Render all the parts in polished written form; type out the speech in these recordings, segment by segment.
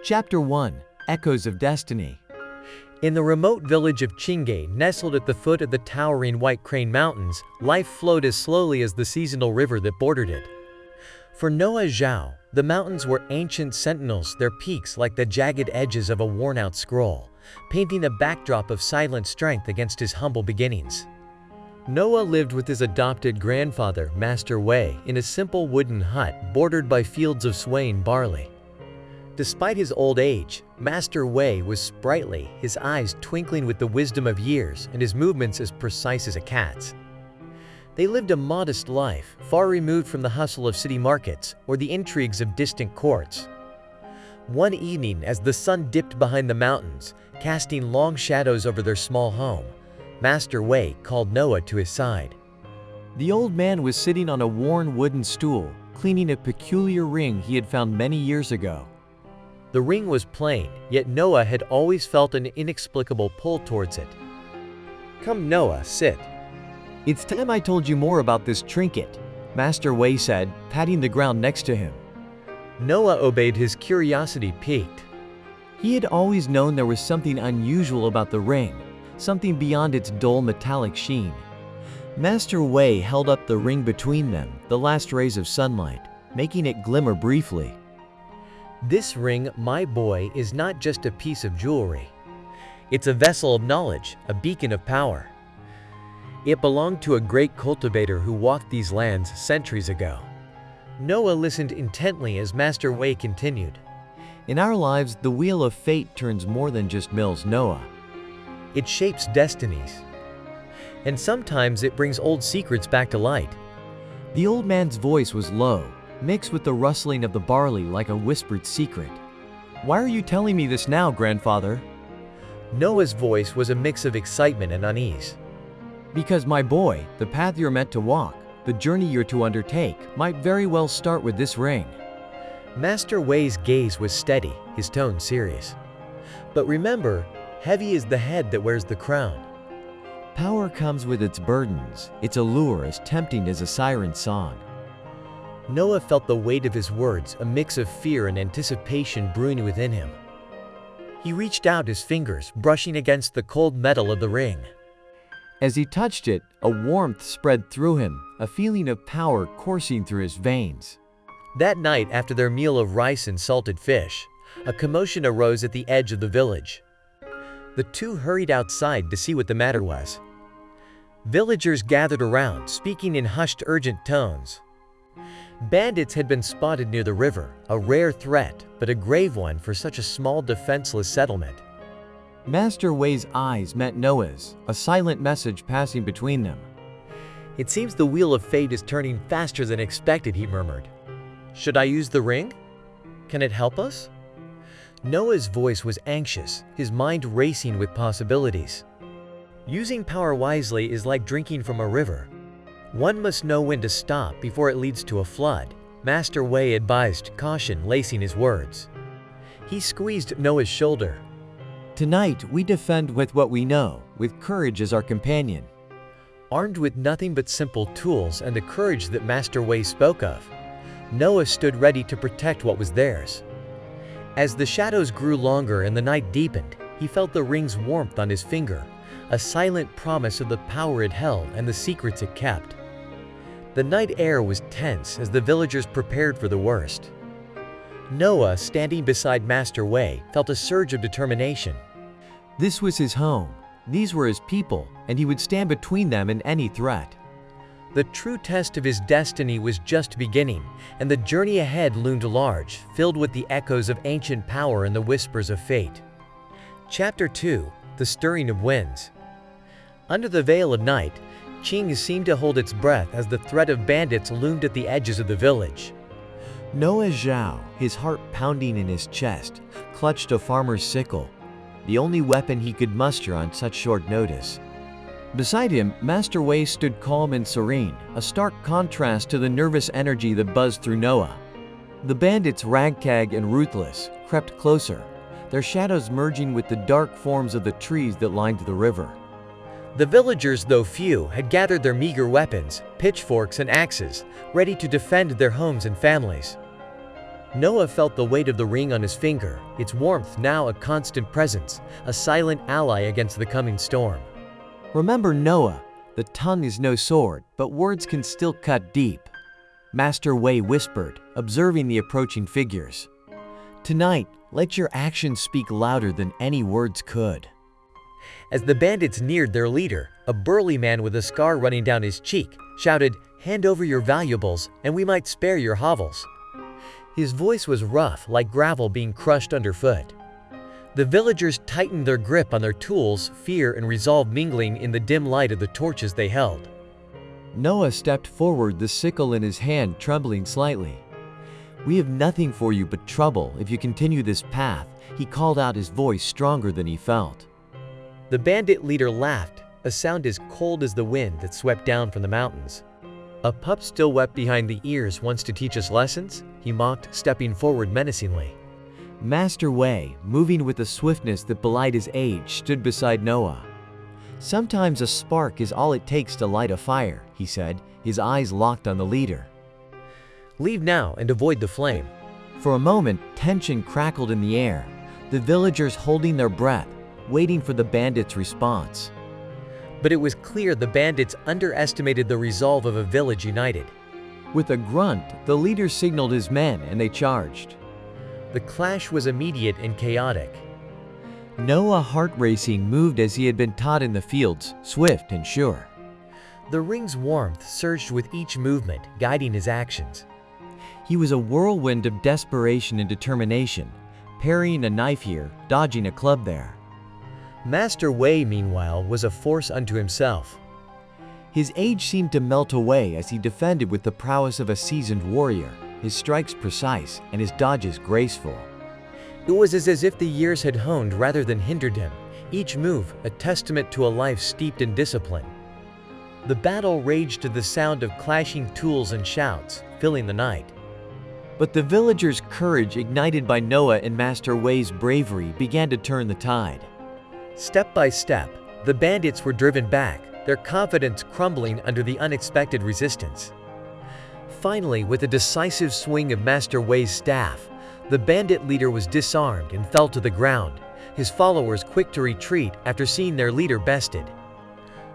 Chapter 1: Echoes of Destiny. In the remote village of Qingge, nestled at the foot of the towering White Crane Mountains, life flowed as slowly as the seasonal river that bordered it. For Noah Zhao, the mountains were ancient sentinels, their peaks like the jagged edges of a worn-out scroll, painting a backdrop of silent strength against his humble beginnings. Noah lived with his adopted grandfather, Master Wei, in a simple wooden hut bordered by fields of swaying barley. Despite his old age, Master Wei was sprightly, his eyes twinkling with the wisdom of years and his movements as precise as a cat's. They lived a modest life, far removed from the hustle of city markets or the intrigues of distant courts. One evening, as the sun dipped behind the mountains, casting long shadows over their small home, Master Wei called Noah to his side. The old man was sitting on a worn wooden stool, cleaning a peculiar ring he had found many years ago. The ring was plain, yet Noah had always felt an inexplicable pull towards it. "Come, Noah, sit." "It's time I told you more about this trinket," Master Wei said, patting the ground next to him. Noah obeyed, his curiosity piqued. He had always known there was something unusual about the ring, something beyond its dull metallic sheen. Master Wei held up the ring between them, the last rays of sunlight, making it glimmer briefly. "This ring, my boy, is not just a piece of jewelry. It's a vessel of knowledge, a beacon of power. It belonged to a great cultivator who walked these lands centuries ago." Noah listened intently as Master Wei continued. In our lives, the wheel of fate turns more than just mills, Noah. It shapes destinies. And sometimes it brings old secrets back to light. The old man's voice was low, mixed with the rustling of the barley like a whispered secret. "Why are you telling me this now, grandfather?" Noah's voice was a mix of excitement and unease. "Because, my boy, the path you're meant to walk, the journey you're to undertake, might very well start with this ring." Master Wei's gaze was steady, his tone serious. "But remember, heavy is the head that wears the crown." Power comes with its burdens, its allure as tempting as a siren's song. Noah felt the weight of his words, a mix of fear and anticipation brewing within him. He reached out his fingers, brushing against the cold metal of the ring. As he touched it, a warmth spread through him, a feeling of power coursing through his veins. That night, after their meal of rice and salted fish, a commotion arose at the edge of the village. The two hurried outside to see what the matter was. Villagers gathered around, speaking in hushed, urgent tones. Bandits had been spotted near the river, a rare threat, but a grave one for such a small, defenseless settlement. Master Wei's eyes met Noah's, a silent message passing between them. "It seems the wheel of fate is turning faster than expected," he murmured. "Should I use the ring? Can it help us?" Noah's voice was anxious, his mind racing with possibilities. Using power wisely is like drinking from a river. One must know when to stop before it leads to a flood, Master Wei advised, caution lacing his words. He squeezed Noah's shoulder. "Tonight, we defend with what we know, with courage as our companion." Armed with nothing but simple tools and the courage that Master Wei spoke of, Noah stood ready to protect what was theirs. As the shadows grew longer and the night deepened, he felt the ring's warmth on his finger, a silent promise of the power it held and the secrets it kept. The night air was tense as the villagers prepared for the worst. Noah, standing beside Master Wei, felt a surge of determination. This was his home, these were his people, and he would stand between them and any threat. The true test of his destiny was just beginning, and the journey ahead loomed large, filled with the echoes of ancient power and the whispers of fate. Chapter 2: The Stirring of Winds. Under the veil of night, Qing seemed to hold its breath as the threat of bandits loomed at the edges of the village. Noah Zhao, his heart pounding in his chest, clutched a farmer's sickle, the only weapon he could muster on such short notice. Beside him, Master Wei stood calm and serene, a stark contrast to the nervous energy that buzzed through Noah. The bandits, ragtag and ruthless, crept closer, their shadows merging with the dark forms of the trees that lined the river. The villagers, though few, had gathered their meager weapons, pitchforks and axes, ready to defend their homes and families. Noah felt the weight of the ring on his finger, its warmth now a constant presence, a silent ally against the coming storm. Remember, Noah, the tongue is no sword, but words can still cut deep. Master Wei whispered, observing the approaching figures. Tonight, let your actions speak louder than any words could. As the bandits neared their leader, a burly man with a scar running down his cheek shouted, "Hand over your valuables, and we might spare your hovels." His voice was rough, like gravel being crushed underfoot. The villagers tightened their grip on their tools, fear and resolve mingling in the dim light of the torches they held. Noah stepped forward, the sickle in his hand trembling slightly. "We have nothing for you but trouble if you continue this path," he called out, his voice stronger than he felt. The bandit leader laughed, a sound as cold as the wind that swept down from the mountains. "A pup still wet behind the ears wants to teach us lessons?" he mocked, stepping forward menacingly. Master Wei, moving with a swiftness that belied his age, stood beside Noah. "Sometimes a spark is all it takes to light a fire," he said, his eyes locked on the leader. "Leave now and avoid the flame." For a moment, tension crackled in the air, the villagers holding their breath, waiting for the bandits' response. But it was clear the bandits underestimated the resolve of a village united. With a grunt, the leader signaled his men and they charged. The clash was immediate and chaotic. Noah, heart racing, moved as he had been taught in the fields, swift and sure. The ring's warmth surged with each movement, guiding his actions. He was a whirlwind of desperation and determination, parrying a knife here, dodging a club there. Master Wei, meanwhile, was a force unto himself. His age seemed to melt away as he defended with the prowess of a seasoned warrior, his strikes precise and his dodges graceful. It was as if the years had honed rather than hindered him, each move a testament to a life steeped in discipline. The battle raged to the sound of clashing tools and shouts, filling the night. But the villagers' courage, ignited by Noah and Master Wei's bravery, began to turn the tide. Step by step, the bandits were driven back, their confidence crumbling under the unexpected resistance. Finally, with a decisive swing of Master Wei's staff, the bandit leader was disarmed and fell to the ground, his followers quick to retreat after seeing their leader bested.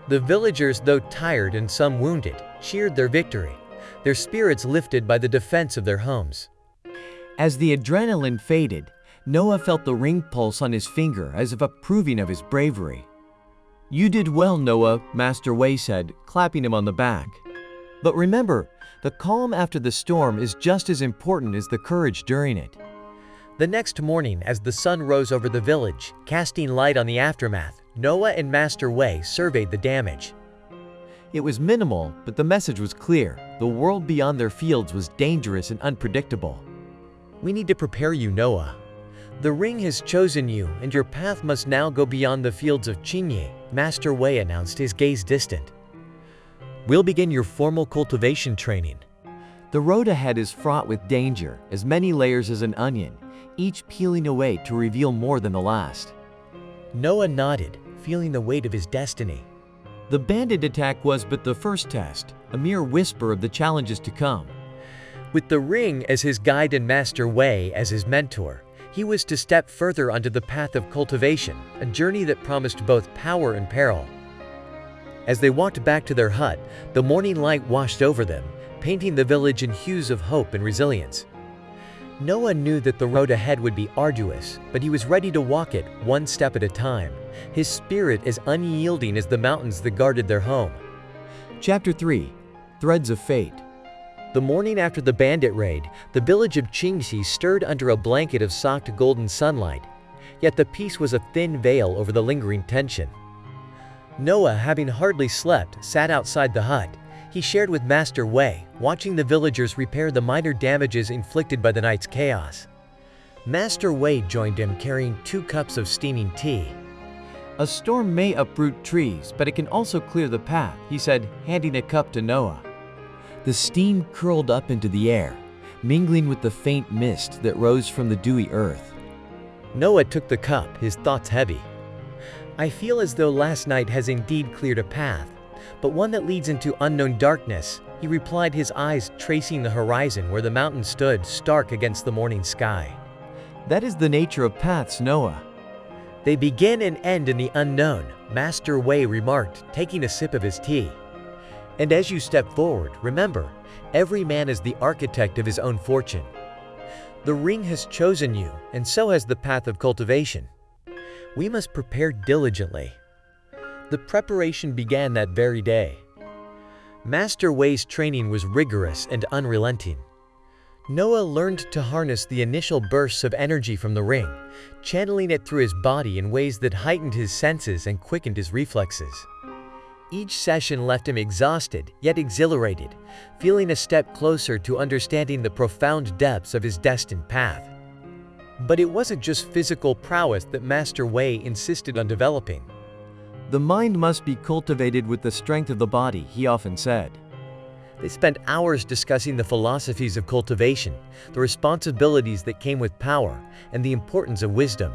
The villagers, though tired and some wounded, cheered their victory, their spirits lifted by the defense of their homes. As the adrenaline faded, Noah felt the ring pulse on his finger as if approving of his bravery. "You did well, Noah," Master Wei said, clapping him on the back. "But remember, the calm after the storm is just as important as the courage during it." The next morning, as the sun rose over the village, casting light on the aftermath, Noah and Master Wei surveyed the damage. It was minimal, but the message was clear. The world beyond their fields was dangerous and unpredictable. "We need to prepare you, Noah. The ring has chosen you, and your path must now go beyond the fields of Qingye," Master Wei announced, his gaze distant. "We'll begin your formal cultivation training." The road ahead is fraught with danger, as many layers as an onion, each peeling away to reveal more than the last. Noah nodded, feeling the weight of his destiny. The bandit attack was but the first test, a mere whisper of the challenges to come. With the ring as his guide and Master Wei as his mentor, he was to step further onto the path of cultivation, a journey that promised both power and peril. As they walked back to their hut, the morning light washed over them, painting the village in hues of hope and resilience. Noah knew that the road ahead would be arduous, but he was ready to walk it one step at a time, his spirit as unyielding as the mountains that guarded their home. Chapter 3. Threads of Fate. The morning after the bandit raid, the village of Qingxi stirred under a blanket of soft golden sunlight, yet the peace was a thin veil over the lingering tension. Noah, having hardly slept, sat outside the hut. He shared with Master Wei, watching the villagers repair the minor damages inflicted by the night's chaos. Master Wei joined him carrying 2 cups of steaming tea. "A storm may uproot trees, but it can also clear the path," he said, handing a cup to Noah. The steam curled up into the air, mingling with the faint mist that rose from the dewy earth. Noah took the cup, his thoughts heavy. "I feel as though last night has indeed cleared a path, but one that leads into unknown darkness," he replied, his eyes tracing the horizon where the mountain stood stark against the morning sky. That is the nature of paths, Noah. They begin and end in the unknown, Master Wei remarked, taking a sip of his tea. And as you step forward, remember, every man is the architect of his own fortune. The ring has chosen you, and so has the path of cultivation. We must prepare diligently. The preparation began that very day. Master Wei's training was rigorous and unrelenting. Noah learned to harness the initial bursts of energy from the ring, channeling it through his body in ways that heightened his senses and quickened his reflexes. Each session left him exhausted, yet exhilarated, feeling a step closer to understanding the profound depths of his destined path. But it wasn't just physical prowess that Master Wei insisted on developing. The mind must be cultivated with the strength of the body, he often said. They spent hours discussing the philosophies of cultivation, the responsibilities that came with power, and the importance of wisdom.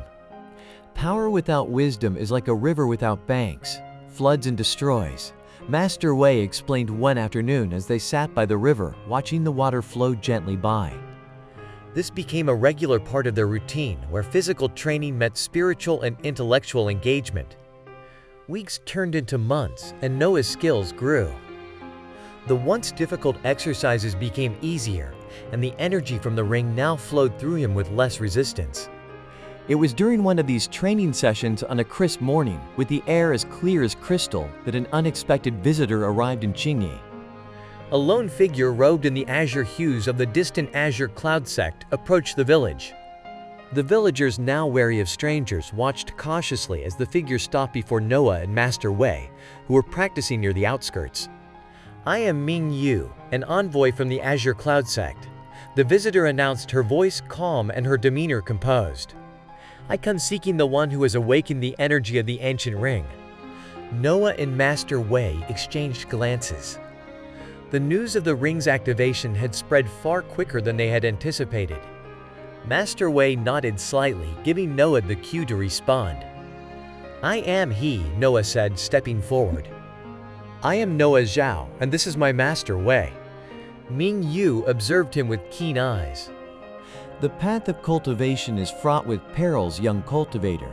Power without wisdom is like a river without banks, floods and destroys. Master Wei explained one afternoon as they sat by the river, watching the water flow gently by. This became a regular part of their routine, where physical training met spiritual and intellectual engagement. Weeks turned into months, and Noah's skills grew. The once difficult exercises became easier, and the energy from the ring now flowed through him with less resistance. It was during one of these training sessions on a crisp morning, with the air as clear as crystal, that an unexpected visitor arrived in Qingye. A lone figure robed in the azure hues of the distant azure cloud sect approached the village. The villagers, now wary of strangers, watched cautiously as the figure stopped before Noah and Master Wei, who were practicing near the outskirts. "I am Ming Yu, an envoy from the Azure Cloud Sect," the visitor announced, her voice calm and her demeanor composed. "I come seeking the one who has awakened the energy of the ancient ring." Noah and Master Wei exchanged glances. The news of the ring's activation had spread far quicker than they had anticipated. Master Wei nodded slightly, giving Noah the cue to respond. "I am he," Noah said, stepping forward. "I am Noah Zhao, and this is my Master Wei." Ming Yu observed him with keen eyes. The path of cultivation is fraught with perils, young cultivator.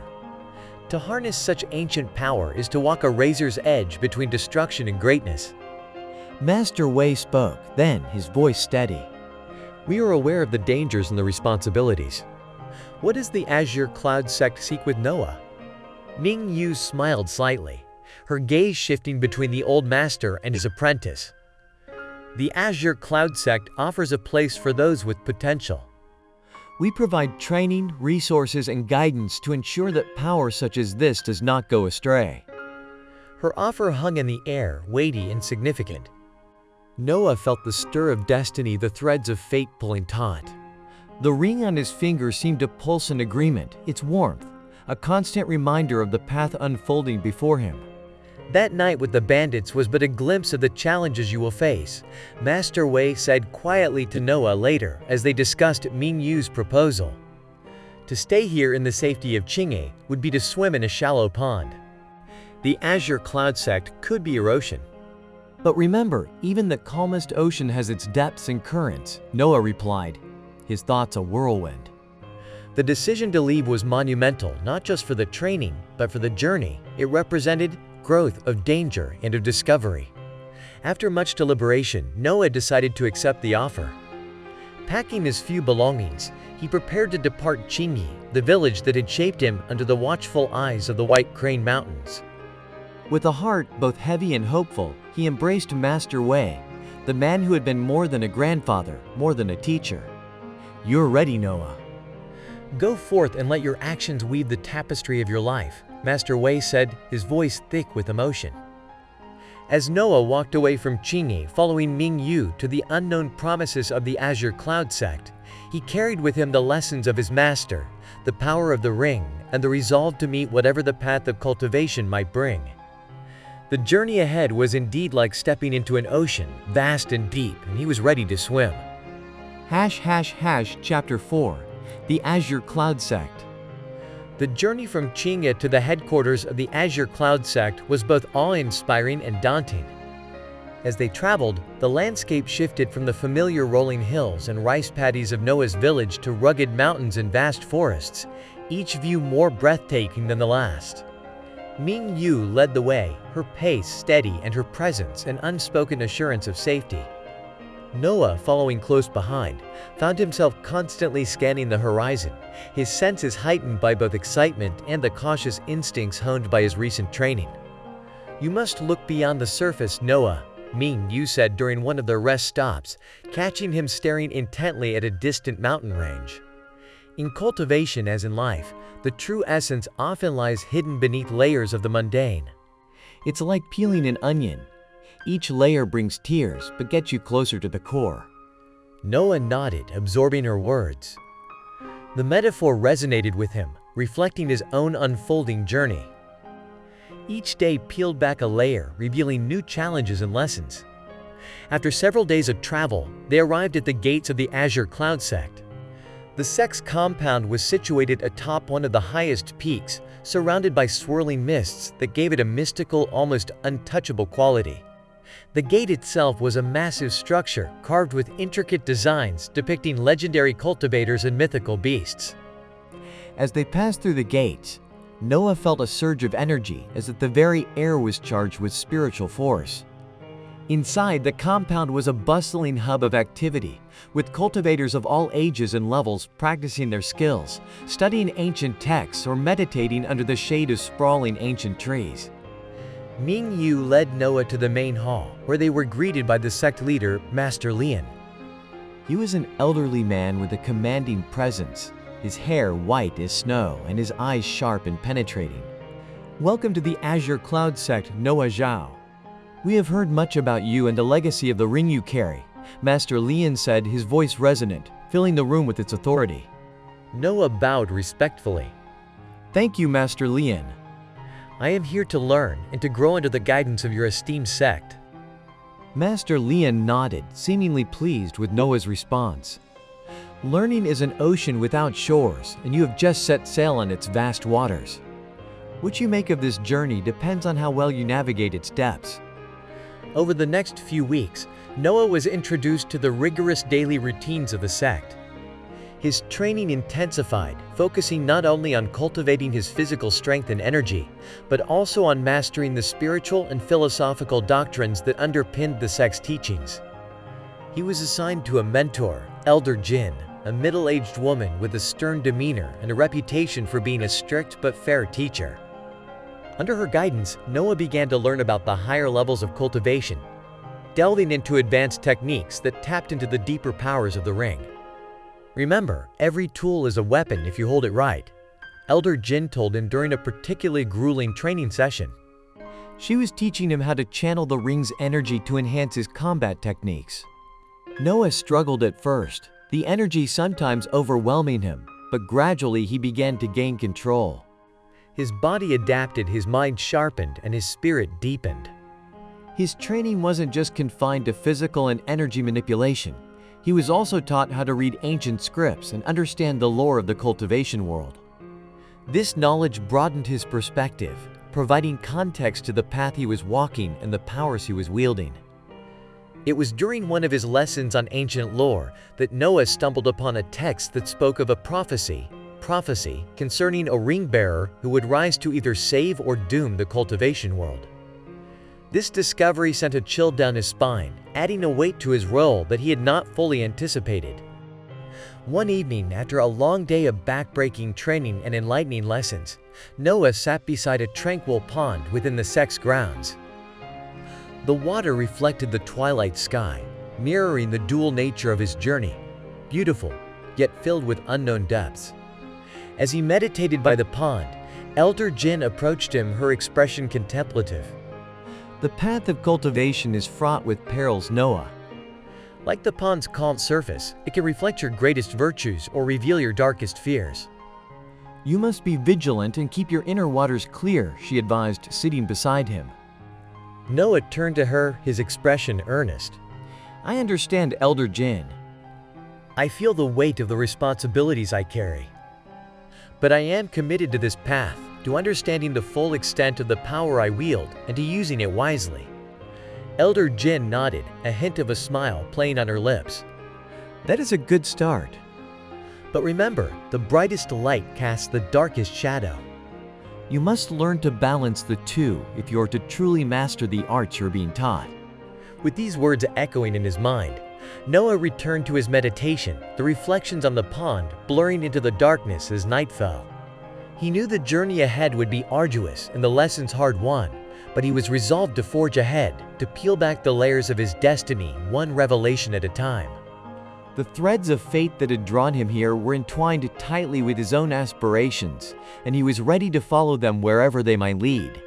To harness such ancient power is to walk a razor's edge between destruction and greatness. Master Wei spoke, then his voice steady. "We are aware of the dangers and the responsibilities. What does the Azure Cloud Sect seek with Noah?" Ming Yu smiled slightly, her gaze shifting between the old master and his apprentice. "The Azure Cloud Sect offers a place for those with potential. We provide training, resources, and guidance to ensure that power such as this does not go astray." Her offer hung in the air, weighty and significant. Noah felt the stir of destiny, the threads of fate pulling taut. The ring on his finger seemed to pulse in agreement, its warmth, a constant reminder of the path unfolding before him. "That night with the bandits was but a glimpse of the challenges you will face," Master Wei said quietly to Noah later as they discussed Ming Yu's proposal. To stay here in the safety of Qingye would be to swim in a shallow pond. The Azure Cloud Sect could be your ocean. But remember, even the calmest ocean has its depths and currents, Noah replied, his thoughts a whirlwind. The decision to leave was monumental, not just for the training, but for the journey. It represented growth, of danger, and of discovery. After much deliberation, Noah decided to accept the offer. Packing his few belongings, he prepared to depart Qingye, the village that had shaped him under the watchful eyes of the White Crane Mountains. With a heart both heavy and hopeful, he embraced Master Wei, the man who had been more than a grandfather, more than a teacher. "You're ready, Noah." "Go forth and let your actions weave the tapestry of your life," Master Wei said, his voice thick with emotion. As Noah walked away from Qingye, following Ming Yu to the unknown promises of the Azure Cloud Sect, he carried with him the lessons of his master, the power of the ring, and the resolve to meet whatever the path of cultivation might bring. The journey ahead was indeed like stepping into an ocean, vast and deep, and he was ready to swim. Chapter 4, The Azure Cloud Sect. The journey from Qingye to the headquarters of the Azure Cloud Sect was both awe-inspiring and daunting. As they traveled, the landscape shifted from the familiar rolling hills and rice paddies of Noah's village to rugged mountains and vast forests, each view more breathtaking than the last. Ming Yu led the way, her pace steady and her presence an unspoken assurance of safety. Noah, following close behind, found himself constantly scanning the horizon, his senses heightened by both excitement and the cautious instincts honed by his recent training. "You must look beyond the surface, Noah," Ming Yu said during one of their rest stops, catching him staring intently at a distant mountain range. In cultivation as in life, the true essence often lies hidden beneath layers of the mundane. It's like peeling an onion. Each layer brings tears, but gets you closer to the core. Noah nodded, absorbing her words. The metaphor resonated with him, reflecting his own unfolding journey. Each day peeled back a layer, revealing new challenges and lessons. After several days of travel, they arrived at the gates of the Azure Cloud Sect. The sect's compound was situated atop one of the highest peaks, surrounded by swirling mists that gave it a mystical, almost untouchable quality. The gate itself was a massive structure carved with intricate designs depicting legendary cultivators and mythical beasts. As they passed through the gates, Noah felt a surge of energy as if the very air was charged with spiritual force. Inside, the compound was a bustling hub of activity, with cultivators of all ages and levels practicing their skills, studying ancient texts or meditating under the shade of sprawling ancient trees. Ming Yu led Noah to the main hall, where they were greeted by the sect leader, Master Lian. He was an elderly man with a commanding presence, his hair white as snow and his eyes sharp and penetrating. "Welcome to the Azure Cloud Sect, Noah Zhao. We have heard much about you and the legacy of the ring you carry," Master Lian said, his voice resonant, filling the room with its authority. Noah bowed respectfully. "Thank you, Master Lian. I am here to learn and to grow under the guidance of your esteemed sect." Master Lian nodded, seemingly pleased with Noah's response. "Learning is an ocean without shores, and you have just set sail on its vast waters. What you make of this journey depends on how well you navigate its depths." Over the next few weeks, Noah was introduced to the rigorous daily routines of the sect. His training intensified, focusing not only on cultivating his physical strength and energy, but also on mastering the spiritual and philosophical doctrines that underpinned the sect's teachings. He was assigned to a mentor, Elder Jin, a middle-aged woman with a stern demeanor and a reputation for being a strict but fair teacher. Under her guidance, Noah began to learn about the higher levels of cultivation, delving into advanced techniques that tapped into the deeper powers of the ring. "Remember, every tool is a weapon if you hold it right," Elder Jin told him during a particularly grueling training session. She was teaching him how to channel the ring's energy to enhance his combat techniques. Noah struggled at first, the energy sometimes overwhelming him, but gradually he began to gain control. His body adapted, his mind sharpened, and his spirit deepened. His training wasn't just confined to physical and energy manipulation. He was also taught how to read ancient scripts and understand the lore of the cultivation world. This knowledge broadened his perspective, providing context to the path he was walking and the powers he was wielding. It was during one of his lessons on ancient lore that Noah stumbled upon a text that spoke of a prophecy concerning a ring bearer who would rise to either save or doom the cultivation world. This discovery sent a chill down his spine, adding a weight to his role that he had not fully anticipated. One evening, after a long day of backbreaking training and enlightening lessons, Noah sat beside a tranquil pond within the sect's grounds. The water reflected the twilight sky, mirroring the dual nature of his journey, beautiful, yet filled with unknown depths. As he meditated by the pond, Elder Jin approached him, her expression contemplative. "The path of cultivation is fraught with perils, Noah. Like the pond's calm surface, it can reflect your greatest virtues or reveal your darkest fears. You must be vigilant and keep your inner waters clear," she advised, sitting beside him. Noah turned to her, his expression earnest. "I understand, Elder Jin. I feel the weight of the responsibilities I carry. But I am committed to this path, to understanding the full extent of the power I wield and to using it wisely." Elder Jin nodded, a hint of a smile playing on her lips. That is a good start. But remember, the brightest light casts the darkest shadow. You must learn to balance the two if you are to truly master the arts you're being taught. With these words echoing in his mind, Noah returned to his meditation, the reflections on the pond blurring into the darkness as night fell. He knew the journey ahead would be arduous and the lessons hard-won, but he was resolved to forge ahead, to peel back the layers of his destiny, one revelation at a time. The threads of fate that had drawn him here were entwined tightly with his own aspirations, and he was ready to follow them wherever they might lead.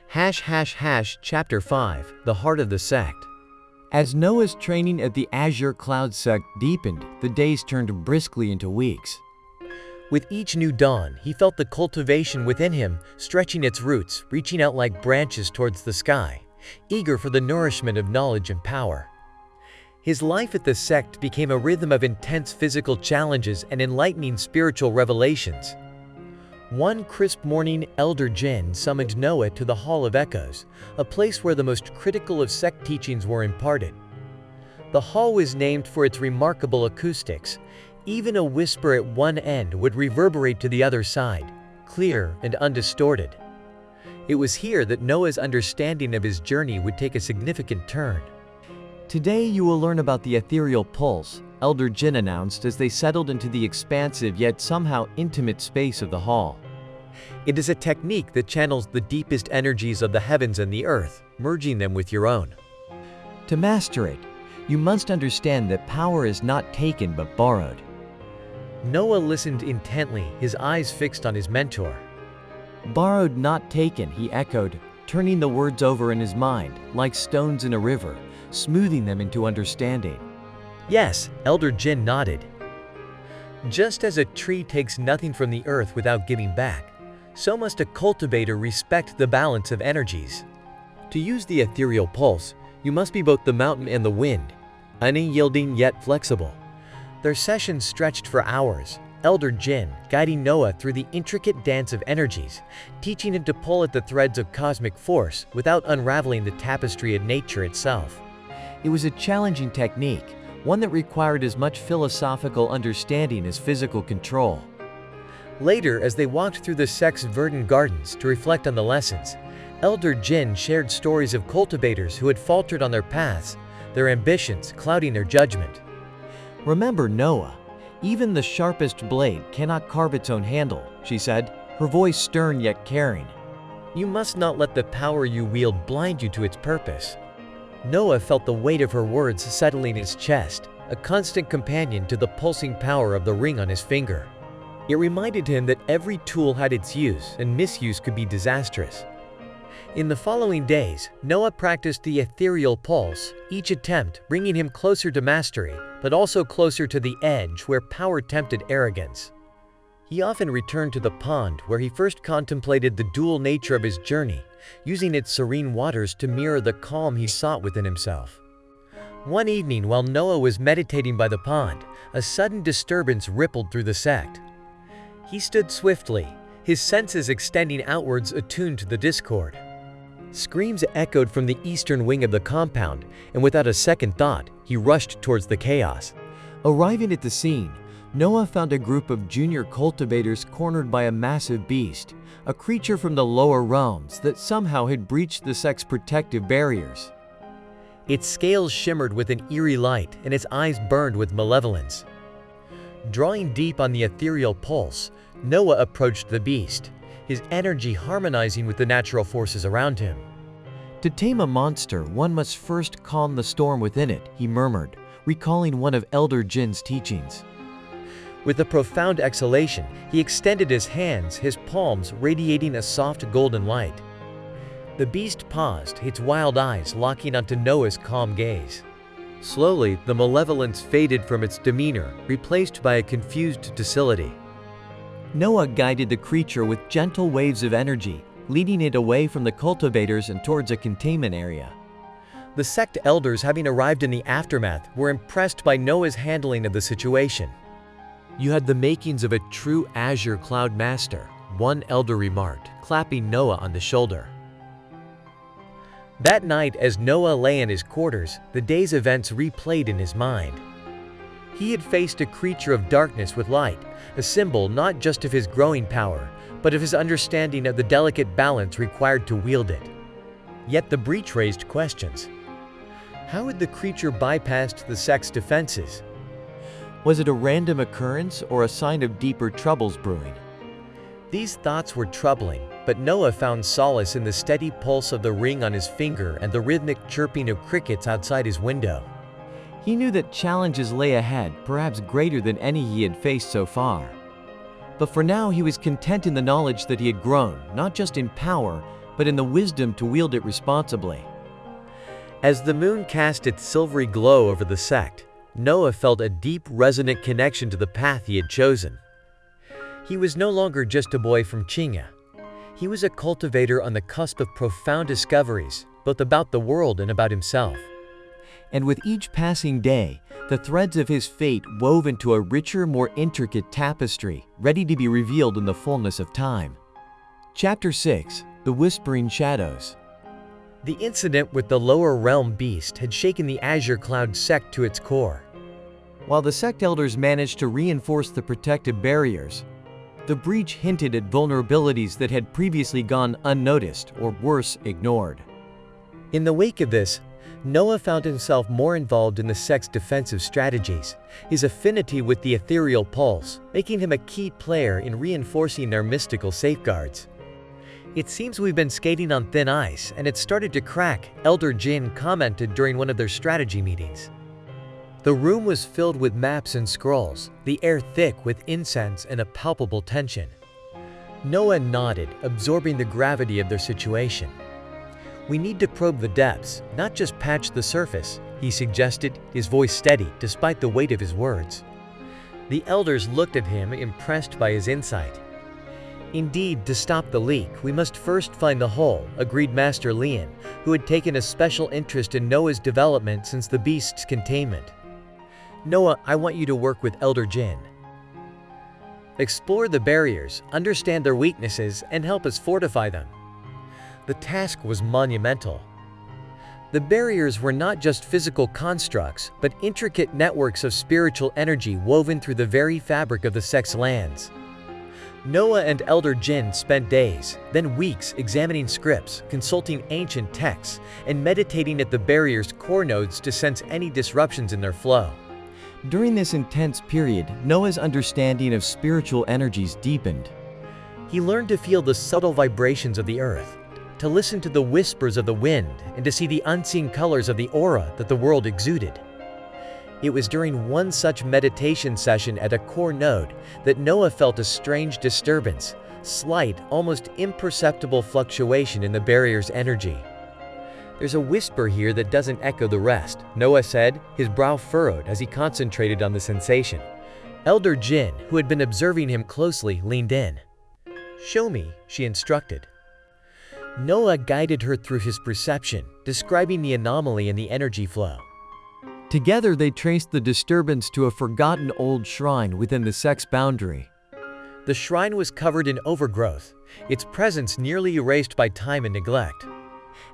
Chapter 5 The Heart of the Sect. As Noah's training at the Azure Cloud sect deepened, the days turned briskly into weeks. With each new dawn, he felt the cultivation within him stretching its roots, reaching out like branches towards the sky, eager for the nourishment of knowledge and power. His life at the sect became a rhythm of intense physical challenges and enlightening spiritual revelations. One crisp morning, Elder Jin summoned Noah to the Hall of Echoes, a place where the most critical of sect teachings were imparted. The hall was named for its remarkable acoustics. Even a whisper at one end would reverberate to the other side, clear and undistorted. It was here that Noah's understanding of his journey would take a significant turn. Today you will learn about the ethereal pulse, Elder Jin announced as they settled into the expansive yet somehow intimate space of the hall. It is a technique that channels the deepest energies of the heavens and the earth, merging them with your own. To master it, you must understand that power is not taken but borrowed. Noah listened intently, his eyes fixed on his mentor. Borrowed, not taken, he echoed, turning the words over in his mind, like stones in a river, smoothing them into understanding. Yes, Elder Jin nodded. Just as a tree takes nothing from the earth without giving back, so must a cultivator respect the balance of energies. To use the ethereal pulse, you must be both the mountain and the wind, unyielding yet flexible. Their sessions stretched for hours, Elder Jin guiding Noah through the intricate dance of energies, teaching him to pull at the threads of cosmic force without unraveling the tapestry of nature itself. It was a challenging technique, one that required as much philosophical understanding as physical control. Later, as they walked through the sect's verdant gardens to reflect on the lessons, Elder Jin shared stories of cultivators who had faltered on their paths, their ambitions clouding their judgment. Remember, Noah, even the sharpest blade cannot carve its own handle, she said, her voice stern yet caring. You must not let the power you wield blind you to its purpose. Noah felt the weight of her words settling his chest, a constant companion to the pulsing power of the ring on his finger. It reminded him that every tool had its use, and misuse could be disastrous. In the following days, Noah practiced the ethereal pulse, each attempt bringing him closer to mastery, but also closer to the edge where power tempted arrogance. He often returned to the pond where he first contemplated the dual nature of his journey, using its serene waters to mirror the calm he sought within himself. One evening, while Noah was meditating by the pond, a sudden disturbance rippled through the sect. He stood swiftly, his senses extending outwards attuned to the discord. Screams echoed from the eastern wing of the compound, and without a second thought, he rushed towards the chaos. Arriving at the scene, Noah found a group of junior cultivators cornered by a massive beast, a creature from the lower realms that somehow had breached the sect's protective barriers. Its scales shimmered with an eerie light, and its eyes burned with malevolence. Drawing deep on the ethereal pulse, Noah approached the beast, his energy harmonizing with the natural forces around him. To tame a monster, one must first calm the storm within it, he murmured, recalling one of Elder Jin's teachings. With a profound exhalation, he extended his hands, his palms radiating a soft golden light. The beast paused, its wild eyes locking onto Noah's calm gaze. Slowly, the malevolence faded from its demeanor, replaced by a confused docility. Noah guided the creature with gentle waves of energy, leading it away from the cultivators and towards a containment area. The sect elders, having arrived in the aftermath, were impressed by Noah's handling of the situation. "You had the makings of a true Azure Cloud Master," one elder remarked, clapping Noah on the shoulder. That night, as Noah lay in his quarters, the day's events replayed in his mind. He had faced a creature of darkness with light, a symbol not just of his growing power, but of his understanding of the delicate balance required to wield it. Yet the breach raised questions. How had the creature bypassed the sect's defenses? Was it a random occurrence or a sign of deeper troubles brewing? These thoughts were troubling, but Noah found solace in the steady pulse of the ring on his finger and the rhythmic chirping of crickets outside his window. He knew that challenges lay ahead, perhaps greater than any he had faced so far. But for now he was content in the knowledge that he had grown, not just in power, but in the wisdom to wield it responsibly. As the moon cast its silvery glow over the sect, Noah felt a deep, resonant connection to the path he had chosen. He was no longer just a boy from Qingya. He was a cultivator on the cusp of profound discoveries, both about the world and about himself. And with each passing day, the threads of his fate wove into a richer, more intricate tapestry, ready to be revealed in the fullness of time. Chapter 6: The Whispering Shadows. The incident with the lower realm beast had shaken the Azure Cloud sect to its core. While the sect elders managed to reinforce the protective barriers, the breach hinted at vulnerabilities that had previously gone unnoticed or worse, ignored. In the wake of this, Noah found himself more involved in the sect's defensive strategies, his affinity with the ethereal pulse, making him a key player in reinforcing their mystical safeguards. "It seems we've been skating on thin ice, and it's started to crack," Elder Jin commented during one of their strategy meetings. The room was filled with maps and scrolls, the air thick with incense and a palpable tension. Noah nodded, absorbing the gravity of their situation. "We need to probe the depths, not just patch the surface," he suggested, his voice steady despite the weight of his words. The elders looked at him, impressed by his insight. "Indeed, to stop the leak, we must first find the hole," agreed Master Lian, who had taken a special interest in Noah's development since the beast's containment. "Noah, I want you to work with Elder Jin. Explore the barriers, understand their weaknesses, and help us fortify them." The task was monumental. The barriers were not just physical constructs, but intricate networks of spiritual energy woven through the very fabric of the sect's lands. Noah and Elder Jin spent days, then weeks examining scripts, consulting ancient texts, and meditating at the barrier's core nodes to sense any disruptions in their flow. During this intense period, Noah's understanding of spiritual energies deepened. He learned to feel the subtle vibrations of the earth, to listen to the whispers of the wind, and to see the unseen colors of the aura that the world exuded. It was during one such meditation session at a core node that Noah felt a strange disturbance, slight, almost imperceptible fluctuation in the barrier's energy. "There's a whisper here that doesn't echo the rest," Noah said, his brow furrowed as he concentrated on the sensation. Elder Jin, who had been observing him closely, leaned in. "Show me," she instructed. Noah guided her through his perception, describing the anomaly in the energy flow. Together they traced the disturbance to a forgotten old shrine within the sect's boundary. The shrine was covered in overgrowth, its presence nearly erased by time and neglect.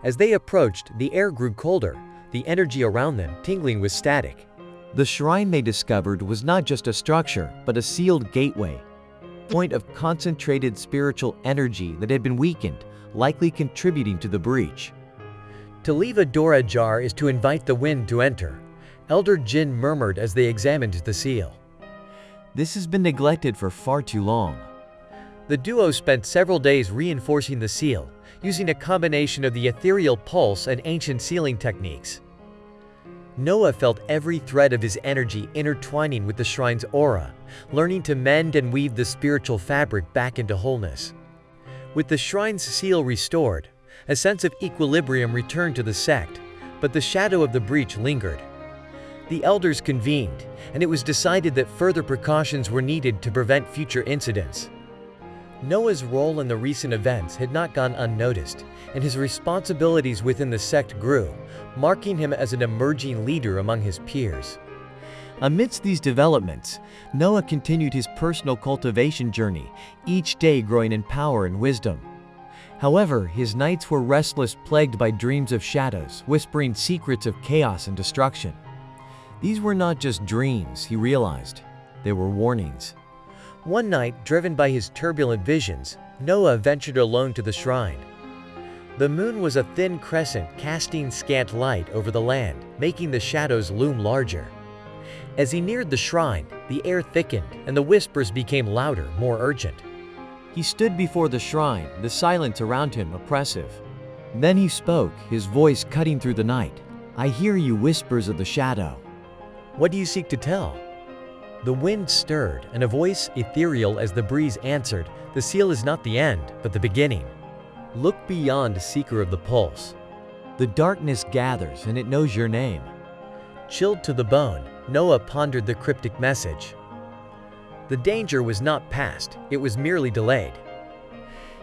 As they approached, the air grew colder, the energy around them tingling with static. The shrine they discovered was not just a structure, but a sealed gateway, a point of concentrated spiritual energy that had been weakened, likely contributing to the breach. "To leave a door ajar is to invite the wind to enter," Elder Jin murmured as they examined the seal. "This has been neglected for far too long." The duo spent several days reinforcing the seal, using a combination of the ethereal pulse and ancient sealing techniques. Noah felt every thread of his energy intertwining with the shrine's aura, learning to mend and weave the spiritual fabric back into wholeness. With the shrine's seal restored, a sense of equilibrium returned to the sect, but the shadow of the breach lingered. The elders convened, and it was decided that further precautions were needed to prevent future incidents. Noah's role in the recent events had not gone unnoticed, and his responsibilities within the sect grew, marking him as an emerging leader among his peers. Amidst these developments, Noah continued his personal cultivation journey, each day growing in power and wisdom. However, his nights were restless, plagued by dreams of shadows, whispering secrets of chaos and destruction. These were not just dreams, he realized. They were warnings. One night, driven by his turbulent visions, Noah ventured alone to the shrine. The moon was a thin crescent casting scant light over the land, making the shadows loom larger. As he neared the shrine, the air thickened and the whispers became louder, more urgent. He stood before the shrine, the silence around him oppressive. Then he spoke, his voice cutting through the night. "I hear you, whispers of the shadow. What do you seek to tell?" The wind stirred, and a voice, ethereal as the breeze, answered, "The seal is not the end, but the beginning. Look beyond, seeker of the pulse." The darkness gathers, and it knows your name. Chilled to the bone, Noah pondered the cryptic message. The danger was not past, it was merely delayed.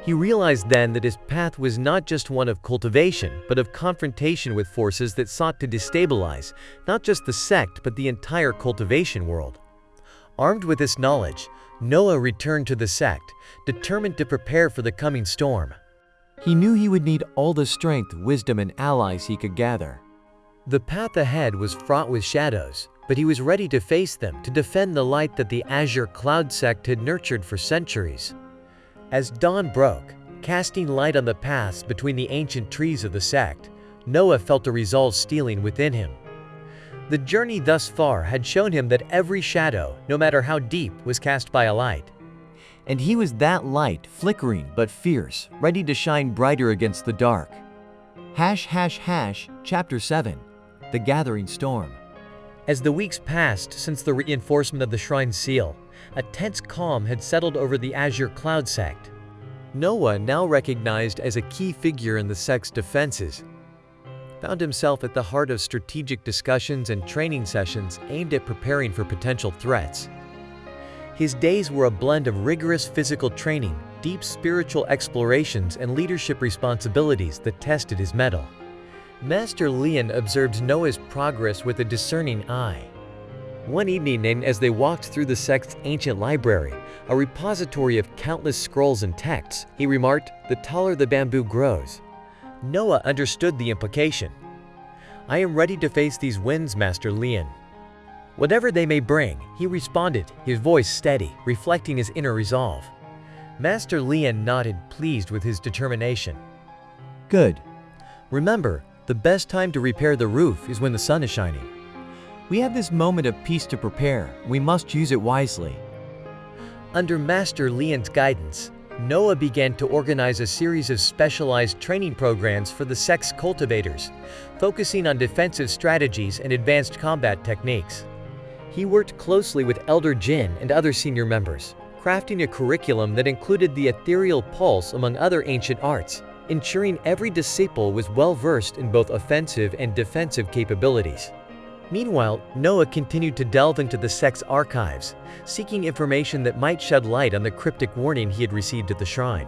He realized then that his path was not just one of cultivation, but of confrontation with forces that sought to destabilize not just the sect but the entire cultivation world. Armed with this knowledge, Noah returned to the sect, determined to prepare for the coming storm. He knew he would need all the strength, wisdom, and allies he could gather. The path ahead was fraught with shadows, but he was ready to face them, to defend the light that the Azure Cloud sect had nurtured for centuries. As dawn broke, casting light on the paths between the ancient trees of the sect, Noah felt a resolve stealing within him. The journey thus far had shown him that every shadow, no matter how deep, was cast by a light. And he was that light, flickering but fierce, ready to shine brighter against the dark. Chapter 7. The Gathering Storm. As the weeks passed since the reinforcement of the shrine's seal, a tense calm had settled over the Azure Cloud sect. Noah, now recognized as a key figure in the sect's defenses, found himself at the heart of strategic discussions and training sessions aimed at preparing for potential threats. His days were a blend of rigorous physical training, deep spiritual explorations, and leadership responsibilities that tested his mettle. Master Lian observed Noah's progress with a discerning eye. One evening, as they walked through the sect's ancient library, a repository of countless scrolls and texts, he remarked, "The taller the bamboo grows." Noah understood the implication. "I am ready to face these winds, Master Lian." "Whatever they may bring," he responded, his voice steady, reflecting his inner resolve. Master Lian nodded, pleased with his determination. "Good. Remember, the best time to repair the roof is when the sun is shining. We have this moment of peace to prepare. We must use it wisely." Under Master Lian's guidance, Noah began to organize a series of specialized training programs for the sect's cultivators, focusing on defensive strategies and advanced combat techniques. He worked closely with Elder Jin and other senior members, crafting a curriculum that included the ethereal pulse among other ancient arts, ensuring every disciple was well-versed in both offensive and defensive capabilities. Meanwhile, Noah continued to delve into the sect's archives, seeking information that might shed light on the cryptic warning he had received at the shrine.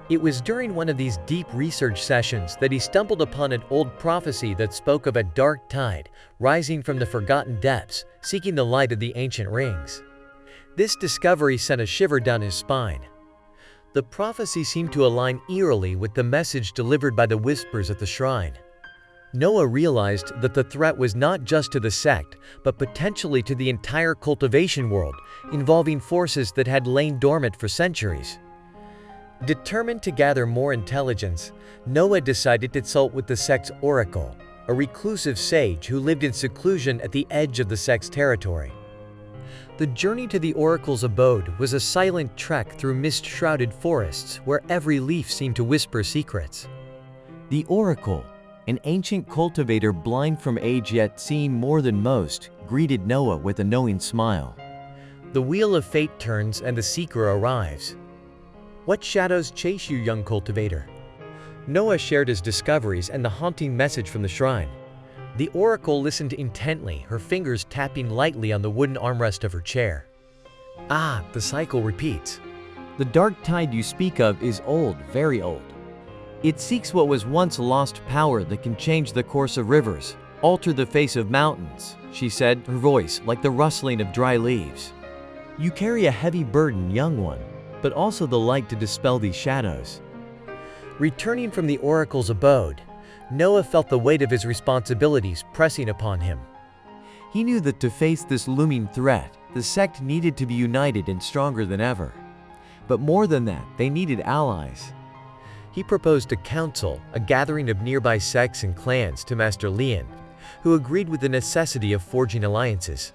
It was during one of these deep research sessions that he stumbled upon an old prophecy that spoke of a dark tide rising from the forgotten depths, seeking the light of the ancient rings. This discovery sent a shiver down his spine. The prophecy seemed to align eerily with the message delivered by the whispers at the shrine. Noah realized that the threat was not just to the sect, but potentially to the entire cultivation world, involving forces that had lain dormant for centuries. Determined to gather more intelligence, Noah decided to consult with the sect's oracle, a reclusive sage who lived in seclusion at the edge of the sect's territory. The journey to the oracle's abode was a silent trek through mist-shrouded forests where every leaf seemed to whisper secrets. The oracle, an ancient cultivator blind from age yet seeing more than most, greeted Noah with a knowing smile. The wheel of fate turns and the seeker arrives. What shadows chase you, young cultivator? Noah shared his discoveries and the haunting message from the shrine. The oracle listened intently, her fingers tapping lightly on the wooden armrest of her chair. "Ah, the cycle repeats. The dark tide you speak of is old, very old. It seeks what was once lost power that can change the course of rivers, alter the face of mountains," she said, her voice like the rustling of dry leaves. "You carry a heavy burden, young one, but also the light to dispel these shadows." Returning from the oracle's abode, Noah felt the weight of his responsibilities pressing upon him. He knew that to face this looming threat, the sect needed to be united and stronger than ever. But more than that, they needed allies. He proposed a council, a gathering of nearby sects and clans, to Master Lian, who agreed with the necessity of forging alliances.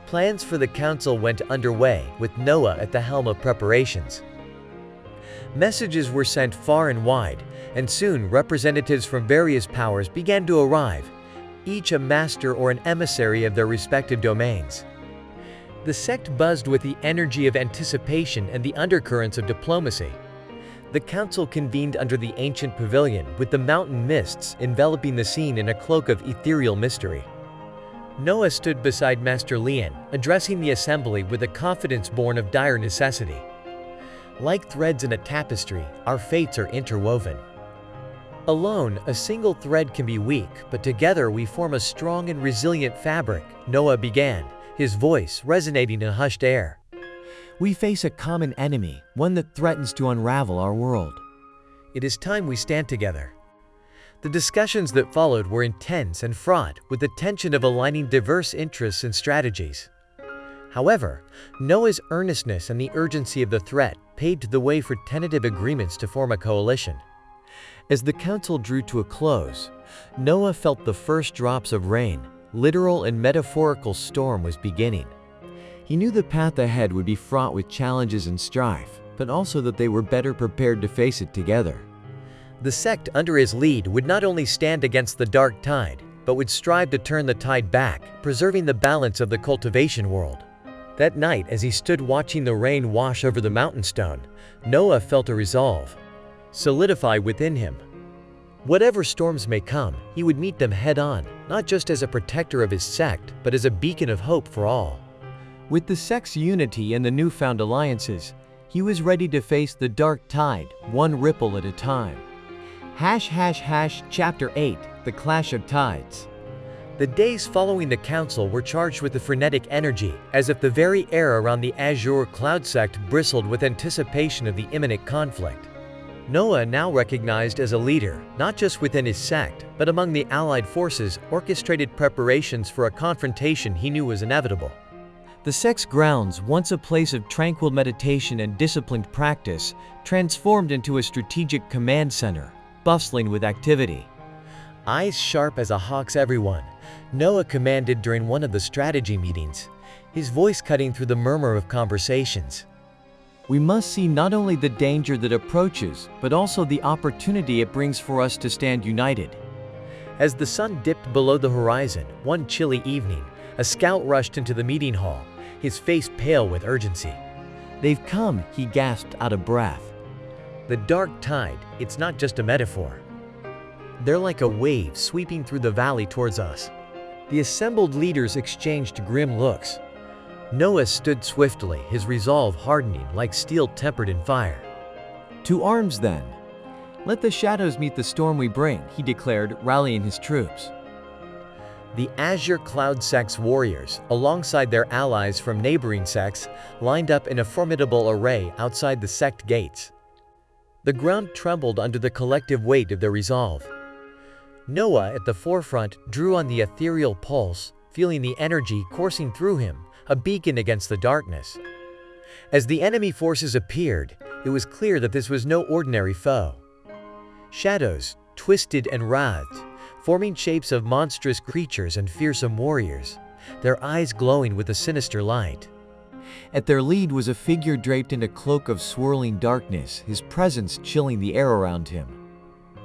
Plans for the council went underway, with Noah at the helm of preparations. Messages were sent far and wide, and soon representatives from various powers began to arrive, each a master or an emissary of their respective domains. The sect buzzed with the energy of anticipation and the undercurrents of diplomacy. The council convened under the ancient pavilion, with the mountain mists enveloping the scene in a cloak of ethereal mystery. Noah stood beside Master Lian, addressing the assembly with a confidence born of dire necessity. Like threads in a tapestry, our fates are interwoven. Alone, a single thread can be weak, but together we form a strong and resilient fabric, Noah began, his voice resonating in a hushed air. We face a common enemy, one that threatens to unravel our world. It is time we stand together. The discussions that followed were intense and fraught with the tension of aligning diverse interests and strategies. However, Noah's earnestness and the urgency of the threat paved the way for tentative agreements to form a coalition. As the council drew to a close, Noah felt the first drops of rain. Literal and metaphorical storm was beginning. He knew the path ahead would be fraught with challenges and strife, but also that they were better prepared to face it together. The sect under his lead would not only stand against the dark tide, but would strive to turn the tide back, preserving the balance of the cultivation world. That night, as he stood watching the rain wash over the mountain stone, Noah felt a resolve solidify within him. Whatever storms may come, he would meet them head-on, not just as a protector of his sect, but as a beacon of hope for all. With the sect's unity and the newfound alliances, he was ready to face the dark tide, one ripple at a time. Chapter 8, The Clash of Tides. The days following the council were charged with a frenetic energy, as if the very air around the azure cloud sect bristled with anticipation of the imminent conflict. Noah, now recognized as a leader, not just within his sect, but among the allied forces, orchestrated preparations for a confrontation he knew was inevitable. The sect's grounds, once a place of tranquil meditation and disciplined practice, transformed into a strategic command center, bustling with activity. Eyes sharp as a hawk's everyone, Noah commanded during one of the strategy meetings, his voice cutting through the murmur of conversations. We must see not only the danger that approaches, but also the opportunity it brings for us to stand united. As the sun dipped below the horizon, one chilly evening, a scout rushed into the meeting hall, his face pale with urgency. "They've come," he gasped out of breath. The dark tide, it's not just a metaphor. They're like a wave sweeping through the valley towards us. The assembled leaders exchanged grim looks. Noah stood swiftly, his resolve hardening like steel tempered in fire. "To arms, then. Let the shadows meet the storm we bring," he declared, rallying his troops. The Azure Cloud sect's warriors, alongside their allies from neighboring sects, lined up in a formidable array outside the sect gates. The ground trembled under the collective weight of their resolve. Noah, at the forefront, drew on the ethereal pulse, feeling the energy coursing through him, a beacon against the darkness. As the enemy forces appeared, it was clear that this was no ordinary foe. Shadows, twisted and writhed, forming shapes of monstrous creatures and fearsome warriors, their eyes glowing with a sinister light. At their lead was a figure draped in a cloak of swirling darkness, his presence chilling the air around him.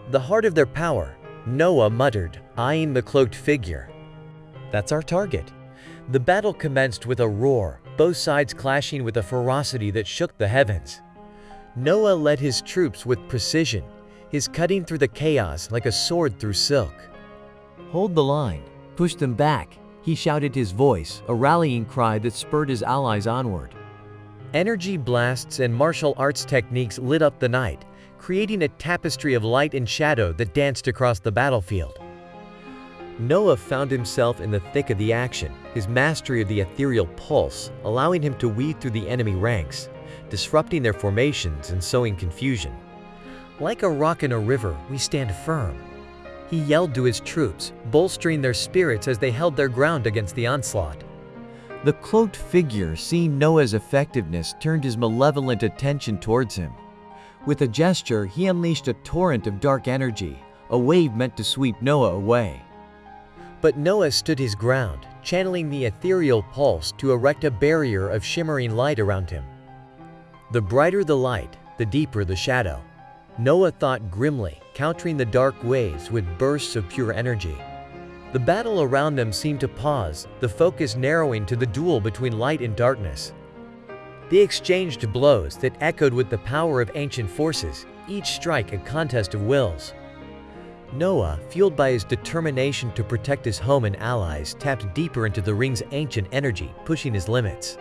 The heart of their power, Noah muttered, eyeing the cloaked figure. "That's our target." The battle commenced with a roar, both sides clashing with a ferocity that shook the heavens. Noah led his troops with precision, his cutting through the chaos like a sword through silk. "Hold the line. Push them back," he shouted, his voice, a rallying cry that spurred his allies onward. Energy blasts and martial arts techniques lit up the night, creating a tapestry of light and shadow that danced across the battlefield. Noah found himself in the thick of the action, his mastery of the ethereal pulse allowing him to weave through the enemy ranks, disrupting their formations and sowing confusion. Like a rock in a river, we stand firm." He yelled to his troops, bolstering their spirits as they held their ground against the onslaught. The cloaked figure, seeing Noah's effectiveness, turned his malevolent attention towards him. With a gesture, he unleashed a torrent of dark energy, a wave meant to sweep Noah away. But Noah stood his ground, channeling the ethereal pulse to erect a barrier of shimmering light around him. The brighter the light, the deeper the shadow. Noah thought grimly, countering the dark waves with bursts of pure energy. The battle around them seemed to pause, the focus narrowing to the duel between light and darkness. They exchanged blows that echoed with the power of ancient forces, each strike a contest of wills. Noah, fueled by his determination to protect his home and allies, tapped deeper into the ring's ancient energy, pushing his limits.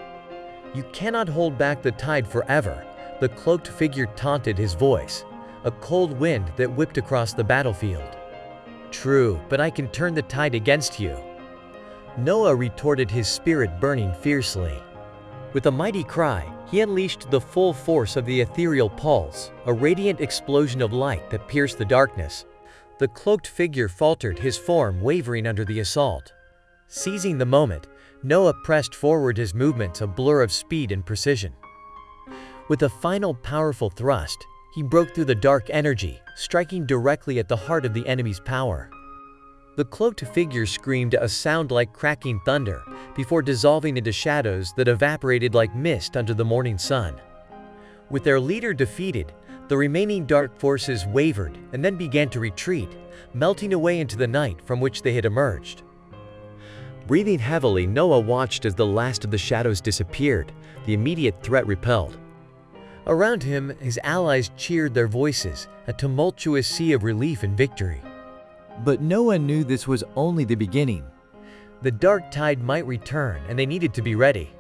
"You cannot hold back the tide forever," the cloaked figure taunted, his voice, a cold wind that whipped across the battlefield. "True, but I can turn the tide against you." Noah retorted, his spirit burning fiercely. With a mighty cry, he unleashed the full force of the ethereal pulse, a radiant explosion of light that pierced the darkness. The cloaked figure faltered, his form wavering under the assault. Seizing the moment, Noah pressed forward, his movements a blur of speed and precision. With a final powerful thrust, he broke through the dark energy, striking directly at the heart of the enemy's power. The cloaked figure screamed, a sound like cracking thunder, before dissolving into shadows that evaporated like mist under the morning sun. With their leader defeated, the remaining dark forces wavered and then began to retreat, melting away into the night from which they had emerged. Breathing heavily, Noah watched as the last of the shadows disappeared, the immediate threat repelled. Around him, his allies cheered, their voices a tumultuous sea of relief and victory. But Noah knew this was only the beginning. The dark tide might return, and they needed to be ready.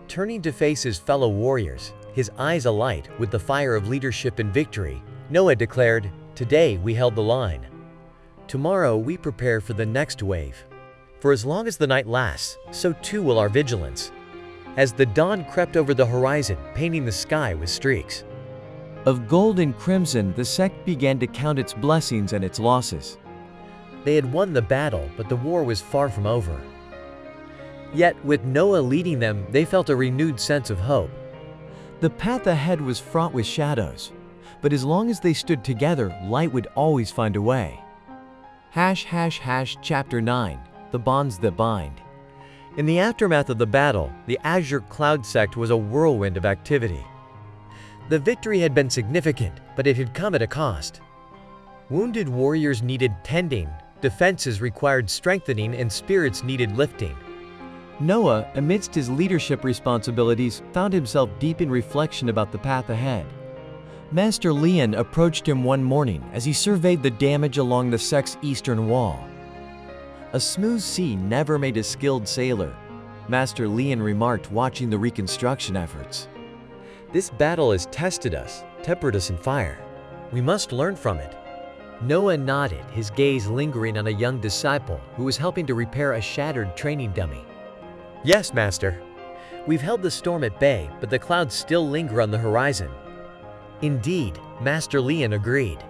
Turning to face his fellow warriors, his eyes alight with the fire of leadership and victory, Noah declared, "Today we held the line. Tomorrow we prepare for the next wave. For as long as the night lasts, so too will our vigilance." As the dawn crept over the horizon, painting the sky with streaks of gold and crimson, the sect began to count its blessings and its losses. They had won the battle, but the war was far from over. Yet, with Noah leading them, they felt a renewed sense of hope. The path ahead was fraught with shadows, but as long as they stood together, light would always find a way. Chapter 9: The Bonds That Bind. In the aftermath of the battle, the Azure Cloud sect was a whirlwind of activity. The victory had been significant, but it had come at a cost. Wounded warriors needed tending, defenses required strengthening, and spirits needed lifting. Noah, amidst his leadership responsibilities, found himself deep in reflection about the path ahead. Master Leon approached him one morning as he surveyed the damage along the sect's eastern wall. "A smooth sea never made a skilled sailor," Master Leon remarked, watching the reconstruction efforts. "This battle has tested us, tempered us in fire. We must learn from it." Noah nodded, his gaze lingering on a young disciple who was helping to repair a shattered training dummy. "Yes, Master. We've held the storm at bay, but the clouds still linger on the horizon." "Indeed," Master Leon agreed.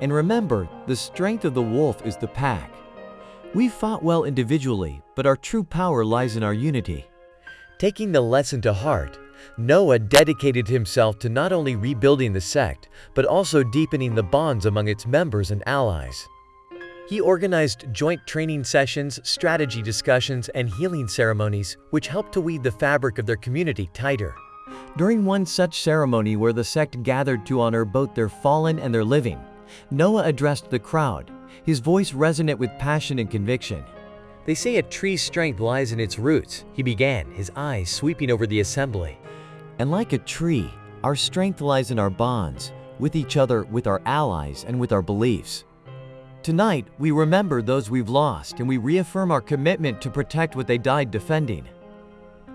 "And remember, the strength of the wolf is the pack. We fought well individually, but our true power lies in our unity." Taking the lesson to heart, Noah dedicated himself to not only rebuilding the sect, but also deepening the bonds among its members and allies. He organized joint training sessions, strategy discussions, and healing ceremonies, which helped to weave the fabric of their community tighter. During one such ceremony where the sect gathered to honor both their fallen and their living, Noah addressed the crowd, his voice resonant with passion and conviction. "They say a tree's strength lies in its roots," he began, his eyes sweeping over the assembly. "And like a tree, our strength lies in our bonds, with each other, with our allies, and with our beliefs. Tonight, we remember those we've lost, and we reaffirm our commitment to protect what they died defending."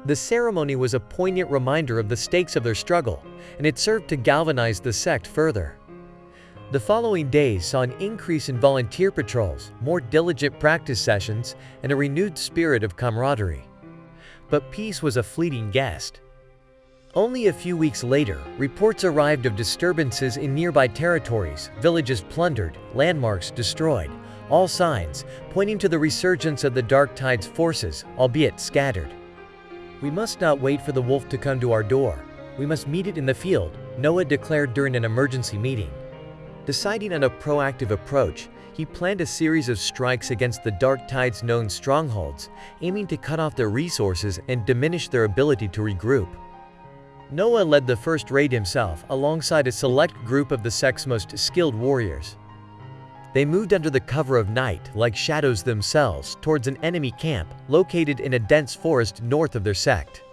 The ceremony was a poignant reminder of the stakes of their struggle, and it served to galvanize the sect further. The following days saw an increase in volunteer patrols, more diligent practice sessions, and a renewed spirit of camaraderie. But peace was a fleeting guest. Only a few weeks later, reports arrived of disturbances in nearby territories, villages plundered, landmarks destroyed, all signs pointing to the resurgence of the Dark Tide's forces, albeit scattered. "We must not wait for the wolf to come to our door. We must meet it in the field," Noah declared during an emergency meeting. Deciding on a proactive approach, he planned a series of strikes against the Dark Tide's known strongholds, aiming to cut off their resources and diminish their ability to regroup. Noah led the first raid himself, alongside a select group of the sect's most skilled warriors. They moved under the cover of night, like shadows themselves, towards an enemy camp located in a dense forest north of their sect.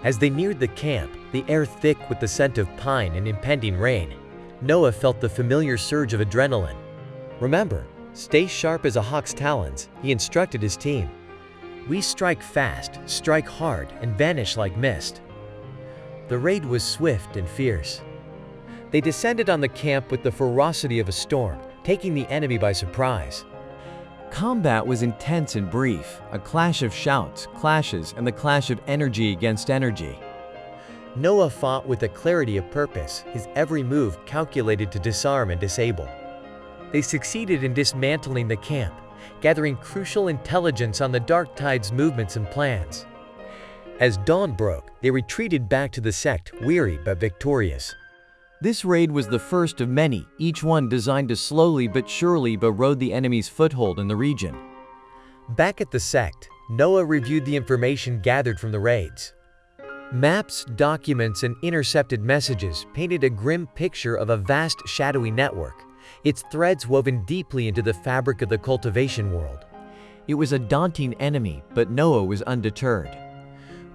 As they neared the camp, the air thick with the scent of pine and impending rain, Noah felt the familiar surge of adrenaline. "Remember, stay sharp as a hawk's talons," he instructed his team. "We strike fast, strike hard, and vanish like mist." The raid was swift and fierce. They descended on the camp with the ferocity of a storm, taking the enemy by surprise. Combat was intense and brief, a clash of shouts, clashes, and the clash of energy against energy. Noah fought with a clarity of purpose, his every move calculated to disarm and disable. They succeeded in dismantling the camp, gathering crucial intelligence on the Dark Tide's movements and plans. As dawn broke, they retreated back to the sect, weary but victorious. This raid was the first of many, each one designed to slowly but surely erode the enemy's foothold in the region. Back at the sect, Noah reviewed the information gathered from the raids. Maps, documents, and intercepted messages painted a grim picture of a vast shadowy network, its threads woven deeply into the fabric of the cultivation world. It was a daunting enemy, but Noah was undeterred.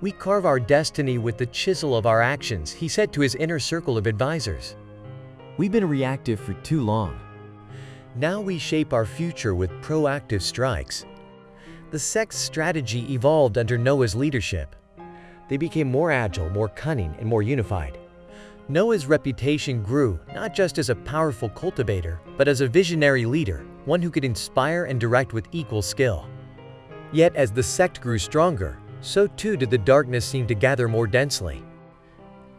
"We carve our destiny with the chisel of our actions," he said to his inner circle of advisors. "We've been reactive for too long. Now we shape our future with proactive strikes." The sect's strategy evolved under Noah's leadership. They became more agile, more cunning, and more unified. Noah's reputation grew, not just as a powerful cultivator, but as a visionary leader, one who could inspire and direct with equal skill. Yet as the sect grew stronger, so too did the darkness seem to gather more densely.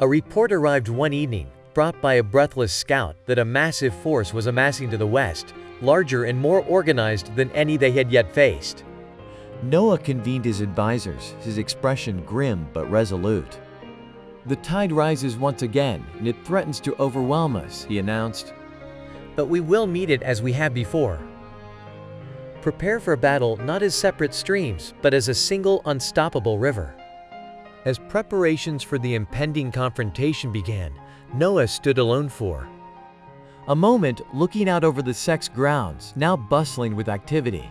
A report arrived one evening, brought by a breathless scout, that a massive force was amassing to the west, larger and more organized than any they had yet faced. Noah convened his advisors, his expression grim but resolute. "The tide rises once again, and it threatens to overwhelm us," he announced. "But we will meet it as we have before. Prepare for battle not as separate streams, but as a single unstoppable river." As preparations for the impending confrontation began, Noah stood alone for a moment, looking out over the sect's grounds, now bustling with activity.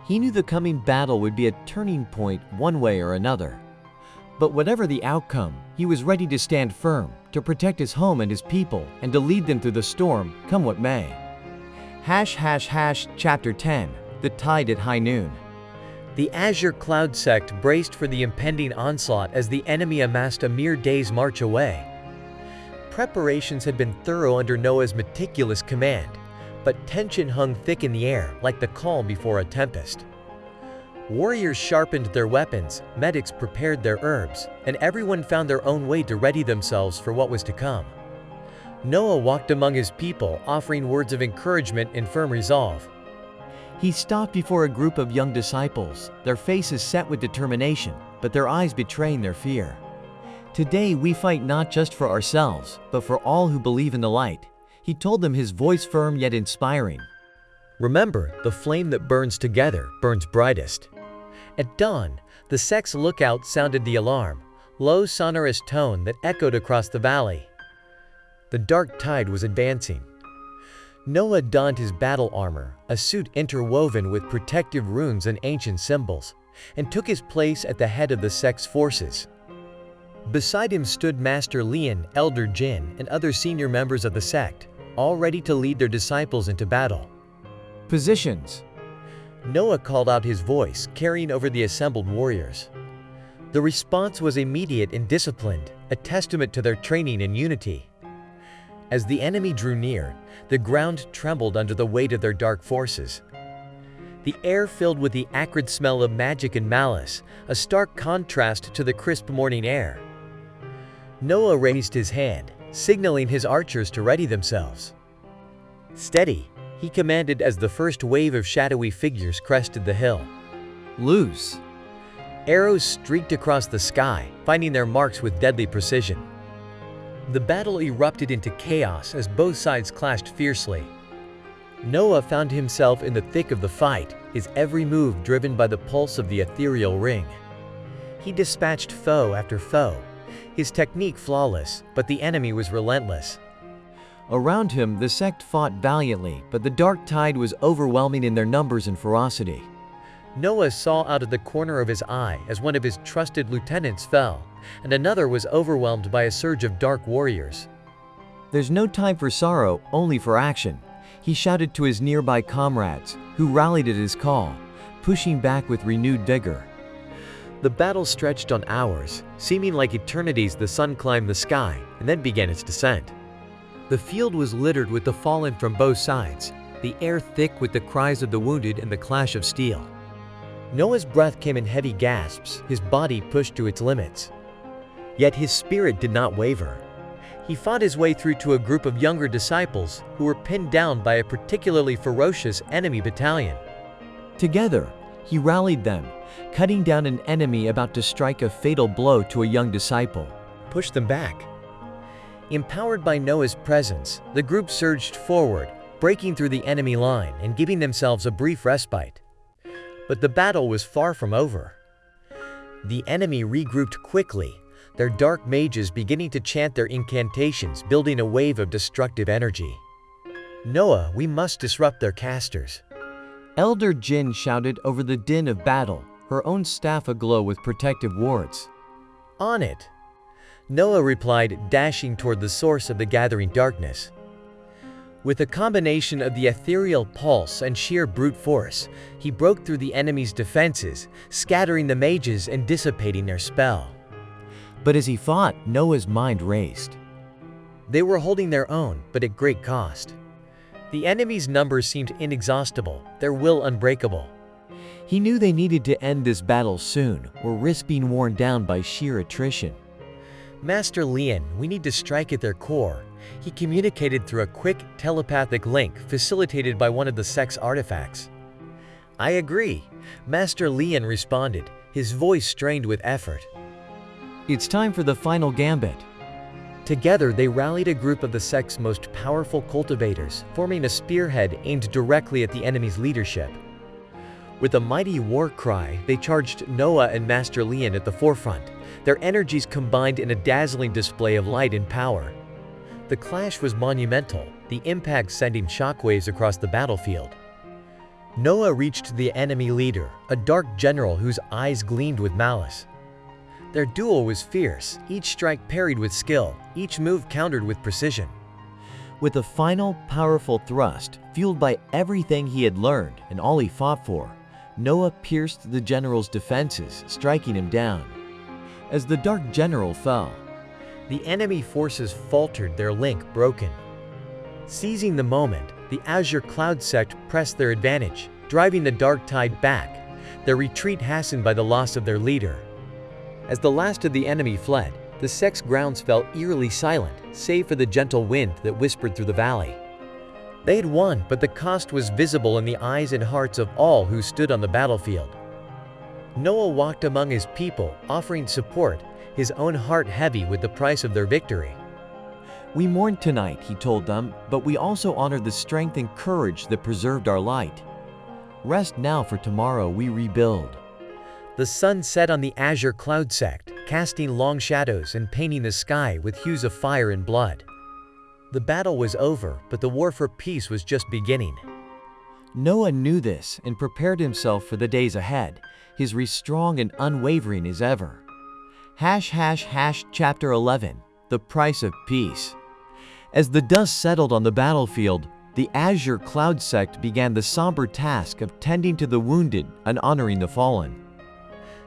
He knew the coming battle would be a turning point one way or another. But whatever the outcome, he was ready to stand firm, to protect his home and his people, and to lead them through the storm, come what may. Chapter 10. The Tide at High Noon. The Azure Cloud sect braced for the impending onslaught as the enemy amassed a mere day's march away. Preparations had been thorough under Noah's meticulous command, but tension hung thick in the air like the calm before a tempest. Warriors sharpened their weapons, medics prepared their herbs, and everyone found their own way to ready themselves for what was to come. Noah walked among his people, offering words of encouragement and firm resolve. He stopped before a group of young disciples, their faces set with determination, but their eyes betraying their fear. "Today we fight not just for ourselves, but for all who believe in the light," he told them, his voice firm yet inspiring. "Remember, the flame that burns together burns brightest." At dawn, the sect's lookout sounded the alarm, low sonorous tone that echoed across the valley. The Dark Tide was advancing. Noah donned his battle armor, a suit interwoven with protective runes and ancient symbols, and took his place at the head of the sect's forces. Beside him stood Master Lian, Elder Jin, and other senior members of the sect, all ready to lead their disciples into battle. "Positions." Noah called out, his voice carrying over the assembled warriors. The response was immediate and disciplined, a testament to their training and unity. As the enemy drew near, the ground trembled under the weight of their dark forces. The air filled with the acrid smell of magic and malice, a stark contrast to the crisp morning air. Noah raised his hand, signaling his archers to ready themselves. "Steady," he commanded as the first wave of shadowy figures crested the hill. Loose. Arrows streaked across the sky, finding their marks with deadly precision. The battle erupted into chaos as both sides clashed fiercely. Noah found himself in the thick of the fight, his every move driven by the pulse of the ethereal ring. He dispatched foe after foe, his technique flawless, but the enemy was relentless. Around him, the sect fought valiantly, but the dark tide was overwhelming in their numbers and ferocity. Noah saw out of the corner of his eye as one of his trusted lieutenants fell, and another was overwhelmed by a surge of dark warriors. There's no time for sorrow, only for action, he shouted to his nearby comrades, who rallied at his call, pushing back with renewed vigor. The battle stretched on hours, seeming like eternities. The sun climbed the sky and then began its descent. The field was littered with the fallen from both sides, the air thick with the cries of the wounded and the clash of steel. Noah's breath came in heavy gasps, his body pushed to its limits. Yet his spirit did not waver. He fought his way through to a group of younger disciples who were pinned down by a particularly ferocious enemy battalion. Together, he rallied them, cutting down an enemy about to strike a fatal blow to a young disciple. Push them back. Empowered by Noah's presence, the group surged forward, breaking through the enemy line and giving themselves a brief respite. But the battle was far from over. The enemy regrouped quickly, their dark mages beginning to chant their incantations, building a wave of destructive energy. "Noah, we must disrupt their casters." Elder Jin shouted over the din of battle, her own staff aglow with protective wards. "On it!" Noah replied, dashing toward the source of the gathering darkness. With a combination of the ethereal pulse and sheer brute force, he broke through the enemy's defenses, scattering the mages and dissipating their spell. But as he fought, Noah's mind raced. They were holding their own, but at great cost. The enemy's numbers seemed inexhaustible, their will unbreakable. He knew they needed to end this battle soon, or risk being worn down by sheer attrition. "Master Lian, we need to strike at their core," he communicated through a quick, telepathic link facilitated by one of the sect's artifacts. "I agree," Master Lian responded, his voice strained with effort. It's time for the final gambit. Together, they rallied a group of the sect's most powerful cultivators, forming a spearhead aimed directly at the enemy's leadership. With a mighty war cry, they charged Noah and Master Lian at the forefront, their energies combined in a dazzling display of light and power. The clash was monumental, the impact sending shockwaves across the battlefield. Noah reached the enemy leader, a dark general whose eyes gleamed with malice. Their duel was fierce, each strike parried with skill, each move countered with precision. With a final, powerful thrust, fueled by everything he had learned and all he fought for, Noah pierced the general's defenses, striking him down. As the dark general fell, the enemy forces faltered, their link broken. Seizing the moment, the Azure Cloud sect pressed their advantage, driving the dark tide back, their retreat hastened by the loss of their leader. As the last of the enemy fled, the sect's grounds fell eerily silent, save for the gentle wind that whispered through the valley. They had won, but the cost was visible in the eyes and hearts of all who stood on the battlefield. Noah walked among his people, offering support, his own heart heavy with the price of their victory. "We mourned tonight," he told them, "but we also honored the strength and courage that preserved our light. Rest now, for tomorrow we rebuild." The sun set on the Azure Cloud sect, casting long shadows and painting the sky with hues of fire and blood. The battle was over, but the war for peace was just beginning. Noah knew this and prepared himself for the days ahead, his resolve strong and unwavering as ever. Chapter 11, The Price of Peace. As the dust settled on the battlefield, the Azure Cloud sect began the somber task of tending to the wounded and honoring the fallen.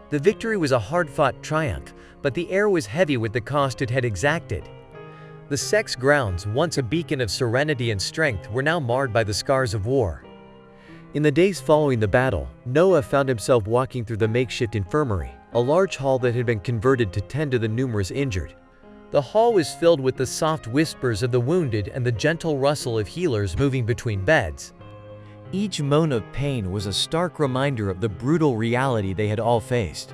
The victory was a hard-fought triumph, but the air was heavy with the cost it had exacted. The sect's grounds, once a beacon of serenity and strength, were now marred by the scars of war. In the days following the battle, Noah found himself walking through the makeshift infirmary, a large hall that had been converted to tend to the numerous injured. The hall was filled with the soft whispers of the wounded and the gentle rustle of healers moving between beds. Each moan of pain was a stark reminder of the brutal reality they had all faced.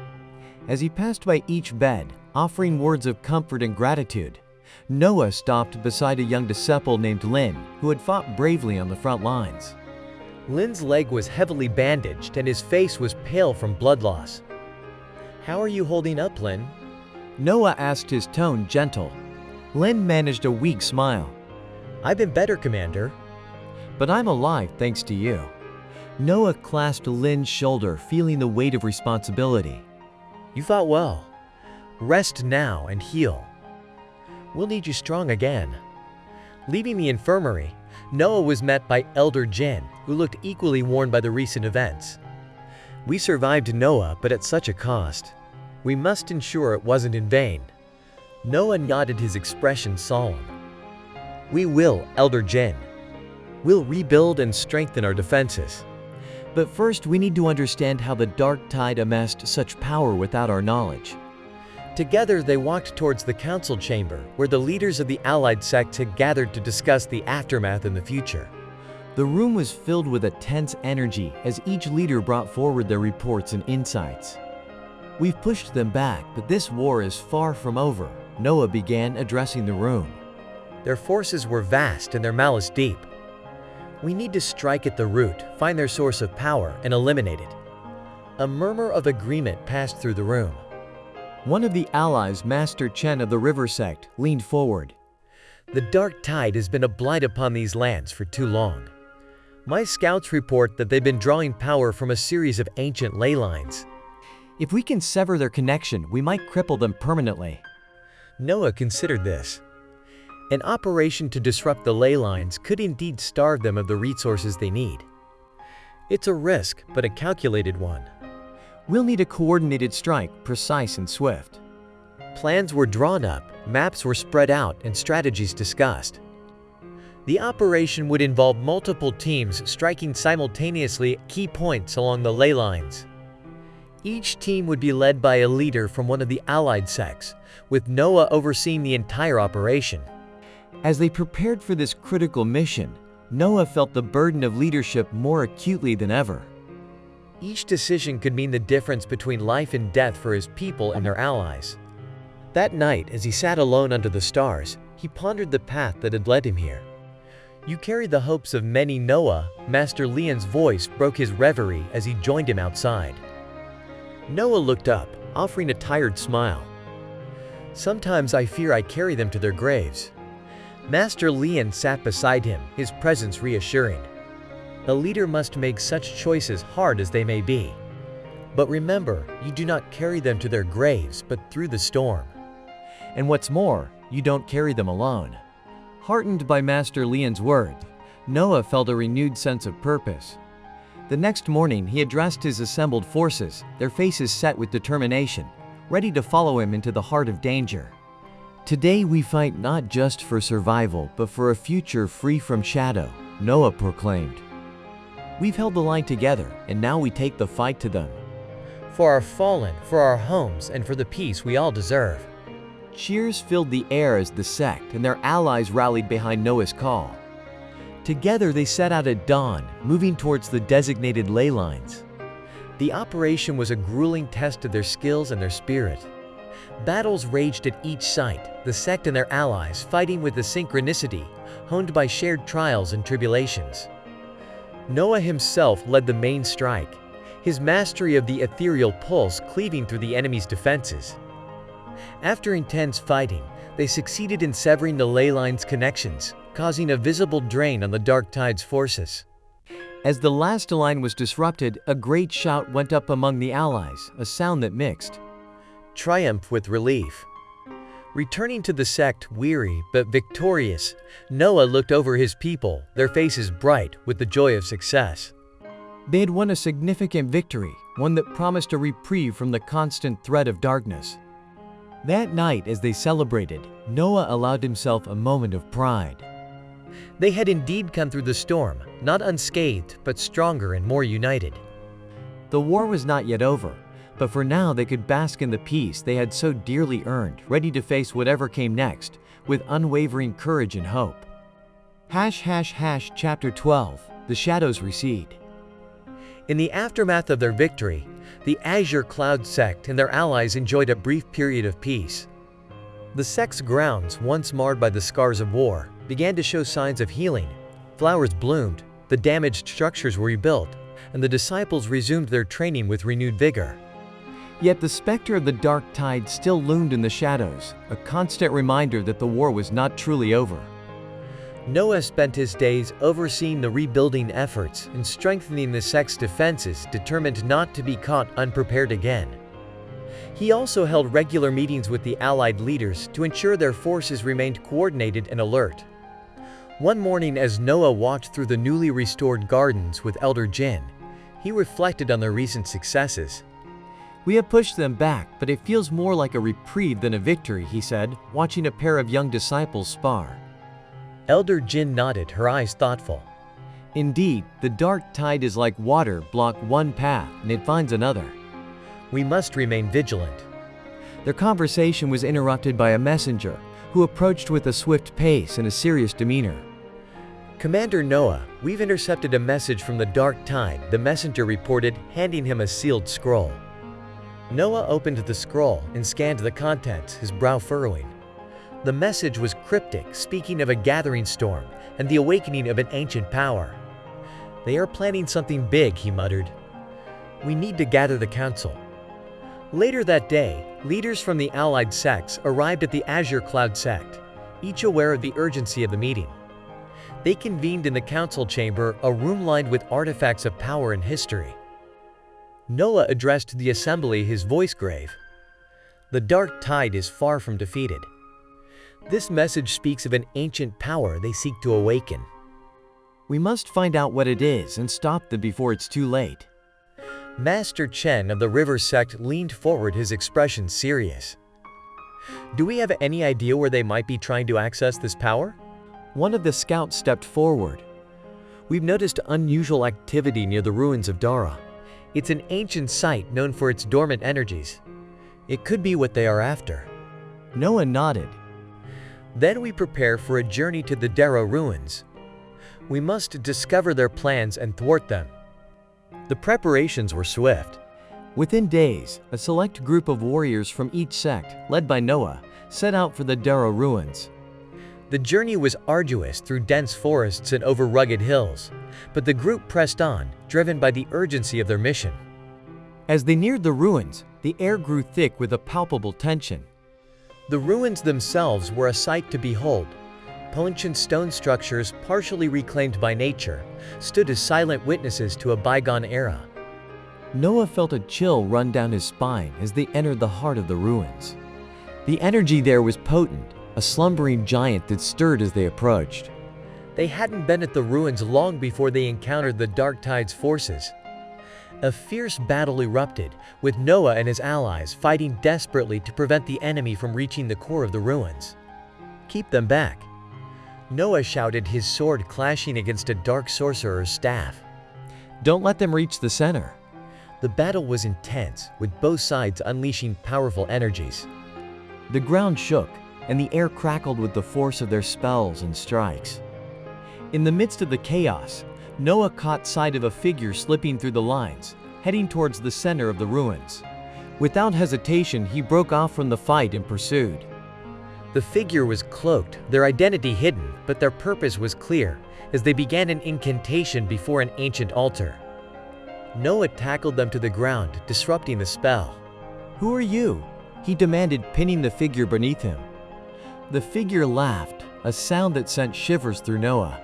As he passed by each bed, offering words of comfort and gratitude, Noah stopped beside a young disciple named Lin, who had fought bravely on the front lines. Lin's leg was heavily bandaged and his face was pale from blood loss. "How are you holding up, Lin?" Noah asked, his tone gentle. Lin managed a weak smile. "I've been better, Commander." "But I'm alive thanks to you." Noah clasped Lin's shoulder, feeling the weight of responsibility. "You fought well. Rest now and heal. We'll need you strong again." Leaving the infirmary, Noah was met by Elder Jin, who looked equally worn by the recent events. "We survived, Noah, but at such a cost. We must ensure it wasn't in vain." Noah nodded, his expression solemn. "We will, Elder Jin. We'll rebuild and strengthen our defenses. But first we need to understand how the dark tide amassed such power without our knowledge." Together they walked towards the council chamber, where the leaders of the allied sects had gathered to discuss the aftermath in the future. The room was filled with a tense energy as each leader brought forward their reports and insights. "We've pushed them back, but this war is far from over," Noah began, addressing the room. "Their forces were vast and their malice deep. We need to strike at the root, find their source of power, and eliminate it." A murmur of agreement passed through the room. One of the allies, Master Chen of the River Sect, leaned forward. "The dark tide has been a blight upon these lands for too long. My scouts report that they've been drawing power from a series of ancient ley lines. If we can sever their connection, we might cripple them permanently." Noah considered this. An operation to disrupt the ley lines could indeed starve them of the resources they need. It's a risk, but a calculated one. "We'll need a coordinated strike, precise and swift." Plans were drawn up, maps were spread out, and strategies discussed. The operation would involve multiple teams striking simultaneously at key points along the ley lines. Each team would be led by a leader from one of the allied sects, with Noah overseeing the entire operation. As they prepared for this critical mission, Noah felt the burden of leadership more acutely than ever. Each decision could mean the difference between life and death for his people and their allies. That night, as he sat alone under the stars, he pondered the path that had led him here. "You carry the hopes of many, Noah." Master Lian's voice broke his reverie as he joined him outside. Noah looked up, offering a tired smile. "Sometimes I fear I carry them to their graves." Master Lian sat beside him, his presence reassuring. "A leader must make such choices, hard as they may be. But remember, you do not carry them to their graves, but through the storm. And what's more, you don't carry them alone." Heartened by Master Lian's words, Noah felt a renewed sense of purpose. The next morning, he addressed his assembled forces, their faces set with determination, ready to follow him into the heart of danger. "Today we fight not just for survival, but for a future free from shadow," Noah proclaimed. "We've held the line together, and now we take the fight to them. For our fallen, for our homes, and for the peace we all deserve." Cheers filled the air as the sect and their allies rallied behind Noah's call. Together they set out at dawn, moving towards the designated ley lines. The operation was a grueling test of their skills and their spirit. Battles raged at each site, the sect and their allies fighting with a synchronicity honed by shared trials and tribulations. Noah himself led the main strike, his mastery of the ethereal pulse cleaving through the enemy's defenses. After intense fighting, they succeeded in severing the ley line's connections, causing a visible drain on the dark tide's forces. As the last line was disrupted, a great shout went up among the allies, a sound that mixed triumph with relief. Returning to the sect, weary but victorious, Noah looked over his people, their faces bright with the joy of success. They had won a significant victory, one that promised a reprieve from the constant threat of darkness. That night, as they celebrated, Noah allowed himself a moment of pride. They had indeed come through the storm, not unscathed, but stronger and more united. The war was not yet over, but for now they could bask in the peace they had so dearly earned, ready to face whatever came next, with unwavering courage and hope. Chapter 12. The Shadows Recede. In the aftermath of their victory, the Azure Cloud sect and their allies enjoyed a brief period of peace. The sect's grounds, once marred by the scars of war, began to show signs of healing. Flowers bloomed, the damaged structures were rebuilt, and the disciples resumed their training with renewed vigor. Yet the specter of the dark tide still loomed in the shadows, a constant reminder that the war was not truly over. Noah spent his days overseeing the rebuilding efforts and strengthening the sect's defenses, determined not to be caught unprepared again. He also held regular meetings with the allied leaders to ensure their forces remained coordinated and alert. One morning, as Noah walked through the newly restored gardens with Elder Jin, he reflected on their recent successes. "We have pushed them back, but it feels more like a reprieve than a victory," he said, watching a pair of young disciples spar. Elder Jin nodded, her eyes thoughtful. "Indeed, the dark tide is like water, block one path, and it finds another. We must remain vigilant." Their conversation was interrupted by a messenger, who approached with a swift pace and a serious demeanor. "Commander Noah, we've intercepted a message from the dark tide," the messenger reported, handing him a sealed scroll. Noah opened the scroll and scanned the contents, his brow furrowing. The message was cryptic, speaking of a gathering storm and the awakening of an ancient power. "They are planning something big," he muttered. "We need to gather the council." Later that day, leaders from the allied sects arrived at the Azure Cloud sect, each aware of the urgency of the meeting. They convened in the council chamber, a room lined with artifacts of power and history. Noah addressed the assembly, his voice grave. "The dark tide is far from defeated. This message speaks of an ancient power they seek to awaken. We must find out what it is and stop them before it's too late." Master Chen of the River sect leaned forward, his expression serious. "Do we have any idea where they might be trying to access this power?" One of the scouts stepped forward. "We've noticed unusual activity near the ruins of Dara. It's an ancient site known for its dormant energies. It could be what they are after." Noah nodded. "Then we prepare for a journey to the Dara ruins. We must discover their plans and thwart them." The preparations were swift. Within days, a select group of warriors from each sect, led by Noah, set out for the Dara ruins. The journey was arduous through dense forests and over rugged hills, but the group pressed on, driven by the urgency of their mission. As they neared the ruins, the air grew thick with a palpable tension. The ruins themselves were a sight to behold. Ancient stone structures, partially reclaimed by nature, stood as silent witnesses to a bygone era. Noah felt a chill run down his spine as they entered the heart of the ruins. The energy there was potent, a slumbering giant that stirred as they approached. They hadn't been at the ruins long before they encountered the dark tide's forces. A fierce battle erupted, with Noah and his allies fighting desperately to prevent the enemy from reaching the core of the ruins. "Keep them back," Noah shouted, his sword clashing against a dark sorcerer's staff. "Don't let them reach the center." The battle was intense, with both sides unleashing powerful energies. The ground shook, and the air crackled with the force of their spells and strikes. In the midst of the chaos, Noah caught sight of a figure slipping through the lines, heading towards the center of the ruins. Without hesitation, he broke off from the fight and pursued. The figure was cloaked, their identity hidden, but their purpose was clear, as they began an incantation before an ancient altar. Noah tackled them to the ground, disrupting the spell. "Who are you?" he demanded, pinning the figure beneath him. The figure laughed, a sound that sent shivers through Noah.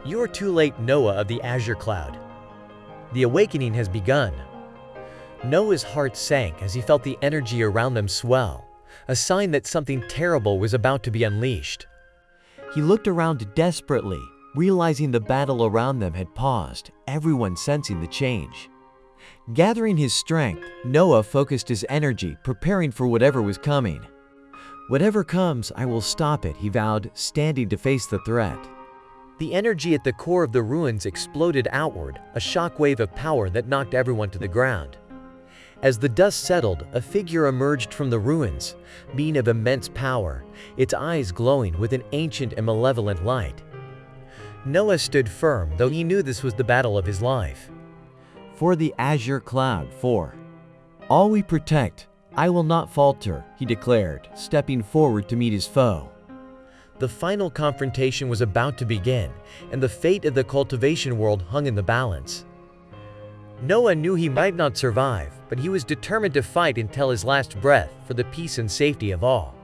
"You're too late, Noah of the Azure Cloud. The awakening has begun." Noah's heart sank as he felt the energy around them swell, a sign that something terrible was about to be unleashed. He looked around desperately, realizing the battle around them had paused, everyone sensing the change. Gathering his strength, Noah focused his energy, preparing for whatever was coming. "Whatever comes, I will stop it," he vowed, standing to face the threat. The energy at the core of the ruins exploded outward, a shockwave of power that knocked everyone to the ground. As the dust settled, a figure emerged from the ruins, being of immense power, its eyes glowing with an ancient and malevolent light. Noah stood firm, though he knew this was the battle of his life. For the azure cloud, 4. All we protect, I will not falter, he declared, stepping forward to meet his foe. The final confrontation was about to begin, and the fate of the cultivation world hung in the balance. Noah knew he might not survive, but he was determined to fight until his last breath for the peace and safety of all.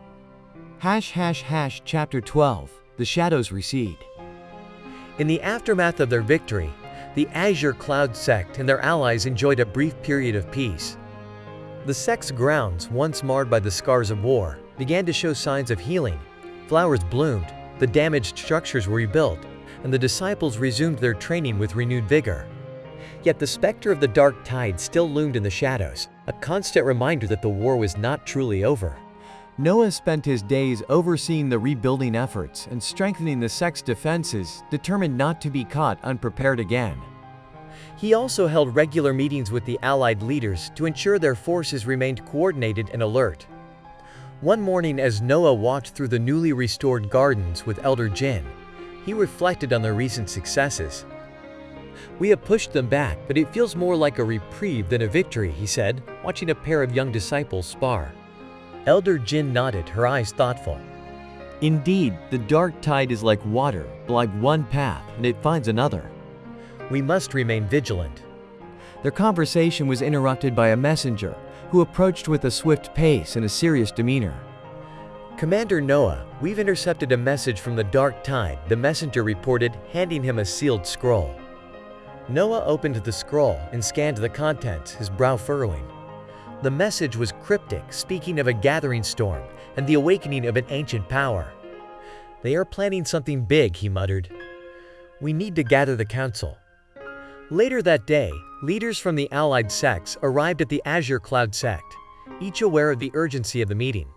Chapter 12. The shadows recede. In the aftermath of their victory, the Azure Cloud sect and their allies enjoyed a brief period of peace. The sect's grounds, once marred by the scars of war, began to show signs of healing. Flowers bloomed, the damaged structures were rebuilt, and the disciples resumed their training with renewed vigor. Yet the specter of the dark tide still loomed in the shadows, a constant reminder that the war was not truly over. Noah spent his days overseeing the rebuilding efforts and strengthening the sect's defenses, determined not to be caught unprepared again. He also held regular meetings with the allied leaders to ensure their forces remained coordinated and alert. One morning, as Noah walked through the newly restored gardens with Elder Jin, he reflected on their recent successes. "We have pushed them back, but it feels more like a reprieve than a victory," he said, watching a pair of young disciples spar. Elder Jin nodded, her eyes thoughtful. Indeed, the dark tide is like water, like one path, and it finds another. We must remain vigilant. Their conversation was interrupted by a messenger, who approached with a swift pace and a serious demeanor. "Commander Noah, we've intercepted a message from the dark tide," the messenger reported, handing him a sealed scroll. Noah opened the scroll and scanned the contents, his brow furrowing. The message was cryptic, speaking of a gathering storm and the awakening of an ancient power. "They are planning something big," he muttered. "We need to gather the council." Later that day, leaders from the allied sects arrived at the Azure Cloud sect, each aware of the urgency of the meeting.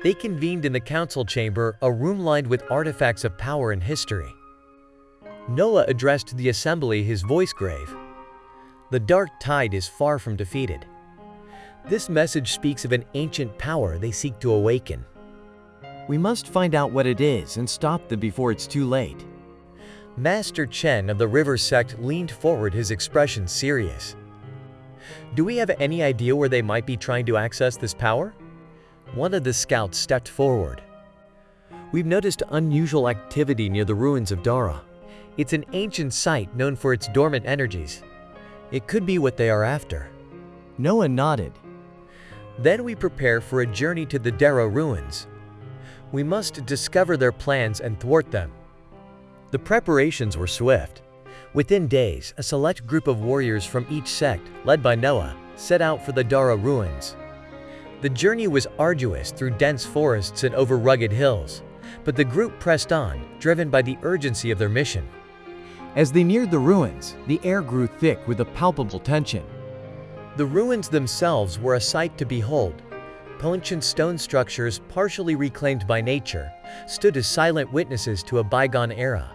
They convened in the council chamber, a room lined with artifacts of power and history. Noah addressed the assembly, his voice grave. "The dark tide is far from defeated. This message speaks of an ancient power they seek to awaken. We must find out what it is and stop them before it's too late." Master Chen of the River sect leaned forward, his expression serious. "Do we have any idea where they might be trying to access this power?" One of the scouts stepped forward. "We've noticed unusual activity near the ruins of Dara. It's an ancient site known for its dormant energies. It could be what they are after." Noah nodded. "Then we prepare for a journey to the Dara ruins. We must discover their plans and thwart them." The preparations were swift. Within days, a select group of warriors from each sect, led by Noah, set out for the Dara ruins. The journey was arduous through dense forests and over rugged hills, but the group pressed on, driven by the urgency of their mission. As they neared the ruins, the air grew thick with a palpable tension. The ruins themselves were a sight to behold. Ancient stone structures, partially reclaimed by nature, stood as silent witnesses to a bygone era.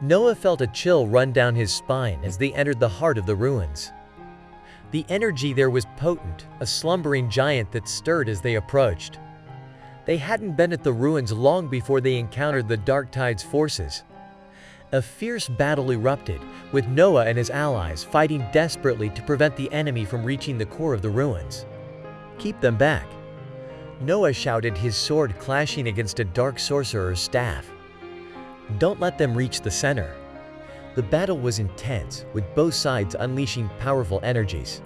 Noah felt a chill run down his spine as they entered the heart of the ruins. The energy there was potent, a slumbering giant that stirred as they approached. They hadn't been at the ruins long before they encountered the dark tide's forces. A fierce battle erupted, with Noah and his allies fighting desperately to prevent the enemy from reaching the core of the ruins. "Keep them back," Noah shouted, his sword clashing against a dark sorcerer's staff. "Don't let them reach the center." The battle was intense, with both sides unleashing powerful energies.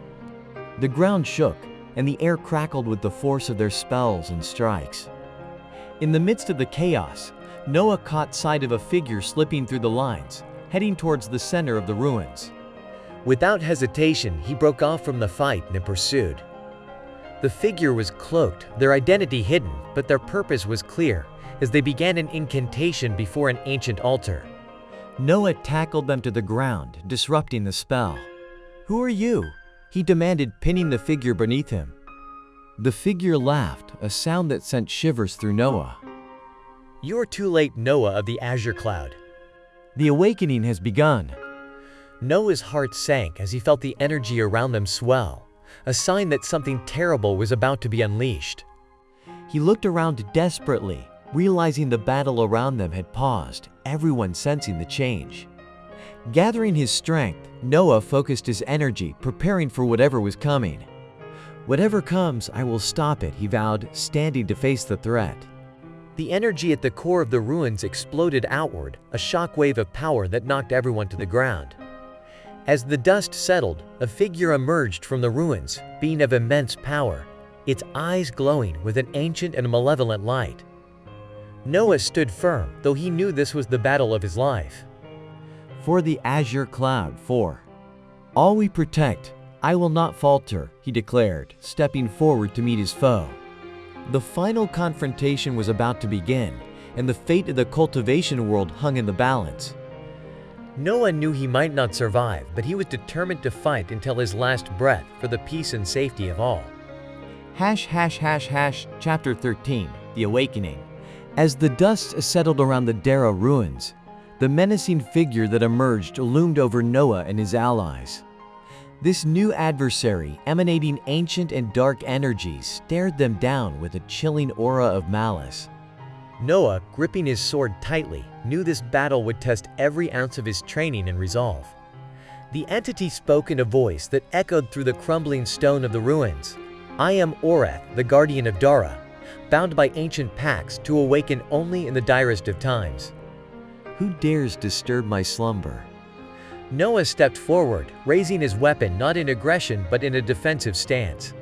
The ground shook, and the air crackled with the force of their spells and strikes. In the midst of the chaos, Noah caught sight of a figure slipping through the lines, heading towards the center of the ruins. Without hesitation, he broke off from the fight and pursued. The figure was cloaked, their identity hidden, but their purpose was clear, as they began an incantation before an ancient altar. Noah tackled them to the ground, disrupting the spell. "Who are you?" he demanded, pinning the figure beneath him. The figure laughed, a sound that sent shivers through Noah. "You're too late, Noah of the Azure Cloud. The awakening has begun." Noah's heart sank as he felt the energy around them swell, a sign that something terrible was about to be unleashed. He looked around desperately, realizing the battle around them had paused, everyone sensing the change. Gathering his strength, Noah focused his energy, preparing for whatever was coming. "Whatever comes, I will stop it," he vowed, standing to face the threat. The energy at the core of the ruins exploded outward, a shockwave of power that knocked everyone to the ground. As the dust settled, a figure emerged from the ruins, being of immense power, its eyes glowing with an ancient and malevolent light. Noah stood firm, though he knew this was the battle of his life. "For the azure cloud, for all we protect, I will not falter," he declared, stepping forward to meet his foe. The final confrontation was about to begin, and the fate of the cultivation world hung in the balance. Noah knew he might not survive, but he was determined to fight until his last breath for the peace and safety of all. Chapter 13, The Awakening. As the dust settled around the Dara ruins, the menacing figure that emerged loomed over Noah and his allies. This new adversary, emanating ancient and dark energies, stared them down with a chilling aura of malice. Noah, gripping his sword tightly, knew this battle would test every ounce of his training and resolve. The entity spoke in a voice that echoed through the crumbling stone of the ruins. "I am Orath, the guardian of Dara, bound by ancient pacts to awaken only in the direst of times. Who dares disturb my slumber?" Noah stepped forward, raising his weapon not in aggression but in a defensive stance.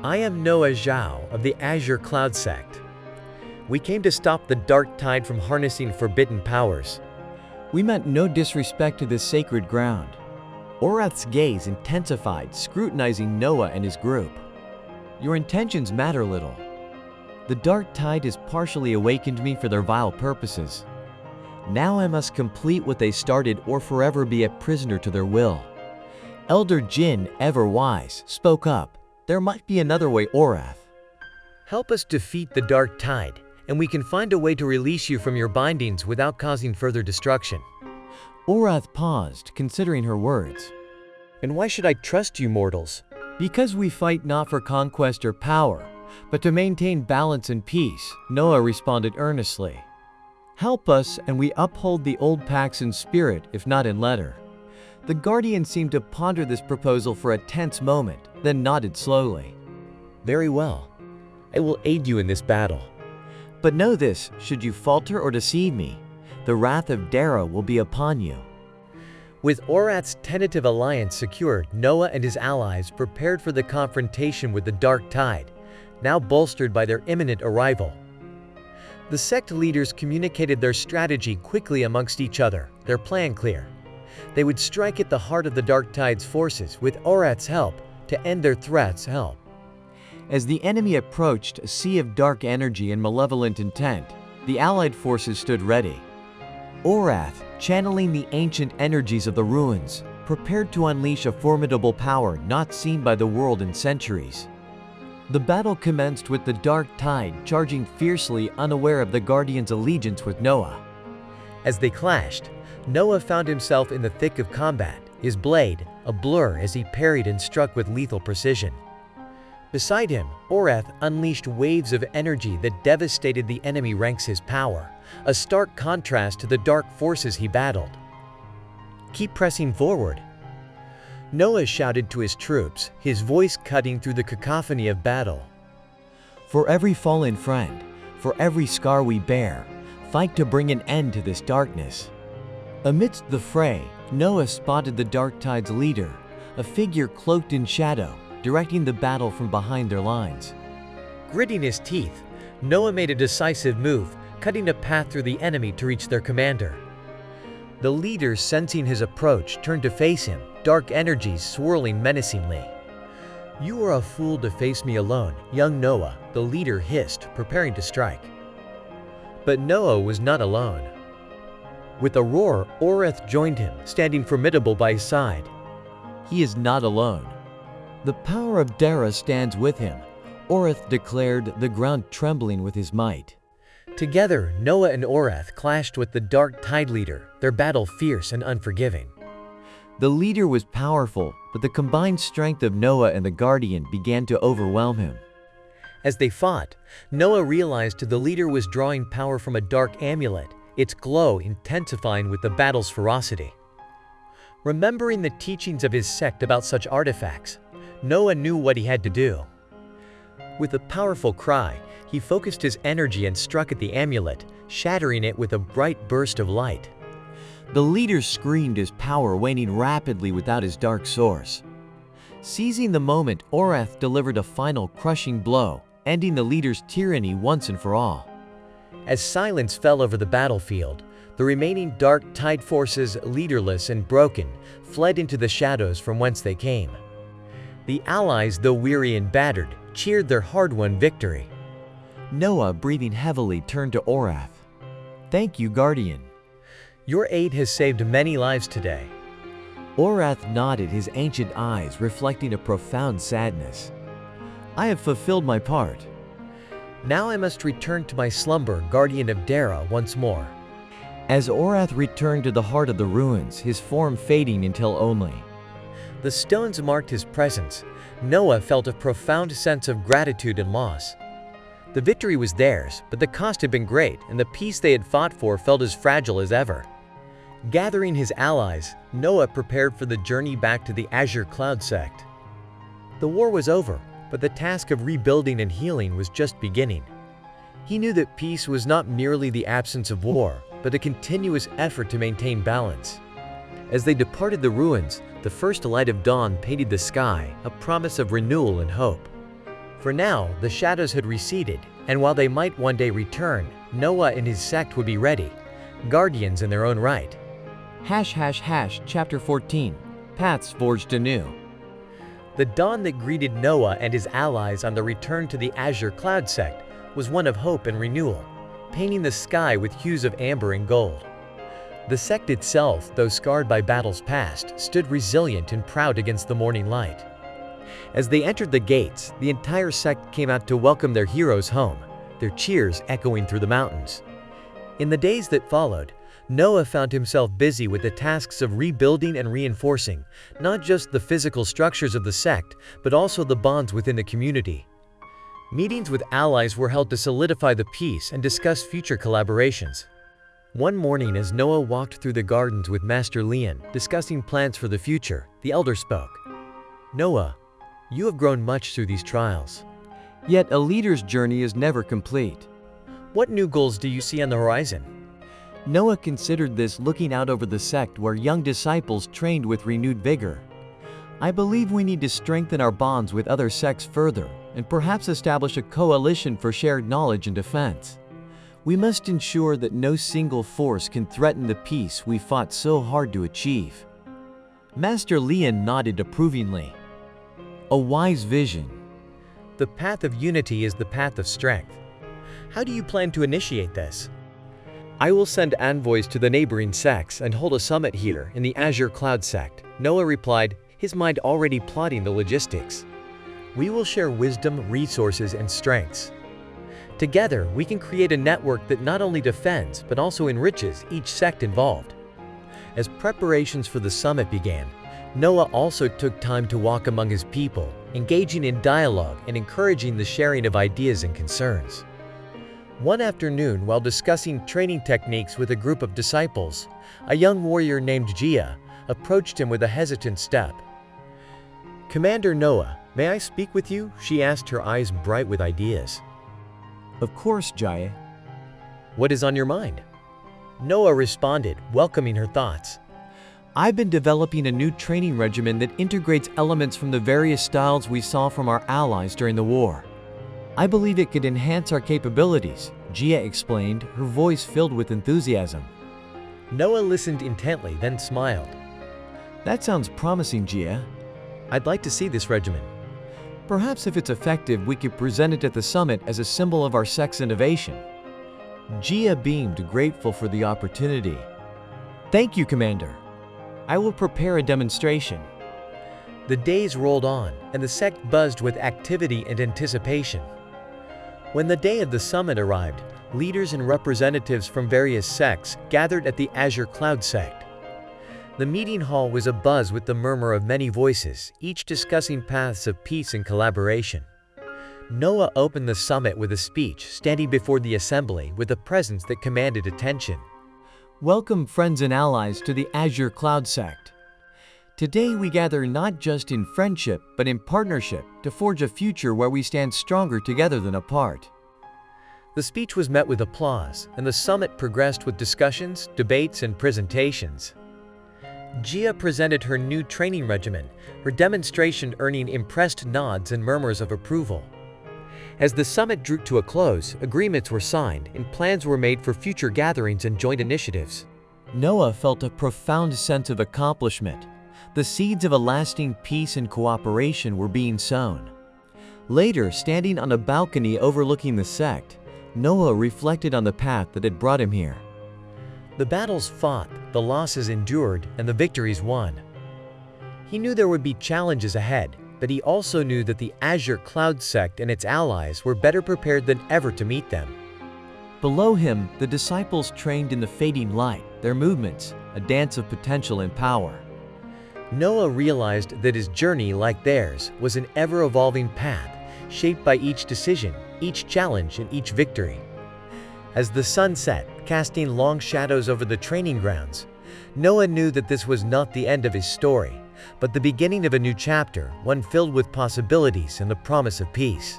"I am Noah Zhao of the Azure Cloud Sect. We came to stop the dark tide from harnessing forbidden powers." "We meant no disrespect to this sacred ground." Orath's gaze intensified, scrutinizing Noah and his group. "Your intentions matter little. The dark tide has partially awakened me for their vile purposes. Now I must complete what they started or forever be a prisoner to their will." Elder Jin, ever wise, spoke up. "There might be another way, Orath. "Help us defeat the dark tide, and we can find a way to release you from your bindings without causing further destruction." Orath paused, considering her words. "And why should I trust you mortals?" "Because we fight not for conquest or power, but to maintain balance and peace," Noah responded earnestly. "Help us, and we uphold the old pacts in spirit, if not in letter." The Guardian seemed to ponder this proposal for a tense moment, then nodded slowly. "Very well. I will aid you in this battle. But know this, should you falter or deceive me, the wrath of Dara will be upon you." With Orath's tentative alliance secured, Noah and his allies prepared for the confrontation with the dark tide, now bolstered by their imminent arrival. The sect leaders communicated their strategy quickly amongst each other, their plan clear. They would strike at the heart of the dark tide's forces with Orath's help to end their threats. As the enemy approached, a sea of dark energy and malevolent intent, the allied forces stood ready. Orath, channeling the ancient energies of the ruins, prepared to unleash a formidable power not seen by the world in centuries. The battle commenced with the dark tide charging fiercely, unaware of the Guardian's allegiance with Noah. As they clashed, Noah found himself in the thick of combat, his blade a blur as he parried and struck with lethal precision. Beside him, Orath unleashed waves of energy that devastated the enemy ranks. His power, a stark contrast to the dark forces he battled. "Keep pressing forward," Noah shouted to his troops, his voice cutting through the cacophony of battle. "For every fallen friend, for every scar we bear, fight to bring an end to this darkness." Amidst the fray, Noah spotted the dark tide's leader, a figure cloaked in shadow, directing the battle from behind their lines. Gritting his teeth, Noah made a decisive move, cutting a path through the enemy to reach their commander. The leader, sensing his approach, turned to face him, dark energies swirling menacingly. "You are a fool to face me alone, young Noah," the leader hissed, preparing to strike. But Noah was not alone. With a roar, Orath joined him, standing formidable by his side. "He is not alone. The power of Dara stands with him," Orath declared, the ground trembling with his might. Together, Noah and Orath clashed with the dark tide leader, their battle fierce and unforgiving. The leader was powerful, but the combined strength of Noah and the Guardian began to overwhelm him. As they fought, Noah realized the leader was drawing power from a dark amulet, its glow intensifying with the battle's ferocity. Remembering the teachings of his sect about such artifacts, Noah knew what he had to do. With a powerful cry, he focused his energy and struck at the amulet, shattering it with a bright burst of light. The leader screamed, his power waning rapidly without his dark source. Seizing the moment, Orath delivered a final crushing blow, ending the leader's tyranny once and for all. As silence fell over the battlefield, the remaining dark tide forces, leaderless and broken, fled into the shadows from whence they came. The allies, though weary and battered, cheered their hard-won victory. Noah, breathing heavily, turned to Orath. "Thank you, Guardian." "Your aid has saved many lives today." Orath nodded, his ancient eyes reflecting a profound sadness. "I have fulfilled my part. Now I must return to my slumber, Guardian of Dara, once more." As Orath returned to the heart of the ruins, his form fading until only the stones marked his presence, Noah felt a profound sense of gratitude and loss. The victory was theirs, but the cost had been great, and the peace they had fought for felt as fragile as ever. Gathering his allies, Noah prepared for the journey back to the Azure Cloud sect. The war was over, but the task of rebuilding and healing was just beginning. He knew that peace was not merely the absence of war, but a continuous effort to maintain balance. As they departed the ruins, the first light of dawn painted the sky, a promise of renewal and hope. For now, the shadows had receded, and while they might one day return, Noah and his sect would be ready, guardians in their own right. Chapter 14. Paths Forged Anew. The dawn that greeted Noah and his allies on the return to the Azure Cloud sect was one of hope and renewal, painting the sky with hues of amber and gold. The sect itself, though scarred by battles past, stood resilient and proud against the morning light. As they entered the gates, the entire sect came out to welcome their heroes home, their cheers echoing through the mountains. In the days that followed, Noah found himself busy with the tasks of rebuilding and reinforcing, not just the physical structures of the sect, but also the bonds within the community. Meetings with allies were held to solidify the peace and discuss future collaborations. One morning, as Noah walked through the gardens with Master Leon, discussing plans for the future, the elder spoke. "Noah, you have grown much through these trials. Yet a leader's journey is never complete. What new goals do you see on the horizon?" Noah considered this, looking out over the sect where young disciples trained with renewed vigor. "I believe we need to strengthen our bonds with other sects further, and perhaps establish a coalition for shared knowledge and defense. We must ensure that no single force can threaten the peace we fought so hard to achieve." Master Leon nodded approvingly. "A wise vision." The path of unity is the path of strength. How do you plan to initiate this? "I will send envoys to the neighboring sects and hold a summit here in the Azure Cloud sect," Noah replied, his mind already plotting the logistics. "We will share wisdom, resources, and strengths. Together, we can create a network that not only defends but also enriches each sect involved." As preparations for the summit began, Noah also took time to walk among his people, engaging in dialogue and encouraging the sharing of ideas and concerns. One afternoon, while discussing training techniques with a group of disciples, a young warrior named Jia approached him with a hesitant step. "Commander Noah, may I speak with you?" she asked, her eyes bright with ideas. "Of course, Jaya." "What is on your mind?" Noah responded, welcoming her thoughts. "I've been developing a new training regimen that integrates elements from the various styles we saw from our allies during the war. I believe it could enhance our capabilities," Jia explained, her voice filled with enthusiasm. Noah listened intently, then smiled. "That sounds promising, Jia. I'd like to see this regimen." Perhaps if it's effective, we could present it at the summit as a symbol of our sect's innovation." Jia beamed, grateful for the opportunity. "Thank you, Commander. I will prepare a demonstration." The days rolled on, and the sect buzzed with activity and anticipation. When the day of the summit arrived, leaders and representatives from various sects gathered at the Azure Cloud sect. The meeting hall was abuzz with the murmur of many voices, each discussing paths of peace and collaboration. Noah opened the summit with a speech, standing before the assembly with a presence that commanded attention. Welcome, friends and allies, to the Azure Cloud Sect. Today we gather not just in friendship, but in partnership to forge a future where we stand stronger together than apart. The speech was met with applause, and the summit progressed with discussions, debates, and presentations. Jia presented her new training regimen, her demonstration earning impressed nods and murmurs of approval. As the summit drew to a close, agreements were signed and plans were made for future gatherings and joint initiatives. Noah felt a profound sense of accomplishment. The seeds of a lasting peace and cooperation were being sown. Later, standing on a balcony overlooking the sect, Noah reflected on the path that had brought him here. The battles fought, the losses endured, and the victories won. He knew there would be challenges ahead, but he also knew that the Azure Cloud Sect and its allies were better prepared than ever to meet them. Below him, the disciples trained in the fading light, their movements, a dance of potential and power. Noah realized that his journey, like theirs, was an ever-evolving path, shaped by each decision, each challenge, and each victory. As the sun set, casting long shadows over the training grounds, Noah knew that this was not the end of his story, but the beginning of a new chapter, one filled with possibilities and the promise of peace.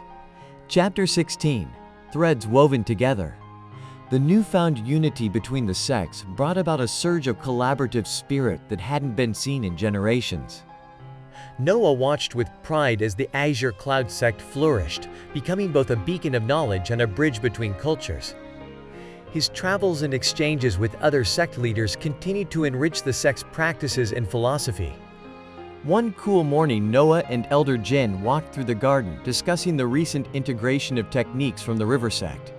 Chapter 16. Threads Woven Together. The newfound unity between the sects brought about a surge of collaborative spirit that hadn't been seen in generations. Noah watched with pride as the Azure Cloud Sect flourished, becoming both a beacon of knowledge and a bridge between cultures. His travels and exchanges with other sect leaders continued to enrich the sect's practices and philosophy. One cool morning, Noah and Elder Jin walked through the garden discussing the recent integration of techniques from the river sect.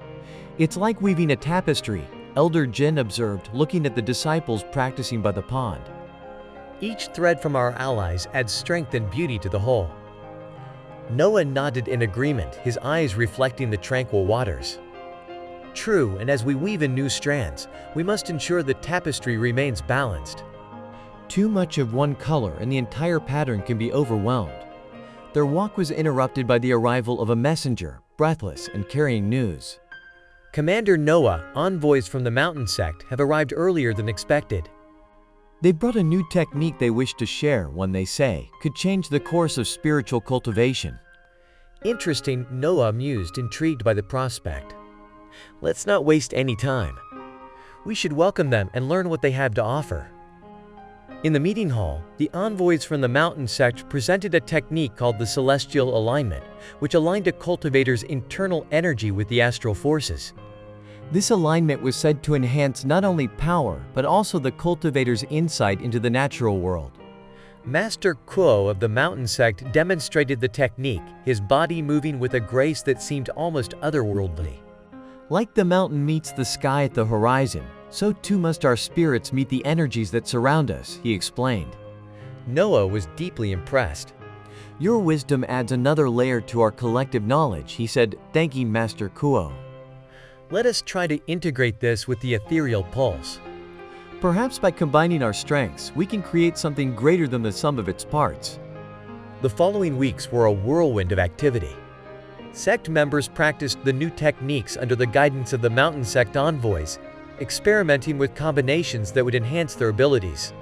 "It's like weaving a tapestry," Elder Jin observed, looking at the disciples practicing by the pond. "Each thread from our allies adds strength and beauty to the whole." Noah nodded in agreement, his eyes reflecting the tranquil waters. "True, and as we weave in new strands, we must ensure the tapestry remains balanced." Too much of one color and the entire pattern can be overwhelmed. Their walk was interrupted by the arrival of a messenger, breathless and carrying news. Commander Noah, envoys from the Mountain Sect have arrived earlier than expected. They brought a new technique they wish to share, one they say could change the course of spiritual cultivation. Interesting, Noah mused, intrigued by the prospect. Let's not waste any time. We should welcome them and learn what they have to offer. In the meeting hall, the envoys from the Mountain Sect presented a technique called the Celestial Alignment, which aligned a cultivator's internal energy with the astral forces. This alignment was said to enhance not only power, but also the cultivator's insight into the natural world. Master Kuo of the Mountain Sect demonstrated the technique, his body moving with a grace that seemed almost otherworldly. Like the mountain meets the sky at the horizon, so too must our spirits meet the energies that surround us, he explained. Noah was deeply impressed. Your wisdom adds another layer to our collective knowledge, he said, thanking Master Kuo. Let us try to integrate this with the ethereal pulse. Perhaps by combining our strengths, we can create something greater than the sum of its parts. The following weeks were a whirlwind of activity. Sect members practiced the new techniques under the guidance of the Mountain Sect envoys, experimenting with combinations that would enhance their abilities.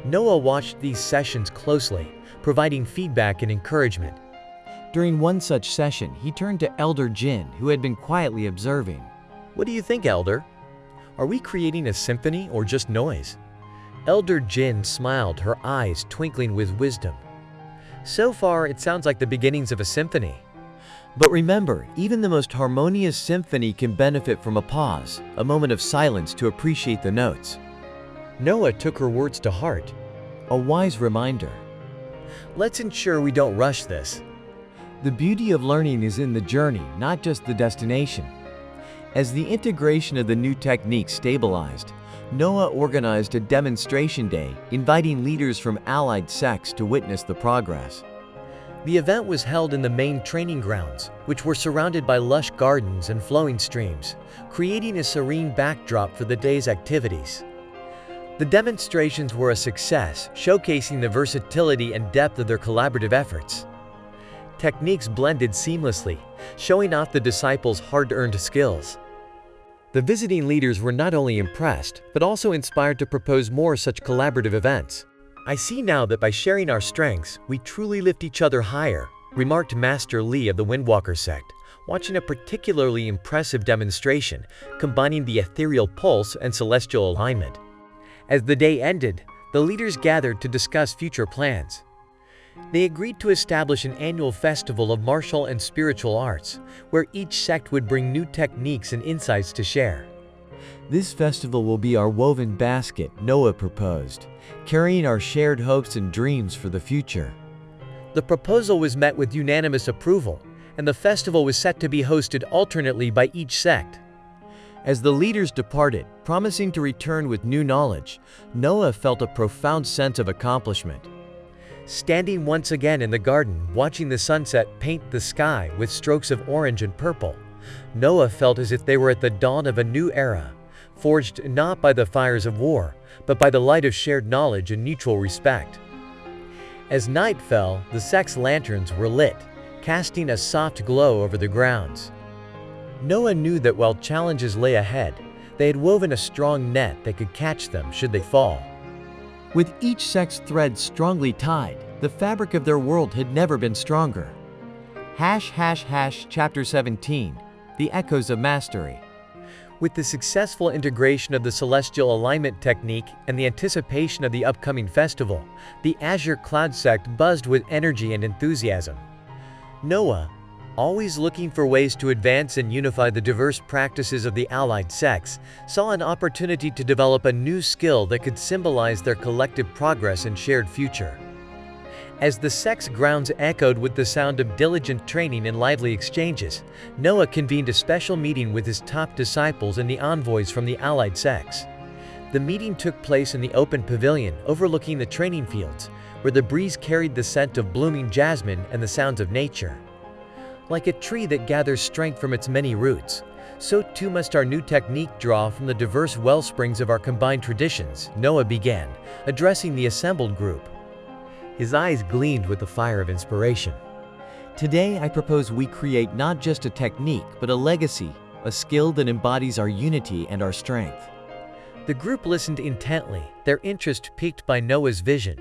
Noah watched these sessions closely, providing feedback and encouragement. During one such session, he turned to Elder Jin, who had been quietly observing. What do you think, Elder? Are we creating a symphony or just noise? Elder Jin smiled, her eyes twinkling with wisdom. So far, it sounds like the beginnings of a symphony. But remember, even the most harmonious symphony can benefit from a pause, a moment of silence to appreciate the notes. Noah took her words to heart. A wise reminder. Let's ensure we don't rush this. The beauty of learning is in the journey, not just the destination. As the integration of the new techniques stabilized, Noah organized a demonstration day, inviting leaders from allied sects to witness the progress. The event was held in the main training grounds, which were surrounded by lush gardens and flowing streams, creating a serene backdrop for the day's activities. The demonstrations were a success, showcasing the versatility and depth of their collaborative efforts. Techniques blended seamlessly, showing off the disciples' hard-earned skills. The visiting leaders were not only impressed, but also inspired to propose more such collaborative events. "I see now that by sharing our strengths, we truly lift each other higher," remarked Master Li of the Windwalker sect, watching a particularly impressive demonstration, combining the ethereal pulse and celestial alignment. As the day ended, the leaders gathered to discuss future plans. They agreed to establish an annual festival of martial and spiritual arts, where each sect would bring new techniques and insights to share. This festival will be our woven basket, Noah proposed, carrying our shared hopes and dreams for the future. The proposal was met with unanimous approval, and the festival was set to be hosted alternately by each sect. As the leaders departed, promising to return with new knowledge, Noah felt a profound sense of accomplishment. Standing once again in the garden, watching the sunset paint the sky with strokes of orange and purple, Noah felt as if they were at the dawn of a new era, forged not by the fires of war, but by the light of shared knowledge and mutual respect. As night fell, the sect's lanterns were lit, casting a soft glow over the grounds. Noah knew that while challenges lay ahead, they had woven a strong net that could catch them should they fall. With each sect's thread strongly tied, the fabric of their world had never been stronger. Chapter 17, The Echoes of Mastery. With the successful integration of the celestial alignment technique and the anticipation of the upcoming festival, the Azure Cloud sect buzzed with energy and enthusiasm. Noah, always looking for ways to advance and unify the diverse practices of the allied sects, saw an opportunity to develop a new skill that could symbolize their collective progress and shared future. As the sect's grounds echoed with the sound of diligent training and lively exchanges, Noah convened a special meeting with his top disciples and the envoys from the allied sects. The meeting took place in the open pavilion overlooking the training fields, where the breeze carried the scent of blooming jasmine and the sounds of nature. Like a tree that gathers strength from its many roots, so too must our new technique draw from the diverse wellsprings of our combined traditions, Noah began, addressing the assembled group. His eyes gleamed with the fire of inspiration. Today, I propose we create not just a technique, but a legacy, a skill that embodies our unity and our strength. The group listened intently, their interest piqued by Noah's vision.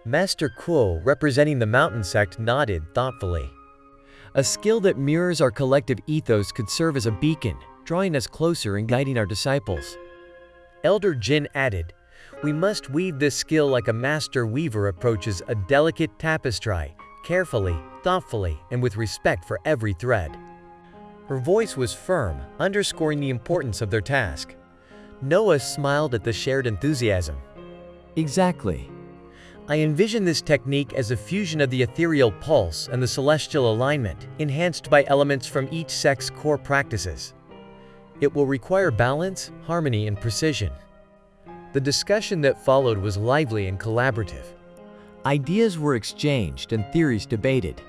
Master Kuo, representing the mountain sect, nodded thoughtfully. A skill that mirrors our collective ethos could serve as a beacon, drawing us closer and guiding our disciples. Elder Jin added, "We must weave this skill like a master weaver approaches a delicate tapestry, carefully, thoughtfully, and with respect for every thread." Her voice was firm, underscoring the importance of their task. Noah smiled at the shared enthusiasm. Exactly. I envision this technique as a fusion of the ethereal pulse and the celestial alignment, enhanced by elements from each sect's core practices. It will require balance, harmony, and precision. The discussion that followed was lively and collaborative. Ideas were exchanged and theories debated.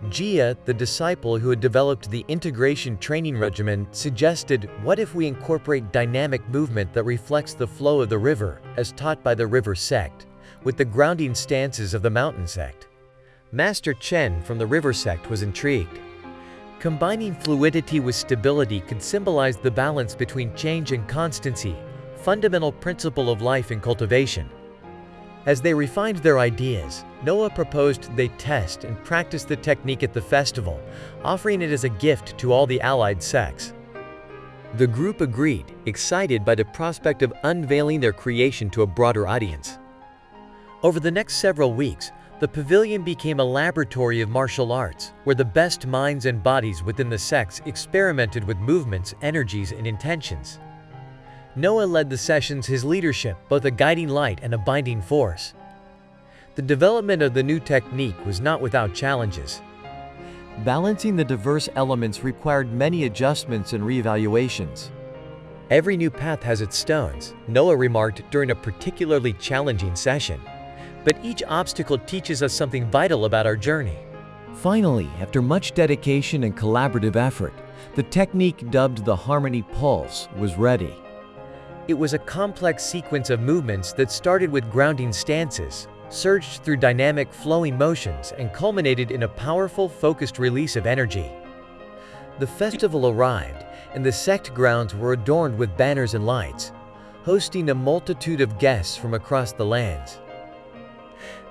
Jia, the disciple who had developed the integration training regimen, suggested, "What if we incorporate dynamic movement that reflects the flow of the river, as taught by the river sect, with the grounding stances of the mountain sect?" Master Chen from the river sect was intrigued. Combining fluidity with stability could symbolize the balance between change and constancy, fundamental principle of life and cultivation. As they refined their ideas, Noah proposed they test and practice the technique at the festival, offering it as a gift to all the allied sects. The group agreed, excited by the prospect of unveiling their creation to a broader audience. Over the next several weeks, the pavilion became a laboratory of martial arts, where the best minds and bodies within the sects experimented with movements, energies, and intentions. Noah led the sessions, his leadership both a guiding light and a binding force. The development of the new technique was not without challenges. Balancing the diverse elements required many adjustments and reevaluations. Every new path has its stones, Noah remarked during a particularly challenging session. But each obstacle teaches us something vital about our journey. Finally, after much dedication and collaborative effort, the technique dubbed the Harmony Pulse was ready. It was a complex sequence of movements that started with grounding stances, surged through dynamic flowing motions, and culminated in a powerful, focused release of energy. The festival arrived, and the sect grounds were adorned with banners and lights, hosting a multitude of guests from across the lands.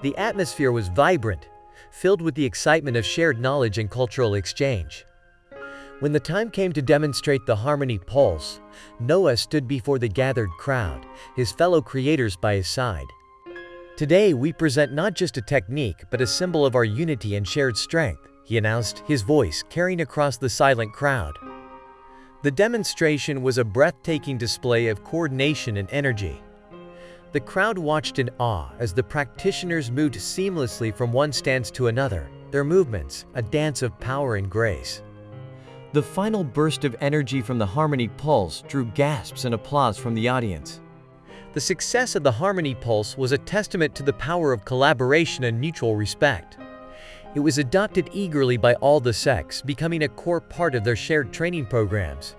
The atmosphere was vibrant, filled with the excitement of shared knowledge and cultural exchange. When the time came to demonstrate the harmony pulse, Noah stood before the gathered crowd, his fellow creators by his side. "Today we present not just a technique but a symbol of our unity and shared strength," he announced, his voice carrying across the silent crowd. The demonstration was a breathtaking display of coordination and energy. The crowd watched in awe as the practitioners moved seamlessly from one stance to another, their movements a dance of power and grace. The final burst of energy from the harmony pulse drew gasps and applause from the audience. The success of the harmony pulse was a testament to the power of collaboration and mutual respect. It was adopted eagerly by all the sects, becoming a core part of their shared training programs.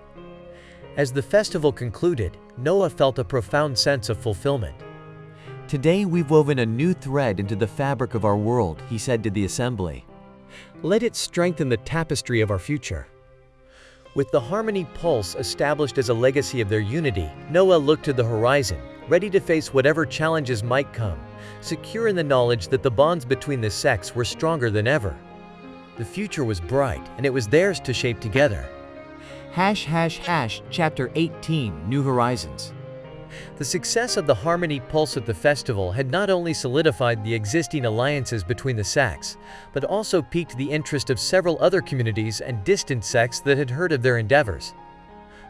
As the festival concluded, Noah felt a profound sense of fulfillment. "Today we've woven a new thread into the fabric of our world," he said to the assembly. "Let it strengthen the tapestry of our future." With the harmony pulse established as a legacy of their unity, Noah looked to the horizon, ready to face whatever challenges might come, secure in the knowledge that the bonds between the sects were stronger than ever. The future was bright, and it was theirs to shape together. Chapter 18 New Horizons. The success of the harmony pulse at the festival had not only solidified the existing alliances between the sects, but also piqued the interest of several other communities and distant sects that had heard of their endeavors.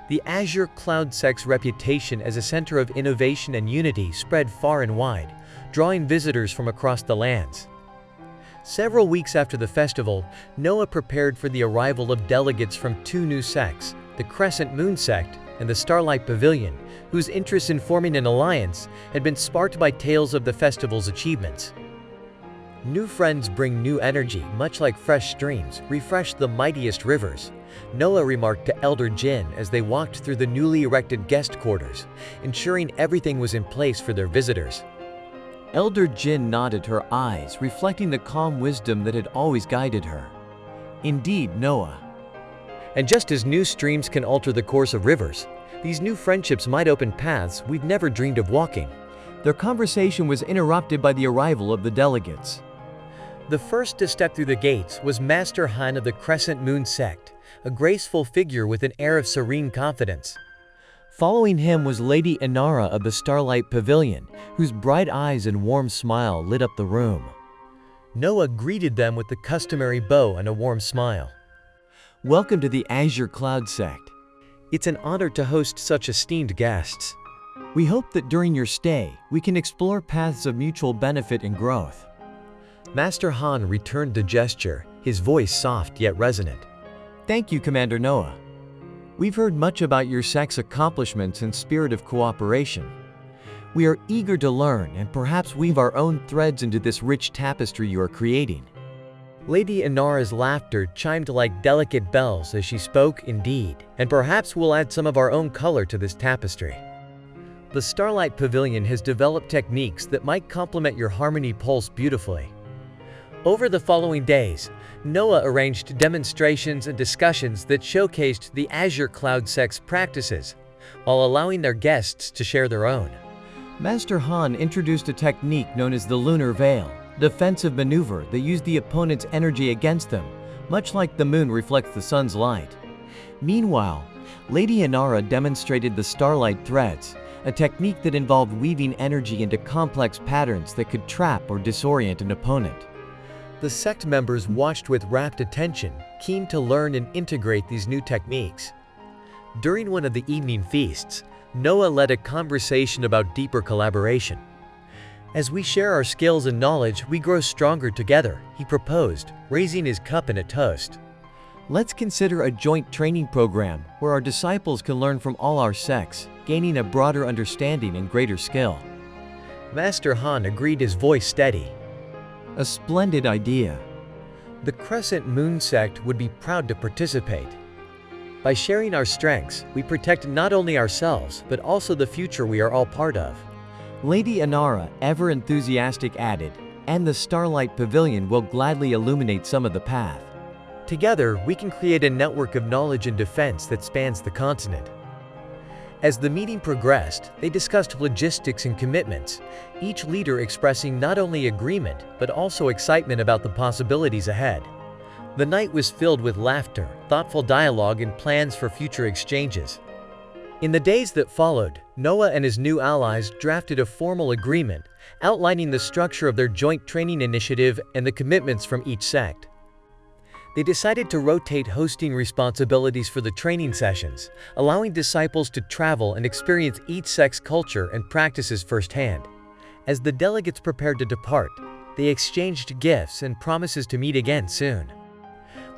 The Azure Cloud sect's reputation as a center of innovation and unity spread far and wide, drawing visitors from across the lands. Several weeks after the festival, Noah prepared for the arrival of delegates from two new sects, the Crescent Moon sect and the Starlight Pavilion, whose interest in forming an alliance had been sparked by tales of the festival's achievements. "New friends bring new energy, much like fresh streams refresh the mightiest rivers," Noah remarked to Elder Jin as they walked through the newly erected guest quarters, ensuring everything was in place for their visitors. Elder Jin nodded, her eyes reflecting the calm wisdom that had always guided her. "Indeed, Noah. And just as new streams can alter the course of rivers, these new friendships might open paths we'd never dreamed of walking." Their conversation was interrupted by the arrival of the delegates. The first to step through the gates was Master Han of the Crescent Moon sect, a graceful figure with an air of serene confidence. Following him was Lady Inara of the Starlight Pavilion, whose bright eyes and warm smile lit up the room. Noah greeted them with the customary bow and a warm smile. "Welcome to the Azure Cloud sect. It's an honor to host such esteemed guests. We hope that during your stay, we can explore paths of mutual benefit and growth." Master Han returned the gesture, his voice soft yet resonant. "Thank you, Commander Noah. We've heard much about your sect's accomplishments and spirit of cooperation. We are eager to learn and perhaps weave our own threads into this rich tapestry you are creating." Lady Inara's laughter chimed like delicate bells as she spoke. "Indeed, and perhaps we'll add some of our own color to this tapestry. The Starlight Pavilion has developed techniques that might complement your harmony pulse beautifully." Over the following days, Noah arranged demonstrations and discussions that showcased the Azure Cloud sect's practices, while allowing their guests to share their own. Master Han introduced a technique known as the Lunar Veil, a defensive maneuver that used the opponent's energy against them, much like the moon reflects the sun's light. Meanwhile, Lady Inara demonstrated the Starlight Threads, a technique that involved weaving energy into complex patterns that could trap or disorient an opponent. The sect members watched with rapt attention, keen to learn and integrate these new techniques. During one of the evening feasts, Noah led a conversation about deeper collaboration. "As we share our skills and knowledge, we grow stronger together," he proposed, raising his cup in a toast. "Let's consider a joint training program where our disciples can learn from all our sects, gaining a broader understanding and greater skill." Master Han agreed, his voice steady. "A splendid idea. The Crescent Moon sect would be proud to participate." By sharing our strengths, we protect not only ourselves, but also the future we are all part of. Lady Inara, ever enthusiastic, added, and the Starlight Pavilion will gladly illuminate some of the path. Together, we can create a network of knowledge and defense that spans the continent. As the meeting progressed, they discussed logistics and commitments, each leader expressing not only agreement, but also excitement about the possibilities ahead. The night was filled with laughter, thoughtful dialogue, and plans for future exchanges. In the days that followed, Noah and his new allies drafted a formal agreement outlining the structure of their joint training initiative and the commitments from each sect. They decided to rotate hosting responsibilities for the training sessions, allowing disciples to travel and experience each sect's culture and practices firsthand. As the delegates prepared to depart, they exchanged gifts and promises to meet again soon.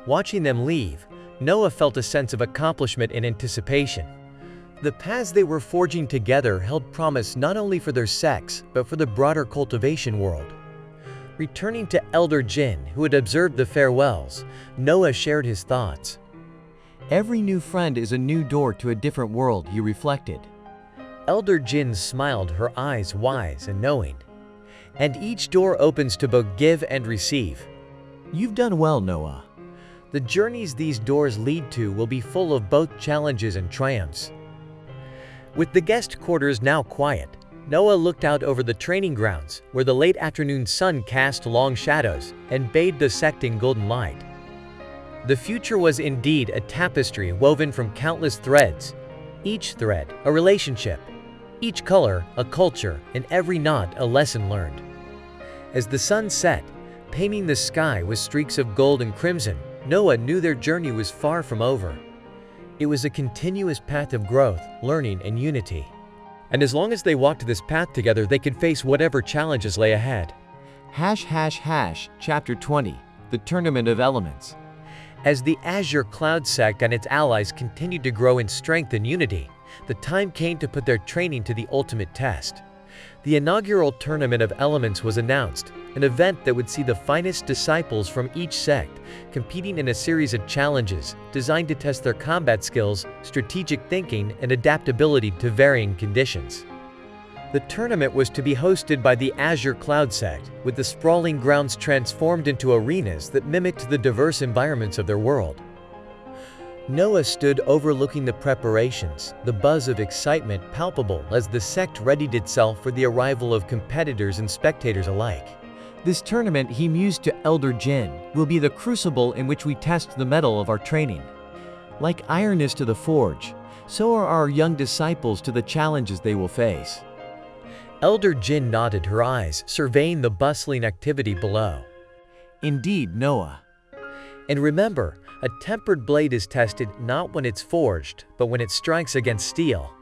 Watching them leave, Noah felt a sense of accomplishment and anticipation. The paths they were forging together held promise not only for their sects, but for the broader cultivation world. Returning to Elder Jin, who had observed the farewells, Noah shared his thoughts. Every new friend is a new door to a different world, he reflected. Elder Jin smiled, her eyes wise and knowing. And each door opens to both give and receive. You've done well, Noah. The journeys these doors lead to will be full of both challenges and triumphs. With the guest quarters now quiet, Noah looked out over the training grounds, where the late afternoon sun cast long shadows and bathed the sect in golden light. The future was indeed a tapestry woven from countless threads, each thread a relationship, each color a culture, and every knot a lesson learned. As the sun set, painting the sky with streaks of gold and crimson, Noah knew their journey was far from over. It was a continuous path of growth, learning, and unity. And as long as they walked this path together, they could face whatever challenges lay ahead. Chapter 20, The Tournament of Elements. As the Azure Cloud sect and its allies continued to grow in strength and unity, the time came to put their training to the ultimate test. The inaugural Tournament of Elements was announced, an event that would see the finest disciples from each sect competing in a series of challenges designed to test their combat skills, strategic thinking, and adaptability to varying conditions. The tournament was to be hosted by the Azure Cloud sect, with the sprawling grounds transformed into arenas that mimicked the diverse environments of their world. Noah stood overlooking the preparations, the buzz of excitement palpable as the sect readied itself for the arrival of competitors and spectators alike. This tournament, he mused to Elder Jin, will be the crucible in which we test the mettle of our training. Like iron is to the forge, so are our young disciples to the challenges they will face. Elder Jin nodded, her eyes surveying the bustling activity below. Indeed, Noah. And remember, a tempered blade is tested not when it's forged, but when it strikes against steel.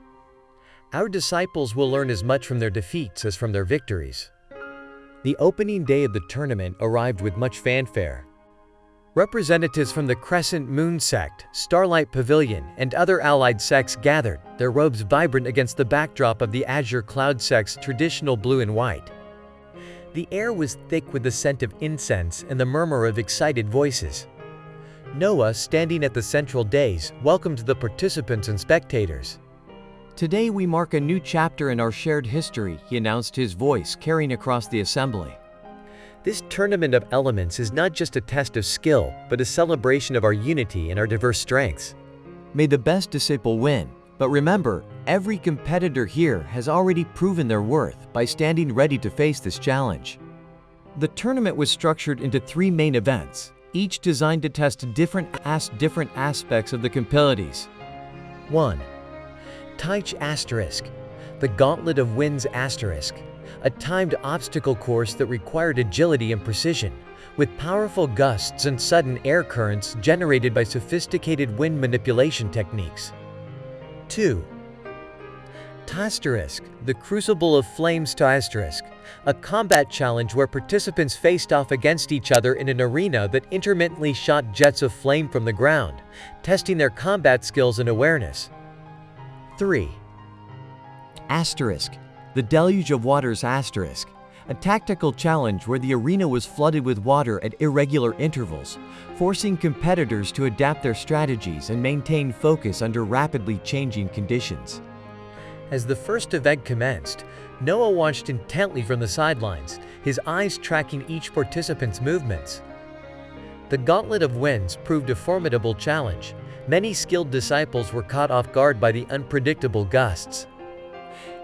Our disciples will learn as much from their defeats as from their victories. The opening day of the tournament arrived with much fanfare. Representatives from the Crescent Moon sect, Starlight Pavilion, and other allied sects gathered, their robes vibrant against the backdrop of the Azure Cloud sect's traditional blue and white. The air was thick with the scent of incense and the murmur of excited voices. Noah, standing at the central dais, welcomed the participants and spectators. Today we mark a new chapter in our shared history, he announced, his voice carrying across the assembly. This tournament of elements is not just a test of skill, but a celebration of our unity and our diverse strengths. May the best disciple win, but remember, every competitor here has already proven their worth by standing ready to face this challenge. The tournament was structured into 3 main events, each designed to test different aspects of the capabilities. 1. Taich Asterisk, the Gauntlet of Winds Asterisk, a timed obstacle course that required agility and precision, with powerful gusts and sudden air currents generated by sophisticated wind manipulation techniques. 2. Tasterisk, the Crucible of Flames Tasterisk, a combat challenge where participants faced off against each other in an arena that intermittently shot jets of flame from the ground, testing their combat skills and awareness. 3. Asterisk, the Deluge of Waters Asterisk, a tactical challenge where the arena was flooded with water at irregular intervals, forcing competitors to adapt their strategies and maintain focus under rapidly changing conditions. As the first event commenced, Noah watched intently from the sidelines, his eyes tracking each participant's movements. The Gauntlet of Winds proved a formidable challenge. Many skilled disciples were caught off guard by the unpredictable gusts.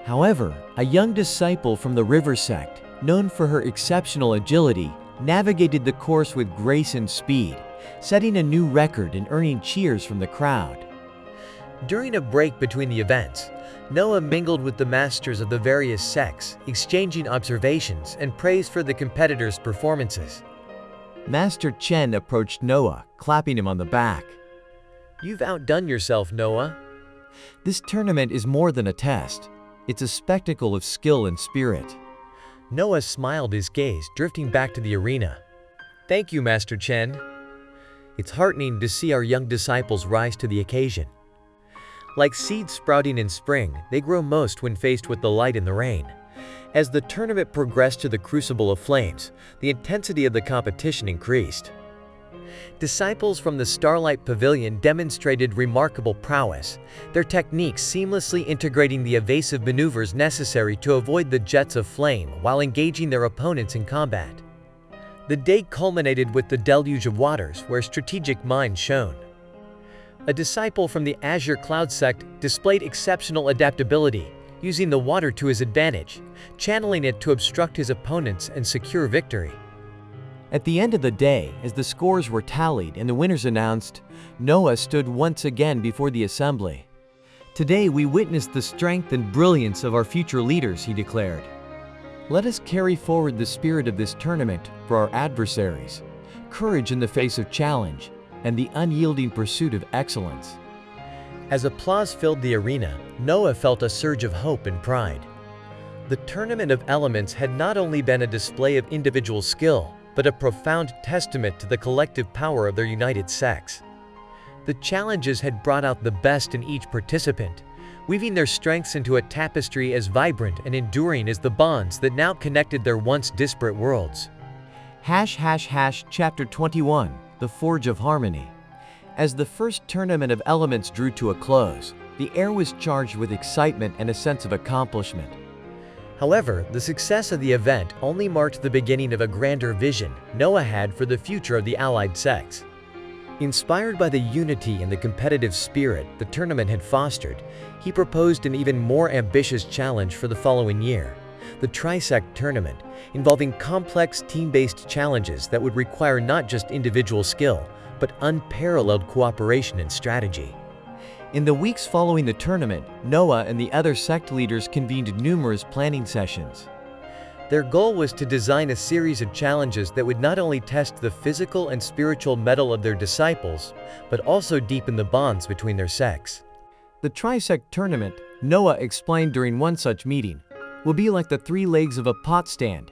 However, a young disciple from the River sect, known for her exceptional agility, navigated the course with grace and speed, setting a new record and earning cheers from the crowd. During a break between the events, Noah mingled with the masters of the various sects, exchanging observations and praise for the competitors' performances. Master Chen approached Noah, clapping him on the back. "You've outdone yourself, Noah." This tournament is more than a test. It's a spectacle of skill and spirit. Noah smiled, his gaze drifting back to the arena. "Thank you, Master Chen. It's heartening to see our young disciples rise to the occasion. Like seeds sprouting in spring, they grow most when faced with the light and the rain." As the tournament progressed to the crucible of flames, the intensity of the competition increased. Disciples from the Starlight Pavilion demonstrated remarkable prowess, their techniques seamlessly integrating the evasive maneuvers necessary to avoid the jets of flame while engaging their opponents in combat. The day culminated with the Deluge of Waters, where strategic minds shone. A disciple from the Azure Cloud sect displayed exceptional adaptability, using the water to his advantage, channeling it to obstruct his opponents and secure victory. At the end of the day, as the scores were tallied and the winners announced, Noah stood once again before the assembly. "Today we witnessed the strength and brilliance of our future leaders," he declared. "Let us carry forward the spirit of this tournament for our adversaries, courage in the face of challenge, and the unyielding pursuit of excellence." As applause filled the arena, Noah felt a surge of hope and pride. The Tournament of Elements had not only been a display of individual skill, but a profound testament to the collective power of their united sects. The challenges had brought out the best in each participant, weaving their strengths into a tapestry as vibrant and enduring as the bonds that now connected their once disparate worlds. Chapter 21, The Forge of Harmony. As the first Tournament of Elements drew to a close, the air was charged with excitement and a sense of accomplishment. However, the success of the event only marked the beginning of a grander vision Noah had for the future of the allied sects. Inspired by the unity and the competitive spirit the tournament had fostered, he proposed an even more ambitious challenge for the following year, the Trisect Tournament, involving complex team-based challenges that would require not just individual skill, but unparalleled cooperation and strategy. In the weeks following the tournament, Noah and the other sect leaders convened numerous planning sessions. Their goal was to design a series of challenges that would not only test the physical and spiritual mettle of their disciples, but also deepen the bonds between their sects. The Trisect Tournament, Noah explained during one such meeting, will be like the 3 legs of a pot stand.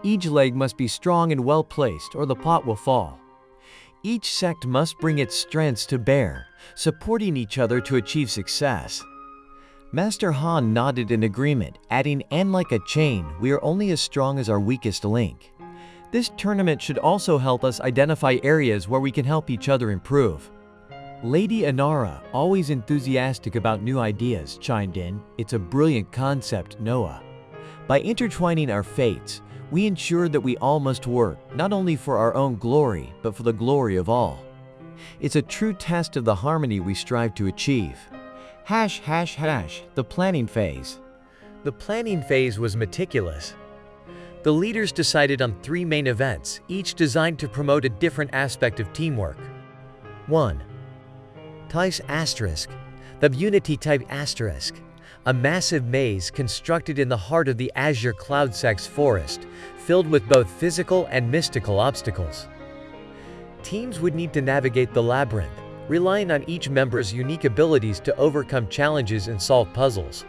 Each leg must be strong and well placed or the pot will fall. Each sect must bring its strengths to bear, supporting each other to achieve success. Master Han nodded in agreement, adding, "And like a chain, we are only as strong as our weakest link." This tournament should also help us identify areas where we can help each other improve. Lady Inara, always enthusiastic about new ideas, chimed in, "It's a brilliant concept, Noah. By intertwining our fates, we ensure that we all must work, not only for our own glory, but for the glory of all. It's a true test of the harmony we strive to achieve." The planning phase. The planning phase was meticulous. The leaders decided on 3 main events, each designed to promote a different aspect of teamwork. 1. Tice Asterisk, the Unity Type Asterisk, a massive maze constructed in the heart of the Azure Cloud sect's forest, filled with both physical and mystical obstacles. Teams would need to navigate the labyrinth, relying on each member's unique abilities to overcome challenges and solve puzzles.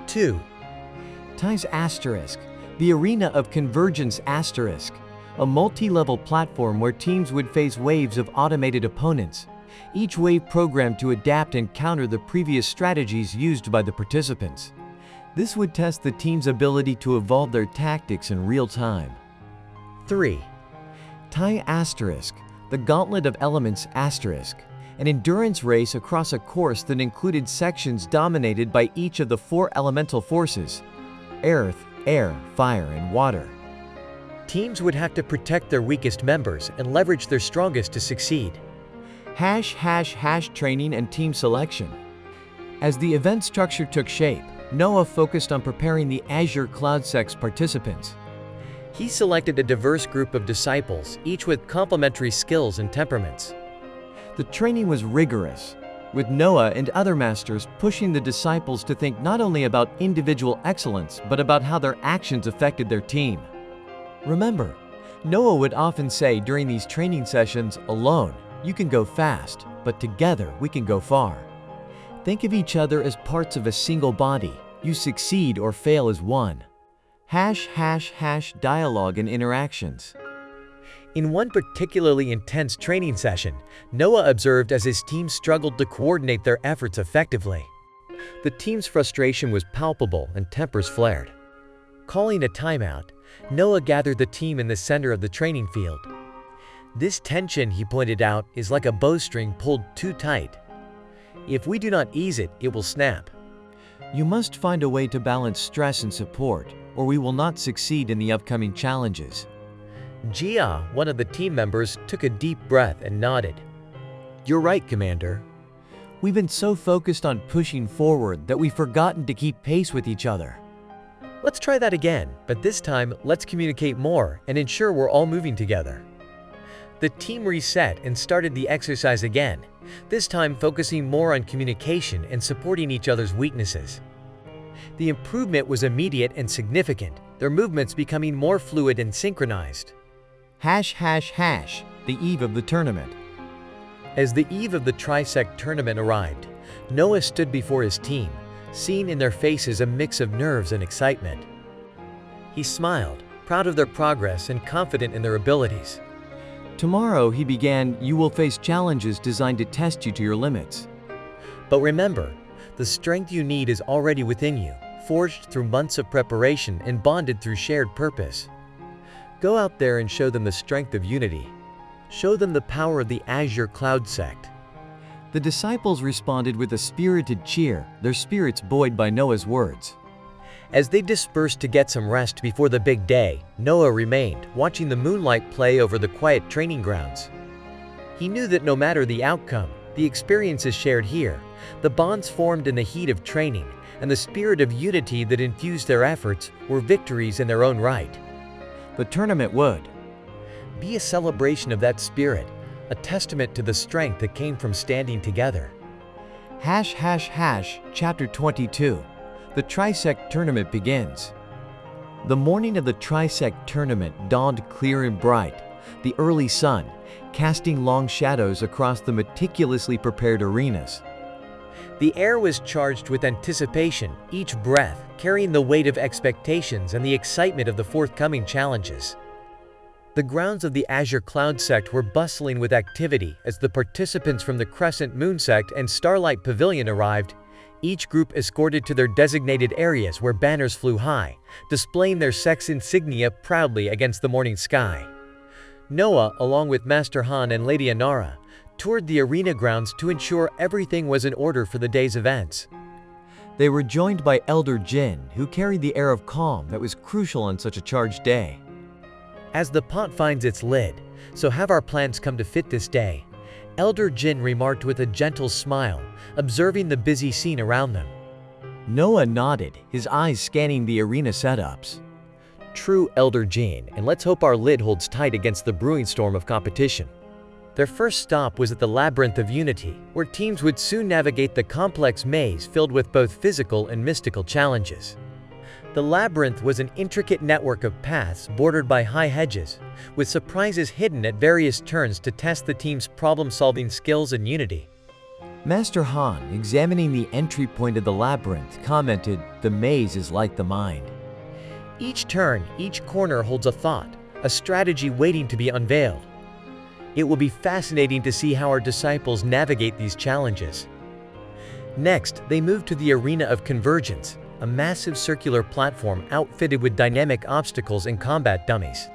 2. Tice Asterisk, the Arena of Convergence Asterisk, a multi-level platform where teams would face waves of automated opponents, each wave programmed to adapt and counter the previous strategies used by the participants. This would test the team's ability to evolve their tactics in real time. 3. Tai Asterisk, the Gauntlet of Elements Asterisk, an endurance race across a course that included sections dominated by each of the 4 elemental forces: earth, air, fire, and water. Teams would have to protect their weakest members and leverage their strongest to succeed. ### training and team selection. As the event structure took shape, Noah focused on preparing the Azure Cloud Sect's participants. He selected a diverse group of disciples, each with complementary skills and temperaments. The training was rigorous, with Noah and other masters pushing the disciples to think not only about individual excellence, but about how their actions affected their team. Remember, Noah would often say during these training sessions, "Alone, you can go fast, but together we can go far." Think of each other as parts of a single body. You succeed or fail as one. ### dialogue and interactions. In one particularly intense training session, Noah observed as his team struggled to coordinate their efforts effectively. The team's frustration was palpable and tempers flared. Calling a timeout, Noah gathered the team in the center of the training field. This tension, he pointed out, is like a bowstring pulled too tight. If we do not ease it, it will snap. You must find a way to balance stress and support, or we will not succeed in the upcoming challenges. Jia, one of the team members, took a deep breath and nodded. "You're right, Commander." We've been so focused on pushing forward that we've forgotten to keep pace with each other. "Let's try that again, but this time let's communicate more and ensure we're all moving together." The team reset and started the exercise again, this time focusing more on communication and supporting each other's weaknesses. The improvement was immediate and significant, their movements becoming more fluid and synchronized. ###, the eve of the tournament. As the eve of the Trisect tournament arrived, Noah stood before his team, seeing in their faces a mix of nerves and excitement. He smiled, proud of their progress and confident in their abilities. Tomorrow, he began, you will face challenges designed to test you to your limits. But remember, the strength you need is already within you, forged through months of preparation and bonded through shared purpose. Go out there and show them the strength of unity. Show them the power of the Azure Cloud Sect. The disciples responded with a spirited cheer, their spirits buoyed by Noah's words. As they dispersed to get some rest before the big day, Noah remained, watching the moonlight play over the quiet training grounds. He knew that no matter the outcome, the experiences shared here, the bonds formed in the heat of training, and the spirit of unity that infused their efforts were victories in their own right. The tournament would be a celebration of that spirit, a testament to the strength that came from standing together. ### Chapter 22. The Trisect Tournament begins. The morning of the Trisect Tournament dawned clear and bright, the early sun casting long shadows across the meticulously prepared arenas. The air was charged with anticipation, each breath carrying the weight of expectations and the excitement of the forthcoming challenges. The grounds of the Azure Cloud Sect were bustling with activity as the participants from the Crescent Moon Sect and Starlight Pavilion arrived, each group escorted to their designated areas where banners flew high, displaying their sect's insignia proudly against the morning sky. Noah, along with Master Han and Lady Anara, toured the arena grounds to ensure everything was in order for the day's events. They were joined by Elder Jin, who carried the air of calm that was crucial on such a charged day. As the pot finds its lid, so have our plans come to fit this day, Elder Jin remarked with a gentle smile, observing the busy scene around them. Noah nodded, his eyes scanning the arena setups. True, Elder Jin, and let's hope our lid holds tight against the brewing storm of competition. Their first stop was at the Labyrinth of Unity, where teams would soon navigate the complex maze filled with both physical and mystical challenges. The labyrinth was an intricate network of paths bordered by high hedges, with surprises hidden at various turns to test the team's problem-solving skills and unity. Master Han, examining the entry point of the labyrinth, commented, "The maze is like the mind." Each turn, each corner holds a thought, a strategy waiting to be unveiled. It will be fascinating to see how our disciples navigate these challenges. Next, they moved to the Arena of Convergence, a massive circular platform outfitted with dynamic obstacles and combat dummies.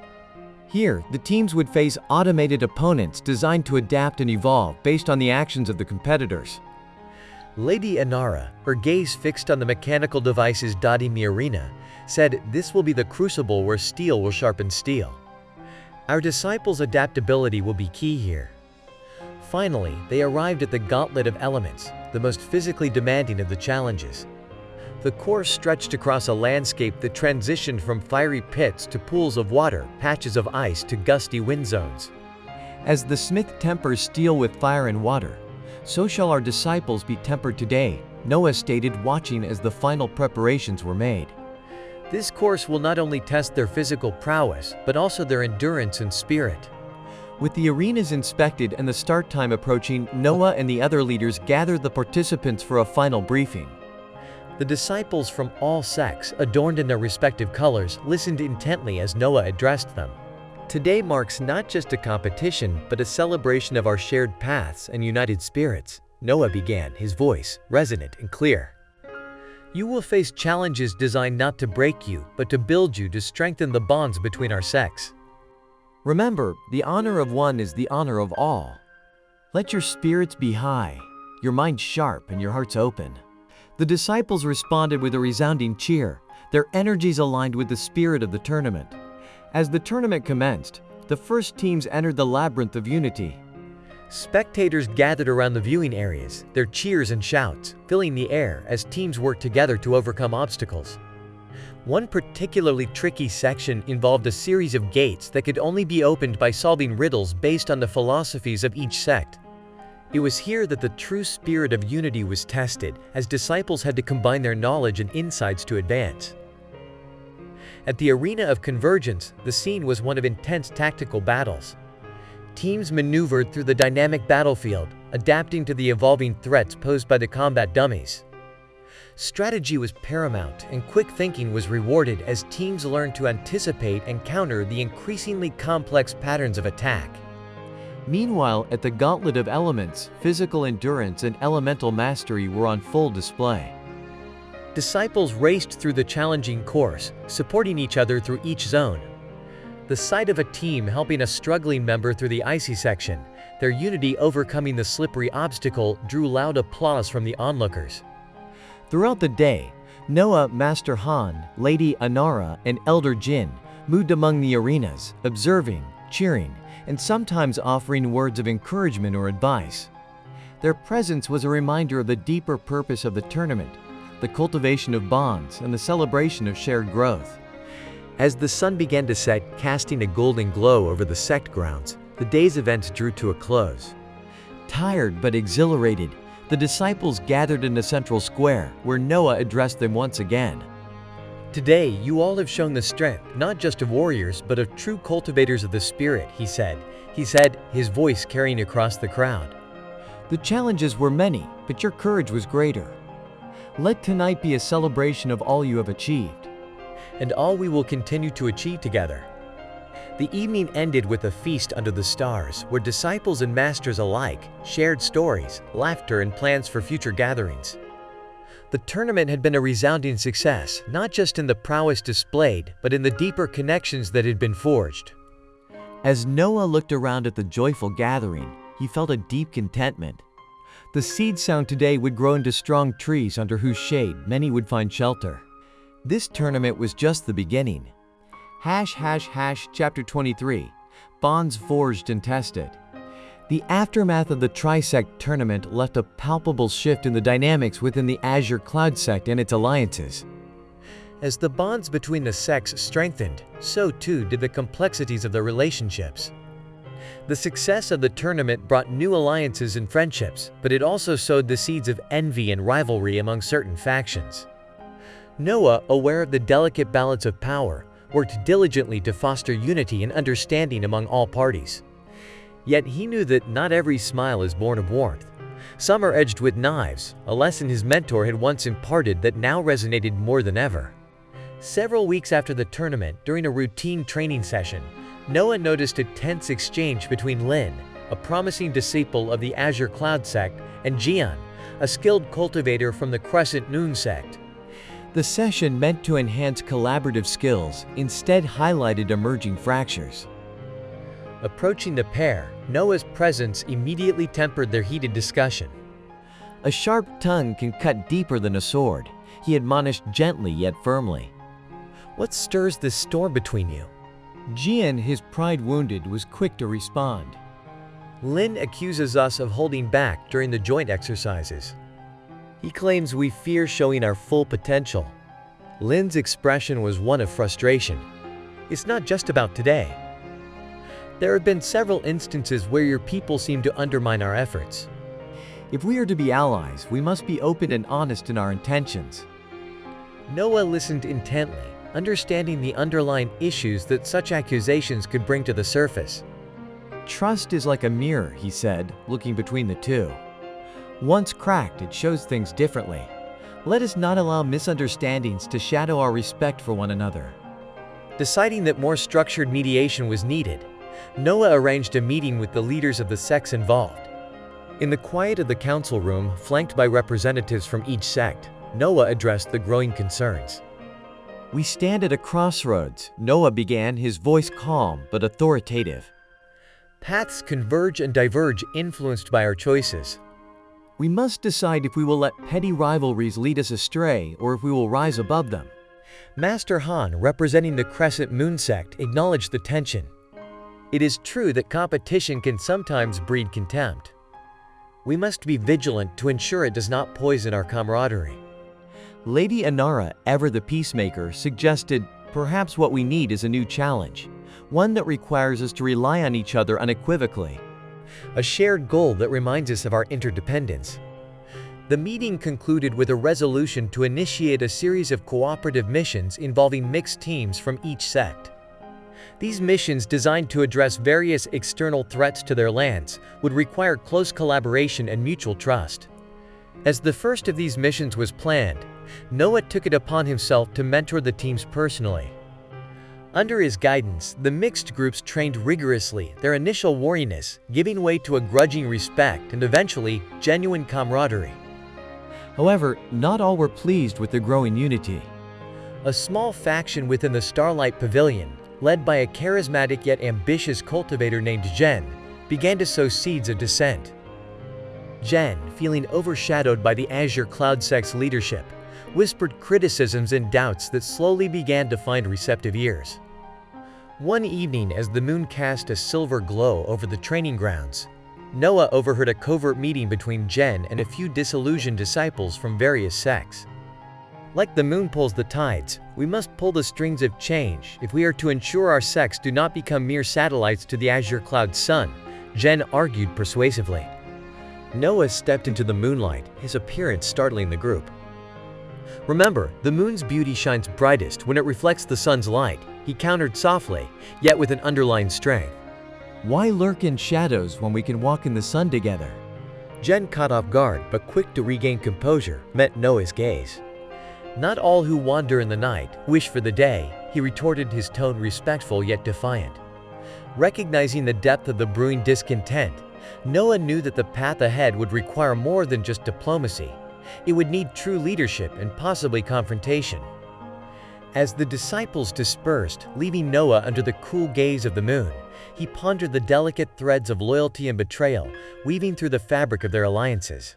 Here, the teams would face automated opponents designed to adapt and evolve based on the actions of the competitors. Lady Inara, her gaze fixed on the mechanical devices dotting the arena, said, "This will be the crucible where steel will sharpen steel. Our disciples' adaptability will be key here." Finally, they arrived at the Gauntlet of Elements, the most physically demanding of the challenges. The course stretched across a landscape that transitioned from fiery pits to pools of water, patches of ice to gusty wind zones. As the smith tempers steel with fire and water, so shall our disciples be tempered today, Noah stated, watching as the final preparations were made. This course will not only test their physical prowess, but also their endurance and spirit. With the arenas inspected and the start time approaching, Noah and the other leaders gathered the participants for a final briefing. The disciples from all sects, adorned in their respective colors, listened intently as Noah addressed them. Today marks not just a competition, but a celebration of our shared paths and united spirits, Noah began, his voice resonant and clear. You will face challenges designed not to break you, but to build you, to strengthen the bonds between our sects. Remember, the honor of one is the honor of all. Let your spirits be high, your minds sharp, and your hearts open. The disciples responded with a resounding cheer, their energies aligned with the spirit of the tournament. As the tournament commenced, the first teams entered the labyrinth of unity. Spectators gathered around the viewing areas, their cheers and shouts filling the air as teams worked together to overcome obstacles. One particularly tricky section involved a series of gates that could only be opened by solving riddles based on the philosophies of each sect. It was here that the true spirit of unity was tested, as disciples had to combine their knowledge and insights to advance. At the arena of convergence, the scene was one of intense tactical battles. Teams maneuvered through the dynamic battlefield, adapting to the evolving threats posed by the combat dummies. Strategy was paramount, and quick thinking was rewarded as teams learned to anticipate and counter the increasingly complex patterns of attack. Meanwhile, at the Gauntlet of Elements, physical endurance and elemental mastery were on full display. Disciples raced through the challenging course, supporting each other through each zone. The sight of a team helping a struggling member through the icy section, their unity overcoming the slippery obstacle, drew loud applause from the onlookers. Throughout the day, Noah, Master Han, Lady Inara, and Elder Jin moved among the arenas, observing, cheering, and sometimes offering words of encouragement or advice. Their presence was a reminder of the deeper purpose of the tournament, the cultivation of bonds and the celebration of shared growth. As the sun began to set, casting a golden glow over the sect grounds, the day's events drew to a close. Tired but exhilarated, the disciples gathered in the central square, where Noah addressed them once again. Today, you all have shown the strength, not just of warriors, but of true cultivators of the spirit, he said, his voice carrying across the crowd. The challenges were many, but your courage was greater. Let tonight be a celebration of all you have achieved. And all we will continue to achieve together. The evening ended with a feast under the stars, where disciples and masters alike shared stories, laughter, and plans for future gatherings. The tournament had been a resounding success, not just in the prowess displayed, but in the deeper connections that had been forged. As Noah looked around at the joyful gathering, he felt a deep contentment. The seed sown today would grow into strong trees under whose shade many would find shelter. This tournament was just the beginning. Chapter 23, Bonds Forged and Tested. The aftermath of the Trisect tournament left a palpable shift in the dynamics within the Azure Cloud sect and its alliances. As the bonds between the sects strengthened, so too did the complexities of their relationships. The success of the tournament brought new alliances and friendships, but it also sowed the seeds of envy and rivalry among certain factions. Noah, aware of the delicate balance of power, worked diligently to foster unity and understanding among all parties. Yet he knew that not every smile is born of warmth. Some are edged with knives, a lesson his mentor had once imparted that now resonated more than ever. Several weeks after the tournament, during a routine training session, Noah noticed a tense exchange between Lin, a promising disciple of the Azure Cloud sect, and Jian, a skilled cultivator from the Crescent Noon sect. The session, meant to enhance collaborative skills, instead highlighted emerging fractures. Approaching the pair, Noah's presence immediately tempered their heated discussion. A sharp tongue can cut deeper than a sword, he admonished gently yet firmly. What stirs this storm between you? Jian, his pride wounded, was quick to respond. Lin accuses us of holding back during the joint exercises. He claims we fear showing our full potential. Lin's expression was one of frustration. It's not just about today. There have been several instances where your people seem to undermine our efforts. If we are to be allies, we must be open and honest in our intentions. Noah listened intently, understanding the underlying issues that such accusations could bring to the surface. Trust is like a mirror, he said, looking between the two. Once cracked, it shows things differently. Let us not allow misunderstandings to shadow our respect for one another. Deciding that more structured mediation was needed, Noah arranged a meeting with the leaders of the sects involved. In the quiet of the council room, flanked by representatives from each sect, Noah addressed the growing concerns. We stand at a crossroads, Noah began, his voice calm but authoritative. Paths converge and diverge, influenced by our choices. We must decide if we will let petty rivalries lead us astray or if we will rise above them. Master Han, representing the Crescent Moon sect, acknowledged the tension. It is true that competition can sometimes breed contempt. We must be vigilant to ensure it does not poison our camaraderie. Lady Anara, ever the peacemaker, suggested, perhaps what we need is a new challenge, one that requires us to rely on each other unequivocally. A shared goal that reminds us of our interdependence. The meeting concluded with a resolution to initiate a series of cooperative missions involving mixed teams from each sect. These missions, designed to address various external threats to their lands, would require close collaboration and mutual trust. As the first of these missions was planned, Noah took it upon himself to mentor the teams personally. Under his guidance, the mixed groups trained rigorously, their initial wariness giving way to a grudging respect and eventually genuine camaraderie. However, not all were pleased with the growing unity. A small faction within the Starlight Pavilion, led by a charismatic yet ambitious cultivator named Zhen, began to sow seeds of dissent. Zhen, feeling overshadowed by the Azure Cloud sect's leadership, whispered criticisms and doubts that slowly began to find receptive ears. One evening, as the moon cast a silver glow over the training grounds, Noah overheard a covert meeting between Zhen and a few disillusioned disciples from various sects. Like the moon pulls the tides, we must pull the strings of change if we are to ensure our sects do not become mere satellites to the Azure Cloud sun, Zhen argued persuasively. Noah stepped into the moonlight, his appearance startling the group. Remember, the moon's beauty shines brightest when it reflects the sun's light, he countered softly, yet with an underlying strength. Why lurk in shadows when we can walk in the sun together? Zhen, caught off guard but quick to regain composure, met Noah's gaze. Not all who wander in the night wish for the day, he retorted, his tone respectful yet defiant. Recognizing the depth of the brewing discontent, Noah knew that the path ahead would require more than just diplomacy. It would need true leadership and possibly confrontation. As the disciples dispersed, leaving Noah under the cool gaze of the moon, he pondered the delicate threads of loyalty and betrayal weaving through the fabric of their alliances.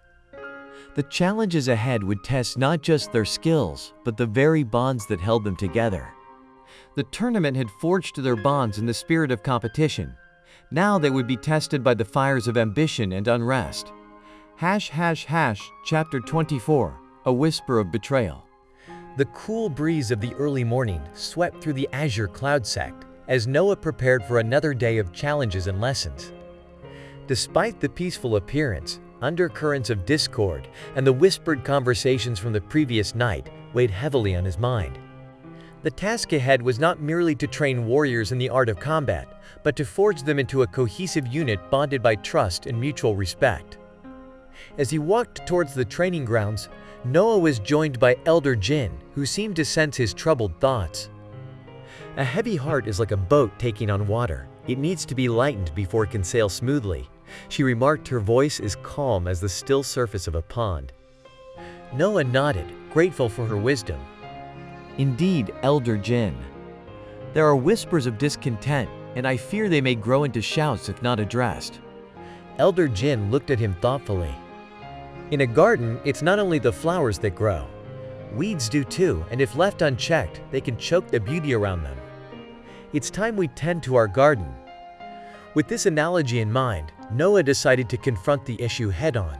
The challenges ahead would test not just their skills, but the very bonds that held them together. The tournament had forged their bonds in the spirit of competition. Now they would be tested by the fires of ambition and unrest. Chapter 24, A Whisper of Betrayal. The cool breeze of the early morning swept through the Azure Cloud sect as Noah prepared for another day of challenges and lessons. Despite the peaceful appearance, undercurrents of discord and the whispered conversations from the previous night weighed heavily on his mind. The task ahead was not merely to train warriors in the art of combat, but to forge them into a cohesive unit bonded by trust and mutual respect. As he walked towards the training grounds, Noah was joined by Elder Jin, who seemed to sense his troubled thoughts. A heavy heart is like a boat taking on water. It needs to be lightened before it can sail smoothly, she remarked, her voice as calm as the still surface of a pond. Noah nodded, grateful for her wisdom. Indeed, Elder Jin. There are whispers of discontent, and I fear they may grow into shouts if not addressed. Elder Jin looked at him thoughtfully. In a garden, it's not only the flowers that grow. Weeds do too, and if left unchecked, they can choke the beauty around them. It's time we tend to our garden. With this analogy in mind, Noah decided to confront the issue head-on.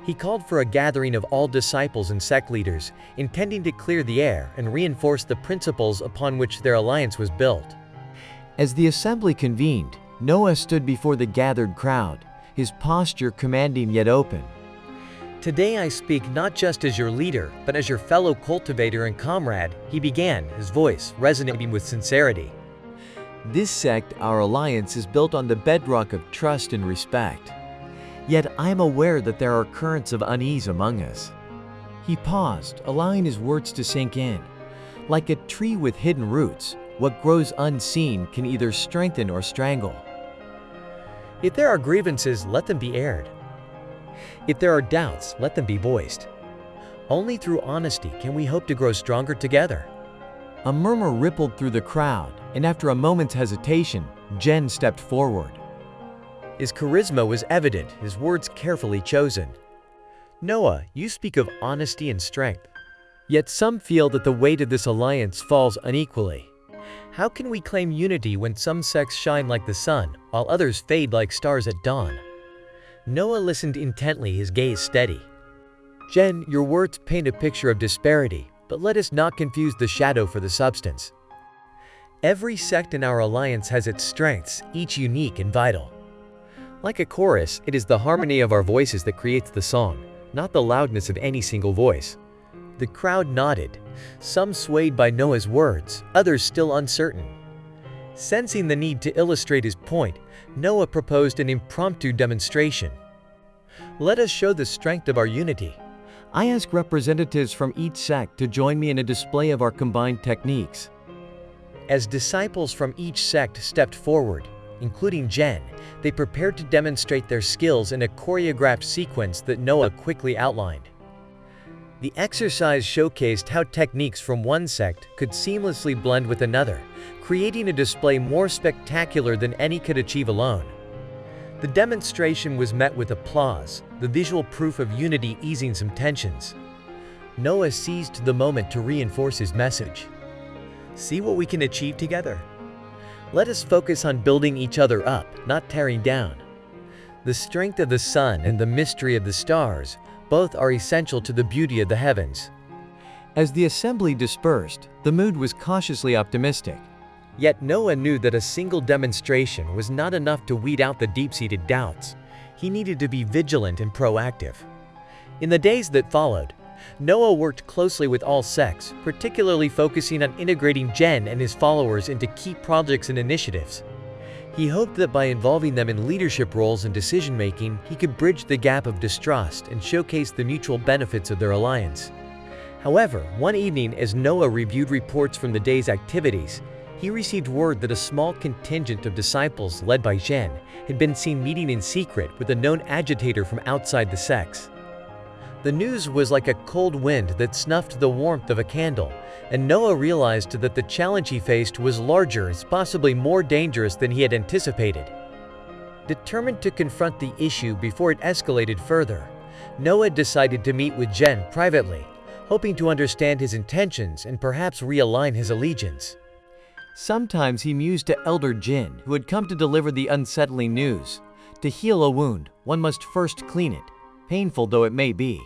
He called for a gathering of all disciples and sect leaders, intending to clear the air and reinforce the principles upon which their alliance was built. As the assembly convened, Noah stood before the gathered crowd, his posture commanding yet open. Today I speak not just as your leader, but as your fellow cultivator and comrade, he began, his voice resonating with sincerity. This sect, our alliance, is built on the bedrock of trust and respect. Yet I am aware that there are currents of unease among us. He paused, allowing his words to sink in. Like a tree with hidden roots, what grows unseen can either strengthen or strangle. If there are grievances, let them be aired. If there are doubts, let them be voiced. Only through honesty can we hope to grow stronger together. A murmur rippled through the crowd, and after a moment's hesitation, Jen stepped forward. His charisma was evident, his words carefully chosen. Noah, you speak of honesty and strength. Yet some feel that the weight of this alliance falls unequally. How can we claim unity when some sects shine like the sun, while others fade like stars at dawn? Noah listened intently, his gaze steady. Jen, your words paint a picture of disparity, but let us not confuse the shadow for the substance. Every sect in our alliance has its strengths, each unique and vital. Like a chorus, it is the harmony of our voices that creates the song, not the loudness of any single voice. The crowd nodded, some swayed by Noah's words, others still uncertain. Sensing the need to illustrate his point, Noah proposed an impromptu demonstration. Let us show the strength of our unity. I ask representatives from each sect to join me in a display of our combined techniques. As disciples from each sect stepped forward, including Jen, they prepared to demonstrate their skills in a choreographed sequence that Noah quickly outlined. The exercise showcased how techniques from one sect could seamlessly blend with another, creating a display more spectacular than any could achieve alone. The demonstration was met with applause, the visual proof of unity easing some tensions. Noah seized the moment to reinforce his message. See what we can achieve together. Let us focus on building each other up, not tearing down. The strength of the sun and the mystery of the stars, both are essential to the beauty of the heavens. As the assembly dispersed, the mood was cautiously optimistic. Yet Noah knew that a single demonstration was not enough to weed out the deep-seated doubts. He needed to be vigilant and proactive. In the days that followed, Noah worked closely with all sects, particularly focusing on integrating Jen and his followers into key projects and initiatives. He hoped that by involving them in leadership roles and decision-making, he could bridge the gap of distrust and showcase the mutual benefits of their alliance. However, one evening as Noah reviewed reports from the day's activities, he received word that a small contingent of disciples led by Jen had been seen meeting in secret with a known agitator from outside the sects. The news was like a cold wind that snuffed the warmth of a candle, and Noah realized that the challenge he faced was larger and possibly more dangerous than he had anticipated. Determined to confront the issue before it escalated further, Noah decided to meet with Jen privately, hoping to understand his intentions and perhaps realign his allegiance. Sometimes he mused to Elder Jin, who had come to deliver the unsettling news. To heal a wound, one must first clean it, painful though it may be.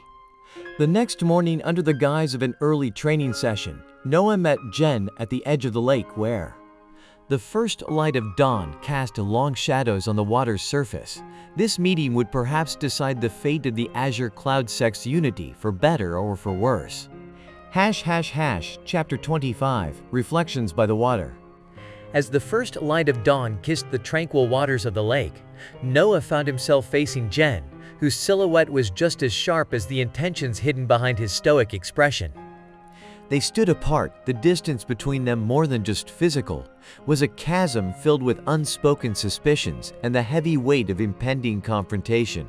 The next morning, under the guise of an early training session, Noah met Jen at the edge of the lake where the first light of dawn cast long shadows on the water's surface. This meeting would perhaps decide the fate of the Azure Cloud sect's unity, for better or for worse. Chapter 25, Reflections by the Water. As the first light of dawn kissed the tranquil waters of the lake, Noah found himself facing Jen, whose silhouette was just as sharp as the intentions hidden behind his stoic expression. They stood apart. The distance between them, more than just physical, was a chasm filled with unspoken suspicions and the heavy weight of impending confrontation.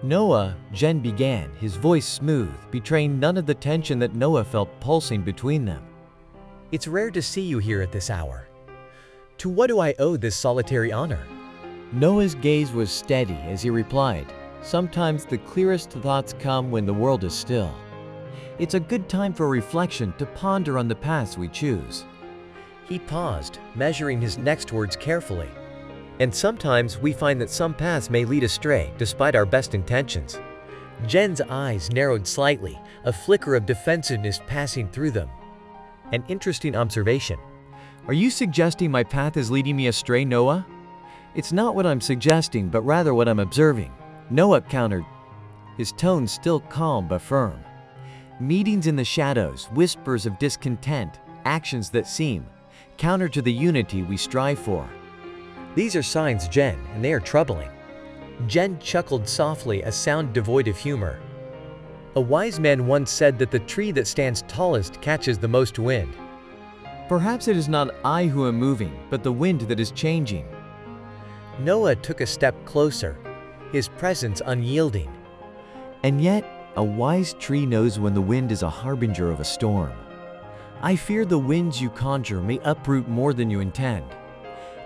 Noah, Jen began, his voice smooth, betraying none of the tension that Noah felt pulsing between them. It's rare to see you here at this hour. To what do I owe this solitary honor? Noah's gaze was steady as he replied, "Sometimes the clearest thoughts come when the world is still. It's a good time for reflection to ponder on the paths we choose." He paused, measuring his next words carefully. And sometimes we find that some paths may lead astray despite our best intentions. Jen's eyes narrowed slightly, a flicker of defensiveness passing through them. An interesting observation. Are you suggesting my path is leading me astray, Noah? It's not what I'm suggesting, but rather what I'm observing, Noah countered, his tone still calm but firm. Meetings in the shadows, whispers of discontent, actions that seem counter to the unity we strive for. These are signs, Jen, and they are troubling. Jen chuckled softly, a sound devoid of humor. A wise man once said that the tree that stands tallest catches the most wind. Perhaps it is not I who am moving, but the wind that is changing. Noah took a step closer, his presence unyielding. And yet, a wise tree knows when the wind is a harbinger of a storm. I fear the winds you conjure may uproot more than you intend.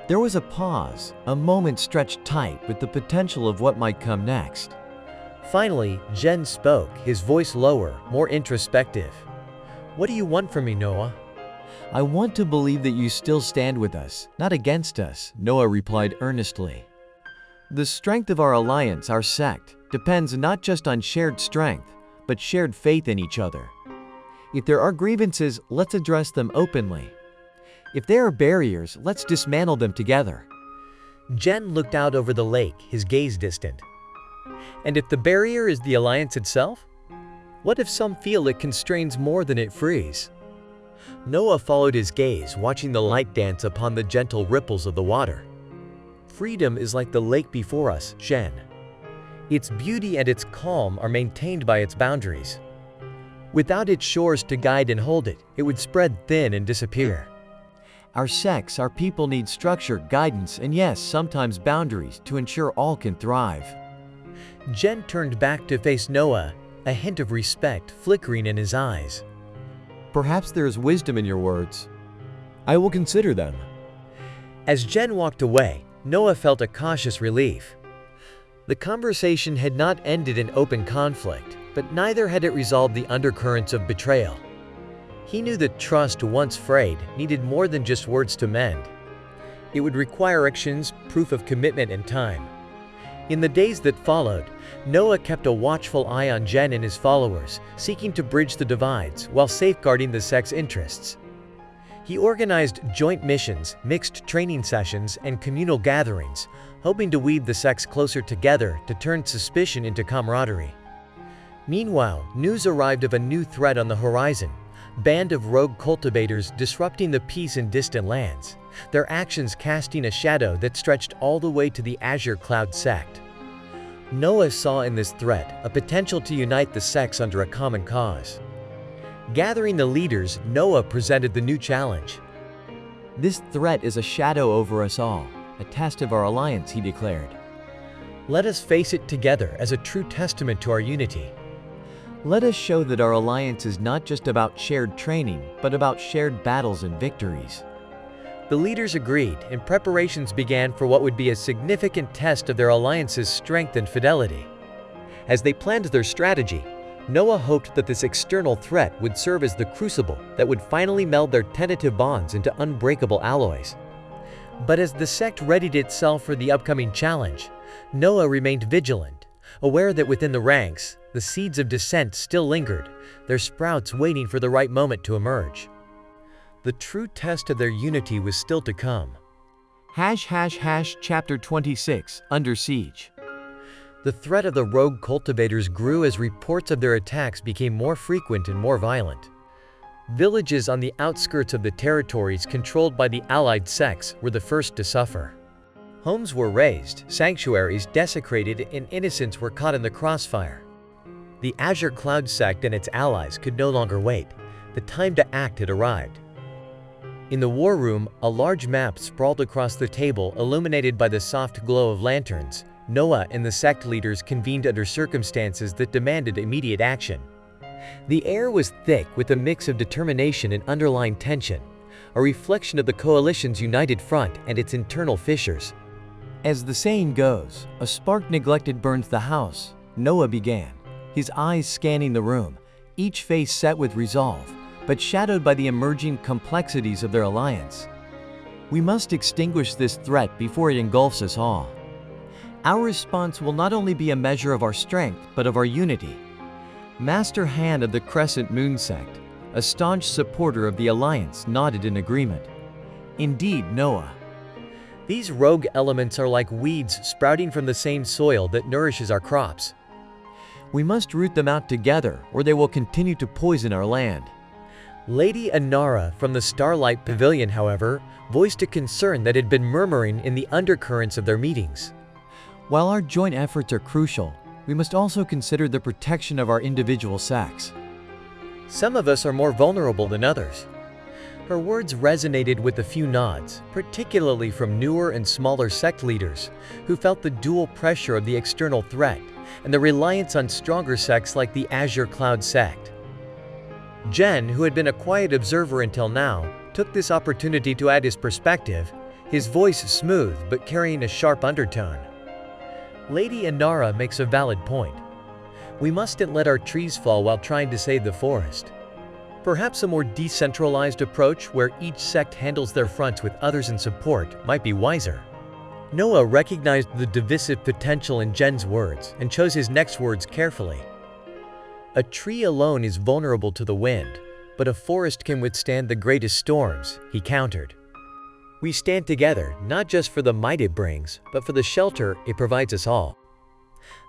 There was a pause, a moment stretched tight with the potential of what might come next. Finally, Jen spoke, his voice lower, more introspective. What do you want from me, Noah? I want to believe that you still stand with us, not against us, Noah replied earnestly. The strength of our alliance, our sect, depends not just on shared strength, but shared faith in each other. If there are grievances, let's address them openly. If there are barriers, let's dismantle them together. Jen looked out over the lake, his gaze distant. And if the barrier is the alliance itself? What if some feel it constrains more than it frees? Noah followed his gaze, watching the light dance upon the gentle ripples of the water. Freedom is like the lake before us, Jen. Its beauty and its calm are maintained by its boundaries. Without its shores to guide and hold it, it would spread thin and disappear. Our sects, our people need structure, guidance, and yes, sometimes boundaries to ensure all can thrive. Jen turned back to face Noah, a hint of respect flickering in his eyes. Perhaps there is wisdom in your words. I will consider them. As Jen walked away, Noah felt a cautious relief. The conversation had not ended in open conflict, but neither had it resolved the undercurrents of betrayal. He knew that trust, once frayed, needed more than just words to mend. It would require actions, proof of commitment, and time. In the days that followed, Noah kept a watchful eye on Jen and his followers, seeking to bridge the divides while safeguarding the sect's interests. He organized joint missions, mixed training sessions, and communal gatherings, hoping to weave the sects closer together to turn suspicion into camaraderie. Meanwhile, news arrived of a new threat on the horizon: band of rogue cultivators disrupting the peace in distant lands, their actions casting a shadow that stretched all the way to the Azure Cloud sect. Noah saw in this threat a potential to unite the sects under a common cause. Gathering the leaders, Noah presented the new challenge. This threat is a shadow over us all, a test of our alliance, he declared. Let us face it together as a true testament to our unity. Let us show that our alliance is not just about shared training, but about shared battles and victories. The leaders agreed, and preparations began for what would be a significant test of their alliance's strength and fidelity. As they planned their strategy, Noah hoped that this external threat would serve as the crucible that would finally meld their tentative bonds into unbreakable alloys. But as the sect readied itself for the upcoming challenge, Noah remained vigilant, aware that within the ranks, the seeds of dissent still lingered, their sprouts waiting for the right moment to emerge. The true test of their unity was still to come. Chapter 26, Under Siege. The threat of the rogue cultivators grew as reports of their attacks became more frequent and more violent. Villages on the outskirts of the territories controlled by the allied sects were the first to suffer. Homes were razed, sanctuaries desecrated, and innocents were caught in the crossfire. The Azure Cloud sect and its allies could no longer wait. The time to act had arrived. In the war room, a large map sprawled across the table, illuminated by the soft glow of lanterns, Noah and the sect leaders convened under circumstances that demanded immediate action. The air was thick with a mix of determination and underlying tension, a reflection of the coalition's united front and its internal fissures. As the saying goes, a spark neglected burns the house. Noah began, his eyes scanning the room, each face set with resolve, but shadowed by the emerging complexities of their alliance. We must extinguish this threat before it engulfs us all. Our response will not only be a measure of our strength, but of our unity. Master Hand of the Crescent Moon sect, a staunch supporter of the alliance, nodded in agreement. Indeed, Noah. These rogue elements are like weeds sprouting from the same soil that nourishes our crops. We must root them out together, or they will continue to poison our land. Lady Anara from the Starlight Pavilion, however, voiced a concern that had been murmuring in the undercurrents of their meetings. While our joint efforts are crucial, we must also consider the protection of our individual sects. Some of us are more vulnerable than others. Her words resonated with a few nods, particularly from newer and smaller sect leaders, who felt the dual pressure of the external threat and the reliance on stronger sects like the Azure Cloud sect. Jen, who had been a quiet observer until now, took this opportunity to add his perspective, his voice smooth but carrying a sharp undertone. Lady Anara makes a valid point. We mustn't let our trees fall while trying to save the forest. Perhaps a more decentralized approach where each sect handles their fronts with others in support might be wiser. Noah recognized the divisive potential in Jen's words and chose his next words carefully. A tree alone is vulnerable to the wind, but a forest can withstand the greatest storms, he countered. We stand together not just for the might it brings, but for the shelter it provides us all.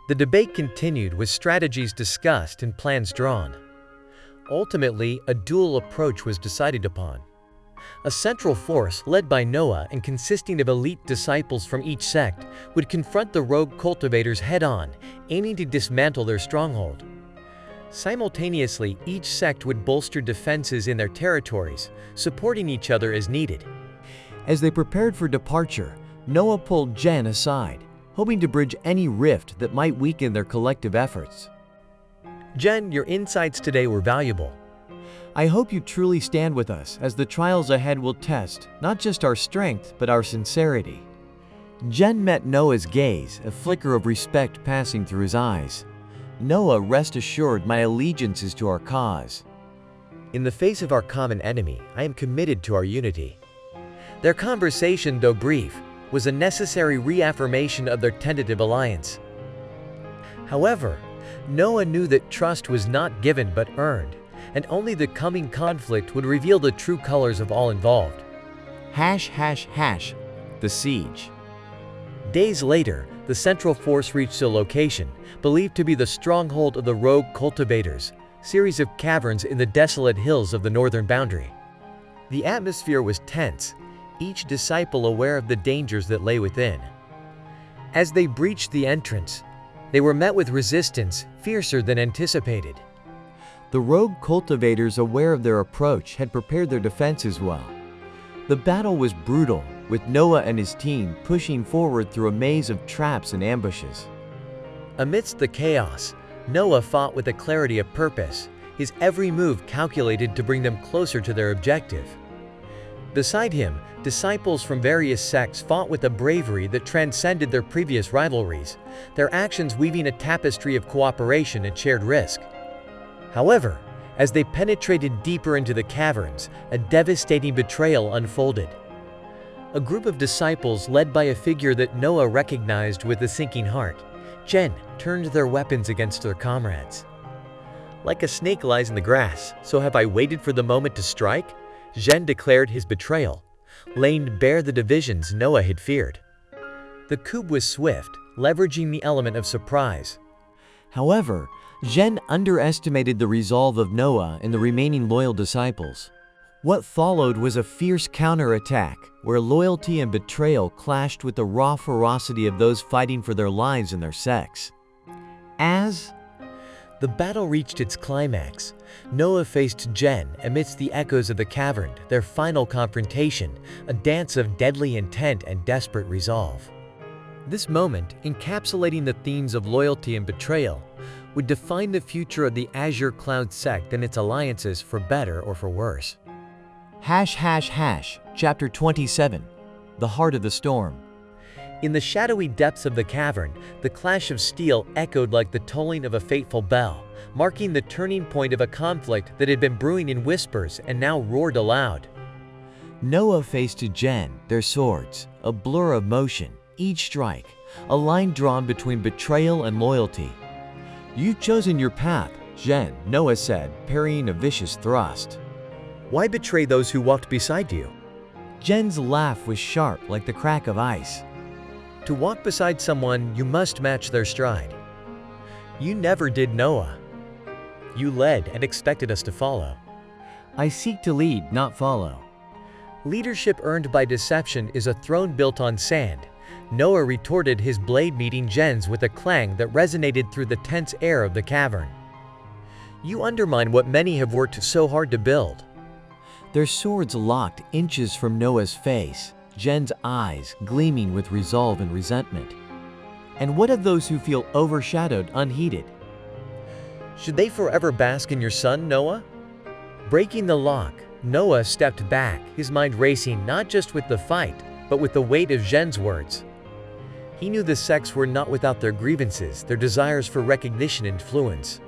The debate continued with strategies discussed and plans drawn. Ultimately, a dual approach was decided upon. A central force led by Noah and consisting of elite disciples from each sect would confront the rogue cultivators head-on, aiming to dismantle their stronghold. Simultaneously, each sect would bolster defenses in their territories, supporting each other as needed. As they prepared for departure, Noah pulled Jen aside, hoping to bridge any rift that might weaken their collective efforts. Jen, your insights today were valuable. I hope you truly stand with us, as the trials ahead will test not just our strength, but our sincerity. Jen met Noah's gaze, a flicker of respect passing through his eyes. Noah, rest assured, my allegiance is to our cause. In the face of our common enemy, I am committed to our unity. Their conversation, though brief, was a necessary reaffirmation of their tentative alliance. However, Noah knew that trust was not given but earned, and only the coming conflict would reveal the true colors of all involved. The siege. Days later, the central force reached a location, believed to be the stronghold of the rogue cultivators, series of caverns in the desolate hills of the northern boundary. The atmosphere was tense, each disciple aware of the dangers that lay within. As they breached the entrance, they were met with resistance fiercer than anticipated. The rogue cultivators, aware of their approach, had prepared their defenses well. The battle was brutal, with Noah and his team pushing forward through a maze of traps and ambushes. Amidst the chaos, Noah fought with a clarity of purpose, his every move calculated to bring them closer to their objective. Beside him, disciples from various sects fought with a bravery that transcended their previous rivalries, their actions weaving a tapestry of cooperation and shared risk. However, as they penetrated deeper into the caverns, a devastating betrayal unfolded. A group of disciples led by a figure that Noah recognized with a sinking heart, Jen, turned their weapons against their comrades. Like a snake lies in the grass, so have I waited for the moment to strike? Jen declared his betrayal, laying bare the divisions Noah had feared. The coup was swift, leveraging the element of surprise. However, Jen underestimated the resolve of Noah and the remaining loyal disciples. What followed was a fierce counterattack, where loyalty and betrayal clashed with the raw ferocity of those fighting for their lives and their sects. As the battle reached its climax, Noah faced Jen amidst the echoes of the cavern, their final confrontation, a dance of deadly intent and desperate resolve. This moment, encapsulating the themes of loyalty and betrayal, would define the future of the Azure Cloud sect and its alliances for better or for worse. Chapter 27. The Heart of the Storm. In the shadowy depths of the cavern, the clash of steel echoed like the tolling of a fateful bell, marking the turning point of a conflict that had been brewing in whispers and now roared aloud. Noah faced Jen, their swords, a blur of motion, each strike, a line drawn between betrayal and loyalty. "You've chosen your path, Jen," Noah said, parrying a vicious thrust. Why betray those who walked beside you? Jen's laugh was sharp like the crack of ice. To walk beside someone, you must match their stride. You never did, Noah. You led and expected us to follow. I seek to lead, not follow. Leadership earned by deception is a throne built on sand. Noah retorted, his blade meeting Jen's with a clang that resonated through the tense air of the cavern. You undermine what many have worked so hard to build. Their swords locked inches from Noah's face, Jen's eyes gleaming with resolve and resentment. And what of those who feel overshadowed, unheeded? Should they forever bask in your sun, Noah? Breaking the lock, Noah stepped back, his mind racing not just with the fight, but with the weight of Jen's words. He knew the sects were not without their grievances, their desires for recognition and influence.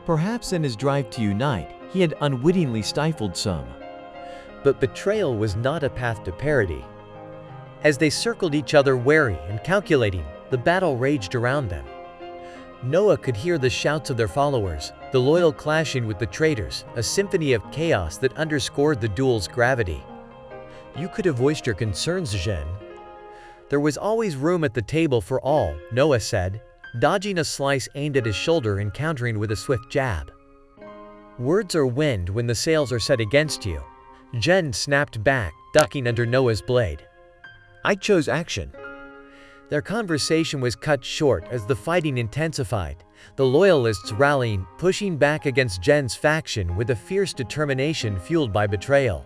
Perhaps in his drive to unite, he had unwittingly stifled some. But betrayal was not a path to parity. As they circled each other wary and calculating, the battle raged around them. Noah could hear the shouts of their followers, the loyal clashing with the traitors, a symphony of chaos that underscored the duel's gravity. You could have voiced your concerns, Jen. There was always room at the table for all, Noah said, dodging a slice aimed at his shoulder and countering with a swift jab. Words are wind when the sails are set against you. Jen snapped back, ducking under Noah's blade. I chose action. Their conversation was cut short as the fighting intensified, the loyalists rallying, pushing back against Jen's faction with a fierce determination fueled by betrayal.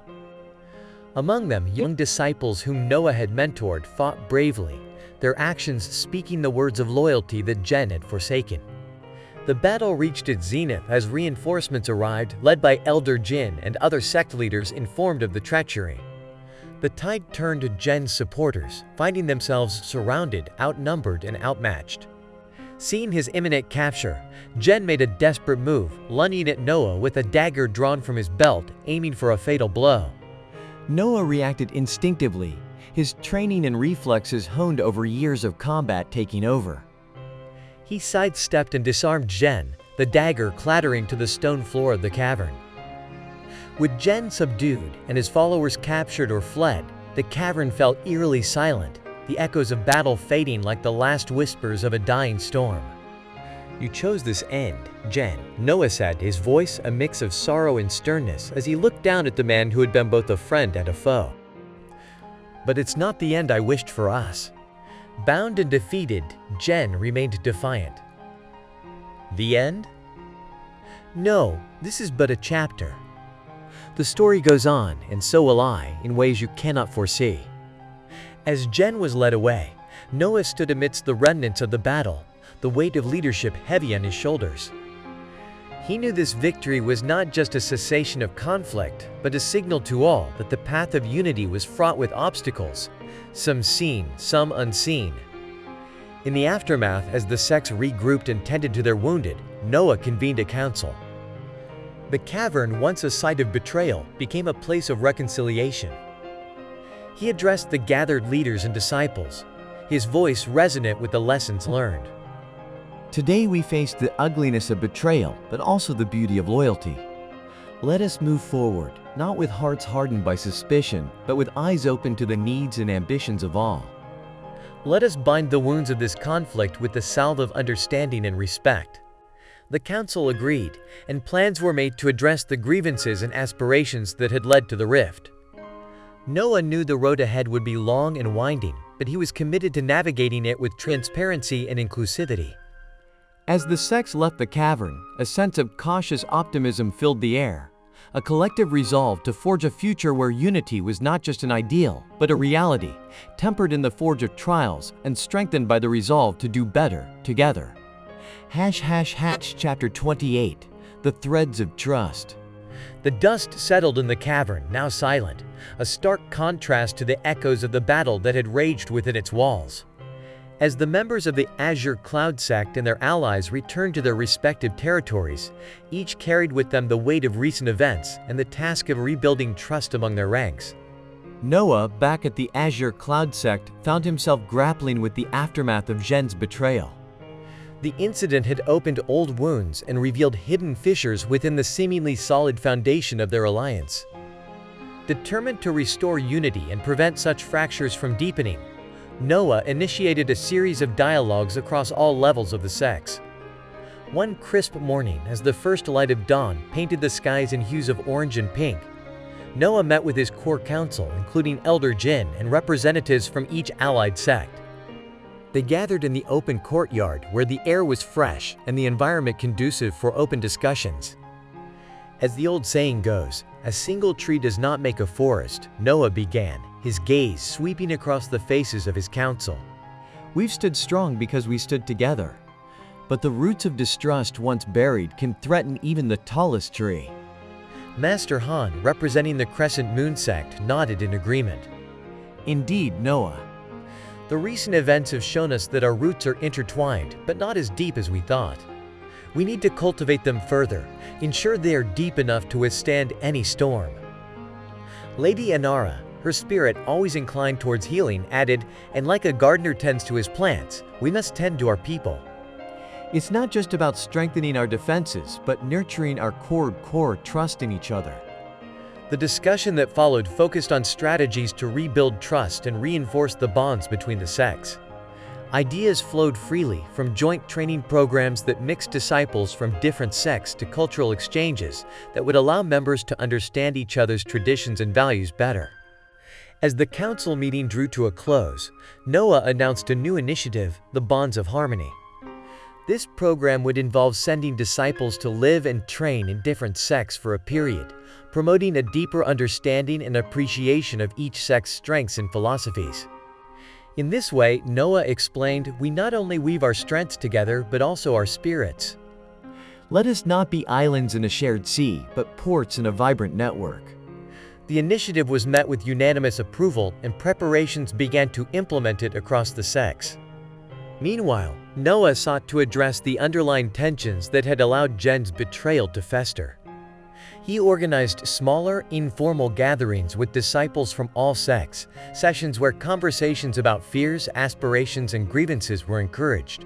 Among them, young disciples whom Noah had mentored fought bravely, their actions speaking the words of loyalty that Jen had forsaken. The battle reached its zenith as reinforcements arrived, led by Elder Jin and other sect leaders informed of the treachery. The tide turned to Jen's supporters, finding themselves surrounded, outnumbered, and outmatched. Seeing his imminent capture, Jen made a desperate move, lunging at Noah with a dagger drawn from his belt, aiming for a fatal blow. Noah reacted instinctively, his training and reflexes honed over years of combat taking over. He sidestepped and disarmed Jen, the dagger clattering to the stone floor of the cavern. With Jen subdued and his followers captured or fled, the cavern fell eerily silent, the echoes of battle fading like the last whispers of a dying storm. You chose this end, Jen, Noah said, his voice a mix of sorrow and sternness as he looked down at the man who had been both a friend and a foe. But it's not the end I wished for us. Bound and defeated, Jen remained defiant. The end? No, this is but a chapter. The story goes on, and so will I, in ways you cannot foresee. As Jen was led away, Noah stood amidst the remnants of the battle, the weight of leadership heavy on his shoulders. He knew this victory was not just a cessation of conflict, but a signal to all that the path of unity was fraught with obstacles, some seen, some unseen. In the aftermath, as the sects regrouped and tended to their wounded, Noah convened a council. The cavern, once a site of betrayal, became a place of reconciliation. He addressed the gathered leaders and disciples, his voice resonant with the lessons learned. Today we face the ugliness of betrayal, but also the beauty of loyalty. Let us move forward, not with hearts hardened by suspicion, but with eyes open to the needs and ambitions of all. Let us bind the wounds of this conflict with the salve of understanding and respect. The council agreed, and plans were made to address the grievances and aspirations that had led to the rift. Noah knew the road ahead would be long and winding, but he was committed to navigating it with transparency and inclusivity. As the sects left the cavern, a sense of cautious optimism filled the air. a collective resolve to forge a future where unity was not just an ideal, but a reality, tempered in the forge of trials and strengthened by the resolve to do better together. Chapter 28, The Threads of Trust. The dust settled in the cavern, now silent, a stark contrast to the echoes of the battle that had raged within its walls. As the members of the Azure Cloud sect and their allies returned to their respective territories, each carried with them the weight of recent events and the task of rebuilding trust among their ranks. Noah, back at the Azure Cloud sect, found himself grappling with the aftermath of Zhen's betrayal. The incident had opened old wounds and revealed hidden fissures within the seemingly solid foundation of their alliance. Determined to restore unity and prevent such fractures from deepening, Noah initiated a series of dialogues across all levels of the sects. One crisp morning, as the first light of dawn painted the skies in hues of orange and pink, Noah met with his core council, including Elder Jin and representatives from each allied sect. They gathered in the open courtyard where the air was fresh and the environment conducive for open discussions. As the old saying goes, a single tree does not make a forest, Noah began, his gaze sweeping across the faces of his council. We've stood strong because we stood together. But the roots of distrust once buried can threaten even the tallest tree. Master Han, representing the Crescent Moon sect, nodded in agreement. Indeed, Noah. The recent events have shown us that our roots are intertwined, but not as deep as we thought. We need to cultivate them further, ensure they are deep enough to withstand any storm. Lady Anara, her spirit always inclined towards healing, added, and like a gardener tends to his plants, we must tend to our people. It's not just about strengthening our defenses, but nurturing our core trust in each other. The discussion that followed focused on strategies to rebuild trust and reinforce the bonds between the sects. Ideas flowed freely, from joint training programs that mixed disciples from different sects to cultural exchanges that would allow members to understand each other's traditions and values better. As the council meeting drew to a close, Noah announced a new initiative, the Bonds of Harmony. This program would involve sending disciples to live and train in different sects for a period, promoting a deeper understanding and appreciation of each sect's strengths and philosophies. In this way, Noah explained, we not only weave our strengths together, but also our spirits. Let us not be islands in a shared sea, but ports in a vibrant network. The initiative was met with unanimous approval, and preparations began to implement it across the sects. Meanwhile, Noah sought to address the underlying tensions that had allowed Zhen's betrayal to fester. He organized smaller, informal gatherings with disciples from all sects, sessions where conversations about fears, aspirations, and grievances were encouraged.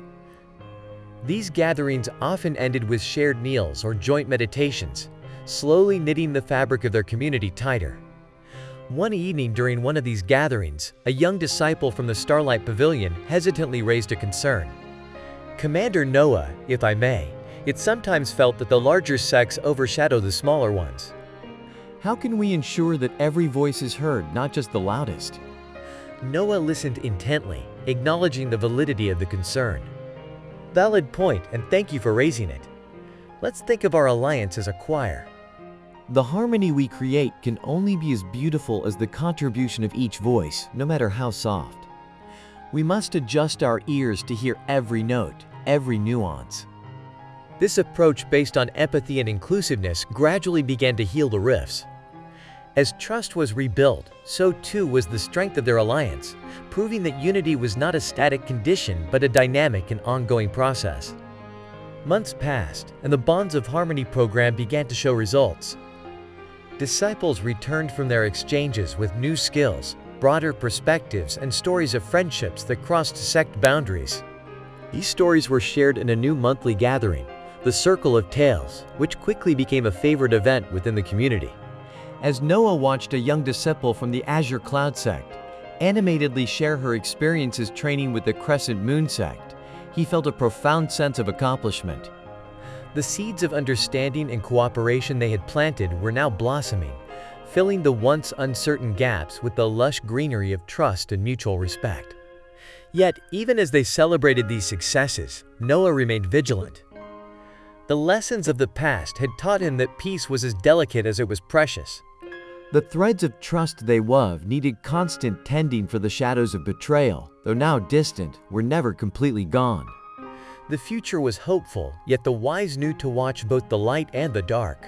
These gatherings often ended with shared meals or joint meditations, slowly knitting the fabric of their community tighter. One evening during one of these gatherings, a young disciple from the Starlight Pavilion hesitantly raised a concern. Commander Noah, if I may, it sometimes felt that the larger sects overshadow the smaller ones. How can we ensure that every voice is heard, not just the loudest? Noah listened intently, acknowledging the validity of the concern. Valid point, and thank you for raising it. Let's think of our alliance as a choir. The harmony we create can only be as beautiful as the contribution of each voice, no matter how soft. We must adjust our ears to hear every note, every nuance. This approach based on empathy and inclusiveness gradually began to heal the rifts. As trust was rebuilt, so too was the strength of their alliance, proving that unity was not a static condition but a dynamic and ongoing process. Months passed, and the Bonds of Harmony program began to show results. Disciples returned from their exchanges with new skills, broader perspectives, and stories of friendships that crossed sect boundaries. These stories were shared in a new monthly gathering, the Circle of Tales, which quickly became a favorite event within the community. As Noah watched a young disciple from the Azure Cloud sect animatedly share her experiences training with the Crescent Moon sect, he felt a profound sense of accomplishment. The seeds of understanding and cooperation they had planted were now blossoming, filling the once uncertain gaps with the lush greenery of trust and mutual respect. Yet, even as they celebrated these successes, Noah remained vigilant. The lessons of the past had taught him that peace was as delicate as it was precious. The threads of trust they wove needed constant tending, for the shadows of betrayal, though now distant, were never completely gone. The future was hopeful, yet the wise knew to watch both the light and the dark.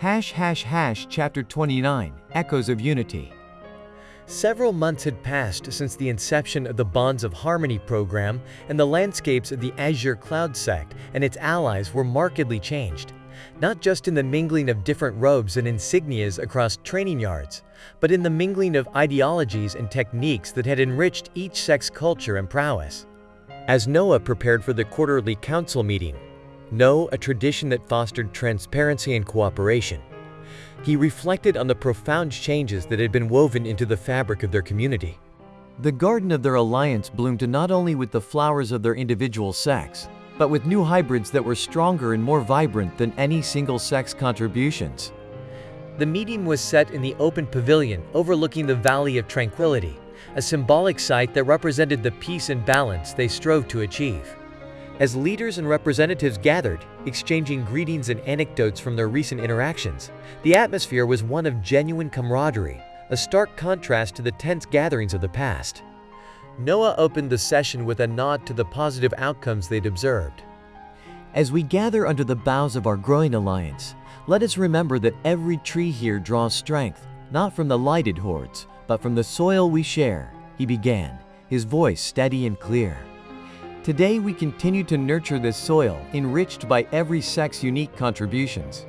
Chapter 29, Echoes of Unity. Several months had passed since the inception of the Bonds of Harmony program, and the landscapes of the Azure Cloud sect and its allies were markedly changed. Not just in the mingling of different robes and insignias across training yards, but in the mingling of ideologies and techniques that had enriched each sect's culture and prowess. As Noah prepared for the quarterly council meeting, a tradition that fostered transparency and cooperation, he reflected on the profound changes that had been woven into the fabric of their community. The garden of their alliance bloomed not only with the flowers of their individual sects, but with new hybrids that were stronger and more vibrant than any single sect's contributions. The meeting was set in the open pavilion overlooking the Valley of Tranquility, a symbolic site that represented the peace and balance they strove to achieve. As leaders and representatives gathered, exchanging greetings and anecdotes from their recent interactions, the atmosphere was one of genuine camaraderie, a stark contrast to the tense gatherings of the past. Noah opened the session with a nod to the positive outcomes they'd observed. As we gather under the boughs of our growing alliance, let us remember that every tree here draws strength, not from the lighted hordes, but from the soil we share, he began, his voice steady and clear. Today we continue to nurture this soil, enriched by every sect's unique contributions.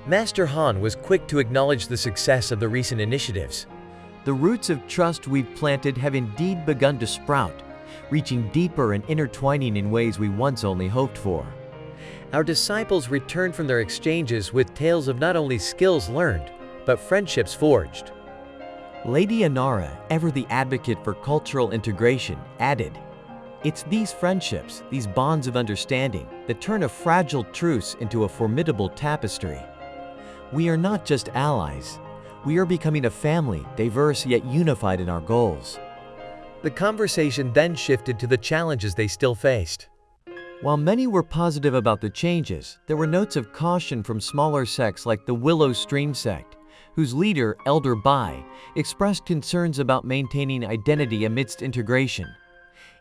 Master Han was quick to acknowledge the success of the recent initiatives. The roots of trust we've planted have indeed begun to sprout, reaching deeper and intertwining in ways we once only hoped for. Our disciples returned from their exchanges with tales of not only skills learned, but friendships forged. Lady Anara, ever the advocate for cultural integration, added, "It's these friendships, these bonds of understanding, that turn a fragile truce into a formidable tapestry. We are not just allies. We are becoming a family, diverse yet unified in our goals." The conversation then shifted to the challenges they still faced. While many were positive about the changes, there were notes of caution from smaller sects like the Willow Stream sect, whose leader, Elder Bai, expressed concerns about maintaining identity amidst integration.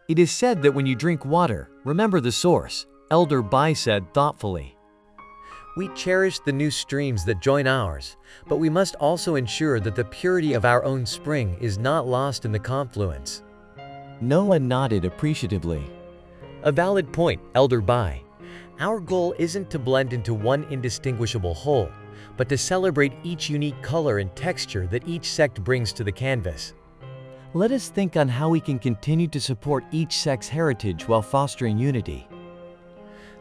"It is said that when you drink water, remember the source," Elder Bai said thoughtfully. We cherish the new streams that join ours, but we must also ensure that the purity of our own spring is not lost in the confluence. Noah nodded appreciatively. A valid point, Elder Bai. Our goal isn't to blend into one indistinguishable whole, but to celebrate each unique color and texture that each sect brings to the canvas. Let us think on how we can continue to support each sect's heritage while fostering unity.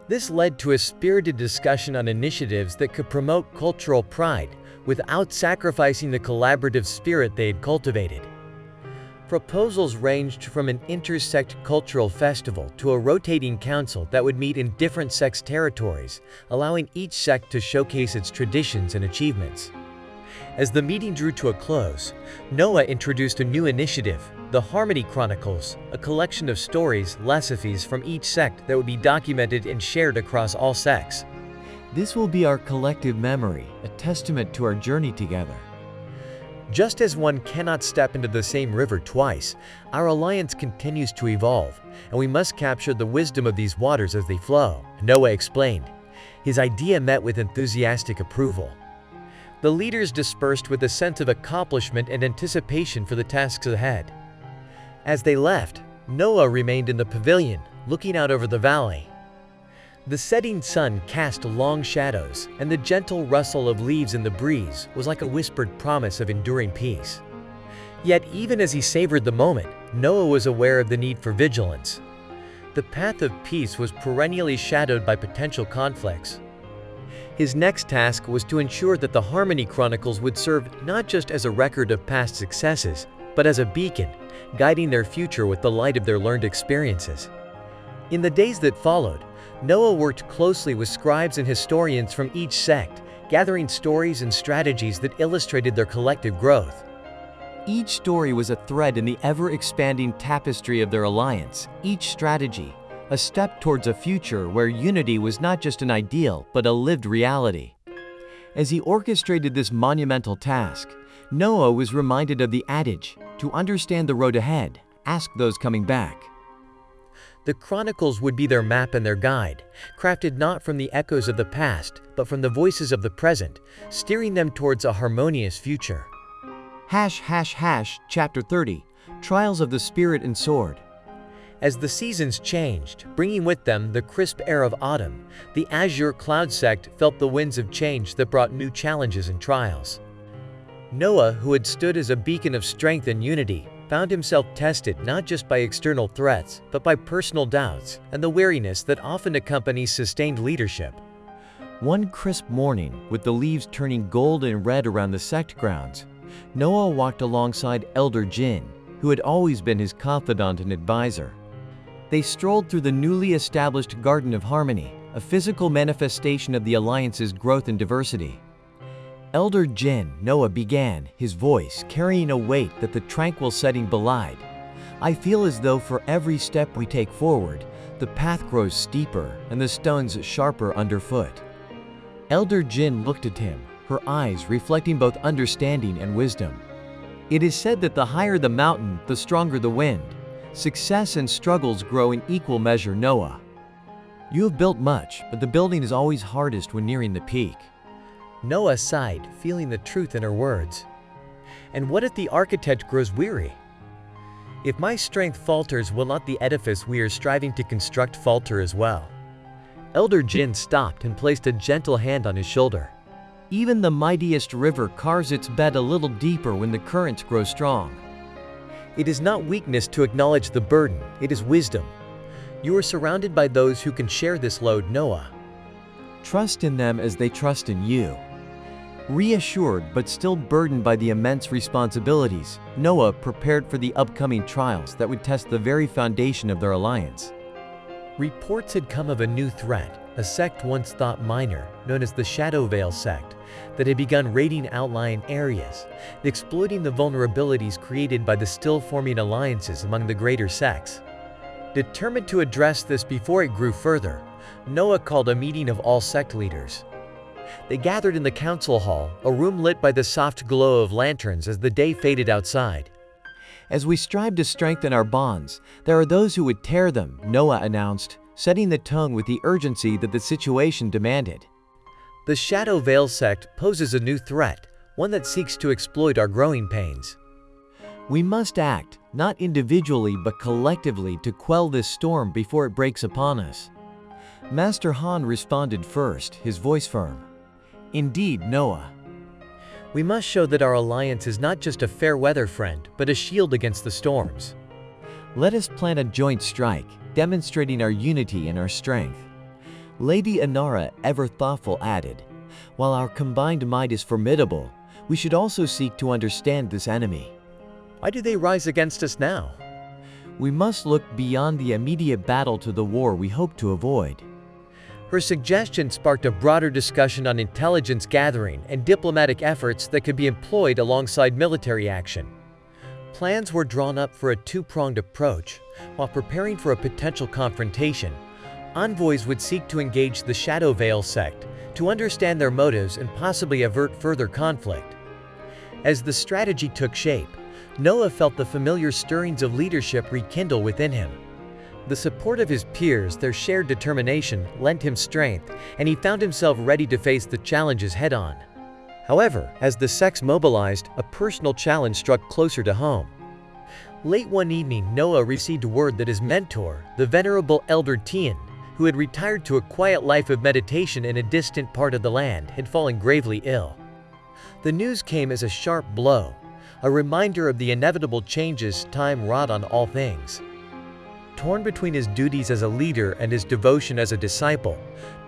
This led to a spirited discussion on initiatives that could promote cultural pride without sacrificing the collaborative spirit they had cultivated. Proposals ranged from an intersect cultural festival to a rotating council that would meet in different sects' territories, allowing each sect to showcase its traditions and achievements. As the meeting drew to a close, Noah introduced a new initiative, the Harmony Chronicles, a collection of stories, recipes from each sect that would be documented and shared across all sects. This will be our collective memory, a testament to our journey together. Just as one cannot step into the same river twice, our alliance continues to evolve, and we must capture the wisdom of these waters as they flow, Noah explained. His idea met with enthusiastic approval. The leaders dispersed with a sense of accomplishment and anticipation for the tasks ahead. As they left, Noah remained in the pavilion, looking out over the valley. The setting sun cast long shadows, and the gentle rustle of leaves in the breeze was like a whispered promise of enduring peace. Yet even as he savored the moment, Noah was aware of the need for vigilance. The path of peace was perennially shadowed by potential conflicts. His next task was to ensure that the Harmony Chronicles would serve not just as a record of past successes, but as a beacon, guiding their future with the light of their learned experiences. In the days that followed, Noah worked closely with scribes and historians from each sect, gathering stories and strategies that illustrated their collective growth. Each story was a thread in the ever-expanding tapestry of their alliance, each strategy, a step towards a future where unity was not just an ideal but a lived reality. As he orchestrated this monumental task, Noah was reminded of the adage, "To understand the road ahead, ask those coming back." The chronicles would be their map and their guide, crafted not from the echoes of the past, but from the voices of the present, steering them towards a harmonious future. Chapter 30, Trials of the Spirit and Sword. As the seasons changed, bringing with them the crisp air of autumn, the azure cloud sect felt the winds of change that brought new challenges and trials. Noah, who had stood as a beacon of strength and unity, found himself tested not just by external threats, but by personal doubts and the weariness that often accompanies sustained leadership. One crisp morning, with the leaves turning gold and red around the sect grounds, Noah walked alongside Elder Jin, who had always been his confidant and advisor. They strolled through the newly established Garden of Harmony, a physical manifestation of the Alliance's growth and diversity. Elder Jin, Noah began, his voice carrying a weight that the tranquil setting belied. "I feel as though for every step we take forward, the path grows steeper and the stones sharper underfoot." Elder Jin looked at him, her eyes reflecting both understanding and wisdom. It is said that the higher the mountain, the stronger the wind. Success and struggles grow in equal measure, Noah. You have built much, but the building is always hardest when nearing the peak. Noah sighed, feeling the truth in her words. And what if the architect grows weary? If my strength falters, will not the edifice we are striving to construct falter as well? Elder Jin stopped and placed a gentle hand on his shoulder. Even the mightiest river carves its bed a little deeper when the currents grow strong. It is not weakness to acknowledge the burden, it is wisdom. You are surrounded by those who can share this load, Noah. Trust in them as they trust in you. Reassured but still burdened by the immense responsibilities, Noah prepared for the upcoming trials that would test the very foundation of their alliance. Reports had come of a new threat, a sect once thought minor, known as the Shadow Veil sect, that had begun raiding outlying areas, exploiting the vulnerabilities created by the still-forming alliances among the greater sects. Determined to address this before it grew further, Noah called a meeting of all sect leaders. They gathered in the council hall, a room lit by the soft glow of lanterns as the day faded outside. As we strive to strengthen our bonds, there are those who would tear them, Noah announced, setting the tone with the urgency that the situation demanded. The Shadow Veil sect poses a new threat, one that seeks to exploit our growing pains. We must act, not individually but collectively, to quell this storm before it breaks upon us. Master Han responded first, his voice firm. Indeed, Noah. We must show that our alliance is not just a fair weather friend, but a shield against the storms. Let us plan a joint strike, demonstrating our unity and our strength. Lady Inara, ever thoughtful, added, while our combined might is formidable, we should also seek to understand this enemy. Why do they rise against us now? We must look beyond the immediate battle to the war we hope to avoid. Her suggestion sparked a broader discussion on intelligence gathering and diplomatic efforts that could be employed alongside military action. Plans were drawn up for a two-pronged approach. While preparing for a potential confrontation, envoys would seek to engage the Shadow Veil sect, to understand their motives and possibly avert further conflict. As the strategy took shape, Noah felt the familiar stirrings of leadership rekindle within him. The support of his peers, their shared determination, lent him strength, and he found himself ready to face the challenges head-on. However, as the sects mobilized, a personal challenge struck closer to home. Late one evening, Noah received word that his mentor, the venerable Elder Tian, who had retired to a quiet life of meditation in a distant part of the land, had fallen gravely ill. The news came as a sharp blow, a reminder of the inevitable changes time wrought on all things. Torn between his duties as a leader and his devotion as a disciple,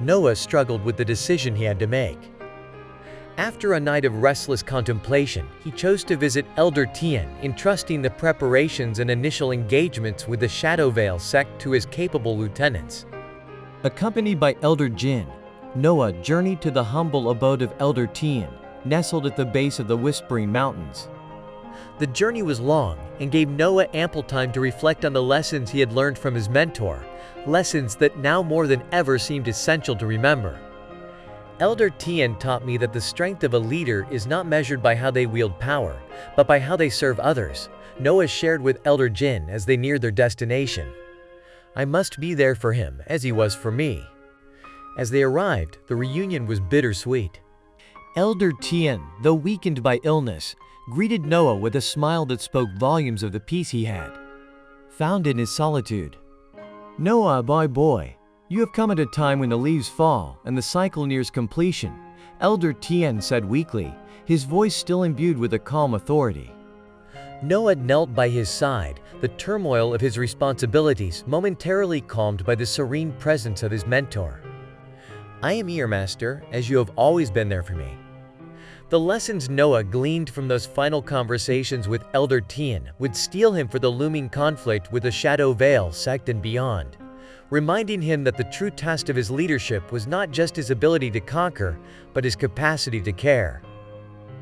Noah struggled with the decision he had to make. After a night of restless contemplation, he chose to visit Elder Tian, entrusting the preparations and initial engagements with the Shadow Veil sect to his capable lieutenants. Accompanied by Elder Jin, Noah journeyed to the humble abode of Elder Tian, nestled at the base of the Whispering Mountains. The journey was long and gave Noah ample time to reflect on the lessons he had learned from his mentor, lessons that now more than ever seemed essential to remember. Elder Tian taught me that the strength of a leader is not measured by how they wield power, but by how they serve others, Noah shared with Elder Jin as they neared their destination. I must be there for him as he was for me. As they arrived, the reunion was bittersweet. Elder Tian, though weakened by illness, greeted Noah with a smile that spoke volumes of the peace he had found in his solitude. Noah, boy, you have come at a time when the leaves fall and the cycle nears completion, Elder Tian said weakly, his voice still imbued with a calm authority. Noah knelt by his side, the turmoil of his responsibilities momentarily calmed by the serene presence of his mentor. I am here, Master, as you have always been there for me. The lessons Noah gleaned from those final conversations with Elder Tian would steel him for the looming conflict with the Shadow Veil sect and beyond, reminding him that the true test of his leadership was not just his ability to conquer, but his capacity to care.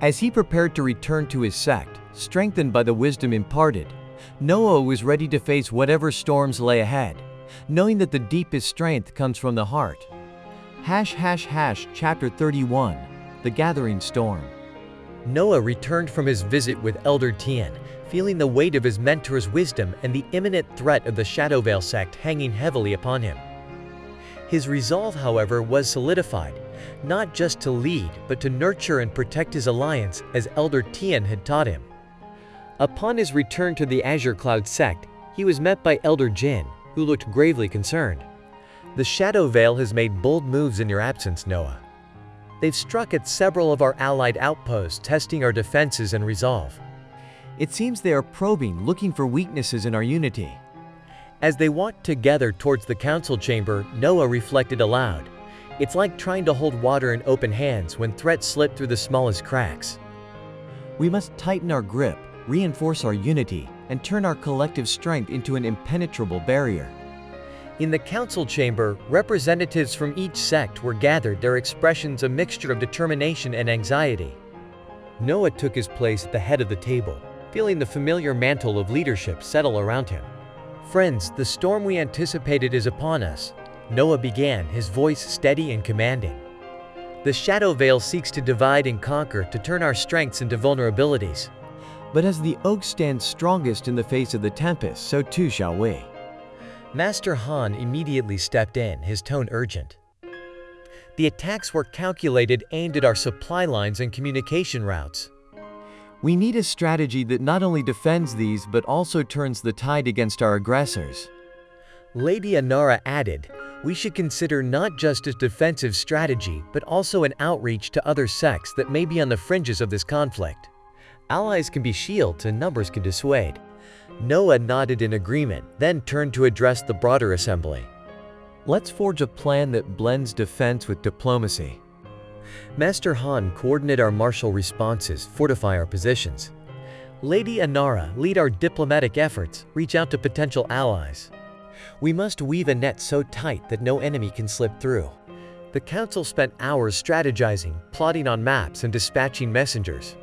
As he prepared to return to his sect, strengthened by the wisdom imparted, Noah was ready to face whatever storms lay ahead, knowing that the deepest strength comes from the heart. Chapter 31, The Gathering Storm. Noah returned from his visit with Elder Tian, feeling the weight of his mentor's wisdom and the imminent threat of the Shadow Veil sect hanging heavily upon him. His resolve, however, was solidified, not just to lead, but to nurture and protect his alliance as Elder Tian had taught him. Upon his return to the Azure Cloud sect, he was met by Elder Jin, who looked gravely concerned. The Shadow Veil has made bold moves in your absence, Noah. They've struck at several of our allied outposts, testing our defenses and resolve. It seems they are probing, looking for weaknesses in our unity. As they walked together towards the council chamber, Noah reflected aloud. It's like trying to hold water in open hands when threats slip through the smallest cracks. We must tighten our grip, reinforce our unity, and turn our collective strength into an impenetrable barrier. In the council chamber, representatives from each sect were gathered, their expressions a mixture of determination and anxiety. Noah took his place at the head of the table, feeling the familiar mantle of leadership settle around him. Friends, the storm we anticipated is upon us, Noah began, his voice steady and commanding. The Shadow Veil seeks to divide and conquer, to turn our strengths into vulnerabilities. But as the oak stands strongest in the face of the tempest, so too shall we. Master Han immediately stepped in, his tone urgent. The attacks were calculated, aimed at our supply lines and communication routes. We need a strategy that not only defends these but also turns the tide against our aggressors. Lady Anara added, we should consider not just a defensive strategy but also an outreach to other sects that may be on the fringes of this conflict. Allies can be shields and numbers can dissuade. Noah nodded in agreement, then turned to address the broader assembly. Let's forge a plan that blends defense with diplomacy. Master Han, coordinate our martial responses, fortify our positions. Lady Anara, lead our diplomatic efforts, reach out to potential allies. We must weave a net so tight that no enemy can slip through. The council spent hours strategizing, plotting on maps and dispatching messengers.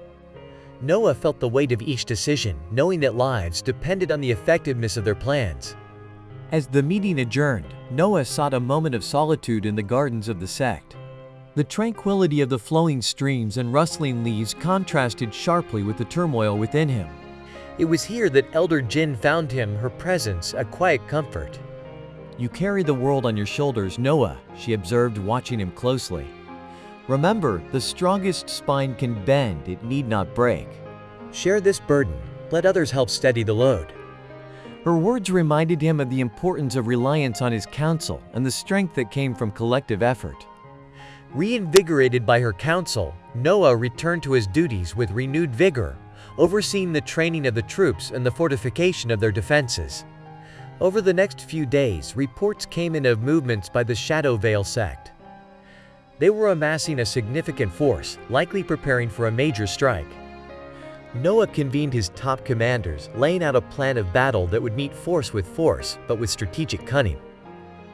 Noah felt the weight of each decision, knowing that lives depended on the effectiveness of their plans. As the meeting adjourned, Noah sought a moment of solitude in the gardens of the sect. The tranquility of the flowing streams and rustling leaves contrasted sharply with the turmoil within him. It was here that Elder Jin found him, her presence, a quiet comfort. You carry the world on your shoulders, Noah, she observed, watching him closely. Remember, the strongest spine can bend, it need not break. Share this burden, let others help steady the load. Her words reminded him of the importance of reliance on his counsel and the strength that came from collective effort. Reinvigorated by her counsel, Noah returned to his duties with renewed vigor, overseeing the training of the troops and the fortification of their defenses. Over the next few days, reports came in of movements by the Shadow Veil sect. They were amassing a significant force, likely preparing for a major strike. Noah convened his top commanders, laying out a plan of battle that would meet force with force, but with strategic cunning.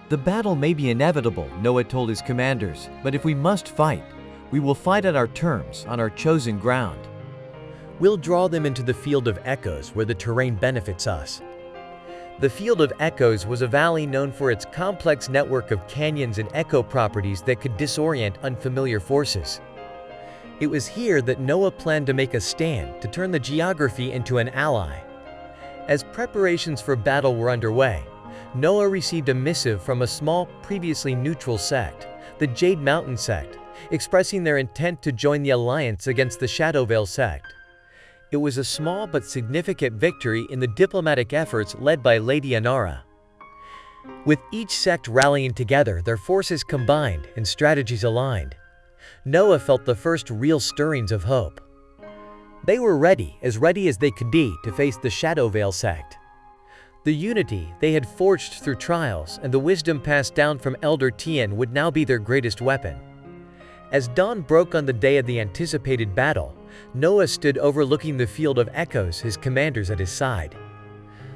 The battle may be inevitable, Noah told his commanders, but if we must fight, we will fight on our terms, on our chosen ground. We'll draw them into the Field of Echoes where the terrain benefits us. The Field of Echoes was a valley known for its complex network of canyons and echo properties that could disorient unfamiliar forces. It was here that Noah planned to make a stand to turn the geography into an ally. As preparations for battle were underway, Noah received a missive from a small, previously neutral sect, the Jade Mountain sect, expressing their intent to join the alliance against the Shadowvale sect. It was a small but significant victory in the diplomatic efforts led by Lady Inara. With each sect rallying together, their forces combined and strategies aligned, Noah felt the first real stirrings of hope. They were ready as they could be to face the Shadowvale sect. The unity they had forged through trials and the wisdom passed down from Elder Tian would now be their greatest weapon. As dawn broke on the day of the anticipated battle, Noah stood overlooking the Field of Echoes, his commanders at his side.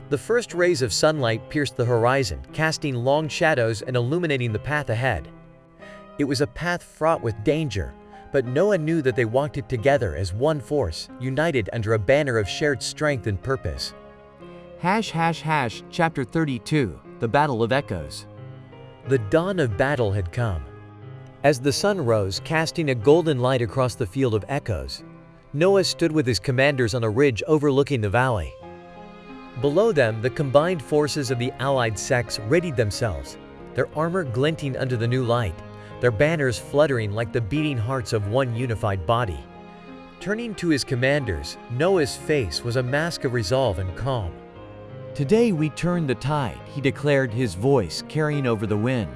The first rays of sunlight pierced the horizon, casting long shadows and illuminating the path ahead. It was a path fraught with danger, but Noah knew that they walked it together as one force, united under a banner of shared strength and purpose. Chapter 32, The Battle of Echoes. The dawn of battle had come. As the sun rose, casting a golden light across the Field of Echoes, Noah stood with his commanders on a ridge overlooking the valley. Below them, the combined forces of the allied sects readied themselves, their armor glinting under the new light, their banners fluttering like the beating hearts of one unified body. Turning to his commanders, Noah's face was a mask of resolve and calm. Today we turn the tide, he declared, his voice carrying over the wind.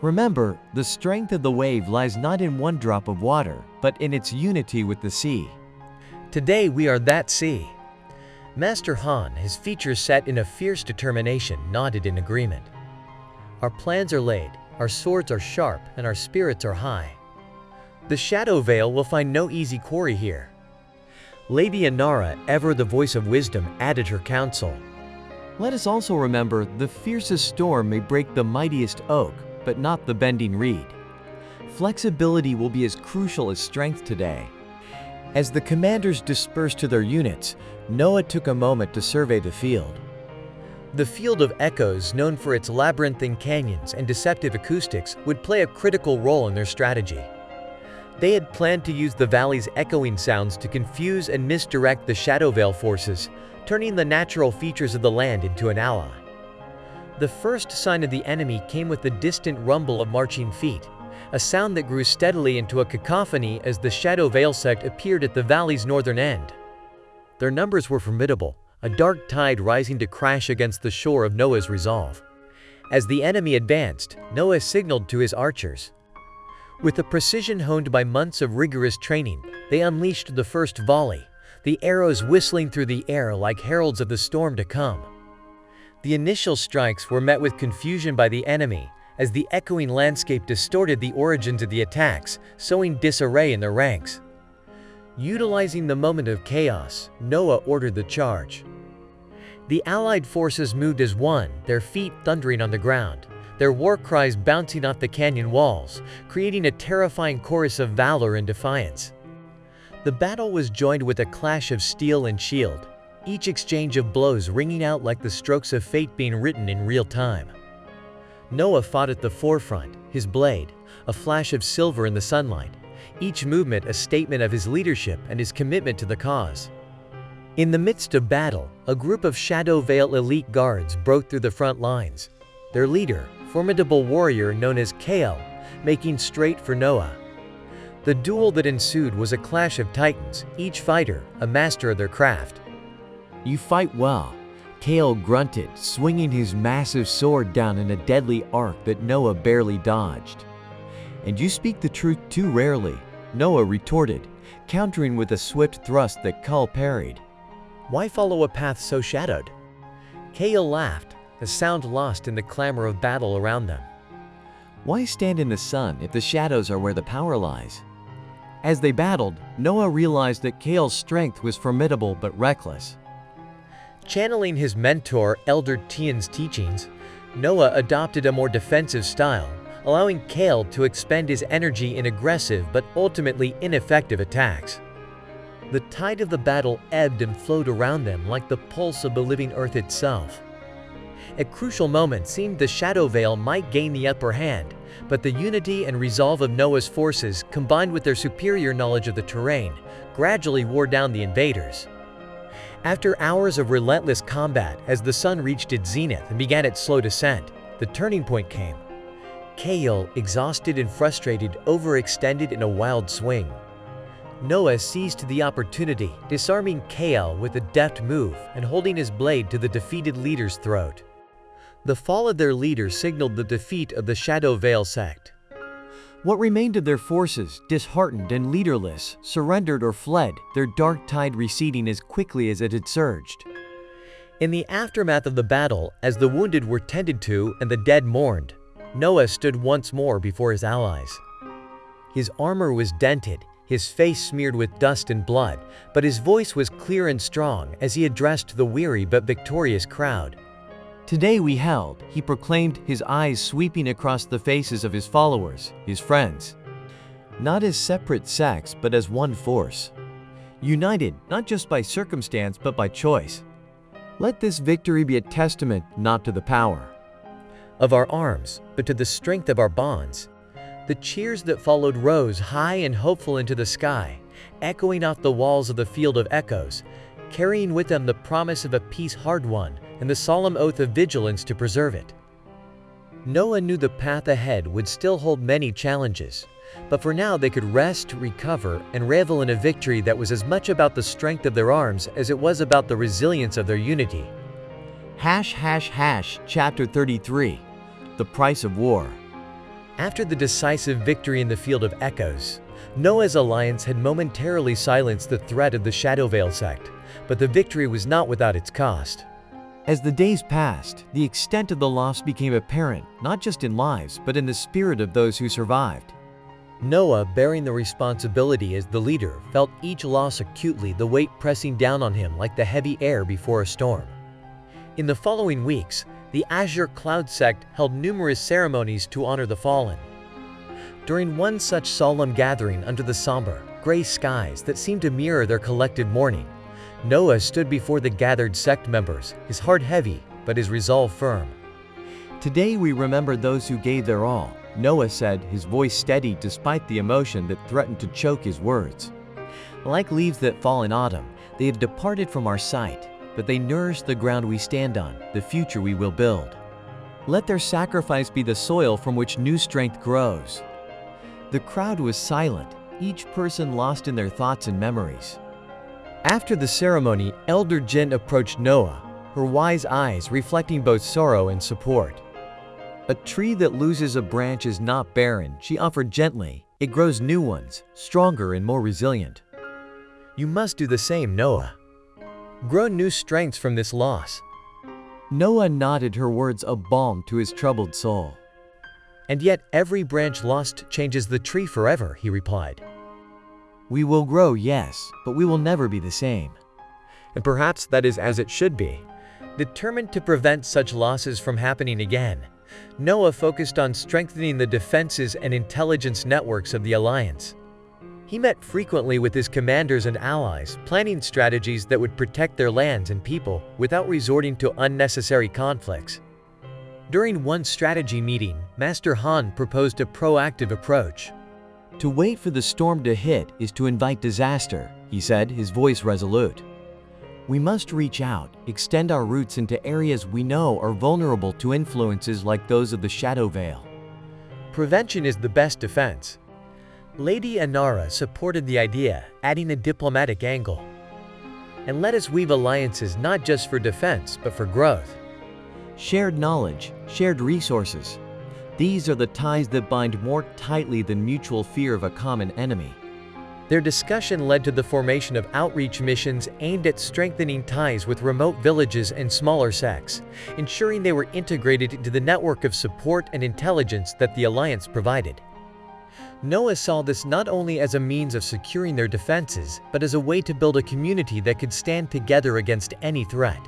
Remember, the strength of the wave lies not in one drop of water, but in its unity with the sea. Today we are that sea. Master Han, his features set in a fierce determination, nodded in agreement. Our plans are laid, our swords are sharp, and our spirits are high. The Shadowvale will find no easy quarry here. Lady Inara, ever the voice of wisdom, added her counsel. Let us also remember, the fiercest storm may break the mightiest oak, but not the bending reed. Flexibility will be as crucial as strength today. As the commanders dispersed to their units, Noah took a moment to survey the field. The Field of Echoes, known for its labyrinthine canyons and deceptive acoustics, would play a critical role in their strategy. They had planned to use the valley's echoing sounds to confuse and misdirect the Shadowvale forces, turning the natural features of the land into an ally. The first sign of the enemy came with the distant rumble of marching feet, a sound that grew steadily into a cacophony as the Shadowvale sect appeared at the valley's northern end. Their numbers were formidable, a dark tide rising to crash against the shore of Noah's resolve. As the enemy advanced, Noah signaled to his archers. With a precision honed by months of rigorous training, they unleashed the first volley, the arrows whistling through the air like heralds of the storm to come. The initial strikes were met with confusion by the enemy, as the echoing landscape distorted the origins of the attacks, sowing disarray in their ranks. Utilizing the moment of chaos, Noah ordered the charge. The allied forces moved as one, their feet thundering on the ground, their war cries bouncing off the canyon walls, creating a terrifying chorus of valor and defiance. The battle was joined with a clash of steel and shield, each exchange of blows ringing out like the strokes of fate being written in real time. Noah fought at the forefront, his blade, a flash of silver in the sunlight, each movement a statement of his leadership and his commitment to the cause. In the midst of battle, a group of Shadowvale elite guards broke through the front lines, their leader, formidable warrior known as Kael, making straight for Noah. The duel that ensued was a clash of titans, each fighter a master of their craft. You fight well, Kael grunted, swinging his massive sword down in a deadly arc that Noah barely dodged. And you speak the truth too rarely, Noah retorted, countering with a swift thrust that Kael parried. Why follow a path so shadowed? Kael laughed, a sound lost in the clamor of battle around them. Why stand in the sun if the shadows are where the power lies? As they battled, Noah realized that Kael's strength was formidable but reckless. Channeling his mentor, Elder Tian's teachings, Noah adopted a more defensive style, allowing Kael to expend his energy in aggressive but ultimately ineffective attacks. The tide of the battle ebbed and flowed around them like the pulse of the living earth itself. At crucial moments it seemed the Shadow Veil might gain the upper hand, but the unity and resolve of Noah's forces, combined with their superior knowledge of the terrain, gradually wore down the invaders. After hours of relentless combat, as the sun reached its zenith and began its slow descent, the turning point came. Kael, exhausted and frustrated, overextended in a wild swing. Noah seized the opportunity, disarming Kael with a deft move and holding his blade to the defeated leader's throat. The fall of their leader signaled the defeat of the Shadow Veil sect. What remained of their forces, disheartened and leaderless, surrendered or fled, their dark tide receding as quickly as it had surged. In the aftermath of the battle, as the wounded were tended to and the dead mourned, Noah stood once more before his allies. His armor was dented, his face smeared with dust and blood, but his voice was clear and strong as he addressed the weary but victorious crowd. Today we held, he proclaimed, his eyes sweeping across the faces of his followers, his friends. Not as separate sects, but as one force. United, not just by circumstance, but by choice. Let this victory be a testament not to the power of our arms, but to the strength of our bonds. The cheers that followed rose high and hopeful into the sky, echoing off the walls of the Field of Echoes, carrying with them the promise of a peace hard-won and the solemn oath of vigilance to preserve it. Noah knew the path ahead would still hold many challenges, but for now they could rest, recover, and revel in a victory that was as much about the strength of their arms as it was about the resilience of their unity. Chapter 33. The Price of War. After the decisive victory in the Field of Echoes, Noah's alliance had momentarily silenced the threat of the Shadow Veil sect, but the victory was not without its cost. As the days passed, the extent of the loss became apparent, not just in lives, but in the spirit of those who survived. Noah, bearing the responsibility as the leader, felt each loss acutely, the weight pressing down on him like the heavy air before a storm. In the following weeks, the Azure Cloud sect held numerous ceremonies to honor the fallen. During one such solemn gathering under the somber, gray skies that seemed to mirror their collective mourning, Noah stood before the gathered sect members, his heart heavy, but his resolve firm. Today we remember those who gave their all, Noah said, his voice steady despite the emotion that threatened to choke his words. Like leaves that fall in autumn, they have departed from our sight, but they nourish the ground we stand on, the future we will build. Let their sacrifice be the soil from which new strength grows. The crowd was silent, each person lost in their thoughts and memories. After the ceremony, Elder Jin approached Noah, her wise eyes reflecting both sorrow and support. A tree that loses a branch is not barren, she offered gently. It grows new ones, stronger and more resilient. You must do the same, Noah. Grow new strengths from this loss. Noah nodded, her words a balm to his troubled soul. And yet every branch lost changes the tree forever, he replied. We will grow, yes, but we will never be the same. And perhaps that is as it should be. Determined to prevent such losses from happening again, Noah focused on strengthening the defenses and intelligence networks of the alliance. He met frequently with his commanders and allies, planning strategies that would protect their lands and people without resorting to unnecessary conflicts. During one strategy meeting, Master Han proposed a proactive approach. To wait for the storm to hit is to invite disaster, he said, his voice resolute. We must reach out, extend our roots into areas we know are vulnerable to influences like those of the Shadow Veil. Prevention is the best defense. Lady Anara supported the idea, adding a diplomatic angle. And let us weave alliances not just for defense, but for growth. Shared knowledge, shared resources. These are the ties that bind more tightly than mutual fear of a common enemy. Their discussion led to the formation of outreach missions aimed at strengthening ties with remote villages and smaller sects, ensuring they were integrated into the network of support and intelligence that the alliance provided. Noah saw this not only as a means of securing their defenses, but as a way to build a community that could stand together against any threat.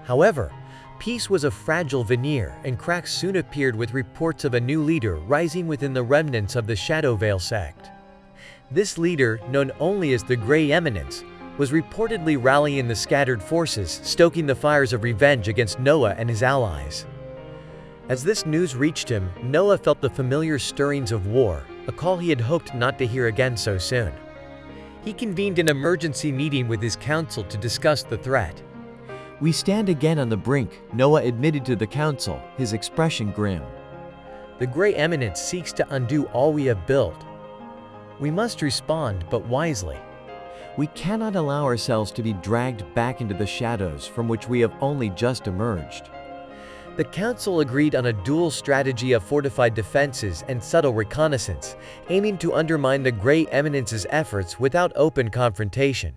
However, peace was a fragile veneer, and cracks soon appeared with reports of a new leader rising within the remnants of the Shadow Veil sect. This leader, known only as the Grey Eminence, was reportedly rallying the scattered forces, stoking the fires of revenge against Noah and his allies. As this news reached him, Noah felt the familiar stirrings of war, a call he had hoped not to hear again so soon. He convened an emergency meeting with his council to discuss the threat. "We stand again on the brink," Noah admitted to the council, his expression grim. "The Gray Eminence seeks to undo all we have built. We must respond, but wisely. We cannot allow ourselves to be dragged back into the shadows from which we have only just emerged." The council agreed on a dual strategy of fortified defenses and subtle reconnaissance, aiming to undermine the Gray Eminence's efforts without open confrontation.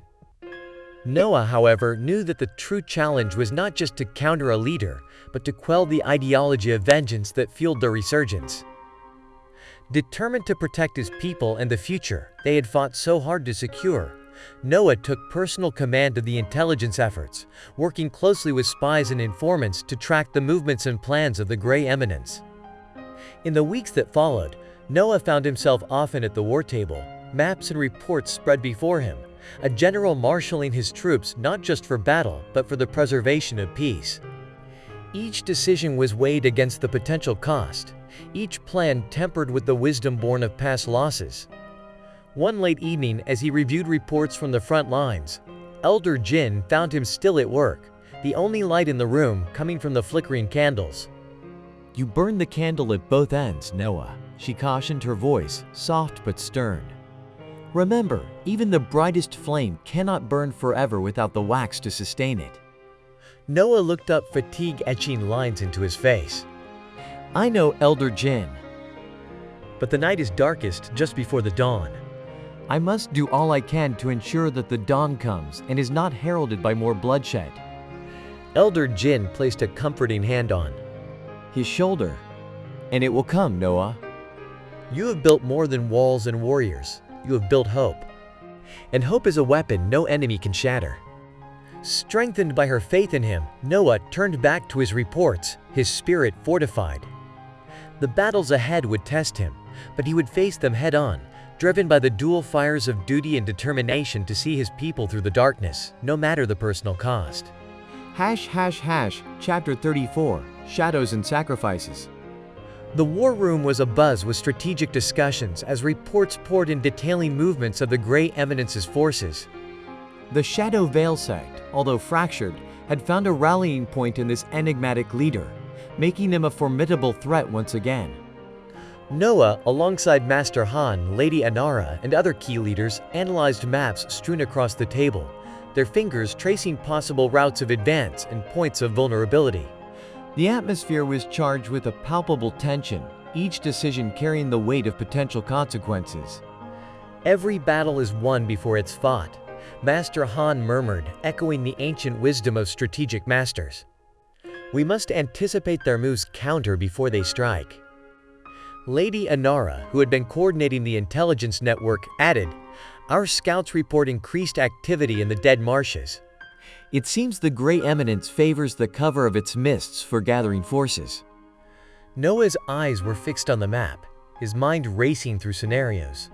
Noah, however, knew that the true challenge was not just to counter a leader, but to quell the ideology of vengeance that fueled their resurgence. Determined to protect his people and the future they had fought so hard to secure, Noah took personal command of the intelligence efforts, working closely with spies and informants to track the movements and plans of the Gray Eminence. In the weeks that followed, Noah found himself often at the war table, maps and reports spread before him, a general marshaling his troops not just for battle but for the preservation of peace. Each decision was weighed against the potential cost, each plan tempered with the wisdom born of past losses. One late evening, as he reviewed reports from the front lines, Elder Jin found him still at work, the only light in the room coming from the flickering candles. "You burned the candle at both ends, Noah," she cautioned, her voice soft but stern. "Remember, even the brightest flame cannot burn forever without the wax to sustain it." Noah looked up, fatigue etching lines into his face. "I know, Elder Jin. But the night is darkest just before the dawn. I must do all I can to ensure that the dawn comes and is not heralded by more bloodshed." Elder Jin placed a comforting hand on his shoulder. "And it will come, Noah." "You have built more than walls and warriors. You have built hope. And hope is a weapon no enemy can shatter." Strengthened by her faith in him, Noah turned back to his reports, his spirit fortified. The battles ahead would test him, but he would face them head-on, driven by the dual fires of duty and determination to see his people through the darkness, no matter the personal cost. Chapter 34, Shadows and Sacrifices. The war room was abuzz with strategic discussions as reports poured in detailing movements of the Gray Eminence's forces. The Shadow Veil sect, although fractured, had found a rallying point in this enigmatic leader, making him a formidable threat once again. Noah, alongside Master Han, Lady Anara, and other key leaders, analyzed maps strewn across the table, their fingers tracing possible routes of advance and points of vulnerability. The atmosphere was charged with a palpable tension, each decision carrying the weight of potential consequences. "Every battle is won before it's fought," Master Han murmured, echoing the ancient wisdom of strategic masters. "We must anticipate their moves, counter before they strike." Lady Anara, who had been coordinating the intelligence network, added, "Our scouts report increased activity in the Dead Marshes." It seems the Gray Eminence favors the cover of its mists for gathering forces. Noah's eyes were fixed on the map, his mind racing through scenarios.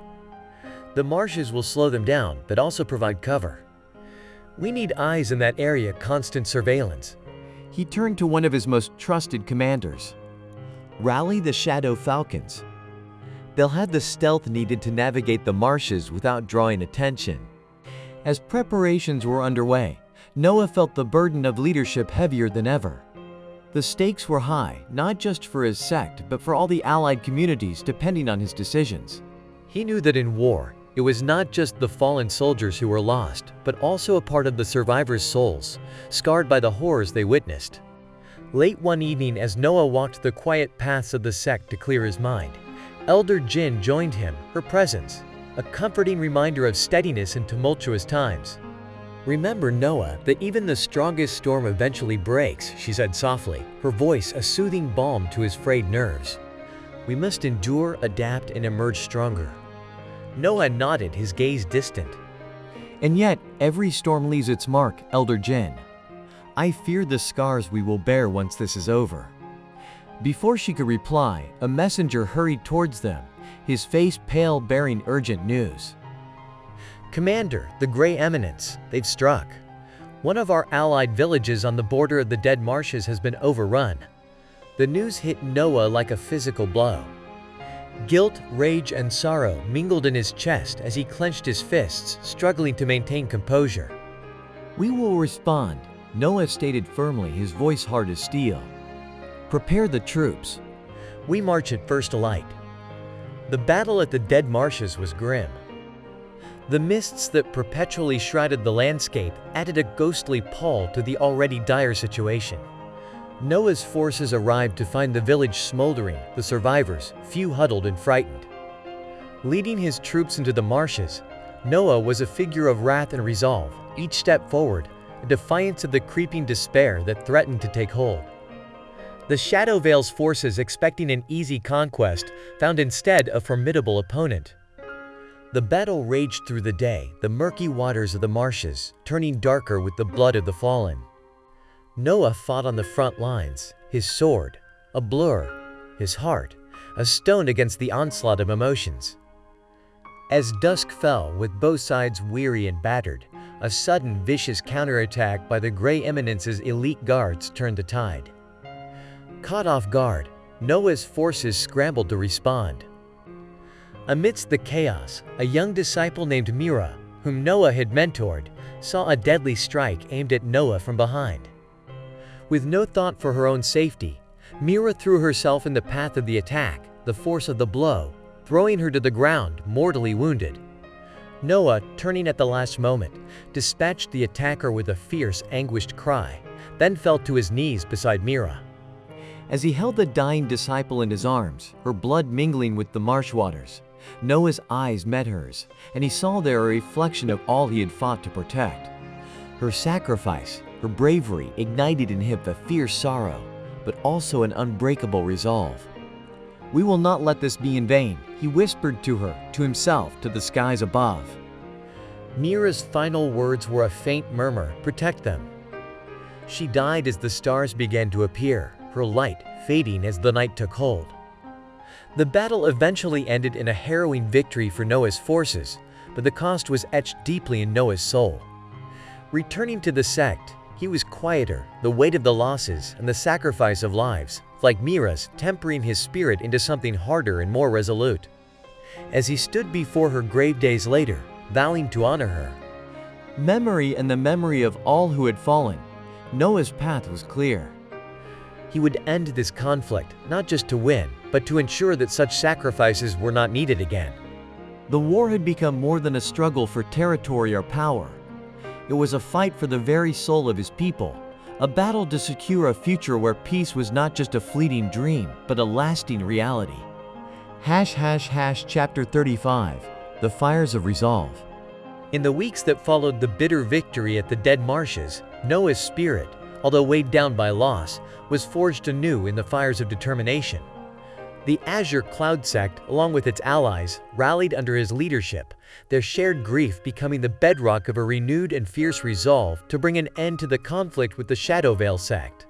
The marshes will slow them down, but also provide cover. "We need eyes in that area, constant surveillance." He turned to one of his most trusted commanders. "Rally the Shadow Falcons. They'll have the stealth needed to navigate the marshes without drawing attention." As preparations were underway, Noah felt the burden of leadership heavier than ever. The stakes were high, not just for his sect, but for all the allied communities depending on his decisions. He knew that in war, it was not just the fallen soldiers who were lost, but also a part of the survivors' souls, scarred by the horrors they witnessed. Late one evening, as Noah walked the quiet paths of the sect to clear his mind, Elder Jin joined him, her presence, a comforting reminder of steadiness in tumultuous times. "Remember, Noah, that even the strongest storm eventually breaks," she said softly, her voice a soothing balm to his frayed nerves. "We must endure, adapt, and emerge stronger." Noah nodded, his gaze distant. "And yet, every storm leaves its mark, Elder Jin. I fear the scars we will bear once this is over." Before she could reply, a messenger hurried towards them, his face pale, bearing urgent news. "Commander, the Gray Eminence, they've struck. One of our allied villages on the border of the Dead Marshes has been overrun." The news hit Noah like a physical blow. Guilt, rage, and sorrow mingled in his chest as he clenched his fists, struggling to maintain composure. "We will respond," Noah stated firmly, his voice hard as steel. "Prepare the troops." We march at first light. The battle at the Dead Marshes was grim. The mists that perpetually shrouded the landscape added a ghostly pall to the already dire situation. Noah's forces arrived to find the village smoldering, the survivors, few huddled and frightened. Leading his troops into the marshes, Noah was a figure of wrath and resolve, each step forward, a defiance of the creeping despair that threatened to take hold. The Shadowvale's forces, expecting an easy conquest, found instead a formidable opponent. The battle raged through the day, the murky waters of the marshes turning darker with the blood of the fallen. Noah fought on the front lines, his sword a blur, his heart a stone against the onslaught of emotions. As dusk fell, with both sides weary and battered, a sudden vicious counterattack by the Gray Eminence's elite guards turned the tide. Caught off guard, Noah's forces scrambled to respond. Amidst the chaos, a young disciple named Mira, whom Noah had mentored, saw a deadly strike aimed at Noah from behind. With no thought for her own safety, Mira threw herself in the path of the attack, the force of the blow, throwing her to the ground, mortally wounded. Noah, turning at the last moment, dispatched the attacker with a fierce, anguished cry, then fell to his knees beside Mira. As he held the dying disciple in his arms, her blood mingling with the marsh waters, Noah's eyes met hers, and he saw there a reflection of all he had fought to protect. Her sacrifice, her bravery ignited in him a fierce sorrow, but also an unbreakable resolve. "We will not let this be in vain," he whispered to her, to himself, to the skies above. Mira's final words were a faint murmur, "Protect them." She died as the stars began to appear, her light fading as the night took hold. The battle eventually ended in a harrowing victory for Noah's forces, but the cost was etched deeply in Noah's soul. Returning to the sect, he was quieter, the weight of the losses and the sacrifice of lives, like Mira's, tempering his spirit into something harder and more resolute. As he stood before her grave days later, vowing to honor her memory and the memory of all who had fallen, Noah's path was clear. He would end this conflict, not just to win, but to ensure that such sacrifices were not needed again. The war had become more than a struggle for territory or power. It was a fight for the very soul of his people, a battle to secure a future where peace was not just a fleeting dream, but a lasting reality. Chapter 35, The Fires of Resolve. In the weeks that followed the bitter victory at the Dead Marshes, Noah's spirit, although weighed down by loss, was forged anew in the fires of determination. The Azure Cloud sect, along with its allies, rallied under his leadership, their shared grief becoming the bedrock of a renewed and fierce resolve to bring an end to the conflict with the Shadowvale sect.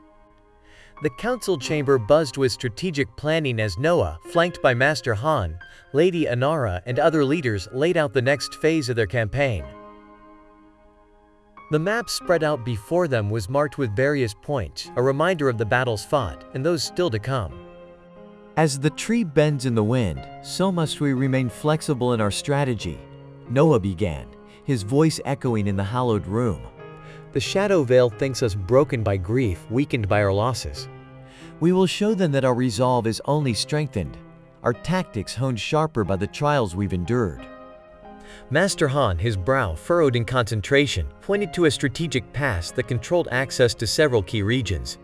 The council chamber buzzed with strategic planning as Noah, flanked by Master Han, Lady Inara, and other leaders, laid out the next phase of their campaign. The map spread out before them was marked with various points, a reminder of the battles fought and those still to come. As the tree bends in the wind, so must we remain flexible in our strategy, Noah began, his voice echoing in the hallowed room. The Shadowvale thinks us broken by grief, weakened by our losses. We will show them that our resolve is only strengthened, our tactics honed sharper by the trials we've endured. Master Han, his brow furrowed in concentration, pointed to a strategic pass that controlled access to several key regions.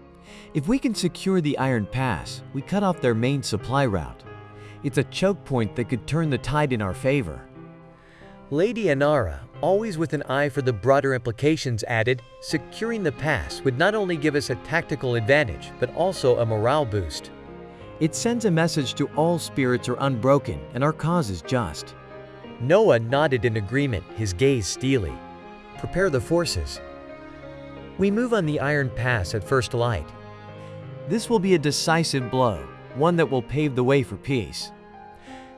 If we can secure the Iron Pass, we cut off their main supply route. It's a choke point that could turn the tide in our favor. Lady Inara, always with an eye for the broader implications, added, "Securing the pass would not only give us a tactical advantage, but also a morale boost." It sends a message to all spirits are unbroken and our cause is just. Noah nodded in agreement, his gaze steely. "Prepare the forces. We move on the Iron Pass at first light." This will be a decisive blow, one that will pave the way for peace.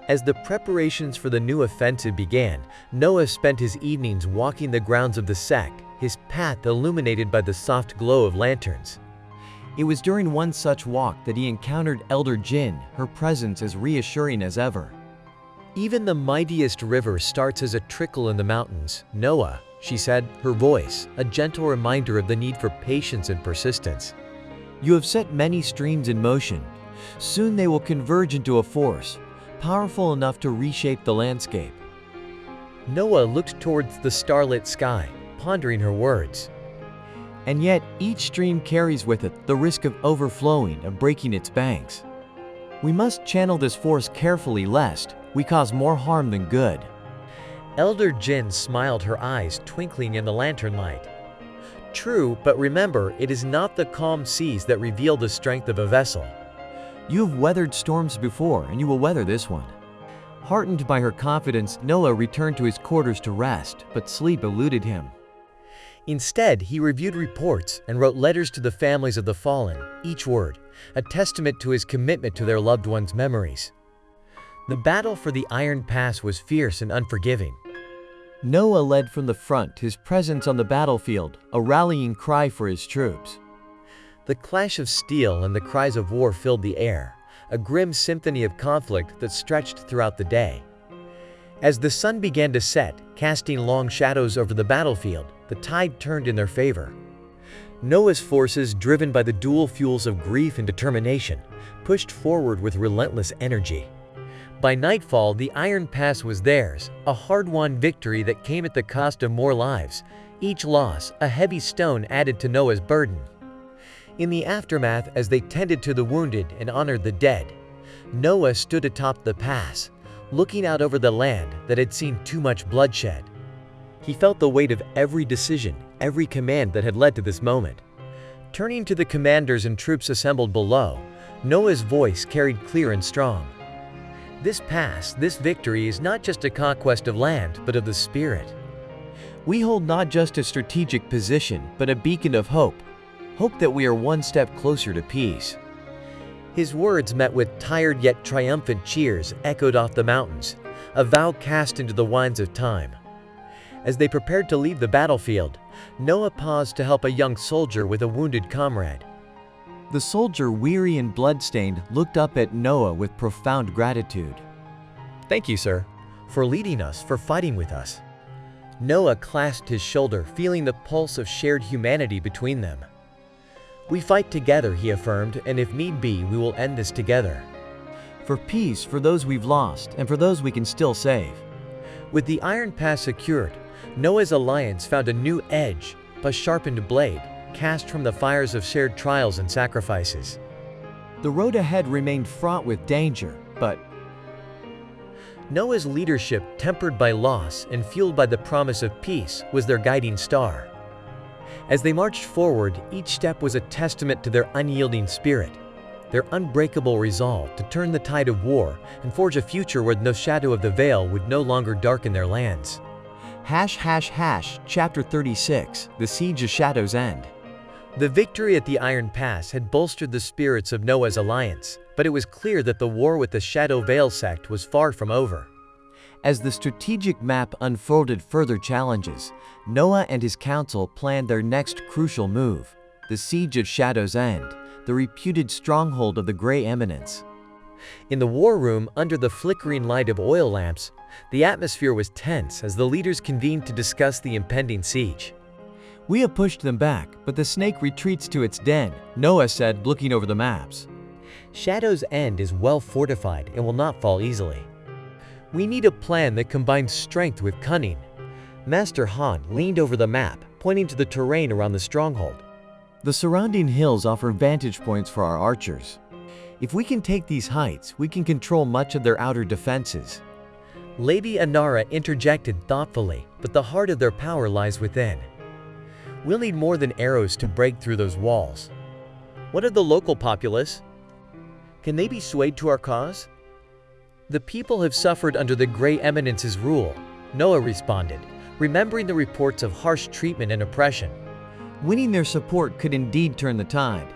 As the preparations for the new offensive began, Noah spent his evenings walking the grounds of the sect, his path illuminated by the soft glow of lanterns. It was during one such walk that he encountered Elder Jin, her presence as reassuring as ever. "Even the mightiest river starts as a trickle in the mountains, Noah," she said, her voice a gentle reminder of the need for patience and persistence. You have set many streams in motion. Soon they will converge into a force, powerful enough to reshape the landscape. Noah looked towards the starlit sky, pondering her words. And yet, each stream carries with it the risk of overflowing and breaking its banks. We must channel this force carefully lest we cause more harm than good. Elder Jin smiled, her eyes twinkling in the lantern light. True, but remember, it is not the calm seas that reveal the strength of a vessel. You have weathered storms before, and you will weather this one. Heartened by her confidence, Noah returned to his quarters to rest, but sleep eluded him. Instead, he reviewed reports and wrote letters to the families of the fallen, each word a testament to his commitment to their loved ones' memories. The battle for the Iron Pass was fierce and unforgiving. Noah led from the front, his presence on the battlefield, a rallying cry for his troops. The clash of steel and the cries of war filled the air, a grim symphony of conflict that stretched throughout the day. As the sun began to set, casting long shadows over the battlefield, the tide turned in their favor. Noah's forces, driven by the dual fuels of grief and determination, pushed forward with relentless energy. By nightfall, the Iron Pass was theirs, a hard-won victory that came at the cost of more lives, each loss a heavy stone added to Noah's burden. In the aftermath, as they tended to the wounded and honored the dead, Noah stood atop the pass, looking out over the land that had seen too much bloodshed. He felt the weight of every decision, every command that had led to this moment. Turning to the commanders and troops assembled below, Noah's voice carried clear and strong. This pass, this victory is not just a conquest of land, but of the spirit. We hold not just a strategic position, but a beacon of hope. Hope that we are one step closer to peace. His words met with tired yet triumphant cheers echoed off the mountains, a vow cast into the winds of time. As they prepared to leave the battlefield, Noah paused to help a young soldier with a wounded comrade. The soldier, weary and bloodstained, looked up at Noah with profound gratitude. "Thank you, sir, for leading us, for fighting with us." Noah clasped his shoulder, feeling the pulse of shared humanity between them. "We fight together," he affirmed, "and if need be, we will end this together." For peace, for those we've lost, and for those we can still save. With the Iron Pass secured, Noah's alliance found a new edge, a sharpened blade, cast from the fires of shared trials and sacrifices. The road ahead remained fraught with danger, but Noah's leadership, tempered by loss and fueled by the promise of peace, was their guiding star. As they marched forward, each step was a testament to their unyielding spirit, their unbreakable resolve to turn the tide of war and forge a future where no shadow of the veil would no longer darken their lands. Chapter 36, The Siege of Shadow's End. The victory at the Iron Pass had bolstered the spirits of Noah's alliance, but it was clear that the war with the Shadow Veil sect was far from over. As the strategic map unfolded further challenges, Noah and his council planned their next crucial move, the Siege of Shadow's End, the reputed stronghold of the Grey Eminence. In the war room, under the flickering light of oil lamps, the atmosphere was tense as the leaders convened to discuss the impending siege. We have pushed them back, but the snake retreats to its den, Noah said, looking over the maps. Shadow's End is well fortified and will not fall easily. We need a plan that combines strength with cunning. Master Han leaned over the map, pointing to the terrain around the stronghold. The surrounding hills offer vantage points for our archers. If we can take these heights, we can control much of their outer defenses. Lady Anara interjected thoughtfully, but the heart of their power lies within. We'll need more than arrows to break through those walls. What of the local populace? Can they be swayed to our cause? The people have suffered under the Grey Eminence's rule, Noah responded, remembering the reports of harsh treatment and oppression. Winning their support could indeed turn the tide.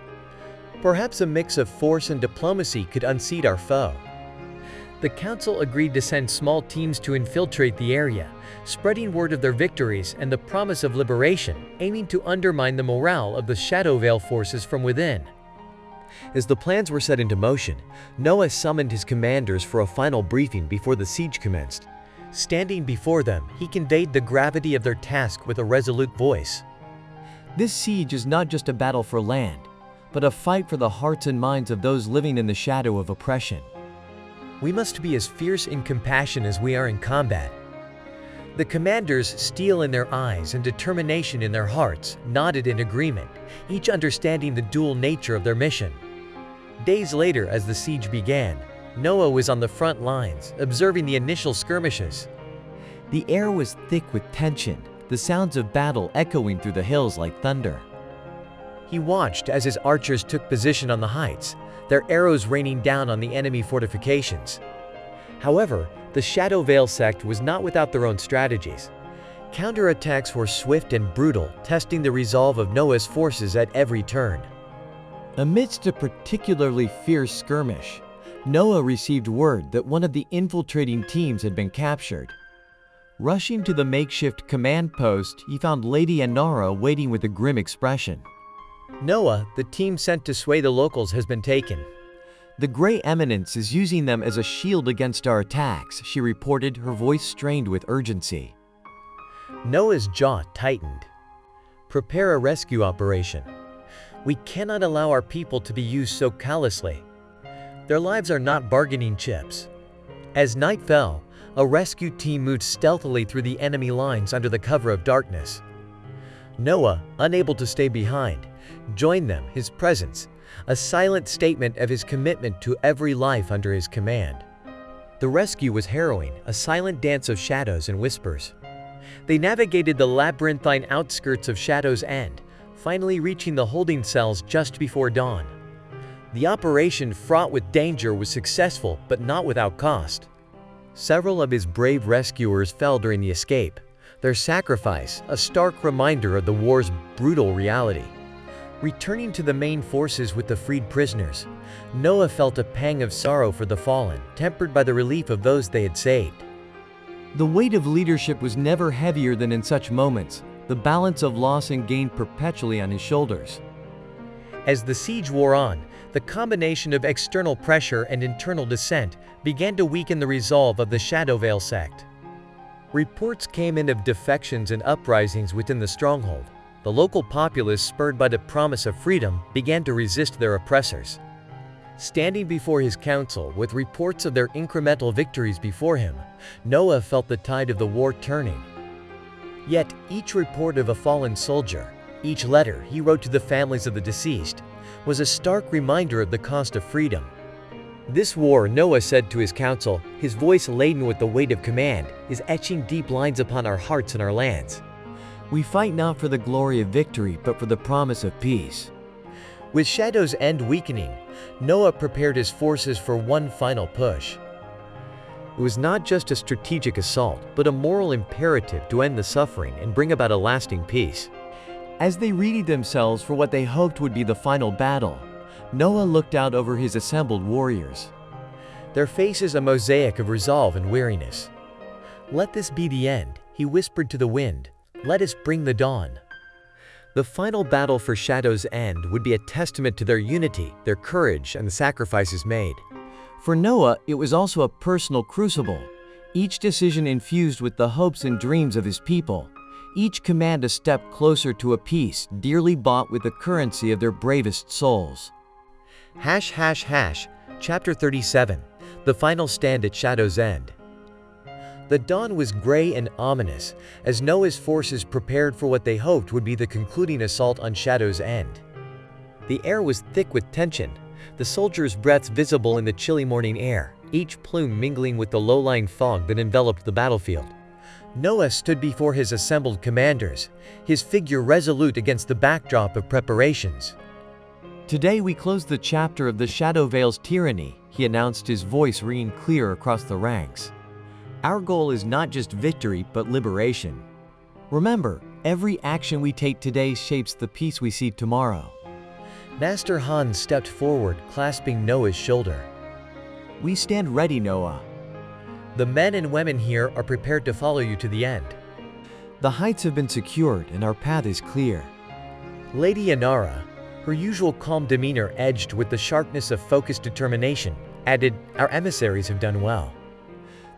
Perhaps a mix of force and diplomacy could unseat our foe. The council agreed to send small teams to infiltrate the area, spreading word of their victories and the promise of liberation, aiming to undermine the morale of the Shadow Veil forces from within. As the plans were set into motion, Noah summoned his commanders for a final briefing before the siege commenced. Standing before them, he conveyed the gravity of their task with a resolute voice. This siege is not just a battle for land, but a fight for the hearts and minds of those living in the shadow of oppression. We must be as fierce in compassion as we are in combat. The commanders, steel in their eyes and determination in their hearts, nodded in agreement, each understanding the dual nature of their mission. Days later, as the siege began, Noah was on the front lines, observing the initial skirmishes. The air was thick with tension, the sounds of battle echoing through the hills like thunder. He watched as his archers took position on the heights, their arrows raining down on the enemy fortifications. However, the Shadow Veil sect was not without their own strategies. Counterattacks were swift and brutal, testing the resolve of Noah's forces at every turn. Amidst a particularly fierce skirmish, Noah received word that one of the infiltrating teams had been captured. Rushing to the makeshift command post, he found Lady Anara waiting with a grim expression. Noah, the team sent to sway the locals has been taken. The Grey Eminence is using them as a shield against our attacks, she reported, her voice strained with urgency. Noah's jaw tightened. Prepare a rescue operation. We cannot allow our people to be used so callously. Their lives are not bargaining chips. As night fell, a rescue team moved stealthily through the enemy lines under the cover of darkness. Noah, unable to stay behind, joined them, his presence, a silent statement of his commitment to every life under his command. The rescue was harrowing, a silent dance of shadows and whispers. They navigated the labyrinthine outskirts of Shadow's End, finally reaching the holding cells just before dawn. The operation, fraught with danger, was successful, but not without cost. Several of his brave rescuers fell during the escape, their sacrifice a stark reminder of the war's brutal reality. Returning to the main forces with the freed prisoners, Noah felt a pang of sorrow for the fallen, tempered by the relief of those they had saved. The weight of leadership was never heavier than in such moments, the balance of loss and gain perpetually on his shoulders. As the siege wore on, the combination of external pressure and internal dissent began to weaken the resolve of the Shadow Veil sect. Reports came in of defections and uprisings within the stronghold. The local populace, spurred by the promise of freedom, began to resist their oppressors. Standing before his council, with reports of their incremental victories before him, Noah felt the tide of the war turning. Yet, each report of a fallen soldier, each letter he wrote to the families of the deceased, was a stark reminder of the cost of freedom. This war, Noah said to his council, his voice laden with the weight of command, is etching deep lines upon our hearts and our lands. We fight not for the glory of victory, but for the promise of peace. With Shadow's End weakening, Noah prepared his forces for one final push. It was not just a strategic assault, but a moral imperative to end the suffering and bring about a lasting peace. As they readied themselves for what they hoped would be the final battle, Noah looked out over his assembled warriors. Their faces a mosaic of resolve and weariness. Let this be the end, he whispered to the wind. Let us bring the dawn. The final battle for Shadow's End would be a testament to their unity, their courage, and the sacrifices made. For Noah, it was also a personal crucible, each decision infused with the hopes and dreams of his people, each command a step closer to a peace dearly bought with the currency of their bravest souls. Chapter 37, The Final Stand at Shadow's End. The dawn was gray and ominous, as Noah's forces prepared for what they hoped would be the concluding assault on Shadow's End. The air was thick with tension, the soldiers' breaths visible in the chilly morning air, each plume mingling with the low-lying fog that enveloped the battlefield. Noah stood before his assembled commanders, his figure resolute against the backdrop of preparations. Today we close the chapter of the Shadow Veil's tyranny, he announced, his voice ringing clear across the ranks. Our goal is not just victory, but liberation. Remember, every action we take today shapes the peace we see tomorrow. Master Han stepped forward, clasping Noah's shoulder. We stand ready, Noah. The men and women here are prepared to follow you to the end. The heights have been secured and our path is clear. Lady Inara, her usual calm demeanor edged with the sharpness of focused determination, added, "Our emissaries have done well."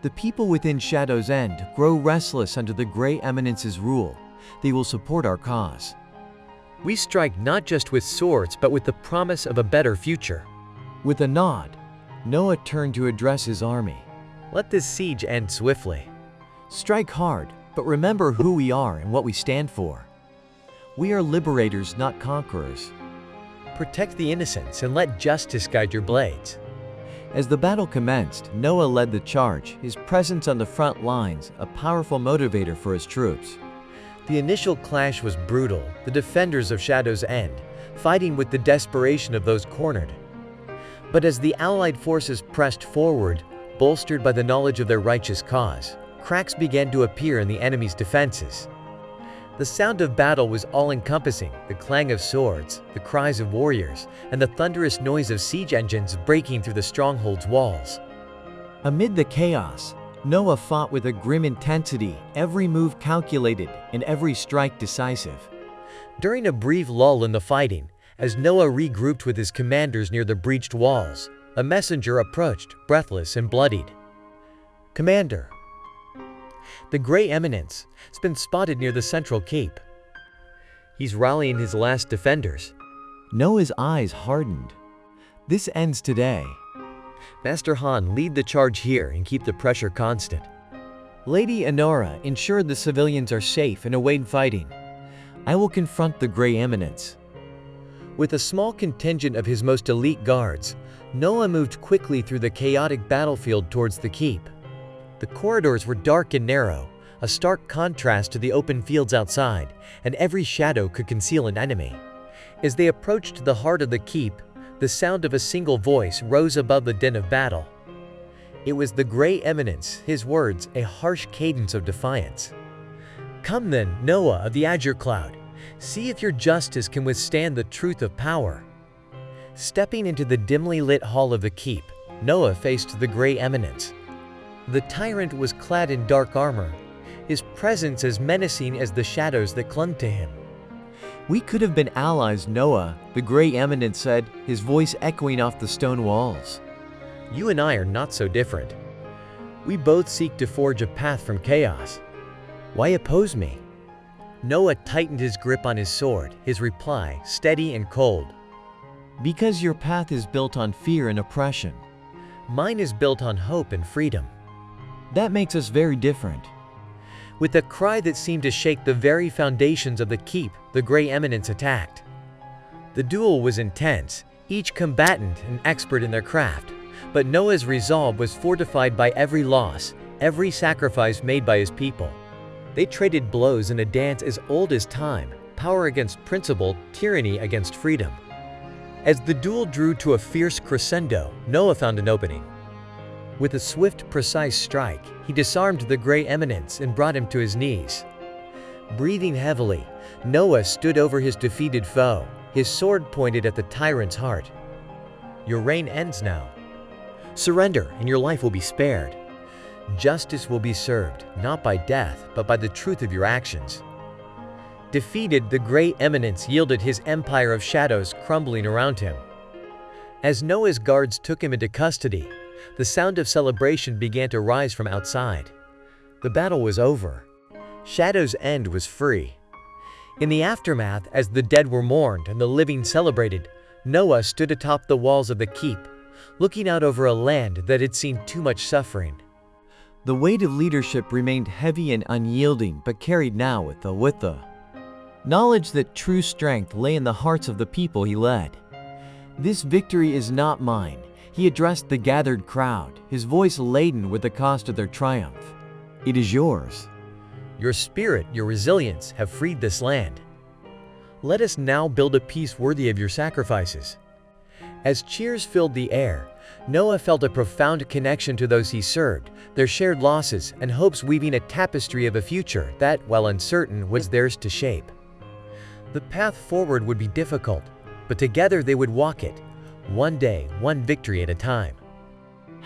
The people within Shadow's End grow restless under the Grey Eminence's rule. They will support our cause. We strike not just with swords but with the promise of a better future. With a nod, Noah turned to address his army. Let this siege end swiftly. Strike hard, but remember who we are and what we stand for. We are liberators, not conquerors. Protect the innocents and let justice guide your blades. As the battle commenced, Noah led the charge, his presence on the front lines a powerful motivator for his troops. The initial clash was brutal, the defenders of Shadow's End, fighting with the desperation of those cornered. But as the Allied forces pressed forward, bolstered by the knowledge of their righteous cause, cracks began to appear in the enemy's defenses. The sound of battle was all-encompassing, the clang of swords, the cries of warriors, and the thunderous noise of siege engines breaking through the stronghold's walls. Amid the chaos, Noah fought with a grim intensity, every move calculated and every strike decisive. During a brief lull in the fighting, as Noah regrouped with his commanders near the breached walls, a messenger approached, breathless and bloodied. "Commander, the Grey Eminence has been spotted near the central keep. He's rallying his last defenders." Noah's eyes hardened. This ends today. Master Han, lead the charge here and keep the pressure constant. Lady Inara, ensure the civilians are safe and await fighting. I will confront the Grey Eminence. With a small contingent of his most elite guards, Noah moved quickly through the chaotic battlefield towards the keep. The corridors were dark and narrow, a stark contrast to the open fields outside, and every shadow could conceal an enemy. As they approached the heart of the keep, the sound of a single voice rose above the din of battle. It was the Grey Eminence, his words a harsh cadence of defiance. "Come then, Noah of the Azure Cloud, see if your justice can withstand the truth of power." Stepping into the dimly lit hall of the keep, Noah faced the Grey Eminence. The tyrant was clad in dark armor, his presence as menacing as the shadows that clung to him. We could have been allies, Noah, the Grey Eminence said, his voice echoing off the stone walls. "You and I are not so different. We both seek to forge a path from chaos. Why oppose me?" Noah tightened his grip on his sword, his reply steady and cold. Because your path is built on fear and oppression. Mine is built on hope and freedom. That makes us very different. With a cry that seemed to shake the very foundations of the keep, the Grey Eminence attacked. The duel was intense, each combatant an expert in their craft, but Noah's resolve was fortified by every loss, every sacrifice made by his people. They traded blows in a dance as old as time, power against principle, tyranny against freedom. As the duel drew to a fierce crescendo, Noah found an opening. With a swift, precise strike, he disarmed the Grey Eminence and brought him to his knees. Breathing heavily, Noah stood over his defeated foe, his sword pointed at the tyrant's heart. "Your reign ends now. Surrender, and your life will be spared. Justice will be served, not by death, but by the truth of your actions." Defeated, the Grey Eminence yielded, his empire of shadows crumbling around him. As Noah's guards took him into custody, the sound of celebration began to rise from outside. The battle was over. Shadow's End was free. In the aftermath, as the dead were mourned and the living celebrated, Noah stood atop the walls of the keep, looking out over a land that had seen too much suffering. The weight of leadership remained heavy and unyielding, but carried now with the knowledge that true strength lay in the hearts of the people he led. "This victory is not mine," he addressed the gathered crowd, his voice laden with the cost of their triumph. "It is yours. Your spirit, your resilience have freed this land. Let us now build a peace worthy of your sacrifices." As cheers filled the air, Noah felt a profound connection to those he served, their shared losses and hopes weaving a tapestry of a future that, while uncertain, was theirs to shape. The path forward would be difficult, but together they would walk it, one day, one victory at a time.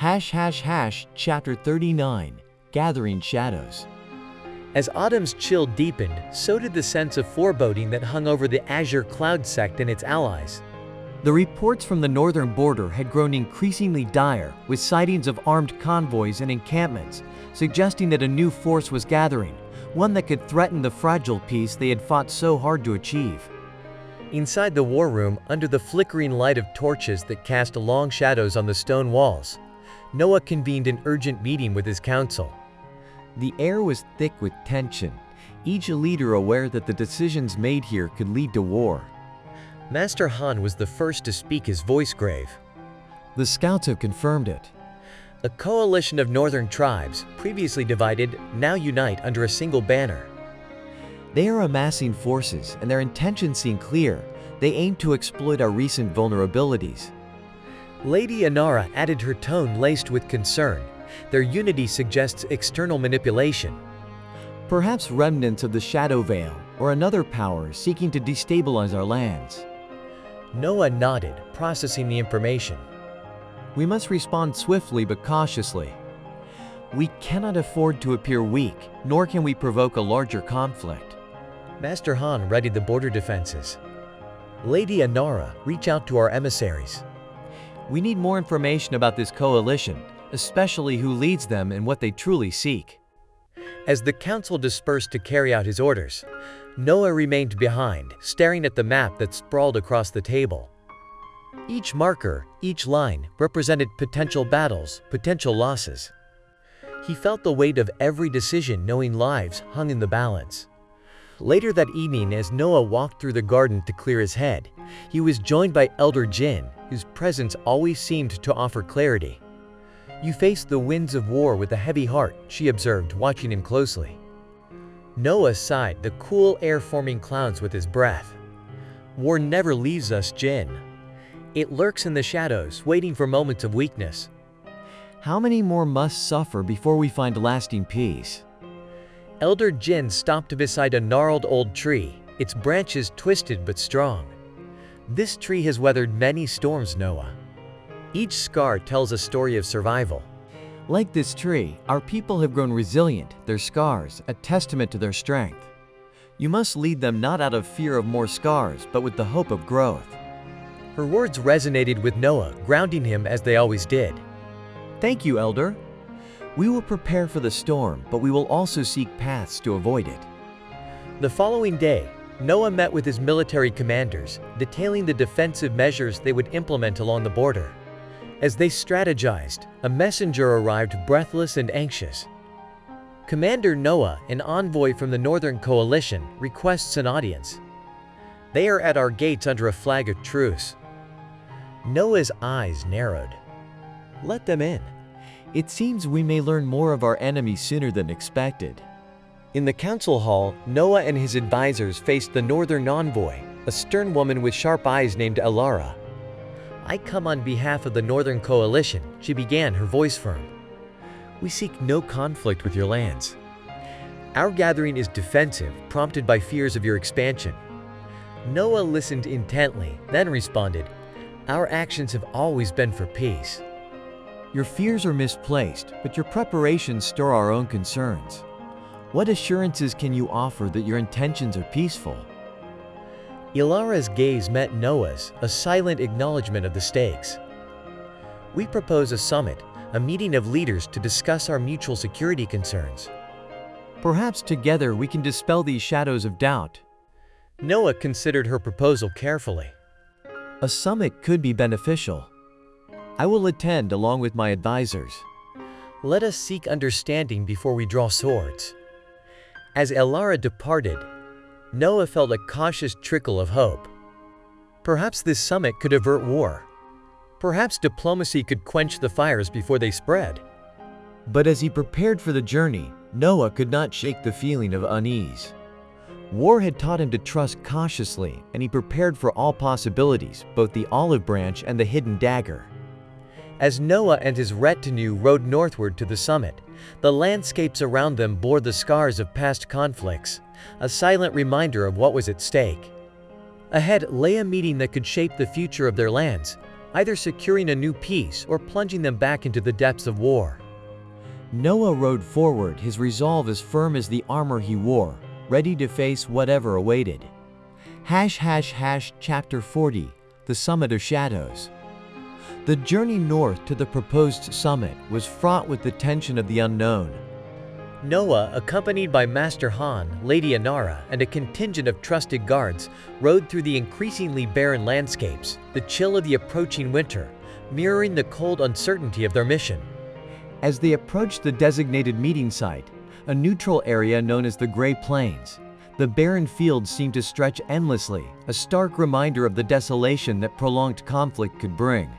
Chapter 39, Gathering Shadows. As autumn's chill deepened, so did the sense of foreboding that hung over the Azure Cloud sect and its allies. The reports from the northern border had grown increasingly dire, with sightings of armed convoys and encampments, suggesting that a new force was gathering, one that could threaten the fragile peace they had fought so hard to achieve. Inside the war room, under the flickering light of torches that cast long shadows on the stone walls, Noah convened an urgent meeting with his council. The air was thick with tension, each leader aware that the decisions made here could lead to war. Master Han was the first to speak, his voice grave. The scouts have confirmed it. A coalition of northern tribes, previously divided, now unite under a single banner. They are amassing forces, and their intentions seem clear. They aim to exploit our recent vulnerabilities. Lady Inara added, her tone laced with concern. Their unity suggests external manipulation. Perhaps remnants of the Shadow Veil, or another power seeking to destabilize our lands. Noah nodded, processing the information. We must respond swiftly but cautiously. We cannot afford to appear weak, nor can we provoke a larger conflict. Master Han readied the border defenses. Lady Inara, reach out to our emissaries. We need more information about this coalition, especially who leads them and what they truly seek. As the council dispersed to carry out his orders, Noah remained behind, staring at the map that sprawled across the table. Each marker, each line, represented potential battles, potential losses. He felt the weight of every decision, knowing lives hung in the balance. Later that evening, as Noah walked through the garden to clear his head, he was joined by Elder Jin, whose presence always seemed to offer clarity. "You face the winds of war with a heavy heart," she observed, watching him closely. Noah sighed, the cool air forming clouds with his breath. "War never leaves us, Jin. It lurks in the shadows, waiting for moments of weakness." How many more must suffer before we find lasting peace? Elder Jin stopped beside a gnarled old tree, its branches twisted but strong. "This tree has weathered many storms, Noah. Each scar tells a story of survival." Like this tree, our people have grown resilient, their scars a testament to their strength. You must lead them not out of fear of more scars, but with the hope of growth. Her words resonated with Noah, grounding him as they always did. Thank you, Elder. We will prepare for the storm, but we will also seek paths to avoid it. The following day, Noah met with his military commanders, detailing the defensive measures they would implement along the border. As they strategized, a messenger arrived, breathless and anxious. "Commander Noah, an envoy from the Northern Coalition, requests an audience. They are at our gates under a flag of truce." Noah's eyes narrowed. "Let them in." It seems we may learn more of our enemy sooner than expected. In the council hall, Noah and his advisors faced the Northern envoy, a stern woman with sharp eyes named Elara. "I come on behalf of the Northern Coalition," she began, her voice firm. "We seek no conflict with your lands. Our gathering is defensive, prompted by fears of your expansion." Noah listened intently, then responded, "Our actions have always been for peace." Your fears are misplaced, but your preparations stir our own concerns. What assurances can you offer that your intentions are peaceful? Ilara's gaze met Noah's, a silent acknowledgement of the stakes. "We propose a summit, a meeting of leaders to discuss our mutual security concerns." Perhaps together we can dispel these shadows of doubt. Noah considered her proposal carefully. A summit could be beneficial. I will attend along with my advisors. "Let us seek understanding before we draw swords." As Elara departed, Noah felt a cautious trickle of hope. Perhaps this summit could avert war. Perhaps diplomacy could quench the fires before they spread. But as he prepared for the journey, Noah could not shake the feeling of unease. War had taught him to trust cautiously, and he prepared for all possibilities, both the olive branch and the hidden dagger. As Noah and his retinue rode northward to the summit, the landscapes around them bore the scars of past conflicts, a silent reminder of what was at stake. Ahead lay a meeting that could shape the future of their lands, either securing a new peace or plunging them back into the depths of war. Noah rode forward, his resolve as firm as the armor he wore, ready to face whatever awaited. Chapter 40, The Summit of Shadows. The journey north to the proposed summit was fraught with the tension of the unknown. Noah, accompanied by Master Han, Lady Inara, and a contingent of trusted guards, rode through the increasingly barren landscapes, the chill of the approaching winter, mirroring the cold uncertainty of their mission. As they approached the designated meeting site, a neutral area known as the Gray Plains, the barren fields seemed to stretch endlessly, a stark reminder of the desolation that prolonged conflict could bring.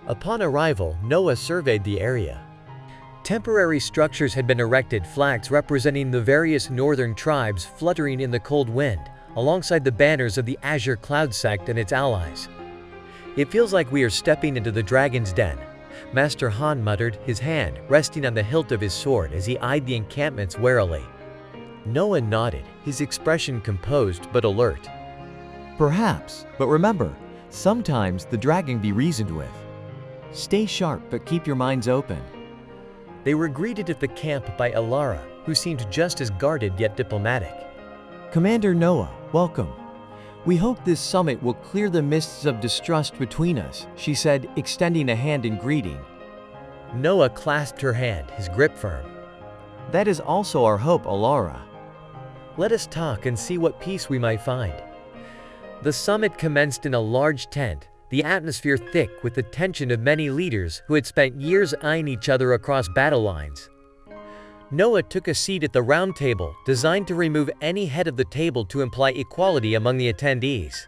Upon arrival, Noah surveyed the area. Temporary structures had been erected, flags representing the various northern tribes fluttering in the cold wind, alongside the banners of the Azure Cloud sect and its allies. "It feels like we are stepping into the dragon's den," Master Han muttered, his hand resting on the hilt of his sword as he eyed the encampments warily. Noah nodded, his expression composed but alert. "Perhaps, but remember, sometimes the dragon be reasoned with. Stay sharp but keep your minds open." They were greeted at the camp by Alara, who seemed just as guarded yet diplomatic. "Commander Noah, welcome. We hope this summit will clear the mists of distrust between us," she said, extending a hand in greeting. Noah clasped her hand, his grip firm. "That is also our hope, Alara." "Let us talk and see what peace we might find." The summit commenced in a large tent, the atmosphere thick with the tension of many leaders who had spent years eyeing each other across battle lines. Noah took a seat at the round table, designed to remove any head of the table to imply equality among the attendees.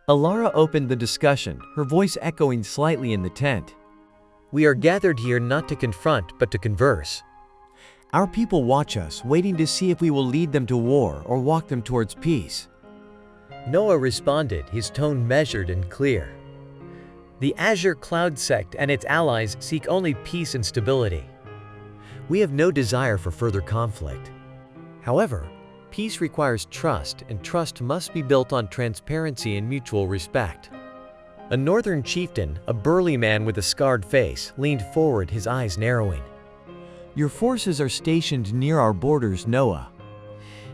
Alara opened the discussion, her voice echoing slightly in the tent. "We are gathered here not to confront, but to converse. Our people watch us, waiting to see if we will lead them to war or walk them towards peace." Noah responded, his tone measured and clear. "The Azure Cloud sect and its allies seek only peace and stability. We have no desire for further conflict. However, peace requires trust, and trust must be built on transparency and mutual respect." A northern chieftain, a burly man with a scarred face, leaned forward, his eyes narrowing. "Your forces are stationed near our borders, Noah.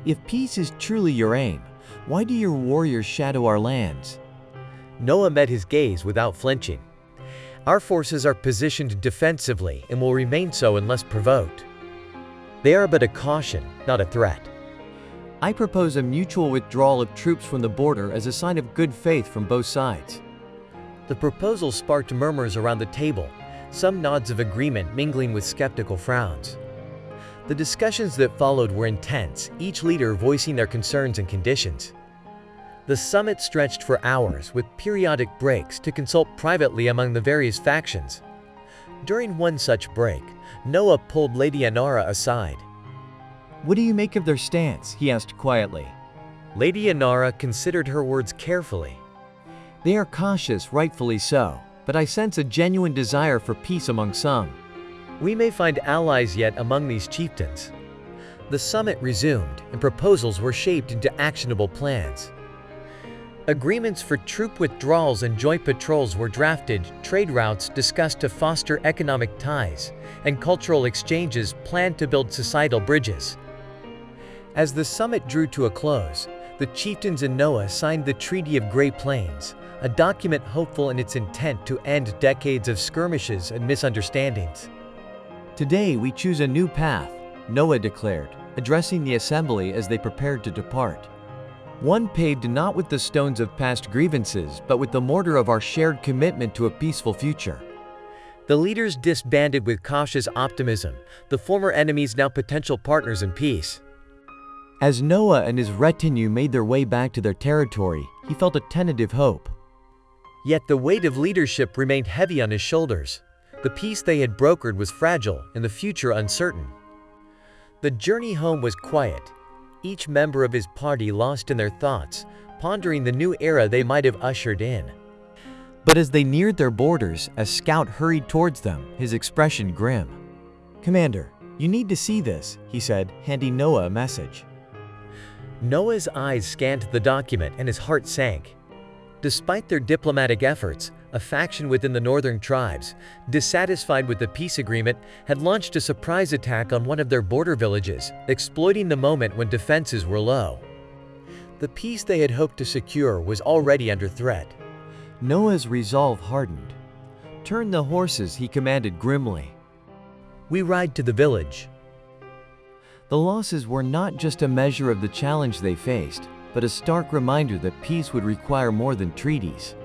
If peace is truly your aim, why do your warriors shadow our lands?" Noah met his gaze without flinching. "Our forces are positioned defensively and will remain so unless provoked. They are but a caution, not a threat." "I propose a mutual withdrawal of troops from the border as a sign of good faith from both sides." The proposal sparked murmurs around the table, some nods of agreement mingling with skeptical frowns. The discussions that followed were intense, each leader voicing their concerns and conditions. The summit stretched for hours, with periodic breaks to consult privately among the various factions. During one such break, Noah pulled Lady Inara aside. "What do you make of their stance?" he asked quietly. Lady Inara considered her words carefully. "They are cautious, rightfully so, but I sense a genuine desire for peace among some." "We may find allies yet among these chieftains." The summit resumed, and proposals were shaped into actionable plans. Agreements for troop withdrawals and joint patrols were drafted, trade routes discussed to foster economic ties, and cultural exchanges planned to build societal bridges. As the summit drew to a close, the chieftains and Noah signed the Treaty of Gray Plains, a document hopeful in its intent to end decades of skirmishes and misunderstandings. "Today we choose a new path," Noah declared, addressing the assembly as they prepared to depart. "One paved not with the stones of past grievances, but with the mortar of our shared commitment to a peaceful future." The leaders disbanded with cautious optimism, the former enemies now potential partners in peace. As Noah and his retinue made their way back to their territory, he felt a tentative hope. Yet the weight of leadership remained heavy on his shoulders. The peace they had brokered was fragile and the future uncertain. The journey home was quiet, each member of his party lost in their thoughts, pondering the new era they might have ushered in. But as they neared their borders, a scout hurried towards them, his expression grim. "Commander, you need to see this," he said, handing Noah a message. Noah's eyes scanned the document and his heart sank. Despite their diplomatic efforts, a faction within the northern tribes, dissatisfied with the peace agreement, had launched a surprise attack on one of their border villages, exploiting the moment when defenses were low. The peace they had hoped to secure was already under threat. Noah's resolve hardened. "Turn the horses," he commanded grimly. "We ride to the village." The losses were not just a measure of the challenge they faced, but a stark reminder that peace would require more than treaties.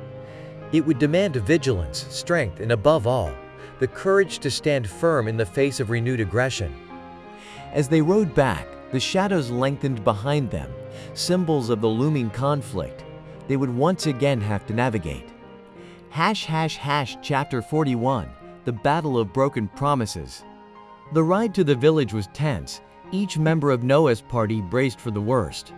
It would demand vigilance, strength, and above all, the courage to stand firm in the face of renewed aggression. As they rode back, the shadows lengthened behind them, symbols of the looming conflict they would once again have to navigate. Chapter 41, The Battle of Broken Promises. The ride to the village was tense, each member of Noah's party braced for the worst.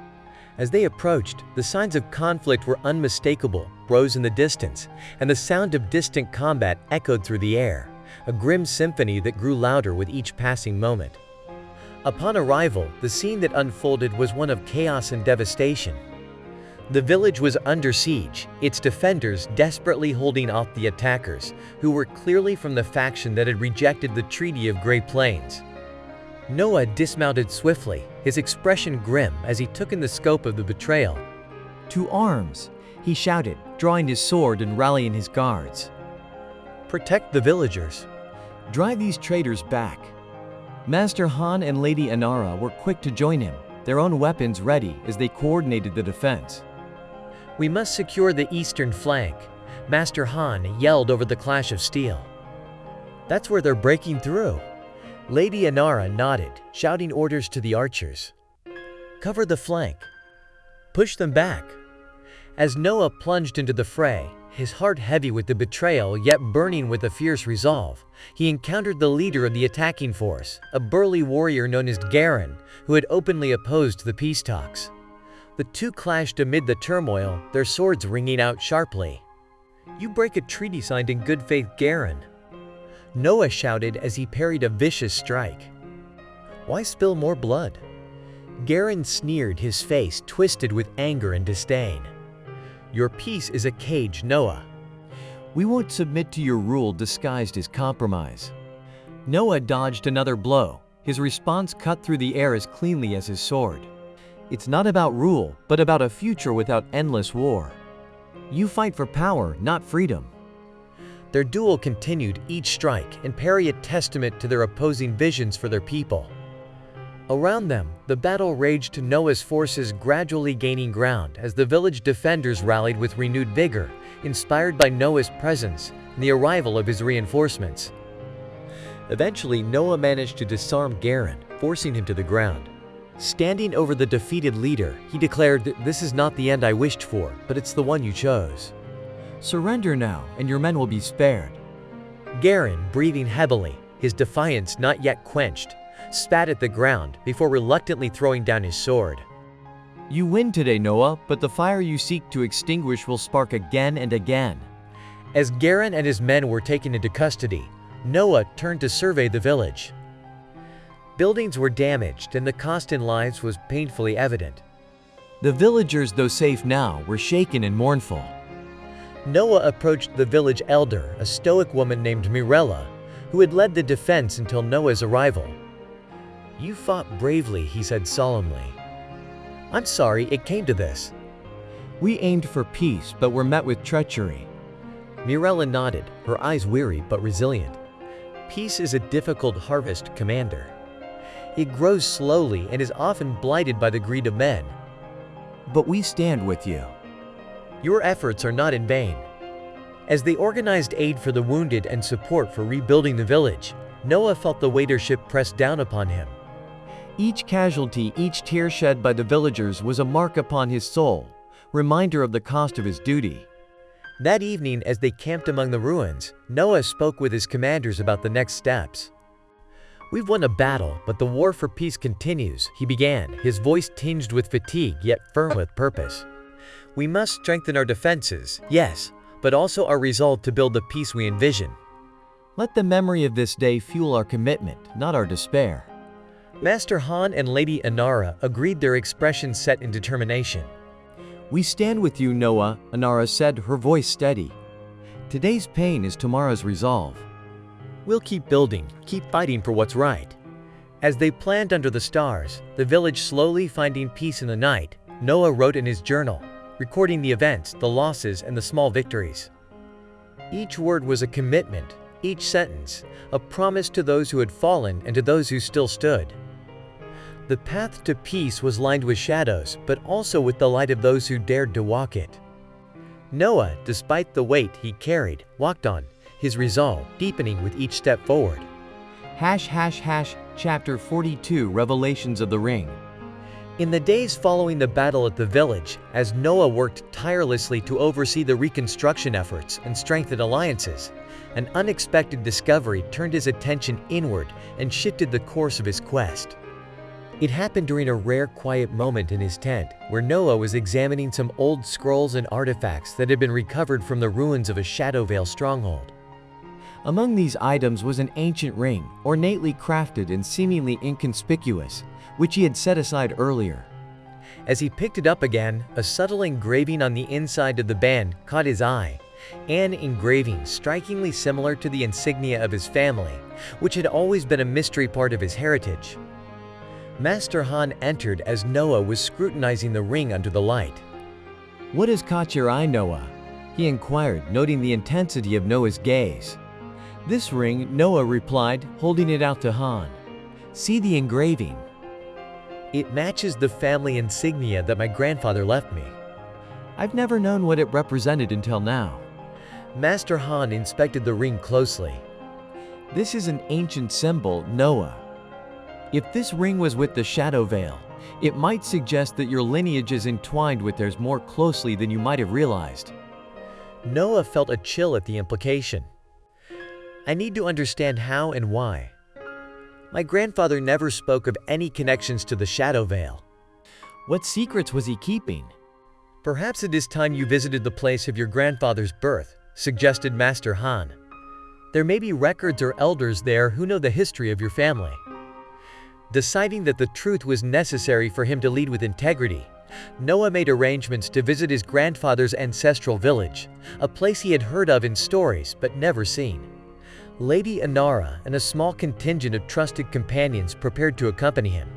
As they approached, the signs of conflict were unmistakable, rose in the distance, and the sound of distant combat echoed through the air, a grim symphony that grew louder with each passing moment. Upon arrival, the scene that unfolded was one of chaos and devastation. The village was under siege, its defenders desperately holding off the attackers, who were clearly from the faction that had rejected the Treaty of Great Plains. Noah dismounted swiftly, his expression grim as he took in the scope of the betrayal. "To arms!" he shouted, drawing his sword and rallying his guards. "Protect the villagers. Drive these traitors back." Master Han and Lady Inara were quick to join him, their own weapons ready as they coordinated the defense. "We must secure the eastern flank," Master Han yelled over the clash of steel. "That's where they're breaking through." Lady Inara nodded, shouting orders to the archers. "Cover the flank. Push them back." As Noah plunged into the fray, his heart heavy with the betrayal yet burning with a fierce resolve, he encountered the leader of the attacking force, a burly warrior known as Garen, who had openly opposed the peace talks. The two clashed amid the turmoil, their swords ringing out sharply. "You break a treaty signed in good faith, Garen," Noah shouted as he parried a vicious strike. "Why spill more blood?" Garen sneered, his face twisted with anger and disdain. "Your peace is a cage, Noah." "We won't submit to your rule disguised as compromise." Noah dodged another blow, his response cut through the air as cleanly as his sword. "It's not about rule, but about a future without endless war. You fight for power, not freedom." Their duel continued, each strike and parry a testament to their opposing visions for their people. Around them, the battle raged, Noah's forces gradually gaining ground as the village defenders rallied with renewed vigor, inspired by Noah's presence and the arrival of his reinforcements. Eventually, Noah managed to disarm Garen, forcing him to the ground. Standing over the defeated leader, he declared, "This is not the end I wished for, but it's the one you chose. Surrender now, and your men will be spared." Garen, breathing heavily, his defiance not yet quenched, spat at the ground before reluctantly throwing down his sword. "You win today, Noah, but the fire you seek to extinguish will spark again and again." As Garen and his men were taken into custody, Noah turned to survey the village. Buildings were damaged and the cost in lives was painfully evident. The villagers, though safe now, were shaken and mournful. Noah approached the village elder, a stoic woman named Mirella, who had led the defense until Noah's arrival. "You fought bravely," he said solemnly. "I'm sorry it came to this." "We aimed for peace, but were met with treachery." Mirella nodded, her eyes weary but resilient. "Peace is a difficult harvest, Commander. It grows slowly and is often blighted by the greed of men. But we stand with you. Your efforts are not in vain." As they organized aid for the wounded and support for rebuilding the village, Noah felt the waitership press down upon him. Each casualty, each tear shed by the villagers was a mark upon his soul, reminder of the cost of his duty. That evening, as they camped among the ruins, Noah spoke with his commanders about the next steps. "We've won a battle, but the war for peace continues," he began, his voice tinged with fatigue yet firm with purpose. "We must strengthen our defenses, yes, but also our resolve to build the peace we envision." Let the memory of this day fuel our commitment, not our despair. Master Han and Lady Inara agreed, their expressions set in determination. "We stand with you, Noah," Inara said, her voice steady. Today's pain is tomorrow's resolve. We'll keep building, keep fighting for what's right. As they planned under the stars, the village slowly finding peace in the night, Noah wrote in his journal, recording the events, the losses, and the small victories. Each word was a commitment, each sentence, a promise to those who had fallen and to those who still stood. The path to peace was lined with shadows, but also with the light of those who dared to walk it. Noah, despite the weight he carried, walked on, his resolve deepening with each step forward. Chapter 42 Revelations of the Ring. In the days following the battle at the village, as Noah worked tirelessly to oversee the reconstruction efforts and strengthen alliances, an unexpected discovery turned his attention inward and shifted the course of his quest. It happened during a rare quiet moment in his tent, where Noah was examining some old scrolls and artifacts that had been recovered from the ruins of a Shadowvale stronghold. Among these items was an ancient ring, ornately crafted and seemingly inconspicuous, which he had set aside earlier. As he picked it up again, a subtle engraving on the inside of the band caught his eye, an engraving strikingly similar to the insignia of his family, which had always been a mystery part of his heritage. Master Han entered as Noah was scrutinizing the ring under the light. "What has caught your eye, Noah?" he inquired, noting the intensity of Noah's gaze. "This ring," Noah replied, holding it out to Han. "See the engraving. It matches the family insignia that my grandfather left me." I've never known what it represented until now." Master Han inspected the ring closely. "This is an ancient symbol, Noah. If this ring was with the Shadowvale, it might suggest that your lineage is entwined with theirs more closely than you might have realized." Noah felt a chill at the implication. "I need to understand how and why. My grandfather never spoke of any connections to the Shadowvale." "What secrets was he keeping?" "Perhaps it is time you visited the place of your grandfather's birth," suggested Master Han. "There may be records or elders there who know the history of your family." Deciding that the truth was necessary for him to lead with integrity, Noah made arrangements to visit his grandfather's ancestral village, a place he had heard of in stories but never seen. Lady Inara and a small contingent of trusted companions prepared to accompany him.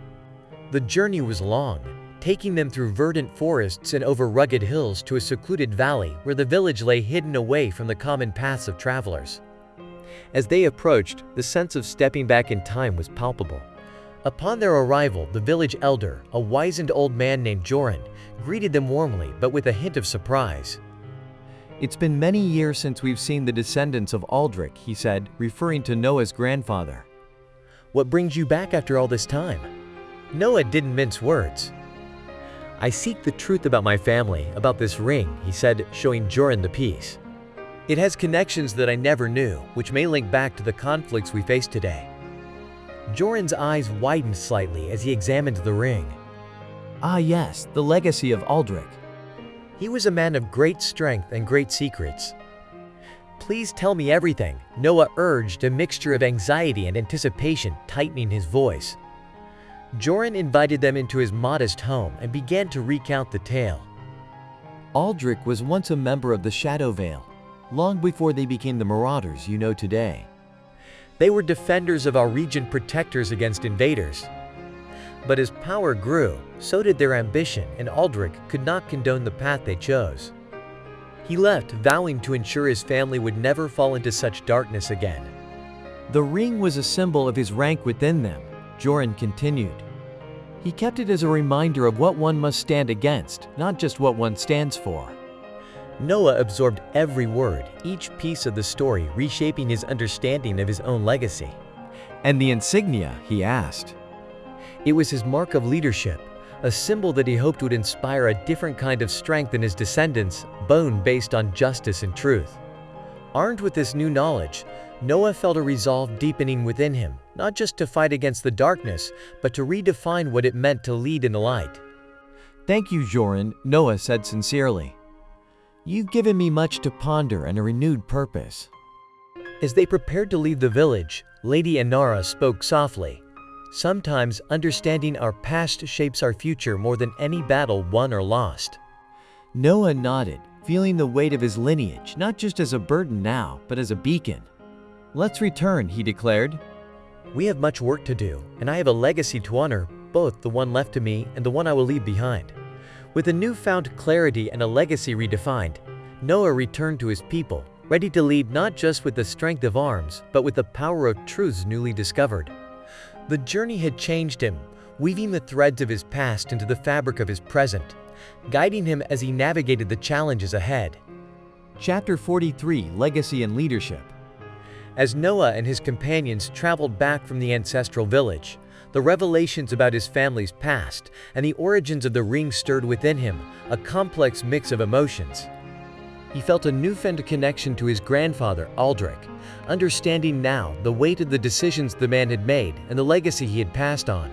The journey was long, taking them through verdant forests and over rugged hills to a secluded valley where the village lay hidden away from the common paths of travelers. As they approached, the sense of stepping back in time was palpable. Upon their arrival, the village elder, a wizened old man named Joran, greeted them warmly but with a hint of surprise. "It's been many years since we've seen the descendants of Aldrich," he said, referring to Noah's grandfather. "What brings you back after all this time?" Noah didn't mince words. "I seek the truth about my family, about this ring," he said, showing Joran the piece. "It has connections that I never knew, which may link back to the conflicts we face today." Joran's eyes widened slightly as he examined the ring. "Ah yes, the legacy of Aldrich. He was a man of great strength and great secrets." "Please tell me everything," Noah urged, a mixture of anxiety and anticipation tightening his voice. Joran invited them into his modest home and began to recount the tale. Aldrich was once a member of the Shadowvale, long before they became the Marauders you know today. They were defenders of our region, protectors against invaders. But as power grew, so did their ambition, and Aldrich could not condone the path they chose. He left, vowing to ensure his family would never fall into such darkness again. The ring was a symbol of his rank within them, Joran continued. He kept it as a reminder of what one must stand against, not just what one stands for. Noah absorbed every word, each piece of the story reshaping his understanding of his own legacy. "And the insignia?" he asked. It was his mark of leadership, a symbol that he hoped would inspire a different kind of strength in his descendants, bone based on justice and truth. Armed with this new knowledge, Noah felt a resolve deepening within him, not just to fight against the darkness, but to redefine what it meant to lead in the light. "Thank you, Joran," Noah said sincerely. "You've given me much to ponder and a renewed purpose." As they prepared to leave the village, Lady Inara spoke softly. "Sometimes understanding our past shapes our future more than any battle won or lost." Noah nodded, feeling the weight of his lineage not just as a burden now, but as a beacon. "Let's return," he declared. We have much work to do, and I have a legacy to honor, both the one left to me and the one I will leave behind. With a newfound clarity and a legacy redefined, Noah returned to his people, ready to lead not just with the strength of arms, but with the power of truths newly discovered. The journey had changed him, weaving the threads of his past into the fabric of his present, guiding him as he navigated the challenges ahead. Chapter 43: Legacy and Leadership. As Noah and his companions traveled back from the ancestral village, the revelations about his family's past and the origins of the ring stirred within him a complex mix of emotions. He felt a newfound connection to his grandfather, Aldrich, understanding now the weight of the decisions the man had made and the legacy he had passed on.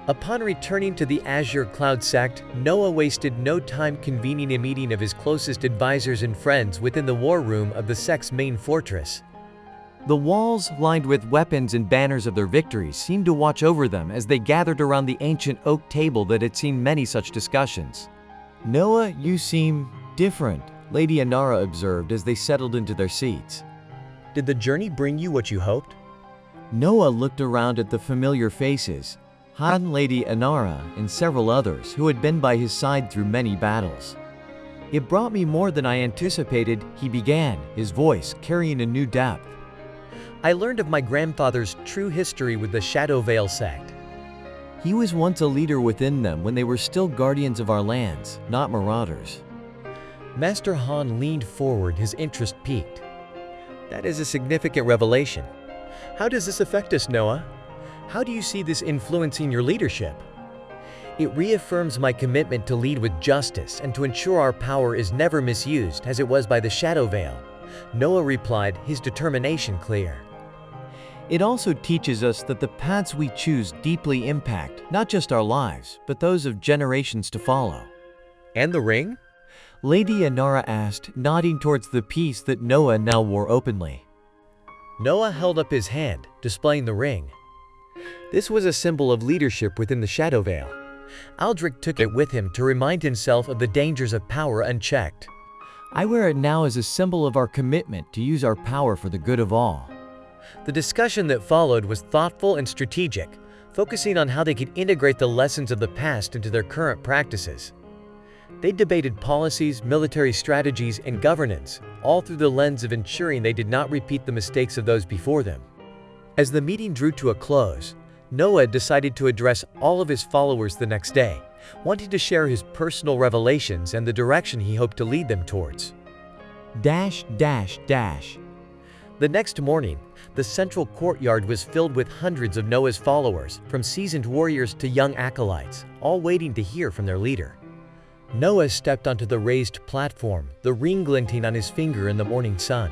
Upon returning to the Azure Cloud sect, Noah wasted no time convening a meeting of his closest advisors and friends within the war room of the sect's main fortress. The walls, lined with weapons and banners of their victories, seemed to watch over them as they gathered around the ancient oak table that had seen many such discussions. "Noah, you seem different," Lady Inara observed as they settled into their seats. Did the journey bring you what you hoped? Noah looked around at the familiar faces, Han, Lady Inara, and several others who had been by his side through many battles. "It brought me more than I anticipated," he began, his voice carrying a new depth. I learned of my grandfather's true history with the Shadow Veil sect. He was once a leader within them when they were still guardians of our lands, not marauders. Master Han leaned forward, his interest piqued. That is a significant revelation. How does this affect us, Noah? How do you see this influencing your leadership? It reaffirms my commitment to lead with justice and to ensure our power is never misused as it was by the Shadow Veil, Noah replied, his determination clear. It also teaches us that the paths we choose deeply impact not just our lives, but those of generations to follow. And the ring? Lady Inara asked, nodding towards the piece that Noah now wore openly. Noah held up his hand, displaying the ring. This was a symbol of leadership within the Shadow Veil. Aldrich took it with him to remind himself of the dangers of power unchecked. I wear it now as a symbol of our commitment to use our power for the good of all. The discussion that followed was thoughtful and strategic, focusing on how they could integrate the lessons of the past into their current practices. They debated policies, military strategies, and governance, all through the lens of ensuring they did not repeat the mistakes of those before them. As the meeting drew to a close, Noah decided to address all of his followers the next day, wanting to share his personal revelations and the direction he hoped to lead them towards. The next morning, the central courtyard was filled with hundreds of Noah's followers, from seasoned warriors to young acolytes, all waiting to hear from their leader. Noah stepped onto the raised platform, the ring glinting on his finger in the morning sun.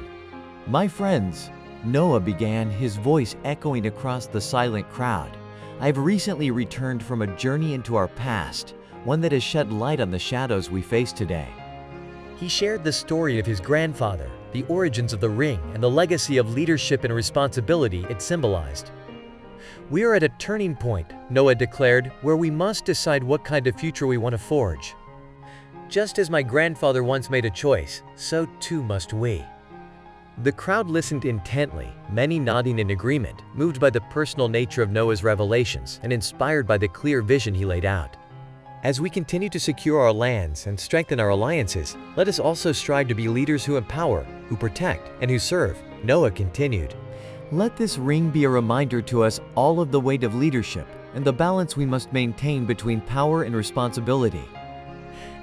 My friends, Noah began, his voice echoing across the silent crowd. I have recently returned from a journey into our past, one that has shed light on the shadows we face today. He shared the story of his grandfather, the origins of the ring, and the legacy of leadership and responsibility it symbolized. We are at a turning point, Noah declared, where we must decide what kind of future we want to forge. Just as my grandfather once made a choice, so too must we. The crowd listened intently, many nodding in agreement, moved by the personal nature of Noah's revelations and inspired by the clear vision he laid out. As we continue to secure our lands and strengthen our alliances, let us also strive to be leaders who empower, who protect, and who serve, Noah continued. Let this ring be a reminder to us all of the weight of leadership and the balance we must maintain between power and responsibility.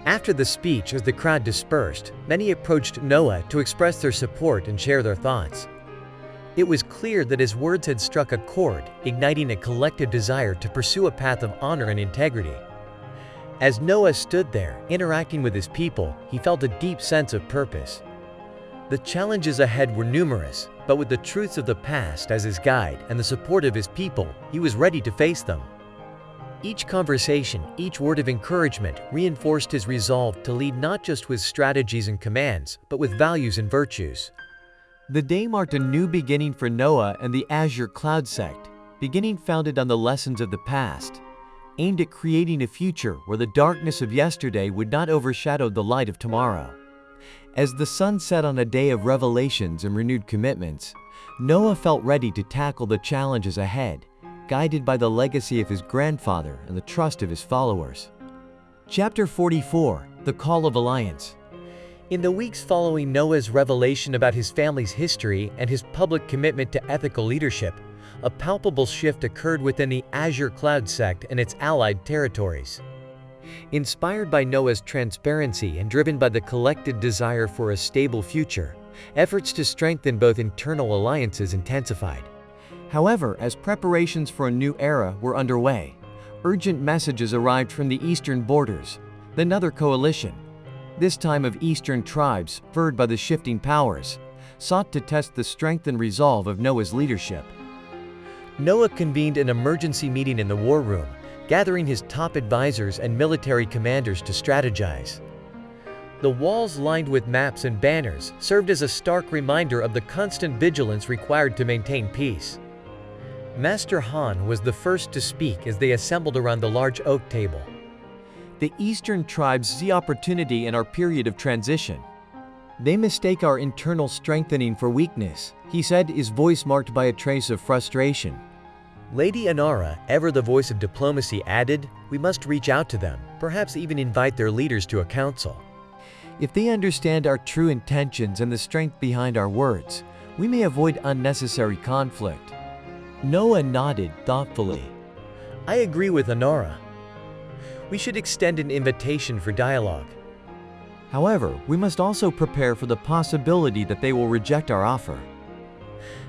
After the speech, as the crowd dispersed, many approached Noah to express their support and share their thoughts. It was clear that his words had struck a chord, igniting a collective desire to pursue a path of honor and integrity. As Noah stood there, interacting with his people, he felt a deep sense of purpose. The challenges ahead were numerous, but with the truths of the past as his guide and the support of his people, he was ready to face them. Each conversation, each word of encouragement reinforced his resolve to lead not just with strategies and commands, but with values and virtues. The day marked a new beginning for Noah and the Azure Cloud sect, beginning founded on the lessons of the past. aimed at creating a future where the darkness of yesterday would not overshadow the light of tomorrow. As the sun set on a day of revelations and renewed commitments, Noah felt ready to tackle the challenges ahead, guided by the legacy of his grandfather and the trust of his followers. Chapter 44: The Call of Alliance. In the weeks following Noah's revelation about his family's history and his public commitment to ethical leadership, a palpable shift occurred within the Azure Cloud sect and its allied territories. Inspired by Noah's transparency and driven by the collective desire for a stable future, efforts to strengthen both internal alliances intensified. However, as preparations for a new era were underway, urgent messages arrived from the eastern borders. Another coalition, this time of eastern tribes, spurred by the shifting powers, sought to test the strength and resolve of Noah's leadership. Noah convened an emergency meeting in the war room, gathering his top advisors and military commanders to strategize. The walls lined with maps and banners served as a stark reminder of the constant vigilance required to maintain peace. Master Han was the first to speak as they assembled around the large oak table. The eastern tribes see opportunity in our period of transition. They mistake our internal strengthening for weakness, he said, his voice marked by a trace of frustration. Lady Anara, ever the voice of diplomacy, added, "We must reach out to them, perhaps even invite their leaders to a council. If they understand our true intentions and the strength behind our words, we may avoid unnecessary conflict." Noah nodded thoughtfully. I agree with Anara. We should extend an invitation for dialogue. However, we must also prepare for the possibility that they will reject our offer.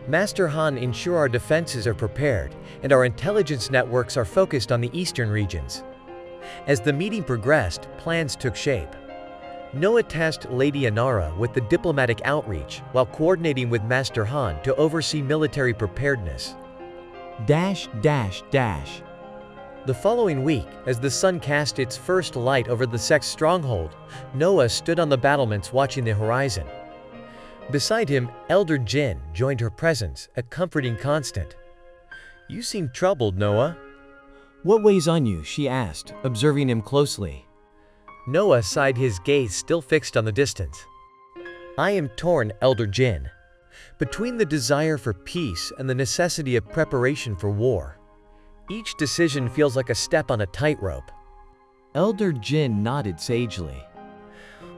Master Han, ensure our defenses are prepared and our intelligence networks are focused on the eastern regions. As the meeting progressed, plans took shape. Noah tasked Lady Anara with the diplomatic outreach while coordinating with Master Han to oversee military preparedness. The following week, as the sun cast its first light over the sect's stronghold, Noah stood on the battlements watching the horizon. Beside him, Elder Jin joined her presence, a comforting constant. You seem troubled, Noah. What weighs on you? She asked, observing him closely. Noah sighed, his gaze still fixed on the distance. I am torn, Elder Jin, between the desire for peace and the necessity of preparation for war. Each decision feels like a step on a tightrope. Elder Jin nodded sagely.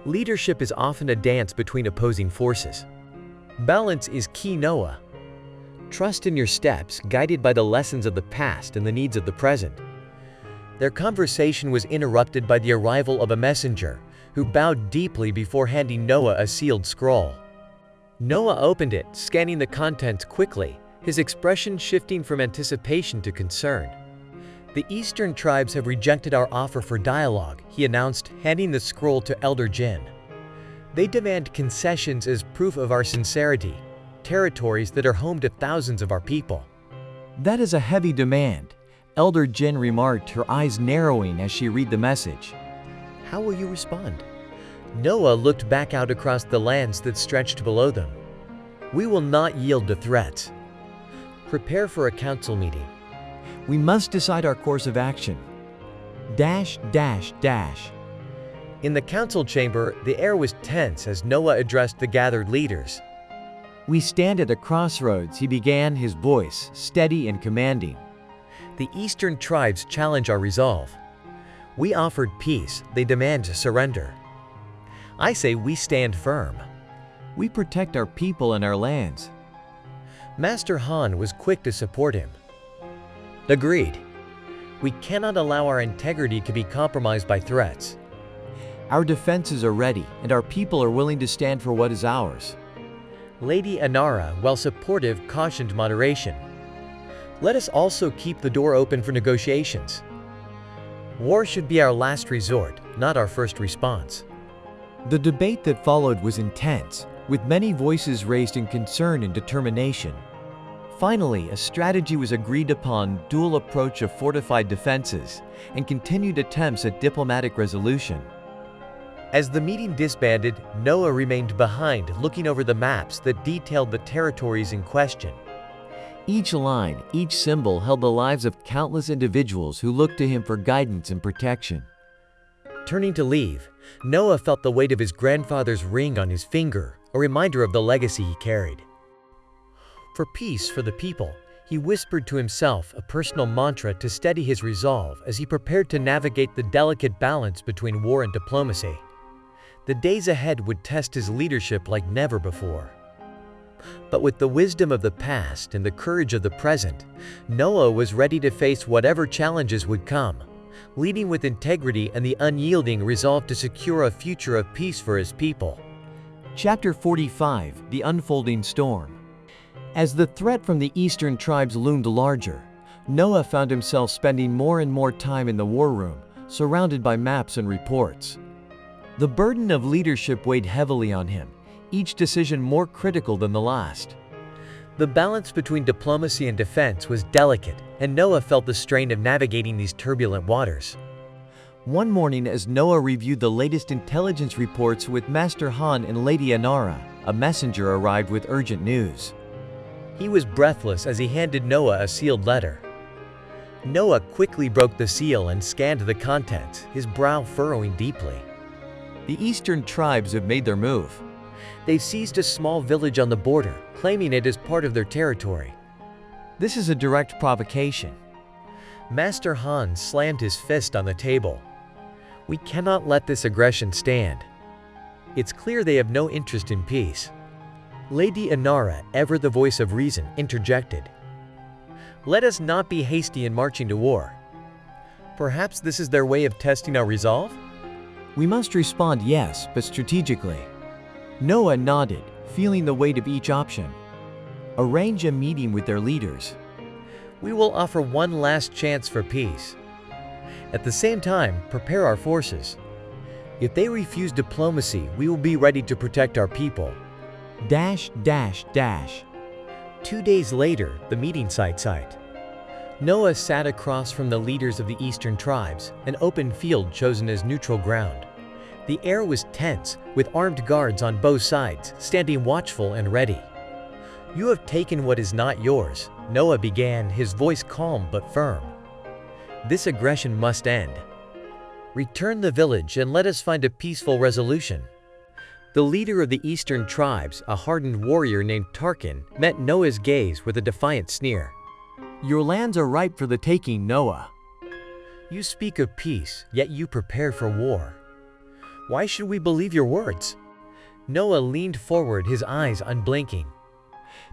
Leadership is often a dance between opposing forces. Balance is key, Noah. Trust in your steps, guided by the lessons of the past and the needs of the present. Their conversation was interrupted by the arrival of a messenger, who bowed deeply before handing Noah a sealed scroll. Noah opened it, scanning the contents quickly, his expression shifting from anticipation to concern. The eastern tribes have rejected our offer for dialogue, he announced, handing the scroll to Elder Jin. They demand concessions as proof of our sincerity, territories that are home to thousands of our people. That is a heavy demand, Elder Jin remarked, her eyes narrowing as she read the message. How will you respond? Noah looked back out across the lands that stretched below them. We will not yield to threats. Prepare for a council meeting. We must decide our course of action. In the council chamber, the air was tense as Noah addressed the gathered leaders. We stand at a crossroads, he began, his voice steady and commanding. The eastern tribes challenge our resolve. We offered peace, they demand surrender. I say we stand firm. We protect our people and our lands. Master Han was quick to support him. Agreed. We cannot allow our integrity to be compromised by threats. Our defenses are ready, and our people are willing to stand for what is ours. Lady Anara, while supportive, cautioned moderation. Let us also keep the door open for negotiations. War should be our last resort, not our first response. The debate that followed was intense, with many voices raised in concern and determination. Finally, a strategy was agreed upon: dual approach of fortified defenses and continued attempts at diplomatic resolution. As the meeting disbanded, Noah remained behind, looking over the maps that detailed the territories in question. Each line, each symbol held the lives of countless individuals who looked to him for guidance and protection. Turning to leave, Noah felt the weight of his grandfather's ring on his finger, a reminder of the legacy he carried. For peace for the people, he whispered to himself a personal mantra to steady his resolve as he prepared to navigate the delicate balance between war and diplomacy. The days ahead would test his leadership like never before. But with the wisdom of the past and the courage of the present, Noah was ready to face whatever challenges would come, leading with integrity and the unyielding resolve to secure a future of peace for his people. Chapter 45: The Unfolding Storm. As the threat from the eastern tribes loomed larger, Noah found himself spending more and more time in the war room, surrounded by maps and reports. The burden of leadership weighed heavily on him, each decision more critical than the last. The balance between diplomacy and defense was delicate, and Noah felt the strain of navigating these turbulent waters. One morning, as Noah reviewed the latest intelligence reports with Master Han and Lady Anara, a messenger arrived with urgent news. He was breathless as he handed Noah a sealed letter. Noah quickly broke the seal and scanned the contents, his brow furrowing deeply. The eastern tribes have made their move. They've seized a small village on the border, claiming it as part of their territory. This is a direct provocation. Master Han slammed his fist on the table. We cannot let this aggression stand. It's clear they have no interest in peace. Lady Anara, ever the voice of reason, interjected. Let us not be hasty in marching to war. Perhaps this is their way of testing our resolve? We must respond yes, but strategically. Noah nodded, feeling the weight of each option. Arrange a meeting with their leaders. We will offer one last chance for peace. At the same time, prepare our forces. If they refuse diplomacy, we will be ready to protect our people. 2 days later, the meeting site. Noah sat across from the leaders of the eastern tribes, an open field chosen as neutral ground. The air was tense, with armed guards on both sides, standing watchful and ready. You have taken what is not yours, Noah began, his voice calm but firm. This aggression must end. Return the village and let us find a peaceful resolution. The leader of the eastern tribes, a hardened warrior named Tarkin, met Noah's gaze with a defiant sneer. Your lands are ripe for the taking, Noah. You speak of peace, yet you prepare for war. Why should we believe your words? Noah leaned forward, his eyes unblinking.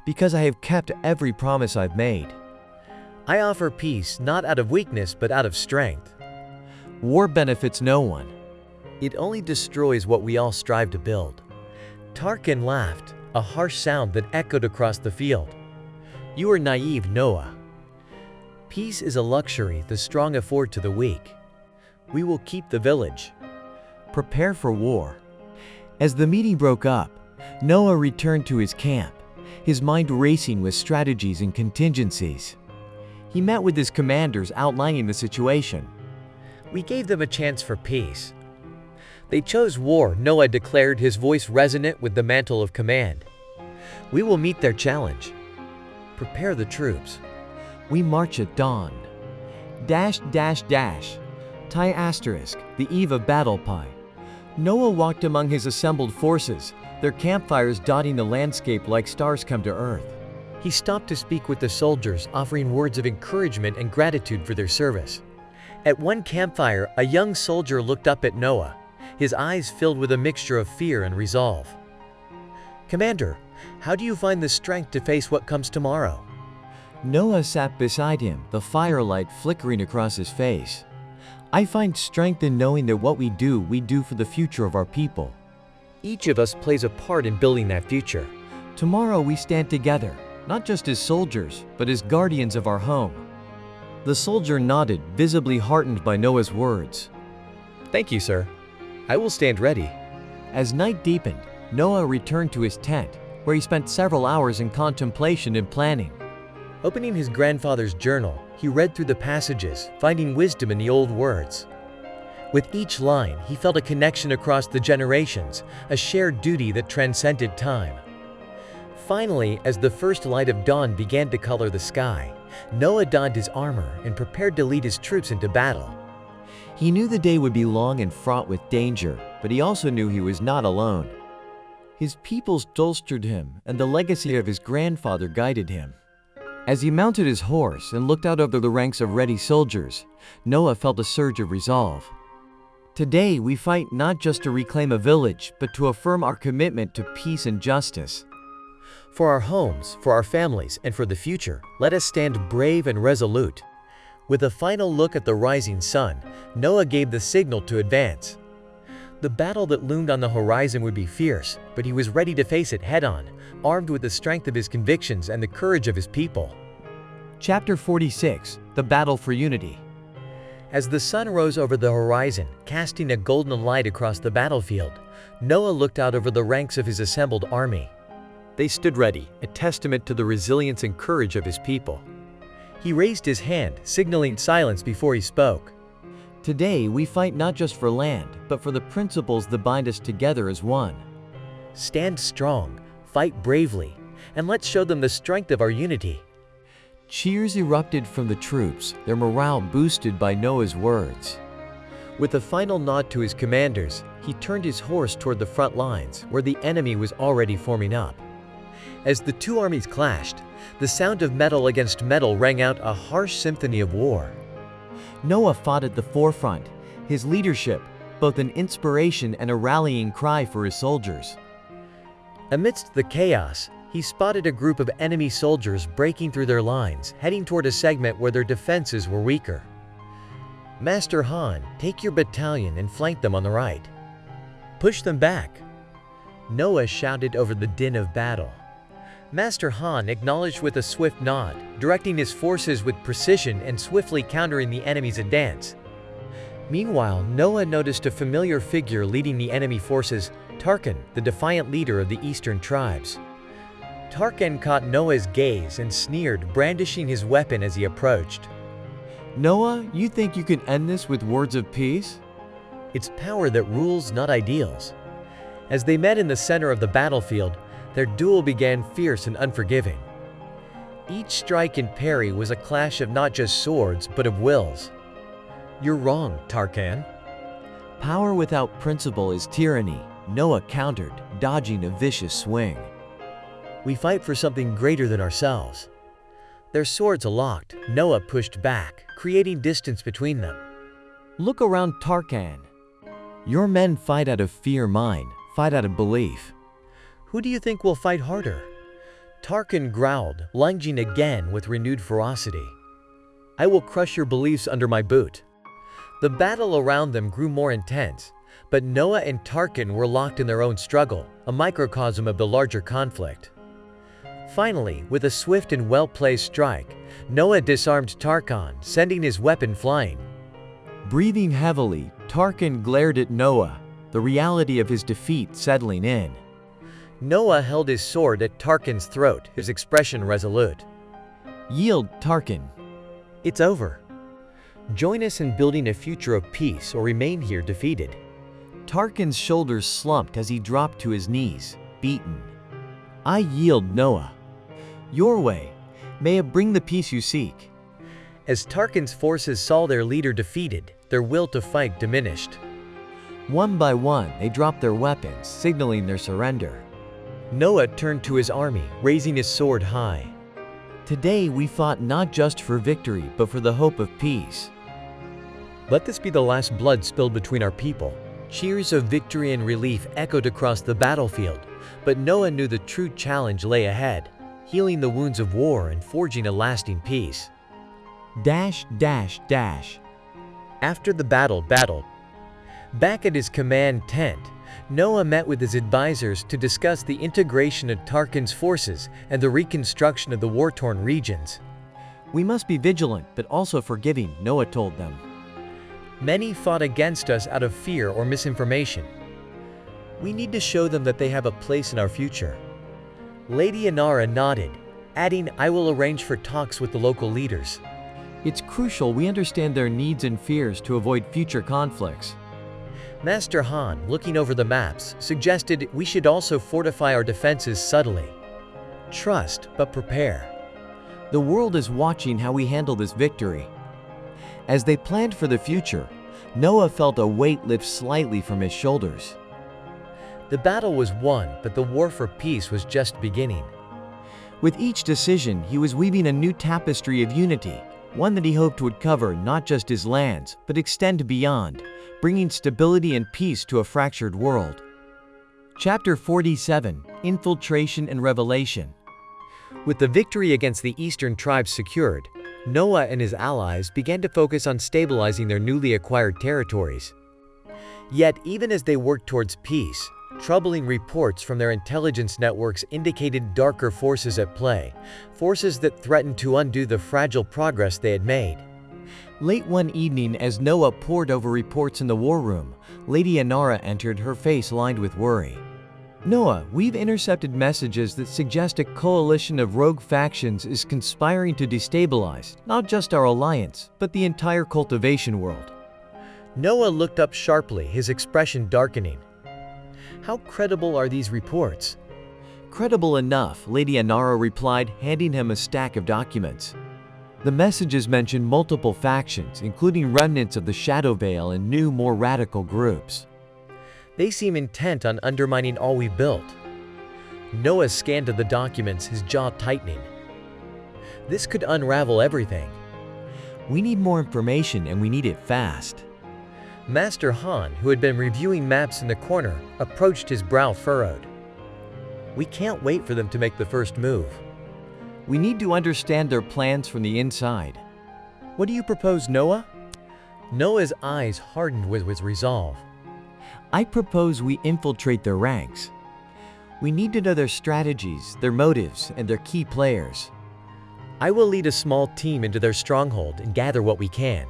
Because I have kept every promise I've made. I offer peace not out of weakness but out of strength. War benefits no one. It only destroys what we all strive to build. Tarkin laughed, a harsh sound that echoed across the field. You are naive, Noah. Peace is a luxury the strong afford to the weak. We will keep the village. Prepare for war. As the meeting broke up, Noah returned to his camp, his mind racing with strategies and contingencies. He met with his commanders, outlining the situation. We gave them a chance for peace. They chose war, Noah declared, his voice resonant with the mantle of command. We will meet their challenge. Prepare the troops. We march at dawn. Tie asterisk, the eve of battle pie. Noah walked among his assembled forces, their campfires dotting the landscape like stars come to earth. He stopped to speak with the soldiers, offering words of encouragement and gratitude for their service. At one campfire, a young soldier looked up at Noah, his eyes filled with a mixture of fear and resolve. Commander, how do you find the strength to face what comes tomorrow? Noah sat beside him, the firelight flickering across his face. I find strength in knowing that what we do for the future of our people. Each of us plays a part in building that future. Tomorrow we stand together, not just as soldiers, but as guardians of our home. The soldier nodded, visibly heartened by Noah's words. Thank you, sir. I will stand ready. As night deepened, Noah returned to his tent, where he spent several hours in contemplation and planning. Opening his grandfather's journal, he read through the passages, finding wisdom in the old words. With each line, he felt a connection across the generations, a shared duty that transcended time. Finally, as the first light of dawn began to color the sky, Noah donned his armor and prepared to lead his troops into battle. He knew the day would be long and fraught with danger, but he also knew he was not alone. His peoples bolstered him, and the legacy of his grandfather guided him. As he mounted his horse and looked out over the ranks of ready soldiers, Noah felt a surge of resolve. Today, we fight not just to reclaim a village, but to affirm our commitment to peace and justice. For our homes, for our families, and for the future, let us stand brave and resolute. With a final look at the rising sun, Noah gave the signal to advance. The battle that loomed on the horizon would be fierce, but he was ready to face it head-on, armed with the strength of his convictions and the courage of his people. Chapter 46: The Battle for Unity. As the sun rose over the horizon, casting a golden light across the battlefield, Noah looked out over the ranks of his assembled army. They stood ready, a testament to the resilience and courage of his people. He raised his hand, signaling silence before he spoke. Today, we fight not just for land, but for the principles that bind us together as one. Stand strong, fight bravely, and let's show them the strength of our unity. Cheers erupted from the troops, their morale boosted by Noah's words. With a final nod to his commanders, he turned his horse toward the front lines, where the enemy was already forming up. As the two armies clashed, the sound of metal against metal rang out a harsh symphony of war. Noah fought at the forefront, his leadership, both an inspiration and a rallying cry for his soldiers. Amidst the chaos, he spotted a group of enemy soldiers breaking through their lines, heading toward a segment where their defenses were weaker. Master Han, take your battalion and flank them on the right. Push them back. Noah shouted over the din of battle. Master Han acknowledged with a swift nod, directing his forces with precision and swiftly countering the enemy's advance. Meanwhile, Noah noticed a familiar figure leading the enemy forces, Tarkan, the defiant leader of the eastern tribes. Tarkan caught Noah's gaze and sneered, brandishing his weapon as he approached. Noah, you think you can end this with words of peace? It's power that rules, not ideals. As they met in the center of the battlefield, their duel began fierce and unforgiving. Each strike and parry was a clash of not just swords, but of wills. You're wrong, Tarkan. Power without principle is tyranny, Noah countered, dodging a vicious swing. We fight for something greater than ourselves. Their swords locked, Noah pushed back, creating distance between them. Look around Tarkan. Your men fight out of fear, mine fight out of belief. Who do you think will fight harder? Tarkan growled, lunging again with renewed ferocity. I will crush your beliefs under my boot. The battle around them grew more intense, but Noah and Tarkan were locked in their own struggle, a microcosm of the larger conflict. Finally, with a swift and well-placed strike, Noah disarmed Tarkan, sending his weapon flying. Breathing heavily, Tarkan glared at Noah, the reality of his defeat settling in. Noah held his sword at Tarkan's throat, his expression resolute. Yield, Tarkan. It's over. Join us in building a future of peace or remain here defeated. Tarkan's shoulders slumped as he dropped to his knees, beaten. I yield, Noah. Your way. May it bring the peace you seek. As Tarkan's forces saw their leader defeated, their will to fight diminished. One by one, they dropped their weapons, signaling their surrender. Noah turned to his army, raising his sword high. Today we fought not just for victory, but for the hope of peace. Let this be the last blood spilled between our people. Cheers of victory and relief echoed across the battlefield, but Noah knew the true challenge lay ahead, healing the wounds of war and forging a lasting peace. Dash, dash, dash. After the battle. Back at his command tent, Noah met with his advisors to discuss the integration of Tarkan's forces and the reconstruction of the war-torn regions. We must be vigilant, but also forgiving, Noah told them. Many fought against us out of fear or misinformation. We need to show them that they have a place in our future. Lady Inara nodded, adding, I will arrange for talks with the local leaders. It's crucial we understand their needs and fears to avoid future conflicts. Master Han, looking over the maps, suggested we should also fortify our defenses subtly. Trust, but prepare. The world is watching how we handle this victory. As they planned for the future, Noah felt a weight lift slightly from his shoulders. The battle was won, but the war for peace was just beginning. With each decision, he was weaving a new tapestry of unity, one that he hoped would cover not just his lands, but extend beyond, bringing stability and peace to a fractured world. Chapter 47: Infiltration and Revelation. With the victory against the eastern tribes secured, Noah and his allies began to focus on stabilizing their newly acquired territories. Yet, even as they worked towards peace, troubling reports from their intelligence networks indicated darker forces at play, forces that threatened to undo the fragile progress they had made. Late one evening, as Noah pored over reports in the war room, Lady Inara entered, her face lined with worry. "Noah, we've intercepted messages that suggest a coalition of rogue factions is conspiring to destabilize not just our alliance, but the entire cultivation world." Noah looked up sharply, his expression darkening. How credible are these reports? "Credible enough," Lady Inara replied, handing him a stack of documents. The messages mention multiple factions, including remnants of the Shadow Veil and new, more radical groups. They seem intent on undermining all we built. Noah scanned the documents, his jaw tightening. This could unravel everything. "We need more information, and we need it fast." Master Han, who had been reviewing maps in the corner, approached, his brow furrowed. "We can't wait for them to make the first move. "We need to understand their plans from the inside." What do you propose, Noah?" Noah's eyes hardened with resolve. "I propose we infiltrate their ranks. We need to know their strategies, their motives, and their key players." "I will lead a small team into their stronghold and gather what we can."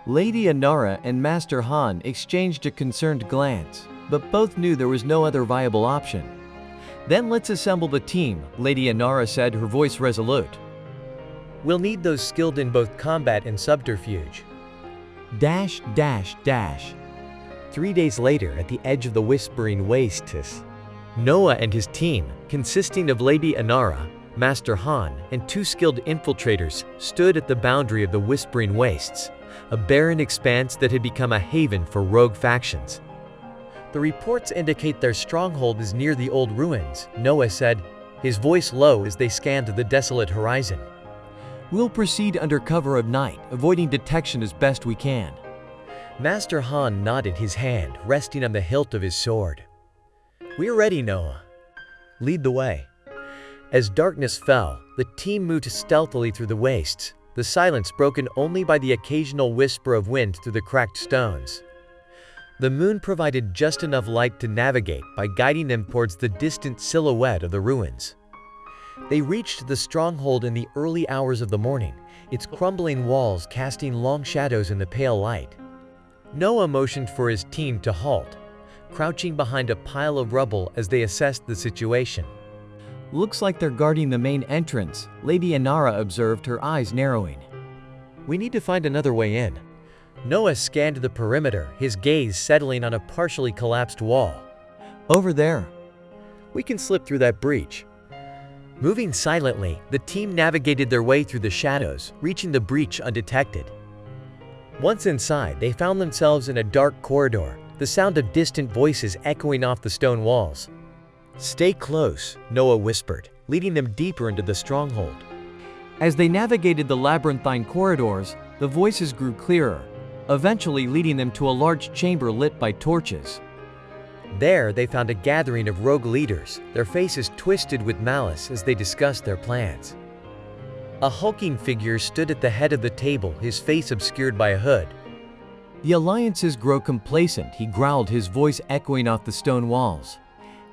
Lady Inara and Master Han exchanged a concerned glance, but both knew there was no other viable option. "Then let's assemble the team," Lady Inara said, her voice resolute. "We'll need those skilled in both combat and subterfuge." Dash, dash, dash. 3 days later, at the edge of the Whispering Wastes, Noah and his team, consisting of Lady Inara, Master Han, and 2 skilled infiltrators, stood at the boundary of the Whispering Wastes, a barren expanse that had become a haven for rogue factions. "The reports indicate their stronghold is near the old ruins," Noah said, his voice low as they scanned the desolate horizon. "We'll proceed under cover of night, avoiding detection as best we can." Master Han nodded, his hand resting on the hilt of his sword. "We're ready, Noah. Lead the way." As darkness fell, the team moved stealthily through the wastes, the silence broken only by the occasional whisper of wind through the cracked stones. The moon provided just enough light to navigate by guiding them towards the distant silhouette of the ruins. They reached the stronghold in the early hours of the morning, its crumbling walls casting long shadows in the pale light. Noah motioned for his team to halt, crouching behind a pile of rubble as they assessed the situation. "Looks like they're guarding the main entrance," Lady Inara observed, her eyes narrowing. "We need to find another way in." Noah scanned the perimeter, his gaze settling on a partially collapsed wall. "Over there." "We can slip through that breach." Moving silently, the team navigated their way through the shadows, reaching the breach undetected. Once inside, they found themselves in a dark corridor, the sound of distant voices echoing off the stone walls. "Stay close," Noah whispered, leading them deeper into the stronghold. As they navigated the labyrinthine corridors, the voices grew clearer, eventually leading them to a large chamber lit by torches. There, they found a gathering of rogue leaders, their faces twisted with malice as they discussed their plans. A hulking figure stood at the head of the table, his face obscured by a hood. "The alliances grow complacent," he growled, his voice echoing off the stone walls.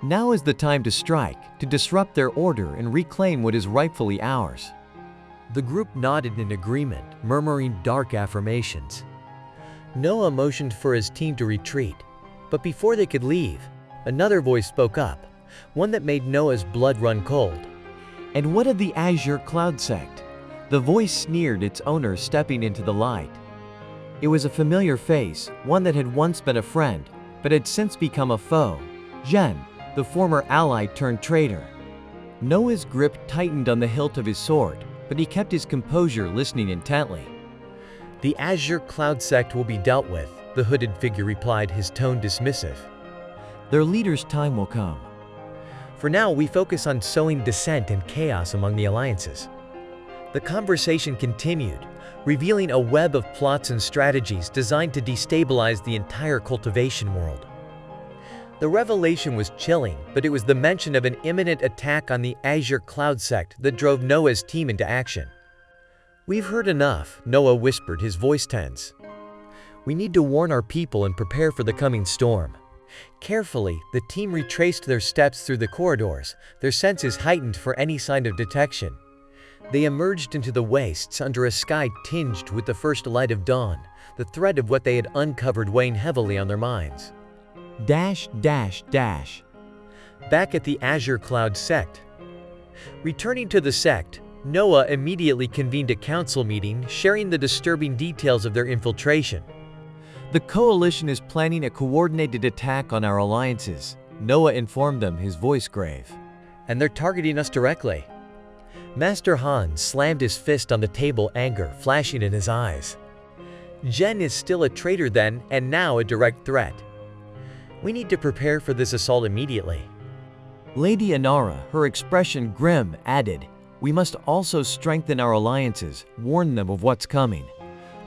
"Now is the time to strike, to disrupt their order and reclaim what is rightfully ours." The group nodded in agreement, murmuring dark affirmations. Noah motioned for his team to retreat, but before they could leave, another voice spoke up, one that made Noah's blood run cold. "And what of the Azure Cloud Sect?" The voice sneered, its owner stepping into the light. It was a familiar face, one that had once been a friend, but had since become a foe. Zhen, the former ally turned traitor. Noah's grip tightened on the hilt of his sword, but he kept his composure, listening intently. "The Azure Cloud sect will be dealt with," the hooded figure replied, his tone dismissive. "Their leader's time will come. "For now, we focus on sowing dissent and chaos among the alliances." The conversation continued, revealing a web of plots and strategies designed to destabilize the entire cultivation world. The revelation was chilling, but it was the mention of an imminent attack on the Azure Cloud sect that drove Noah's team into action. "We've heard enough," Noah whispered, his voice tense. "We need to warn our people and prepare for the coming storm." Carefully, the team retraced their steps through the corridors, their senses heightened for any sign of detection. They emerged into the wastes under a sky tinged with the first light of dawn, the threat of what they had uncovered weighing heavily on their minds. Dash, dash, dash. Back at the Azure Cloud sect. Returning to the sect, Noah immediately convened a council meeting, sharing the disturbing details of their infiltration. "The coalition is planning a coordinated attack on our alliances," Noah informed them, his voice grave. "And they're targeting us directly." Master Han slammed his fist on the table, anger flashing in his eyes. "Jen is still a traitor then, and now a direct threat. We need to prepare for this assault immediately." Lady Inara, her expression grim, added, "We must also strengthen our alliances, warn them of what's coming.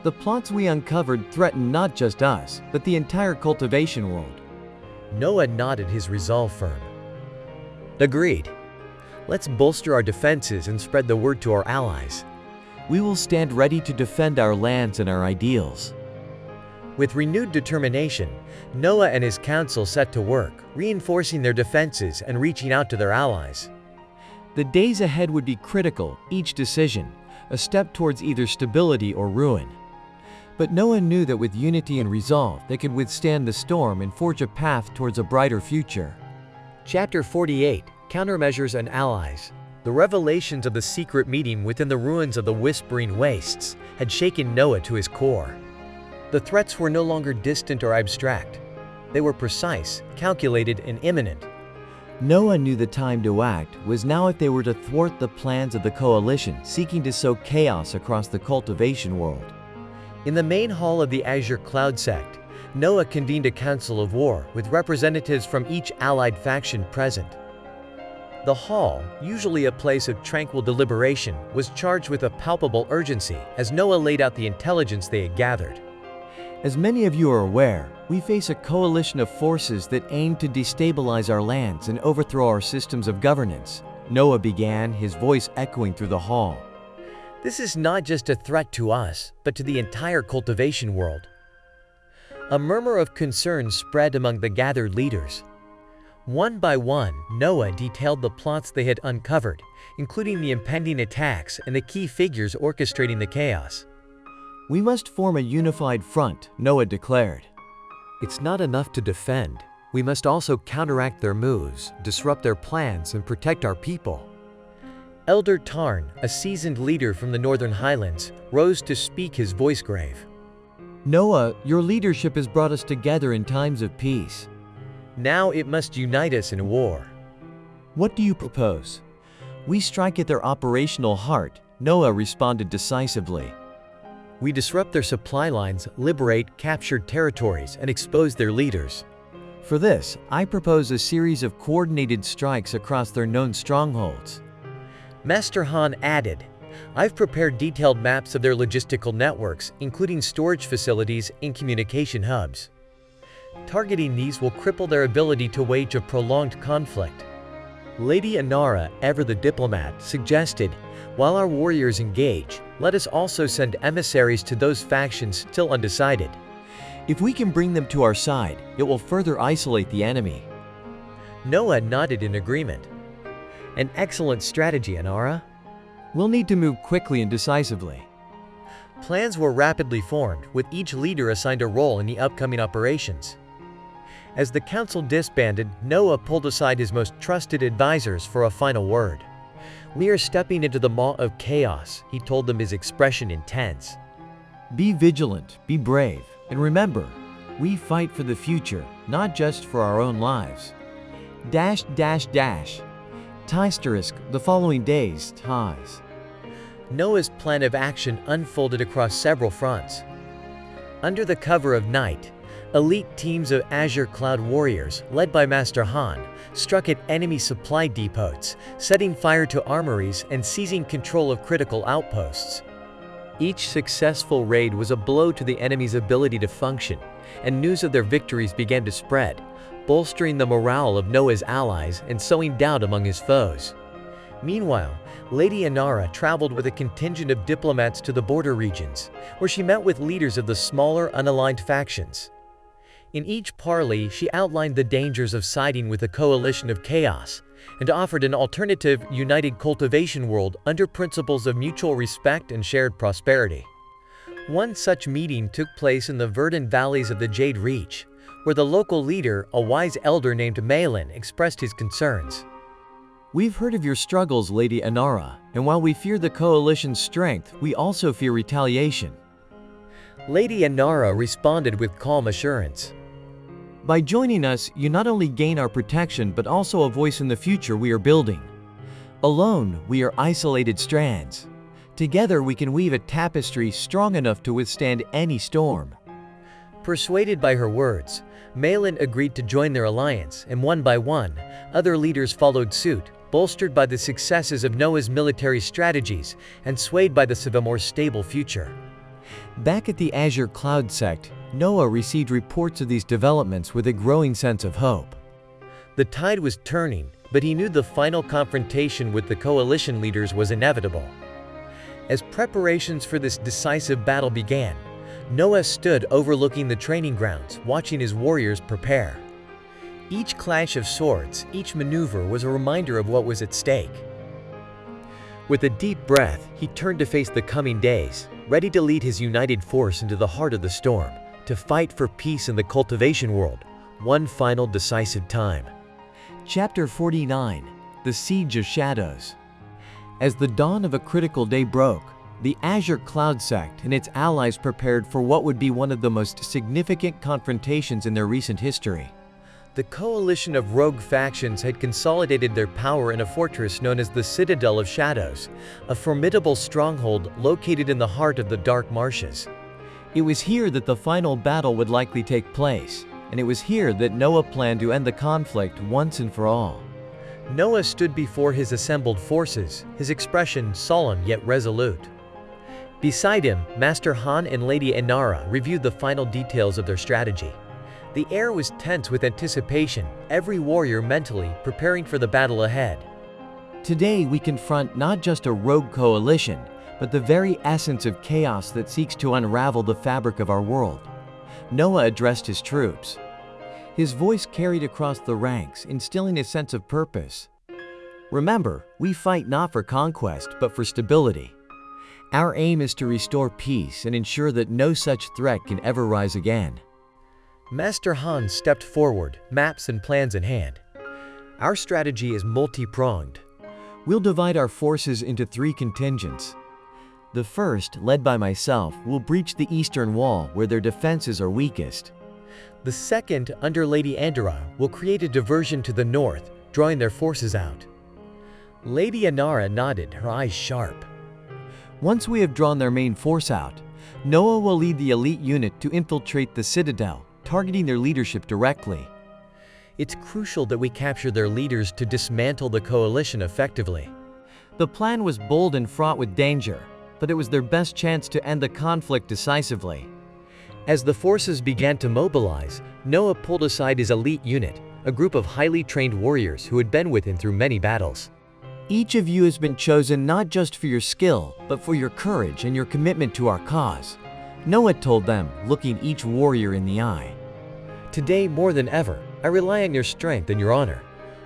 The plots we uncovered threaten not just us, but the entire cultivation world." Noah nodded, his resolve firm. "Agreed. Let's bolster our defenses and spread the word to our allies. We will stand ready to defend our lands and our ideals." With renewed determination, Noah and his council set to work, reinforcing their defenses and reaching out to their allies. The days ahead would be critical, each decision, a step towards either stability or ruin. But Noah knew that with unity and resolve, they could withstand the storm and forge a path towards a brighter future. Chapter 48: Countermeasures and Allies. The revelations of the secret meeting within the ruins of the Whispering Wastes had shaken Noah to his core. The threats were no longer distant or abstract. They were precise, calculated, and imminent. Noah knew the time to act was now if they were to thwart the plans of the coalition seeking to sow chaos across the cultivation world. In the main hall of the Azure Cloud sect, Noah convened a council of war with representatives from each allied faction present. The hall, usually a place of tranquil deliberation, was charged with a palpable urgency as Noah laid out the intelligence they had gathered. As many of you are aware, we face a coalition of forces that aim to destabilize our lands and overthrow our systems of governance. Noah began, his voice echoing through the hall. This is not just a threat to us, but to the entire cultivation world. A murmur of concern spread among the gathered leaders. One by one, Noah detailed the plots they had uncovered, including the impending attacks and the key figures orchestrating the chaos. "We must form a unified front," Noah declared. "It's not enough to defend. We must also counteract their moves, disrupt their plans, and protect our people." Elder Tarn, a seasoned leader from the Northern Highlands, rose to speak, his voice grave. "Noah, your leadership has brought us together in times of peace. Now it must unite us in war." What do you propose?" "We strike at their operational heart," Noah responded decisively. "We disrupt their supply lines, liberate captured territories, and expose their leaders." "For this, I propose a series of coordinated strikes across their known strongholds." Master Han added, "I've prepared detailed maps of their logistical networks, including storage facilities and communication hubs. Targeting these will cripple their ability to wage a prolonged conflict." Lady Inara, ever the diplomat, suggested, "While our warriors engage, let us also send emissaries to those factions still undecided. "If we can bring them to our side, it will further isolate the enemy." Noah nodded in agreement. "An excellent strategy, Inara." "We'll need to move quickly and decisively." Plans were rapidly formed, with each leader assigned a role in the upcoming operations. As the council disbanded, Noah pulled aside his most trusted advisors for a final word. "We are stepping into the maw of chaos," he told them, his expression intense. "Be vigilant, be brave, and remember, we fight for the future, not just for our own lives." Dash, dash, dash. the following day's ties. Noah's plan of action unfolded across several fronts. Under the cover of night, elite teams of Azure Cloud warriors, led by Master Han, struck at enemy supply depots, setting fire to armories and seizing control of critical outposts. Each successful raid was a blow to the enemy's ability to function, and news of their victories began to spread, bolstering the morale of Noah's allies and sowing doubt among his foes. Meanwhile, Lady Inara traveled with a contingent of diplomats to the border regions, where she met with leaders of the smaller, unaligned factions. In each parley, she outlined the dangers of siding with a coalition of chaos and offered an alternative, united cultivation world under principles of mutual respect and shared prosperity. One such meeting took place in the verdant valleys of the Jade Reach, where the local leader, a wise elder named Malin, expressed his concerns. We've heard of your struggles, Lady Inara, and while we fear the coalition's strength, we also fear retaliation. Lady Inara responded with calm assurance. By joining us, you not only gain our protection but also a voice in the future we are building. Alone, we are isolated strands. Together, we can weave a tapestry strong enough to withstand any storm. Persuaded by her words, Malin agreed to join their alliance, and one by one, other leaders followed suit, bolstered by the successes of Noah's military strategies and swayed by the of a more stable future. Back at the Azure Cloud sect, Noah received reports of these developments with a growing sense of hope. The tide was turning, but he knew the final confrontation with the coalition leaders was inevitable. As preparations for this decisive battle began, Noah stood overlooking the training grounds, watching his warriors prepare. Each clash of swords, each maneuver was a reminder of what was at stake. With a deep breath, he turned to face the coming days, ready to lead his united force into the heart of the storm, to fight for peace in the cultivation world, one final decisive time. Chapter 49: The Siege of Shadows. As the dawn of a critical day broke, the Azure Cloud sect and its allies prepared for what would be one of the most significant confrontations in their recent history. The coalition of rogue factions had consolidated their power in a fortress known as the Citadel of Shadows, a formidable stronghold located in the heart of the Dark Marshes. It was here that the final battle would likely take place, and it was here that Noah planned to end the conflict once and for all. Noah stood before his assembled forces, his expression solemn yet resolute. Beside him, Master Han and Lady Inara reviewed the final details of their strategy. The air was tense with anticipation, every warrior mentally preparing for the battle ahead. Today we confront not just a rogue coalition, but the very essence of chaos that seeks to unravel the fabric of our world. Noah addressed his troops. His voice carried across the ranks, instilling a sense of purpose. Remember, we fight not for conquest, but for stability. Our aim is to restore peace and ensure that no such threat can ever rise again. Master Han stepped forward, maps and plans in hand. Our strategy is multi-pronged. We'll divide our forces into 3 contingents. The first, led by myself, will breach the eastern wall where their defenses are weakest. The second, under Lady Inara, will create a diversion to the north, drawing their forces out. Lady Inara nodded, her eyes sharp. Once we have drawn their main force out, Noah will lead the elite unit to infiltrate the Citadel, targeting their leadership directly. It's crucial that we capture their leaders to dismantle the coalition effectively. The plan was bold and fraught with danger, but it was their best chance to end the conflict decisively. As the forces began to mobilize, Noah pulled aside his elite unit, a group of highly trained warriors who had been with him through many battles. Each of you has been chosen not just for your skill, but for your courage and your commitment to our cause, Noah told them, looking each warrior in the eye. Today, more than ever, I rely on your strength and your honor.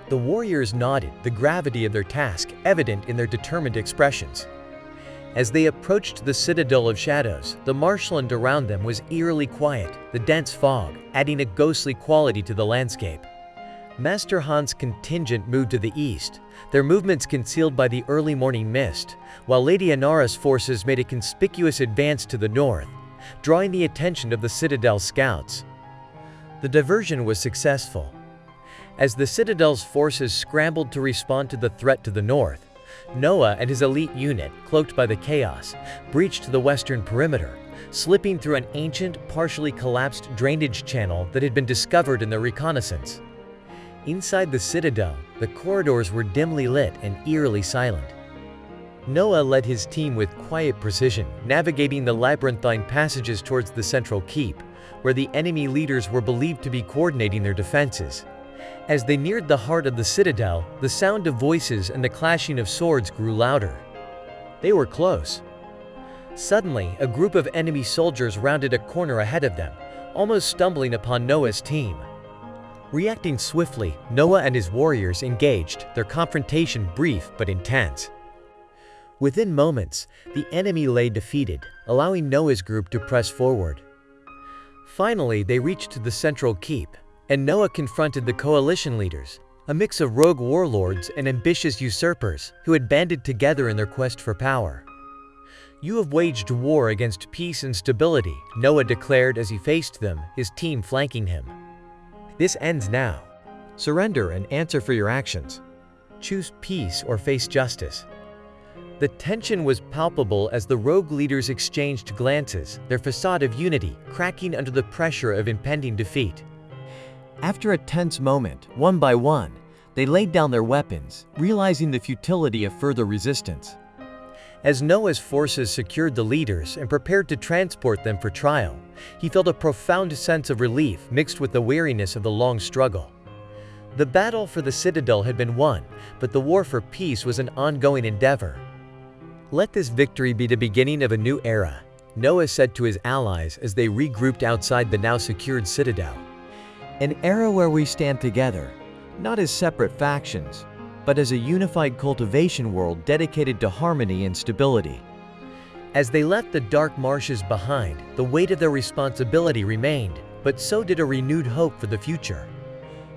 The warriors nodded, the gravity of their task evident in their determined expressions. As they approached the Citadel of Shadows, the marshland around them was eerily quiet, the dense fog adding a ghostly quality to the landscape. Master Han's contingent moved to the east, their movements concealed by the early morning mist, while Lady Inara's forces made a conspicuous advance to the north, drawing the attention of the Citadel scouts. The diversion was successful. As the Citadel's forces scrambled to respond to the threat to the north, Noah and his elite unit, cloaked by the chaos, breached the western perimeter, slipping through an ancient, partially collapsed drainage channel that had been discovered in their reconnaissance. Inside the citadel, the corridors were dimly lit and eerily silent. Noah led his team with quiet precision, navigating the labyrinthine passages towards the central keep, where the enemy leaders were believed to be coordinating their defenses. As they neared the heart of the citadel, the sound of voices and the clashing of swords grew louder. They were close. Suddenly, a group of enemy soldiers rounded a corner ahead of them, almost stumbling upon Noah's team. Reacting swiftly, Noah and his warriors engaged, their confrontation brief but intense. Within moments, the enemy lay defeated, allowing Noah's group to press forward. Finally, they reached the central keep, and Noah confronted the coalition leaders, a mix of rogue warlords and ambitious usurpers who had banded together in their quest for power. "You have waged war against peace and stability," Noah declared as he faced them, his team flanking him. "This ends now. Surrender and answer for your actions. Choose peace or face justice." The tension was palpable as the rogue leaders exchanged glances, their facade of unity cracking under the pressure of impending defeat. After a tense moment, one by one, they laid down their weapons, realizing the futility of further resistance. As Noah's forces secured the leaders and prepared to transport them for trial, he felt a profound sense of relief mixed with the weariness of the long struggle. The battle for the citadel had been won, but the war for peace was an ongoing endeavor. "Let this victory be the beginning of a new era," Noah said to his allies as they regrouped outside the now secured citadel. An era where we stand together, not as separate factions, but as a unified cultivation world dedicated to harmony and stability. As they left the dark marshes behind, the weight of their responsibility remained, but so did a renewed hope for the future.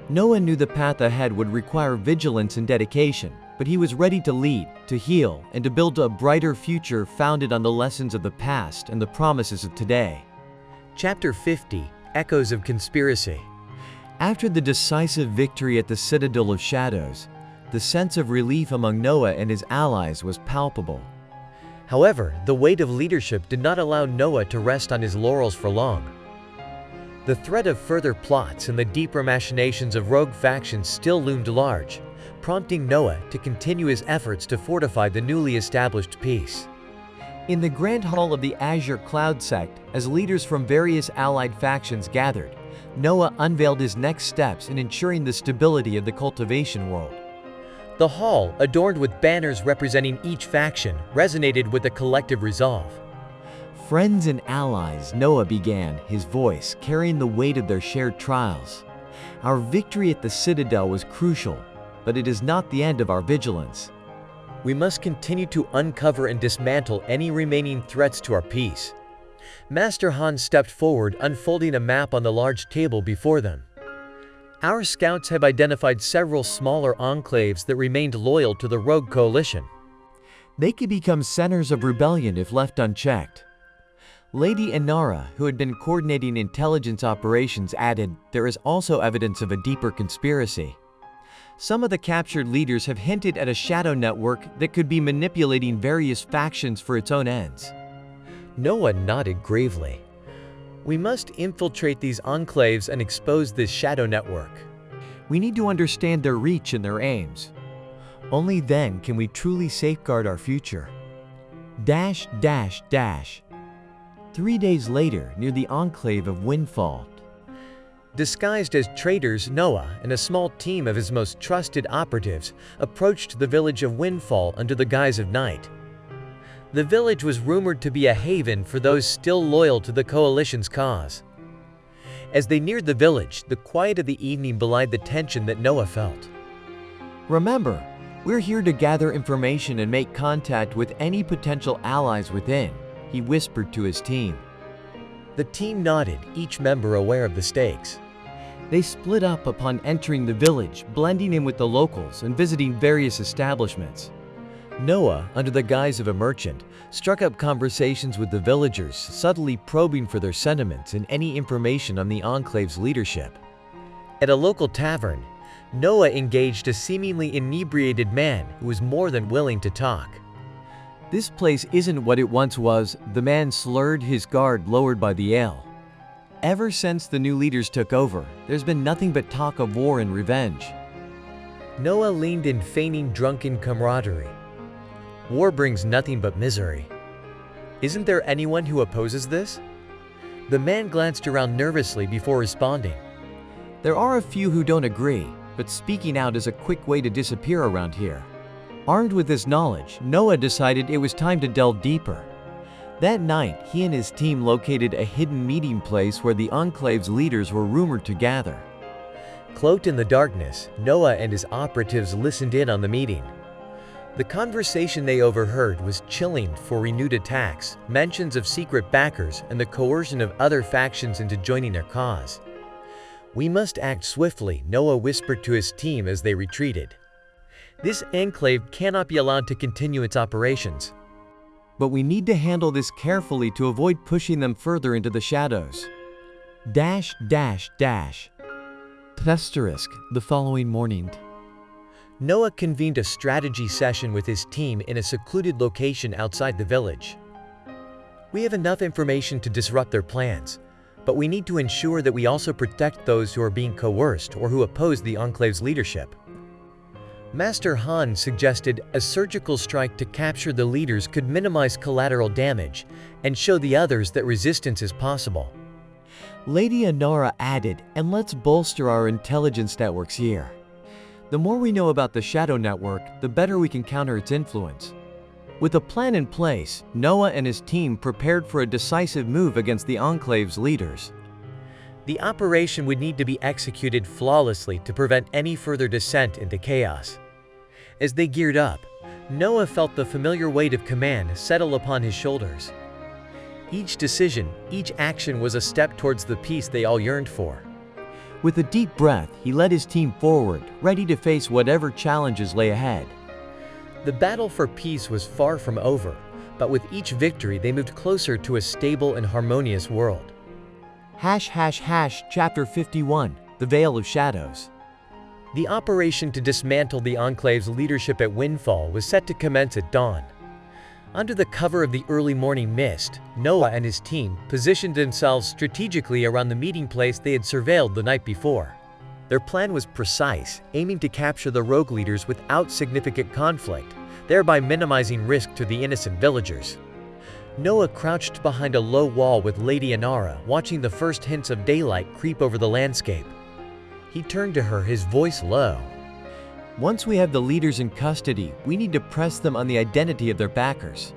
Noah knew the path ahead would require vigilance and dedication, but he was ready to lead, to heal, and to build a brighter future founded on the lessons of the past and the promises of today. Chapter 50: Echoes of Conspiracy. After the decisive victory at the Citadel of Shadows, the sense of relief among Noah and his allies was palpable. However, the weight of leadership did not allow Noah to rest on his laurels for long. The threat of further plots and the deeper machinations of rogue factions still loomed large, prompting Noah to continue his efforts to fortify the newly established peace. In the Grand Hall of the Azure Cloud Sect, as leaders from various allied factions gathered, Noah unveiled his next steps in ensuring the stability of the cultivation world. The hall, adorned with banners representing each faction, resonated with a collective resolve. "Friends and allies," Noah began, his voice carrying the weight of their shared trials. "Our victory at the Citadel was crucial, but it is not the end of our vigilance. We must continue to uncover and dismantle any remaining threats to our peace." Master Han stepped forward, unfolding a map on the large table before them. "Our scouts have identified several smaller enclaves that remained loyal to the rogue coalition. They could become centers of rebellion if left unchecked." Lady Inara, who had been coordinating intelligence operations, added, "There is also evidence of a deeper conspiracy. Some of the captured leaders have hinted at a shadow network that could be manipulating various factions for its own ends." Noah nodded gravely. "We must infiltrate these enclaves and expose this shadow network. We need to understand their reach and their aims. Only then can we truly safeguard our future." 3 days later, near the enclave of Windfall. Disguised as traders, Noah and a small team of his most trusted operatives approached the village of Windfall under the guise of night. The village was rumored to be a haven for those still loyal to the coalition's cause. As they neared the village, the quiet of the evening belied the tension that Noah felt. "Remember, we're here to gather information and make contact with any potential allies within," he whispered to his team. The team nodded, each member aware of the stakes. They split up upon entering the village, blending in with the locals and visiting various establishments. Noah, under the guise of a merchant, struck up conversations with the villagers, subtly probing for their sentiments and any information on the enclave's leadership. At a local tavern, Noah engaged a seemingly inebriated man who was more than willing to talk. "This place isn't what it once was," the man slurred, his guard lowered by the ale. "Ever since the new leaders took over, there's been nothing but talk of war and revenge." Noah leaned in, feigning drunken camaraderie. "War brings nothing but misery. Isn't there anyone who opposes this?" The man glanced around nervously before responding. "There are a few who don't agree, but speaking out is a quick way to disappear around here." Armed with this knowledge, Noah decided it was time to delve deeper. That night, he and his team located a hidden meeting place where the Enclave's leaders were rumored to gather. Cloaked in the darkness, Noah and his operatives listened in on the meeting. The conversation they overheard was chilling for renewed attacks, mentions of secret backers, and the coercion of other factions into joining their cause. "We must act swiftly," Noah whispered to his team as they retreated. "This enclave cannot be allowed to continue its operations." "But we need to handle this carefully to avoid pushing them further into the shadows." Asterisk, the following morning. Noah convened a strategy session with his team in a secluded location outside the village. "We have enough information to disrupt their plans, but we need to ensure that we also protect those who are being coerced or who oppose the Enclave's leadership." Master Han suggested a surgical strike to capture the leaders could minimize collateral damage and show the others that resistance is possible. Lady Anara added, "And let's bolster our intelligence networks here. The more we know about the Shadow Network, the better we can counter its influence." With a plan in place, Noah and his team prepared for a decisive move against the Enclave's leaders. The operation would need to be executed flawlessly to prevent any further descent into chaos. As they geared up, Noah felt the familiar weight of command settle upon his shoulders. Each decision, each action was a step towards the peace they all yearned for. With a deep breath, he led his team forward, ready to face whatever challenges lay ahead. The battle for peace was far from over, but with each victory they moved closer to a stable and harmonious world. Chapter 51, The Veil of Shadows. The operation to dismantle the Enclave's leadership at Windfall was set to commence at dawn. Under the cover of the early morning mist, Noah and his team positioned themselves strategically around the meeting place they had surveilled the night before. Their plan was precise, aiming to capture the rogue leaders without significant conflict, thereby minimizing risk to the innocent villagers. Noah crouched behind a low wall with Lady Anara, watching the first hints of daylight creep over the landscape. He turned to her, his voice low. "Once we have the leaders in custody, we need to press them on the identity of their backers.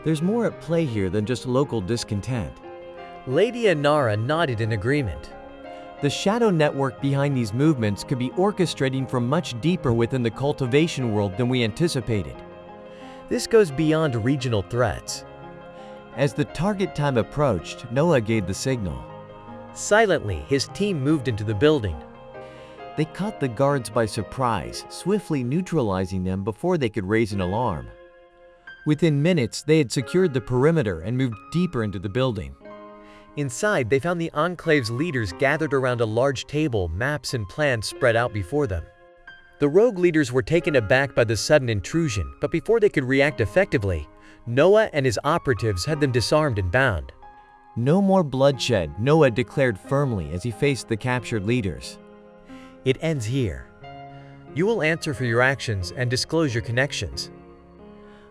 There's more at play here than just local discontent." Lady Anara nodded in agreement. "The shadow network behind these movements could be orchestrating from much deeper within the cultivation world than we anticipated. This goes beyond regional threats." As the target time approached, Noah gave the signal. Silently, his team moved into the building. They caught the guards by surprise, swiftly neutralizing them before they could raise an alarm. Within minutes, they had secured the perimeter and moved deeper into the building. Inside, they found the Enclave's leaders gathered around a large table, maps and plans spread out before them. The rogue leaders were taken aback by the sudden intrusion, but before they could react effectively, Noah and his operatives had them disarmed and bound. "No more bloodshed," Noah declared firmly as he faced the captured leaders. "It ends here. You will answer for your actions and disclose your connections."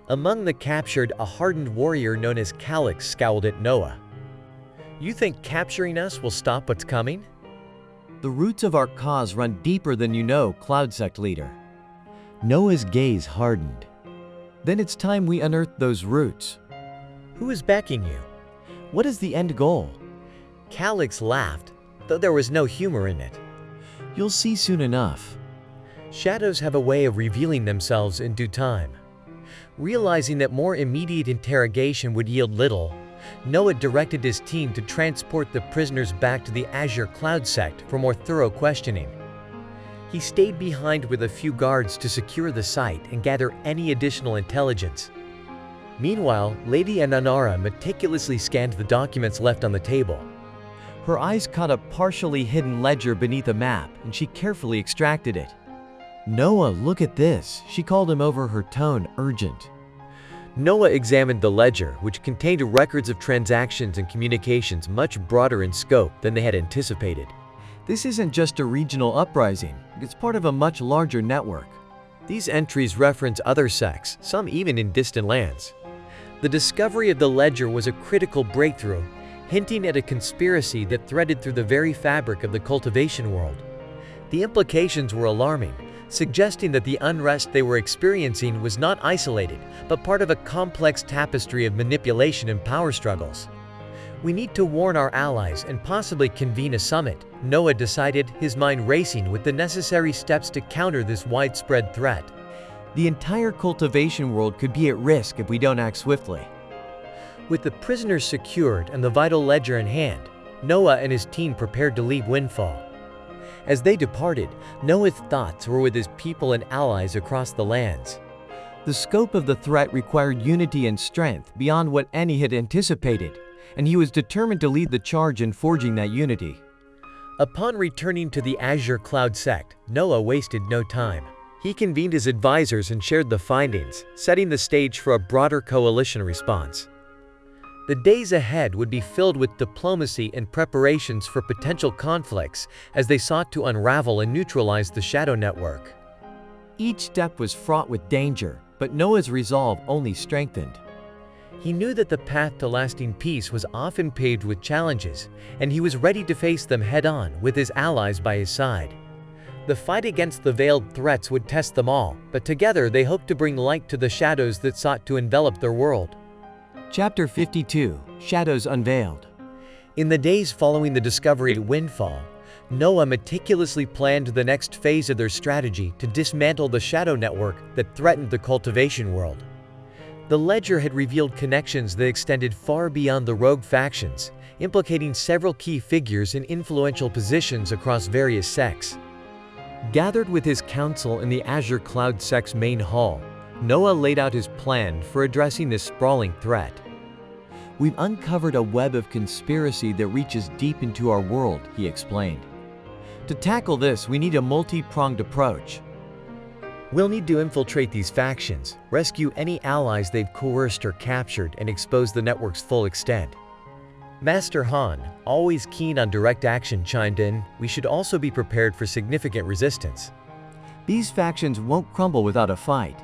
Among the captured, a hardened warrior known as Calix scowled at Noah. "You think capturing us will stop what's coming?" "The roots of our cause run deeper than you know, Cloud Sect leader." Noah's gaze hardened. "Then it's time we unearth those roots." "Who is backing you?" "What is the end goal?" Calix laughed, though there was no humor in it. "You'll see soon enough." Shadows have a way of revealing themselves in due time. Realizing that more immediate interrogation would yield little, Noah directed his team to transport the prisoners back to the Azure Cloud Sect for more thorough questioning. He stayed behind with a few guards to secure the site and gather any additional intelligence. Meanwhile, Lady Anara meticulously scanned the documents left on the table. Her eyes caught a partially hidden ledger beneath a map, and she carefully extracted it. "Noah, look at this," she called him over, her tone urgent. Noah examined the ledger, which contained records of transactions and communications much broader in scope than they had anticipated. "This isn't just a regional uprising, it's part of a much larger network." These entries reference other sects, some even in distant lands. The discovery of the ledger was a critical breakthrough, hinting at a conspiracy that threaded through the very fabric of the cultivation world. The implications were alarming, suggesting that the unrest they were experiencing was not isolated, but part of a complex tapestry of manipulation and power struggles. "We need to warn our allies and possibly convene a summit," Noah decided, his mind racing with the necessary steps to counter this widespread threat. "The entire cultivation world could be at risk if we don't act swiftly." With the prisoners secured and the vital ledger in hand, Noah and his team prepared to leave Windfall. As they departed, Noah's thoughts were with his people and allies across the lands. The scope of the threat required unity and strength beyond what any had anticipated, and he was determined to lead the charge in forging that unity. Upon returning to the Azure Cloud sect, Noah wasted no time. He convened his advisors and shared the findings, setting the stage for a broader coalition response. The days ahead would be filled with diplomacy and preparations for potential conflicts as they sought to unravel and neutralize the Shadow Network. Each step was fraught with danger, but Noah's resolve only strengthened. He knew that the path to lasting peace was often paved with challenges, and he was ready to face them head-on with his allies by his side. The fight against the veiled threats would test them all, but together they hoped to bring light to the shadows that sought to envelop their world. Chapter 52: Shadows Unveiled. In the days following the discovery of Windfall, Noah meticulously planned the next phase of their strategy to dismantle the Shadow Network that threatened the cultivation world. The ledger had revealed connections that extended far beyond the rogue factions, implicating several key figures in influential positions across various sects. Gathered with his council in the Azure Cloud sect's main hall, Noah laid out his plan for addressing this sprawling threat. "We've uncovered a web of conspiracy that reaches deep into our world," he explained. "To tackle this, we need a multi-pronged approach. We'll need to infiltrate these factions, rescue any allies they've coerced or captured, and expose the network's full extent." Master Han, always keen on direct action, chimed in, "We should also be prepared for significant resistance. These factions won't crumble without a fight.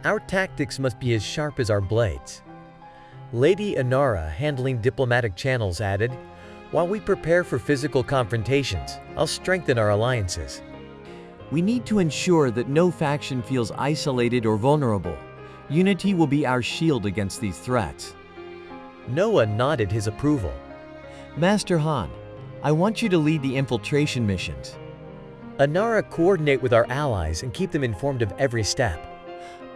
Our tactics must be as sharp as our blades." Lady Inara, handling diplomatic channels, added, "While we prepare for physical confrontations, I'll strengthen our alliances." We need to ensure that no faction feels isolated or vulnerable. Unity will be our shield against these threats. Noah nodded his approval. "Master Han, I want you to lead the infiltration missions." Inara, coordinate with our allies and keep them informed of every step.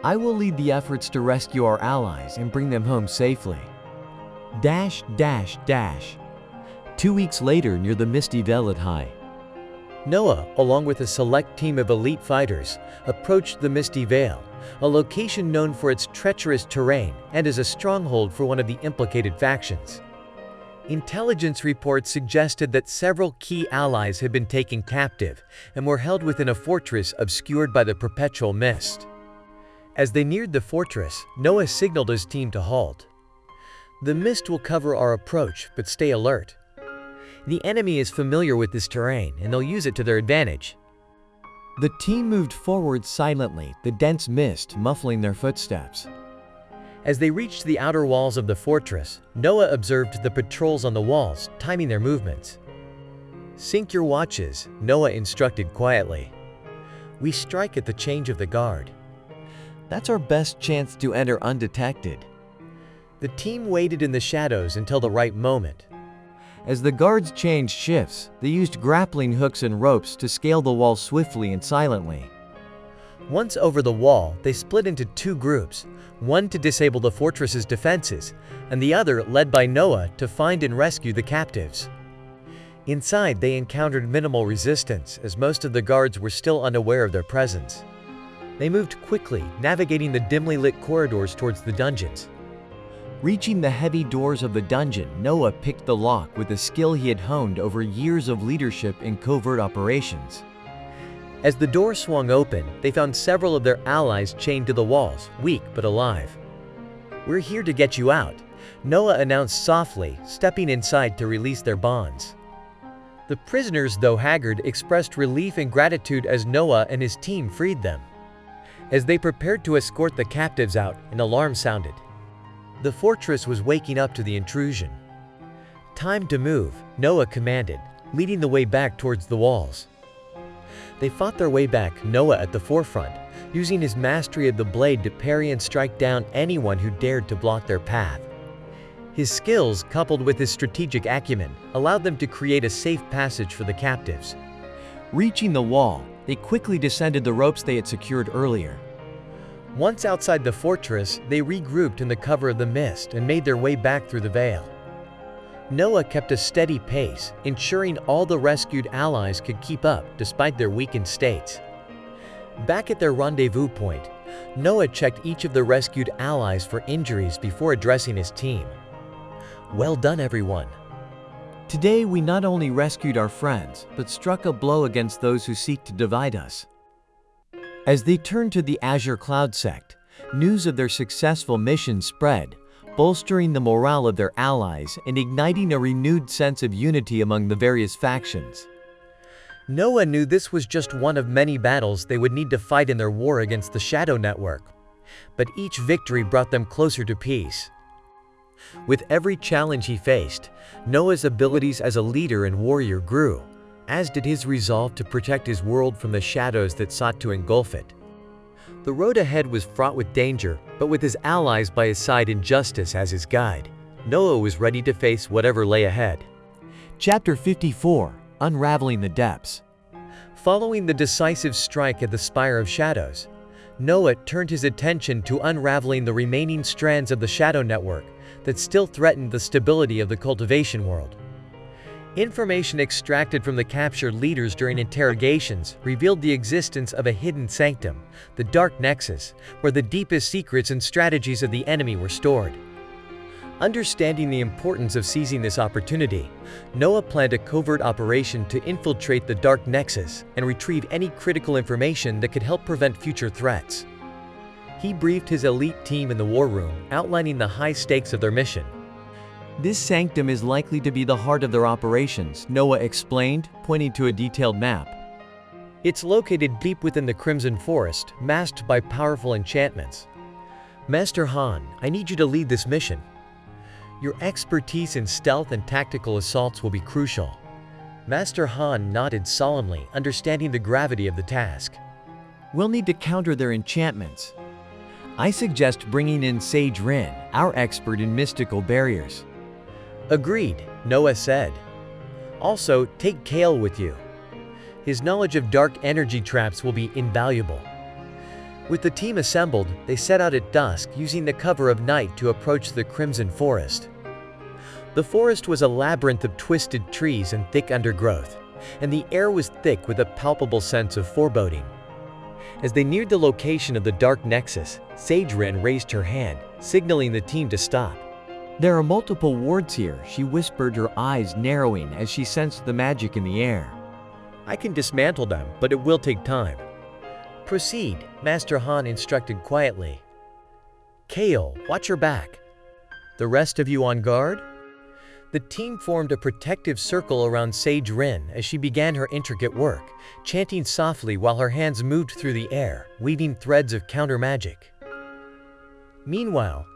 "I will lead the efforts to rescue our allies and bring them home safely." 2 weeks later, near the Misty Velvet High. Noah, along with a select team of elite fighters, approached the Misty Vale, a location known for its treacherous terrain and as a stronghold for one of the implicated factions. Intelligence reports suggested that several key allies had been taken captive and were held within a fortress obscured by the perpetual mist. As they neared the fortress, Noah signaled his team to halt. "The mist will cover our approach, but stay alert. The enemy is familiar with this terrain, and they'll use it to their advantage." The team moved forward silently, the dense mist muffling their footsteps. As they reached the outer walls of the fortress, Noah observed the patrols on the walls, timing their movements. "Sync your watches," Noah instructed quietly. "We strike at the change of the guard." "That's our best chance to enter undetected." The team waited in the shadows until the right moment. As the guards changed shifts, they used grappling hooks and ropes to scale the wall swiftly and silently. Once over the wall, they split into two groups, one to disable the fortress's defenses, and the other, led by Noah, to find and rescue the captives. Inside, they encountered minimal resistance, as most of the guards were still unaware of their presence. They moved quickly, navigating the dimly lit corridors towards the dungeons. Reaching the heavy doors of the dungeon, Noah picked the lock with a skill he had honed over years of leadership in covert operations. As the door swung open, they found several of their allies chained to the walls, weak but alive. "We're here to get you out," Noah announced softly, stepping inside to release their bonds. The prisoners, though haggard, expressed relief and gratitude as Noah and his team freed them. As they prepared to escort the captives out, an alarm sounded. The fortress was waking up to the intrusion. "Time to move," Noah commanded, leading the way back towards the walls. They fought their way back, Noah at the forefront, using his mastery of the blade to parry and strike down anyone who dared to block their path. His skills, coupled with his strategic acumen, allowed them to create a safe passage for the captives. Reaching the wall, they quickly descended the ropes they had secured earlier. Once outside the fortress, they regrouped in the cover of the mist and made their way back through the veil. Noah kept a steady pace, ensuring all the rescued allies could keep up despite their weakened states. Back at their rendezvous point, Noah checked each of the rescued allies for injuries before addressing his team. "Well done, everyone." Today we not only rescued our friends, but struck a blow against those who seek to divide us. As they turned to the Azure Cloud sect, news of their successful mission spread, bolstering the morale of their allies and igniting a renewed sense of unity among the various factions. Noah knew this was just one of many battles they would need to fight in their war against the Shadow Network, but each victory brought them closer to peace. With every challenge he faced, Noah's abilities as a leader and warrior grew, as did his resolve to protect his world from the shadows that sought to engulf it. The road ahead was fraught with danger, but with his allies by his side and justice as his guide, Noah was ready to face whatever lay ahead. Chapter 54: Unraveling the Depths. Following the decisive strike at the Spire of Shadows, Noah turned his attention to unraveling the remaining strands of the Shadow Network that still threatened the stability of the cultivation world. Information extracted from the captured leaders during interrogations revealed the existence of a hidden sanctum, the Dark Nexus, where the deepest secrets and strategies of the enemy were stored. Understanding the importance of seizing this opportunity, Noah planned a covert operation to infiltrate the Dark Nexus and retrieve any critical information that could help prevent future threats. He briefed his elite team in the war room, outlining the high stakes of their mission. "This sanctum is likely to be the heart of their operations," Noah explained, pointing to a detailed map. It's located deep within the Crimson Forest, masked by powerful enchantments. "Master Han, I need you to lead this mission. Your expertise in stealth and tactical assaults will be crucial." Master Han nodded solemnly, understanding the gravity of the task. "We'll need to counter their enchantments. I suggest bringing in Sage Rin, our expert in mystical barriers." "Agreed," Noah said. "Also, take Kale with you. His knowledge of dark energy traps will be invaluable." With the team assembled, they set out at dusk, using the cover of night to approach the Crimson Forest. The forest was a labyrinth of twisted trees and thick undergrowth, and the air was thick with a palpable sense of foreboding. As they neared the location of the Dark Nexus, Sage Rin raised her hand, signaling the team to stop. "There are multiple wards here," she whispered, her eyes narrowing as she sensed the magic in the air. "I can dismantle them, but it will take time." "Proceed," Master Han instructed quietly. "Kale, watch your back. The rest of you on guard?" The team formed a protective circle around Sage Rin as she began her intricate work, chanting softly while her hands moved through the air, weaving threads of counter-magic. Meanwhile,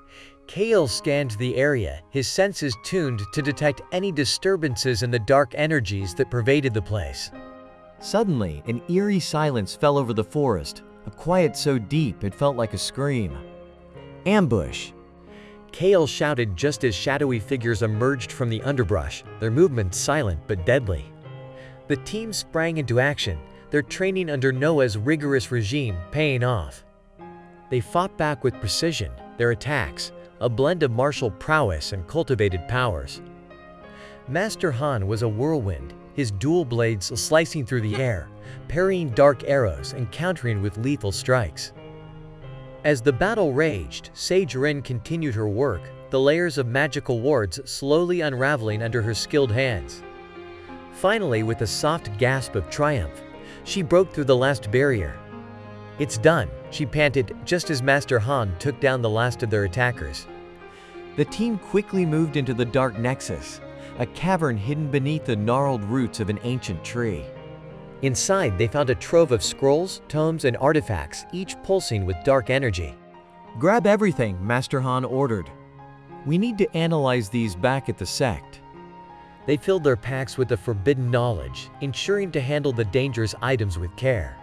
Kale scanned the area, his senses tuned to detect any disturbances in the dark energies that pervaded the place. Suddenly, an eerie silence fell over the forest, a quiet so deep it felt like a scream. "Ambush!" Kale shouted just as shadowy figures emerged from the underbrush, their movements silent but deadly. The team sprang into action, their training under Noah's rigorous regime paying off. They fought back with precision, their attacks, a blend of martial prowess and cultivated powers. Master Han was a whirlwind, his dual blades slicing through the air, parrying dark arrows and countering with lethal strikes. As the battle raged, Sage Rin continued her work, the layers of magical wards slowly unraveling under her skilled hands. Finally, with a soft gasp of triumph, she broke through the last barrier. "It's done," she panted just as Master Han took down the last of their attackers. The team quickly moved into the Dark Nexus, a cavern hidden beneath the gnarled roots of an ancient tree. Inside, they found a trove of scrolls, tomes, and artifacts, each pulsing with dark energy. "Grab everything," Master Han ordered. "We need to analyze these back at the sect." They filled their packs with the forbidden knowledge, ensuring to handle the dangerous items with care.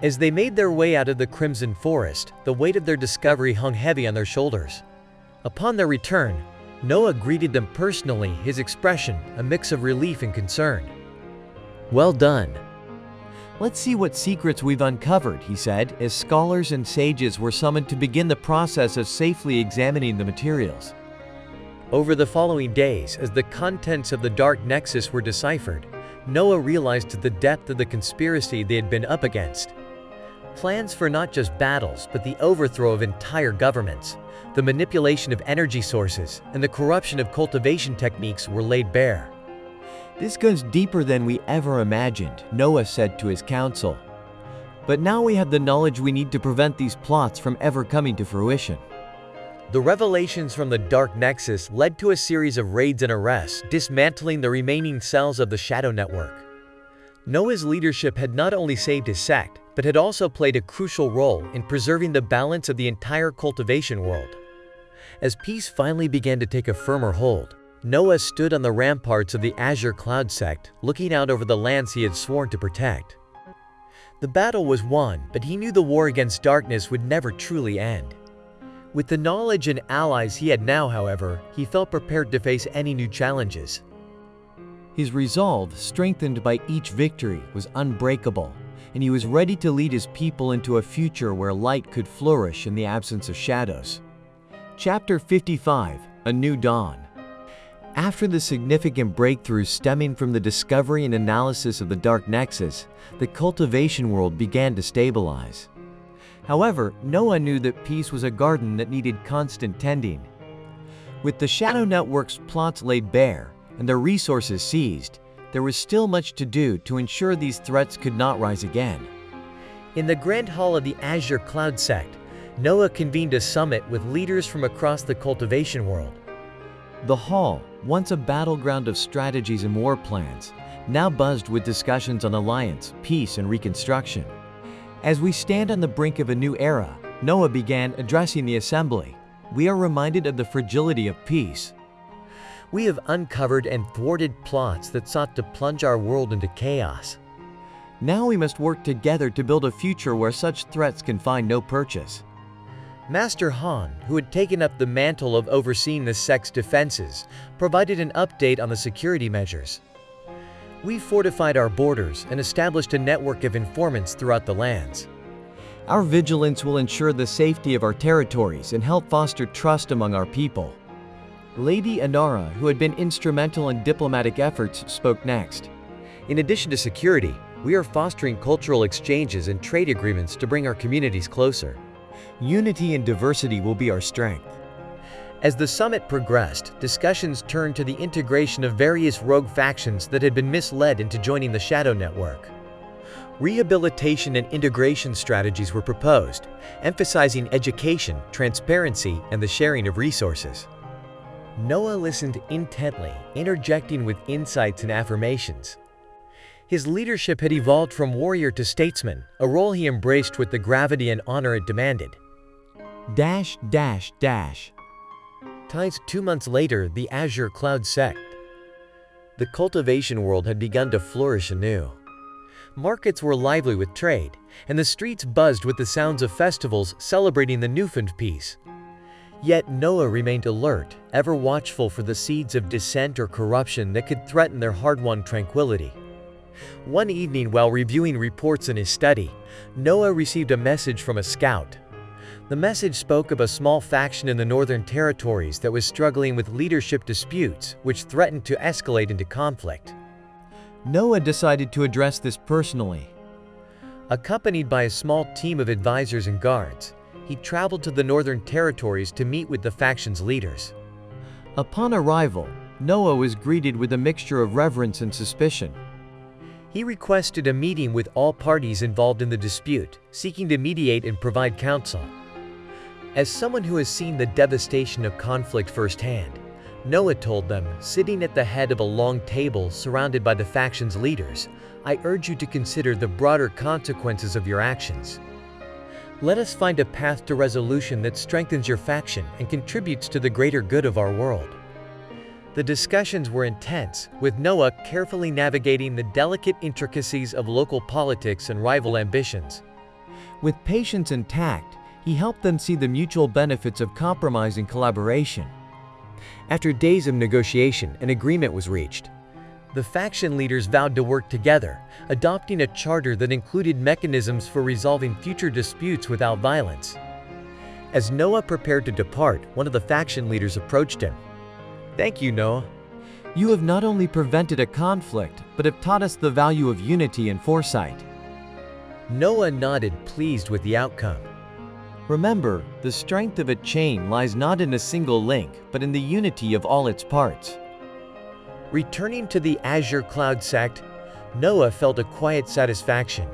As they made their way out of the Crimson Forest, the weight of their discovery hung heavy on their shoulders. Upon their return, Noah greeted them personally, his expression a mix of relief and concern. "Well done." "Let's see what secrets we've uncovered," he said, as scholars and sages were summoned to begin the process of safely examining the materials. Over the following days, as the contents of the Dark Nexus were deciphered, Noah realized the depth of the conspiracy they had been up against. Plans for not just battles, but the overthrow of entire governments, the manipulation of energy sources, and the corruption of cultivation techniques were laid bare. "This goes deeper than we ever imagined," Noah said to his council. "But now we have the knowledge we need to prevent these plots from ever coming to fruition." The revelations from the Dark Nexus led to a series of raids and arrests, dismantling the remaining cells of the Shadow Network. Noah's leadership had not only saved his sect, but had also played a crucial role in preserving the balance of the entire cultivation world. As peace finally began to take a firmer hold, Noah stood on the ramparts of the Azure Cloud sect, looking out over the lands he had sworn to protect. The battle was won, but he knew the war against darkness would never truly end. With the knowledge and allies he had now, however, he felt prepared to face any new challenges. His resolve, strengthened by each victory, was unbreakable, and he was ready to lead his people into a future where light could flourish in the absence of shadows. Chapter 55: A New Dawn. After the significant breakthroughs stemming from the discovery and analysis of the Dark Nexus, the cultivation world began to stabilize. However, Noah knew that peace was a garden that needed constant tending. With the Shadow Network's plots laid bare and their resources seized, there was still much to do to ensure these threats could not rise again. In the Grand Hall of the Azure Cloud sect, Noah convened a summit with leaders from across the cultivation world. The hall, once a battleground of strategies and war plans, now buzzed with discussions on alliance, peace, and reconstruction. As we stand on the brink of a new era, Noah began addressing the assembly. We are reminded of the fragility of peace. We have uncovered and thwarted plots that sought to plunge our world into chaos. Now we must work together to build a future where such threats can find no purchase. Master Han, who had taken up the mantle of overseeing the sect's defenses, provided an update on the security measures. We fortified our borders and established a network of informants throughout the lands. Our vigilance will ensure the safety of our territories and help foster trust among our people. Lady Anara, who had been instrumental in diplomatic efforts, spoke next. In addition to security, we are fostering cultural exchanges and trade agreements to bring our communities closer. Unity and diversity will be our strength. As the summit progressed, discussions turned to the integration of various rogue factions that had been misled into joining the Shadow Network. Rehabilitation and integration strategies were proposed, emphasizing education, transparency, and the sharing of resources. Noah listened intently, interjecting with insights and affirmations. His leadership had evolved from warrior to statesman, a role he embraced with the gravity and honor it demanded. Times 2 months later, the Azure Cloud sect. The cultivation world had begun to flourish anew. Markets were lively with trade, and the streets buzzed with the sounds of festivals celebrating the newfound peace. Yet Noah remained alert, ever watchful for the seeds of dissent or corruption that could threaten their hard-won tranquility. One evening, while reviewing reports in his study, Noah received a message from a scout. The message spoke of a small faction in the Northern Territories that was struggling with leadership disputes, which threatened to escalate into conflict. Noah decided to address this personally. Accompanied by a small team of advisors and guards, he traveled to the northern territories to meet with the faction's leaders. Upon arrival, Noah was greeted with a mixture of reverence and suspicion. He requested a meeting with all parties involved in the dispute, seeking to mediate and provide counsel. As someone who has seen the devastation of conflict firsthand, Noah told them, sitting at the head of a long table surrounded by the faction's leaders, "I urge you to consider the broader consequences of your actions. Let us find a path to resolution that strengthens your faction and contributes to the greater good of our world." The discussions were intense, with Noah carefully navigating the delicate intricacies of local politics and rival ambitions. With patience and tact, he helped them see the mutual benefits of compromise and collaboration. After days of negotiation, an agreement was reached. The faction leaders vowed to work together, adopting a charter that included mechanisms for resolving future disputes without violence. As Noah prepared to depart, one of the faction leaders approached him. "Thank you, Noah. You have not only prevented a conflict, but have taught us the value of unity and foresight." Noah nodded, pleased with the outcome. Remember, the strength of a chain lies not in a single link, but in the unity of all its parts. Returning to the Azure Cloud sect, Noah felt a quiet satisfaction.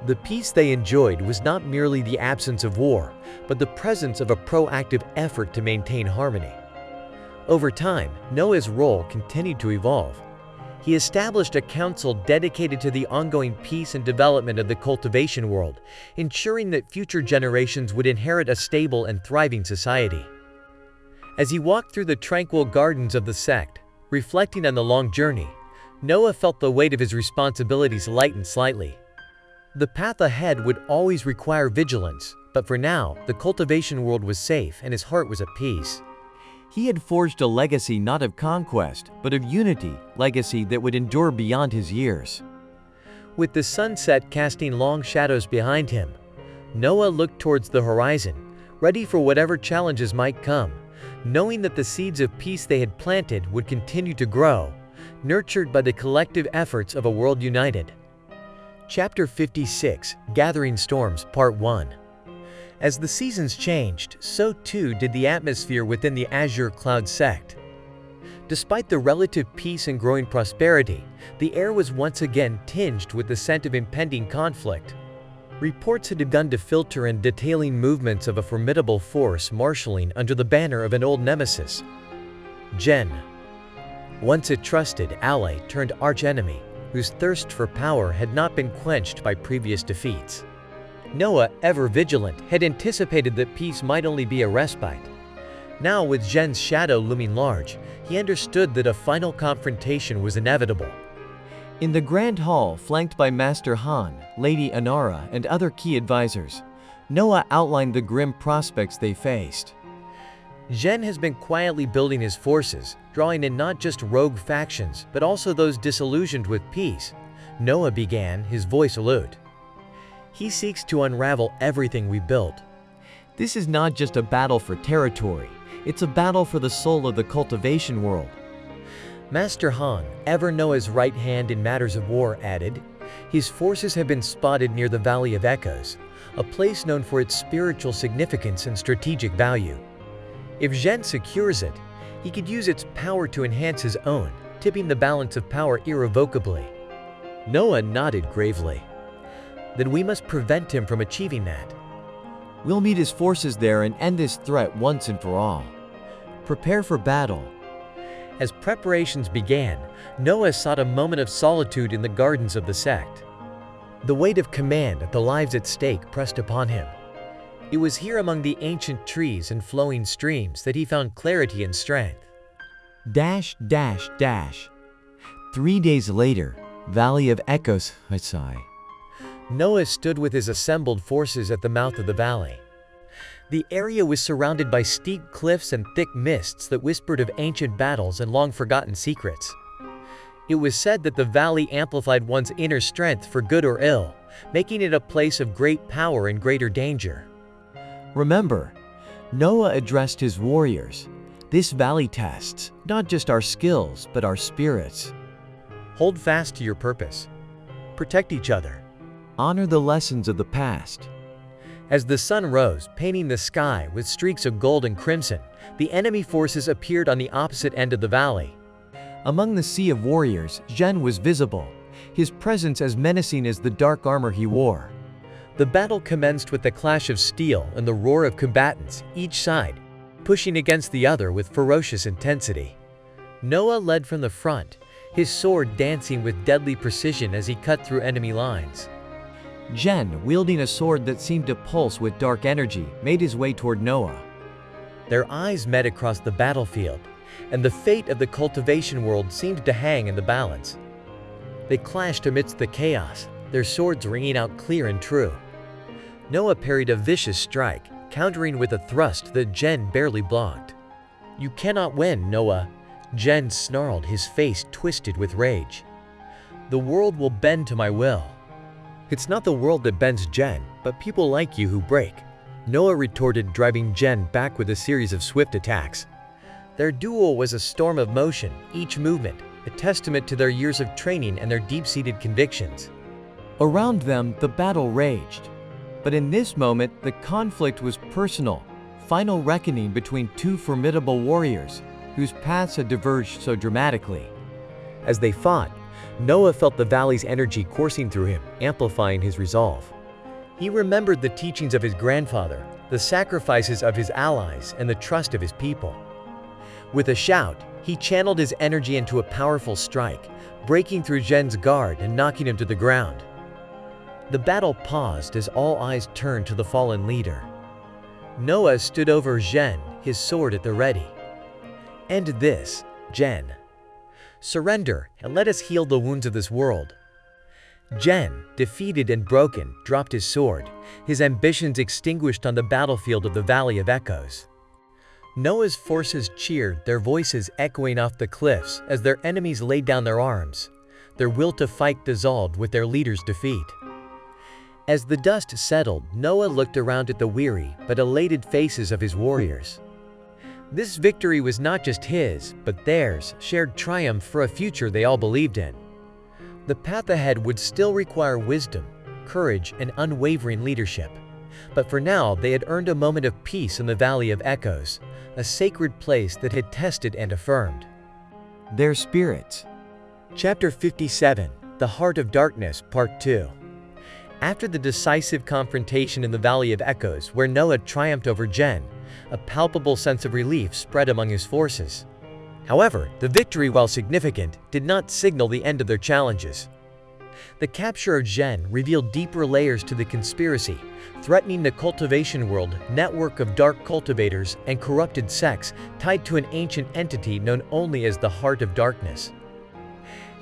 The peace they enjoyed was not merely the absence of war, but the presence of a proactive effort to maintain harmony. Over time, Noah's role continued to evolve. He established a council dedicated to the ongoing peace and development of the cultivation world, ensuring that future generations would inherit a stable and thriving society. As he walked through the tranquil gardens of the sect, reflecting on the long journey, Noah felt the weight of his responsibilities lighten slightly. The path ahead would always require vigilance, but for now, the cultivation world was safe and his heart was at peace. He had forged a legacy not of conquest, but of unity, legacy that would endure beyond his years. With the sunset casting long shadows behind him, Noah looked towards the horizon, ready for whatever challenges might come, knowing that the seeds of peace they had planted would continue to grow, nurtured by the collective efforts of a world united. Chapter 56, Gathering Storms, Part 1. As the seasons changed, so too did the atmosphere within the Azure Cloud sect. Despite the relative peace and growing prosperity, the air was once again tinged with the scent of impending conflict. Reports had begun to filter in detailing movements of a formidable force marshalling under the banner of an old nemesis, Gen. Once a trusted ally turned archenemy, whose thirst for power had not been quenched by previous defeats. Noah, ever vigilant, had anticipated that peace might only be a respite. Now, with Gen's shadow looming large, he understood that a final confrontation was inevitable. In the Grand Hall, flanked by Master Han, Lady Anara, and other key advisors, Noah outlined the grim prospects they faced. Gen has been quietly building his forces, drawing in not just rogue factions, but also those disillusioned with peace. Noah began, his voice alert. He seeks to unravel everything we built. This is not just a battle for territory, it's a battle for the soul of the cultivation world. Master Han, ever Noah's right hand in matters of war, added, his forces have been spotted near the Valley of Echoes, a place known for its spiritual significance and strategic value. If Gen secures it, he could use its power to enhance his own, tipping the balance of power irrevocably. Noah nodded gravely. Then we must prevent him from achieving that. We'll meet his forces there and end this threat once and for all. Prepare for battle. As preparations began, Noah sought a moment of solitude in the gardens of the sect. The weight of command, the lives at stake, pressed upon him. It was here among the ancient trees and flowing streams that he found clarity and strength. 3 days later, Valley of Echoes, I sigh. Noah stood with his assembled forces at the mouth of the valley. The area was surrounded by steep cliffs and thick mists that whispered of ancient battles and long-forgotten secrets. It was said that the valley amplified one's inner strength for good or ill, making it a place of great power and greater danger. Remember, Noah addressed his warriors. This valley tests not just our skills, but our spirits. Hold fast to your purpose. Protect each other. Honor the lessons of the past. As the sun rose, painting the sky with streaks of gold and crimson, the enemy forces appeared on the opposite end of the valley. Among the sea of warriors, Zhen was visible, his presence as menacing as the dark armor he wore. The battle commenced with the clash of steel and the roar of combatants, each side pushing against the other with ferocious intensity. Noah led from the front, his sword dancing with deadly precision as he cut through enemy lines. Zhen, wielding a sword that seemed to pulse with dark energy, made his way toward Noah. Their eyes met across the battlefield, and the fate of the cultivation world seemed to hang in the balance. They clashed amidst the chaos, their swords ringing out clear and true. Noah parried a vicious strike, countering with a thrust that Zhen barely blocked. "You cannot win, Noah," Zhen snarled, his face twisted with rage. "The world will bend to my will." "It's not the world that bends, Zhen, but people like you who break," Noah retorted, driving Zhen back with a series of swift attacks. Their duel was a storm of motion, each movement a testament to their years of training and their deep-seated convictions. Around them, the battle raged. But in this moment, the conflict was personal, final reckoning between two formidable warriors whose paths had diverged so dramatically. As they fought, Noah felt the valley's energy coursing through him, amplifying his resolve. He remembered the teachings of his grandfather, the sacrifices of his allies, and the trust of his people. With a shout, he channeled his energy into a powerful strike, breaking through Zhen's guard and knocking him to the ground. The battle paused as all eyes turned to the fallen leader. Noah stood over Zhen, his sword at the ready. "End this, Zhen. Surrender and let us heal the wounds of this world." Zhen, defeated and broken, dropped his sword, his ambitions extinguished on the battlefield of the Valley of Echoes. Noah's forces cheered, their voices echoing off the cliffs as their enemies laid down their arms, their will to fight dissolved with their leader's defeat. As the dust settled, Noah looked around at the weary but elated faces of his warriors. This victory was not just his, but theirs, shared triumph for a future they all believed in. The path ahead would still require wisdom, courage, and unwavering leadership. But for now, they had earned a moment of peace in the Valley of Echoes, a sacred place that had tested and affirmed their spirits. Chapter 57, The Heart of Darkness, Part 2. After the decisive confrontation in the Valley of Echoes, where Noah triumphed over Zhen, a palpable sense of relief spread among his forces. However, the victory, while significant, did not signal the end of their challenges. The capture of Zhen revealed deeper layers to the conspiracy, threatening the cultivation world, network of dark cultivators and corrupted sects tied to an ancient entity known only as the Heart of Darkness.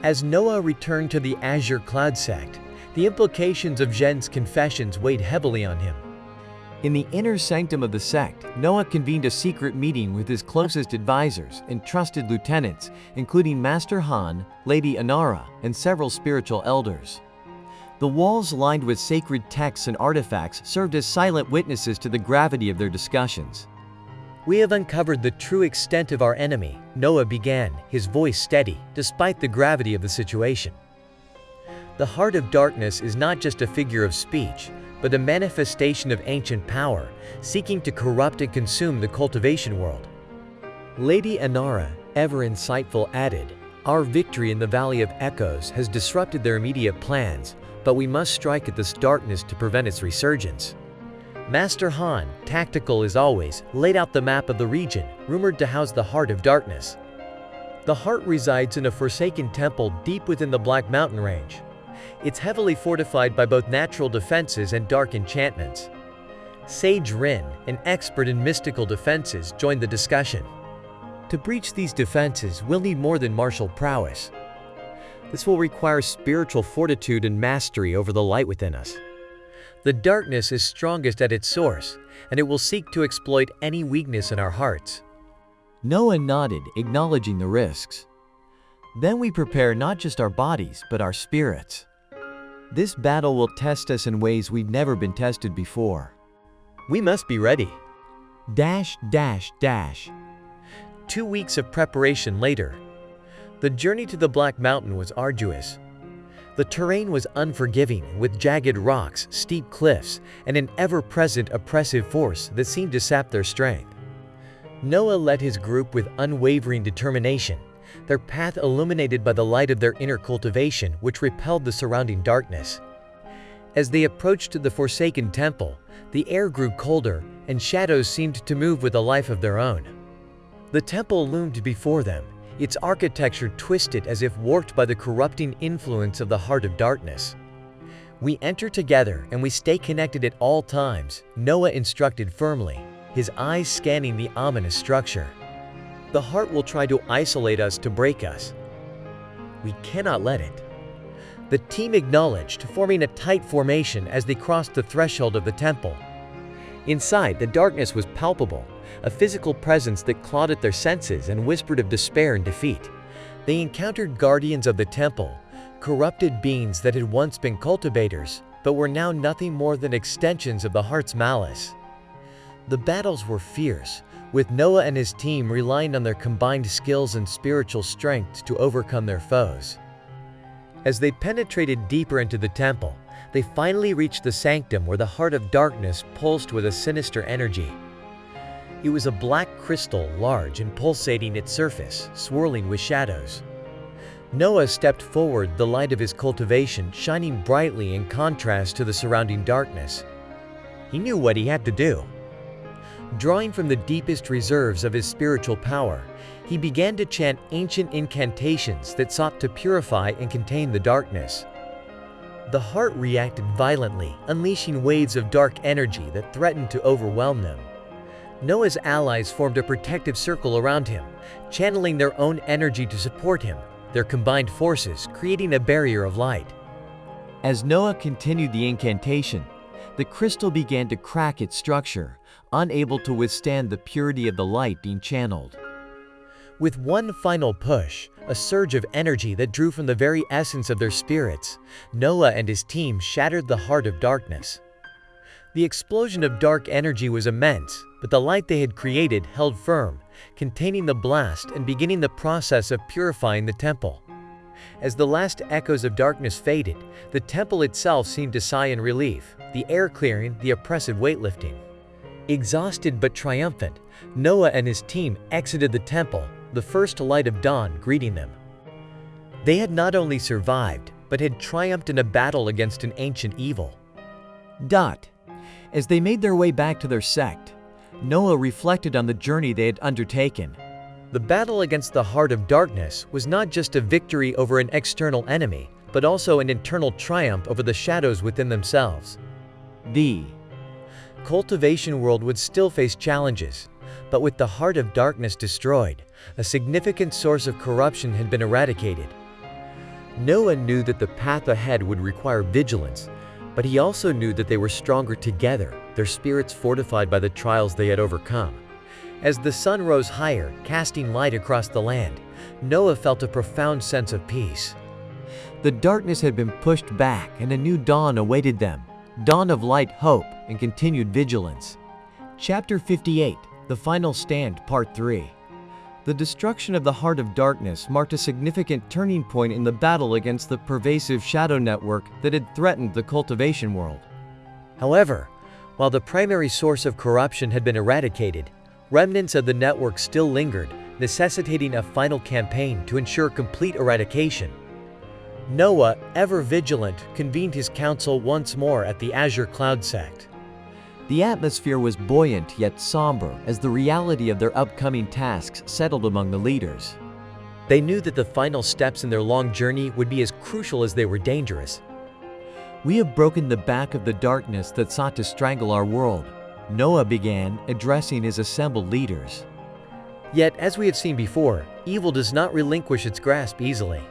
As Noah returned to the Azure Cloud sect, the implications of Zhen's confessions weighed heavily on him. In the inner sanctum of the sect, Noah convened a secret meeting with his closest advisors and trusted lieutenants, including Master Han, Lady Inara, and several spiritual elders. The walls lined with sacred texts and artifacts served as silent witnesses to the gravity of their discussions. "We have uncovered the true extent of our enemy," Noah began, his voice steady, despite the gravity of the situation. "The Heart of Darkness is not just a figure of speech, but a manifestation of ancient power, seeking to corrupt and consume the cultivation world." Lady Inara, ever insightful, added, "Our victory in the Valley of Echoes has disrupted their immediate plans, but we must strike at this darkness to prevent its resurgence." Master Han, tactical as always, laid out the map of the region, rumored to house the Heart of Darkness. The heart resides in a forsaken temple deep within the Black Mountain Range. It's heavily fortified by both natural defenses and dark enchantments. Sage Rin, an expert in mystical defenses, joined the discussion. "To breach these defenses, we'll need more than martial prowess. This will require spiritual fortitude and mastery over the light within us. The darkness is strongest at its source, and it will seek to exploit any weakness in our hearts." Noah nodded, acknowledging the risks. "Then we prepare not just our bodies, but our spirits. This battle will test us in ways we've never been tested before. We must be ready." 2 weeks of preparation later. The journey to the Black Mountain was arduous. The terrain was unforgiving, with jagged rocks, steep cliffs, and an ever-present oppressive force that seemed to sap their strength. Noah led his group with unwavering determination, their path illuminated by the light of their inner cultivation, which repelled the surrounding darkness. As they approached the forsaken temple, the air grew colder, and shadows seemed to move with a life of their own. The temple loomed before them, its architecture twisted as if warped by the corrupting influence of the heart of darkness. "We enter together and we stay connected at all times," Noah instructed firmly, his eyes scanning the ominous structure. "The heart will try to isolate us, to break us. We cannot let it." The team acknowledged, forming a tight formation as they crossed the threshold of the temple. Inside, the darkness was palpable, a physical presence that clawed at their senses and whispered of despair and defeat. They encountered guardians of the temple, corrupted beings that had once been cultivators, but were now nothing more than extensions of the heart's malice. The battles were fierce, with Noah and his team relying on their combined skills and spiritual strength to overcome their foes. As they penetrated deeper into the temple, they finally reached the sanctum where the heart of darkness pulsed with a sinister energy. It was a black crystal, large and pulsating its surface, swirling with shadows. Noah stepped forward, the light of his cultivation shining brightly in contrast to the surrounding darkness. He knew what he had to do. Drawing from the deepest reserves of his spiritual power, he began to chant ancient incantations that sought to purify and contain the darkness. The heart reacted violently, unleashing waves of dark energy that threatened to overwhelm them. Noah's allies formed a protective circle around him, channeling their own energy to support him, their combined forces creating a barrier of light. As Noah continued the incantation, the crystal began to crack its structure, unable to withstand the purity of the light being channeled. With one final push, a surge of energy that drew from the very essence of their spirits, Noah and his team shattered the heart of darkness. The explosion of dark energy was immense, but the light they had created held firm, containing the blast and beginning the process of purifying the temple. As the last echoes of darkness faded, the temple itself seemed to sigh in relief, the air clearing, the oppressive weight lifting. Exhausted but triumphant, Noah and his team exited the temple, the first light of dawn greeting them. They had not only survived, but had triumphed in a battle against an ancient evil. As they made their way back to their sect, Noah reflected on the journey they had undertaken. The battle against the heart of darkness was not just a victory over an external enemy, but also an internal triumph over the shadows within themselves. The cultivation world would still face challenges, but with the heart of darkness destroyed, a significant source of corruption had been eradicated. Noah knew that the path ahead would require vigilance, but he also knew that they were stronger together, their spirits fortified by the trials they had overcome. As the sun rose higher, casting light across the land, Noah felt a profound sense of peace. The darkness had been pushed back and a new dawn awaited them. Dawn of light, hope, and continued vigilance. Chapter 58, The Final Stand, Part 3. The destruction of the heart of darkness marked a significant turning point in the battle against the pervasive shadow network that had threatened the cultivation world. However, while the primary source of corruption had been eradicated, remnants of the network still lingered, necessitating a final campaign to ensure complete eradication. Noah, ever vigilant, convened his council once more at the Azure Cloud sect. The atmosphere was buoyant yet somber as the reality of their upcoming tasks settled among the leaders. They knew that the final steps in their long journey would be as crucial as they were dangerous. "We have broken the back of the darkness that sought to strangle our world," Noah began, addressing his assembled leaders. Yet, as we have seen before, evil does not relinquish its grasp easily.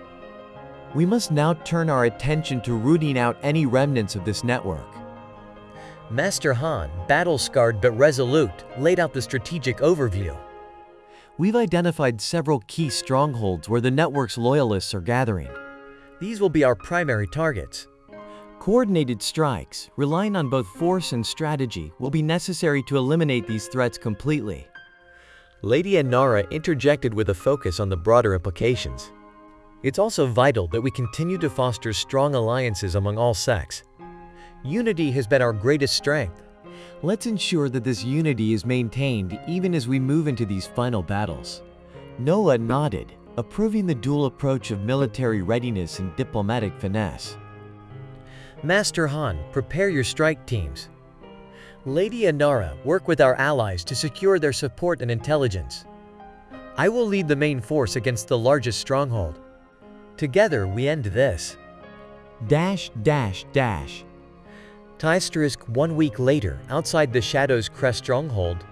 "We must now turn our attention to rooting out any remnants of this network." Master Han, battle-scarred but resolute, laid out the strategic overview. "We've identified several key strongholds where the network's loyalists are gathering. These will be our primary targets. Coordinated strikes, relying on both force and strategy, will be necessary to eliminate these threats completely." Lady Anara interjected with a focus on the broader implications. It's also vital that we continue to foster strong alliances among all sects. Unity has been our greatest strength. Let's ensure that this unity is maintained even as we move into these final battles. Noah nodded, approving the dual approach of military readiness and diplomatic finesse. Master Han, prepare your strike teams. Lady Anara, work with our allies to secure their support and intelligence. I will lead the main force against the largest stronghold. Together, we end this. Dash, dash, dash. ** 1 week later, outside the Shadow's Crest stronghold.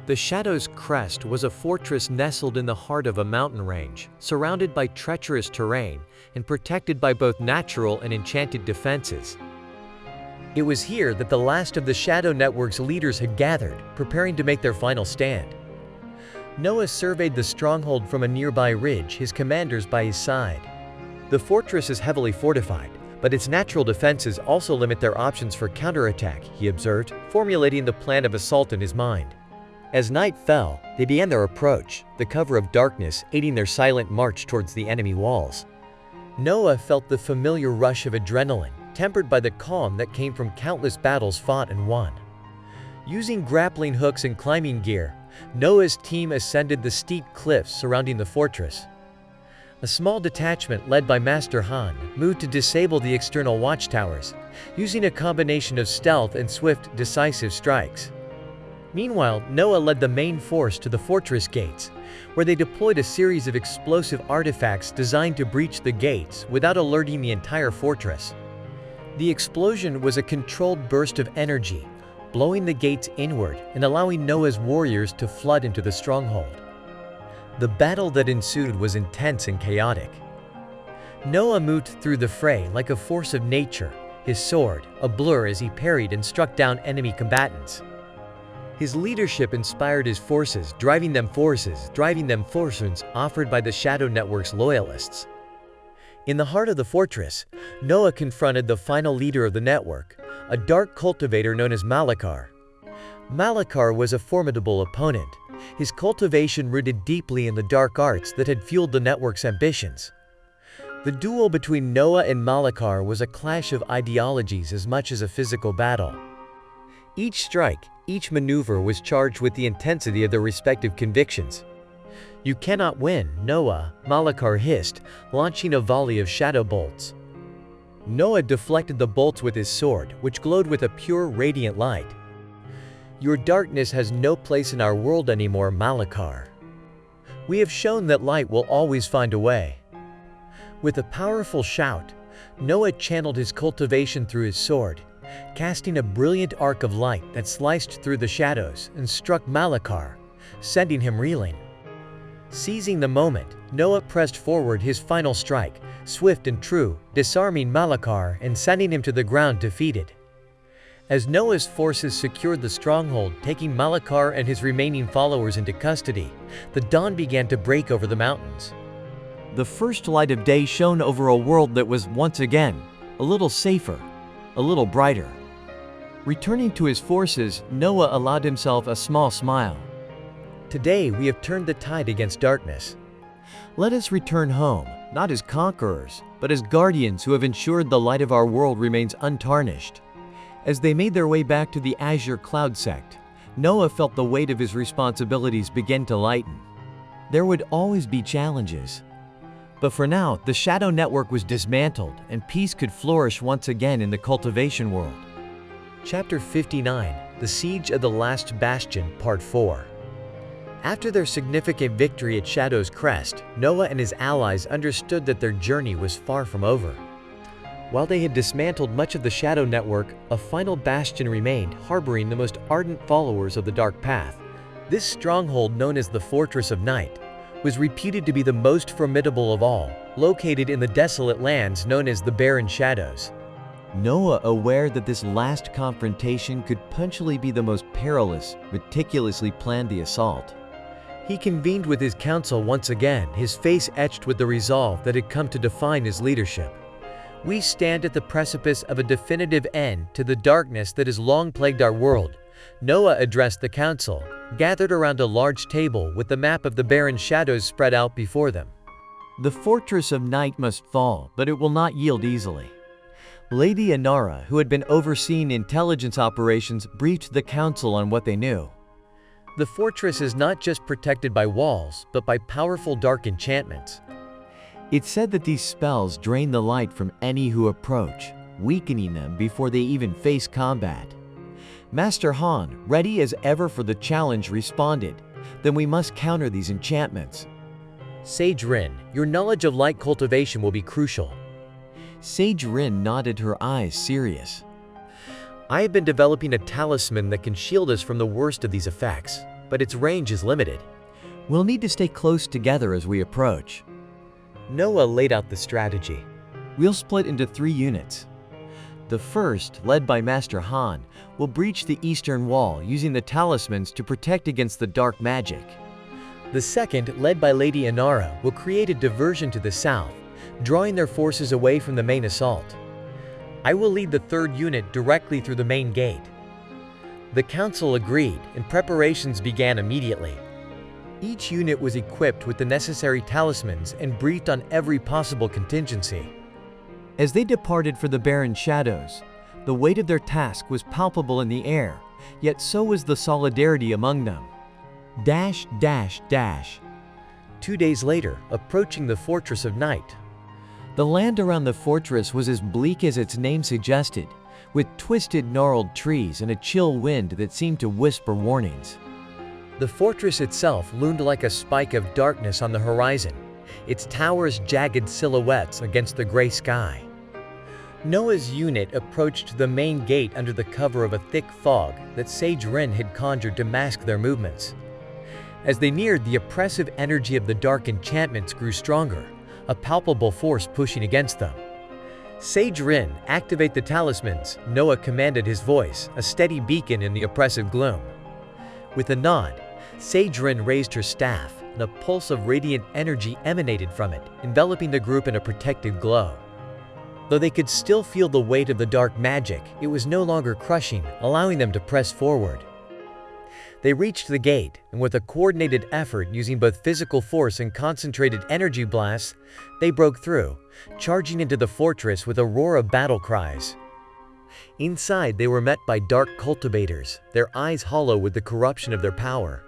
The Shadow's Crest was a fortress nestled in the heart of a mountain range, surrounded by treacherous terrain and protected by both natural and enchanted defenses. It was here that the last of the Shadow Network's leaders had gathered, preparing to make their final stand. Noah surveyed the stronghold from a nearby ridge, his commanders by his side. The fortress is heavily fortified, but its natural defenses also limit their options for counterattack, he observed, formulating the plan of assault in his mind. As night fell, they began their approach, the cover of darkness aiding their silent march towards the enemy walls. Noah felt the familiar rush of adrenaline, tempered by the calm that came from countless battles fought and won. Using grappling hooks and climbing gear, Noah's team ascended the steep cliffs surrounding the fortress. A small detachment led by Master Han moved to disable the external watchtowers, using a combination of stealth and swift, decisive strikes. Meanwhile, Noah led the main force to the fortress gates, where they deployed a series of explosive artifacts designed to breach the gates without alerting the entire fortress. The explosion was a controlled burst of energy, blowing the gates inward and allowing Noah's warriors to flood into the stronghold. The battle that ensued was intense and chaotic. Noah moved through the fray like a force of nature, his sword a blur as he parried and struck down enemy combatants. His leadership inspired his forces, driving them forces offered by the Shadow Network's loyalists. In the heart of the fortress, Noah confronted the final leader of the network, a dark cultivator known as Malakar. Malakar was a formidable opponent, his cultivation rooted deeply in the dark arts that had fueled the network's ambitions. The duel between Noah and Malakar was a clash of ideologies as much as a physical battle. Each strike, each maneuver was charged with the intensity of their respective convictions. "You cannot win, Noah," Malakar hissed, launching a volley of shadow bolts. Noah deflected the bolts with his sword, which glowed with a pure, radiant light. "Your darkness has no place in our world anymore, Malakar. We have shown that light will always find a way." With a powerful shout, Noah channeled his cultivation through his sword, casting a brilliant arc of light that sliced through the shadows and struck Malakar, sending him reeling. Seizing the moment, Noah pressed forward his final strike, swift and true, disarming Malakar and sending him to the ground defeated. As Noah's forces secured the stronghold, taking Malakar and his remaining followers into custody, the dawn began to break over the mountains. The first light of day shone over a world that was once again a little safer, a little brighter. Returning to his forces, Noah allowed himself a small smile. "Today we have turned the tide against darkness. Let us return home, not as conquerors, but as guardians who have ensured the light of our world remains untarnished." As they made their way back to the Azure Cloud sect, Noah felt the weight of his responsibilities begin to lighten. There would always be challenges. But for now, the Shadow Network was dismantled and peace could flourish once again in the cultivation world. Chapter 59, The Siege of the Last Bastion, Part 4. After their significant victory at Shadow's Crest, Noah and his allies understood that their journey was far from over. While they had dismantled much of the Shadow Network, a final bastion remained, harboring the most ardent followers of the Dark Path. This stronghold, known as the Fortress of Night, was reputed to be the most formidable of all, located in the desolate lands known as the Barren Shadows. Noah, aware that this last confrontation could potentially be the most perilous, meticulously planned the assault. He convened with his council once again, his face etched with the resolve that had come to define his leadership. "We stand at the precipice of a definitive end to the darkness that has long plagued our world," Noah addressed the council, gathered around a large table with the map of the Barren Shadows spread out before them. The fortress of night must fall, but it will not yield easily. Lady Inara, who had been overseeing intelligence operations, briefed the council on what they knew. The fortress is not just protected by walls, but by powerful dark enchantments. It's said that these spells drain the light from any who approach, weakening them before they even face combat. Master Han, ready as ever for the challenge, responded, "Then we must counter these enchantments." Sage Rin, your knowledge of light cultivation will be crucial. Sage Rin nodded, her eyes serious. I have been developing a talisman that can shield us from the worst of these effects, but its range is limited. We'll need to stay close together as we approach. Noah laid out the strategy. We'll split into 3 units. The first, led by Master Han, will breach the eastern wall using the talismans to protect against the dark magic. The second, led by Lady Inara, will create a diversion to the south, drawing their forces away from the main assault. I will lead the third unit directly through the main gate. The council agreed, and preparations began immediately. Each unit was equipped with the necessary talismans and briefed on every possible contingency. As they departed for the barren shadows, the weight of their task was palpable in the air, yet so was the solidarity among them. Dash, dash, dash. 2 days later, approaching the Fortress of Night. The land around the fortress was as bleak as its name suggested, with twisted, gnarled trees and a chill wind that seemed to whisper warnings. The fortress itself loomed like a spike of darkness on the horizon, its towers jagged silhouettes against the gray sky. Noah's unit approached the main gate under the cover of a thick fog that Sage Rin had conjured to mask their movements. As they neared, the oppressive energy of the dark enchantments grew stronger, a palpable force pushing against them. Sage Rin, activate the talismans, Noah commanded, his voice a steady beacon in the oppressive gloom. With a nod, Sage Rin raised her staff, and a pulse of radiant energy emanated from it, enveloping the group in a protective glow. Though they could still feel the weight of the dark magic, it was no longer crushing, allowing them to press forward. They reached the gate, and with a coordinated effort using both physical force and concentrated energy blasts, they broke through, charging into the fortress with a roar of battle cries. Inside, they were met by dark cultivators, their eyes hollow with the corruption of their power.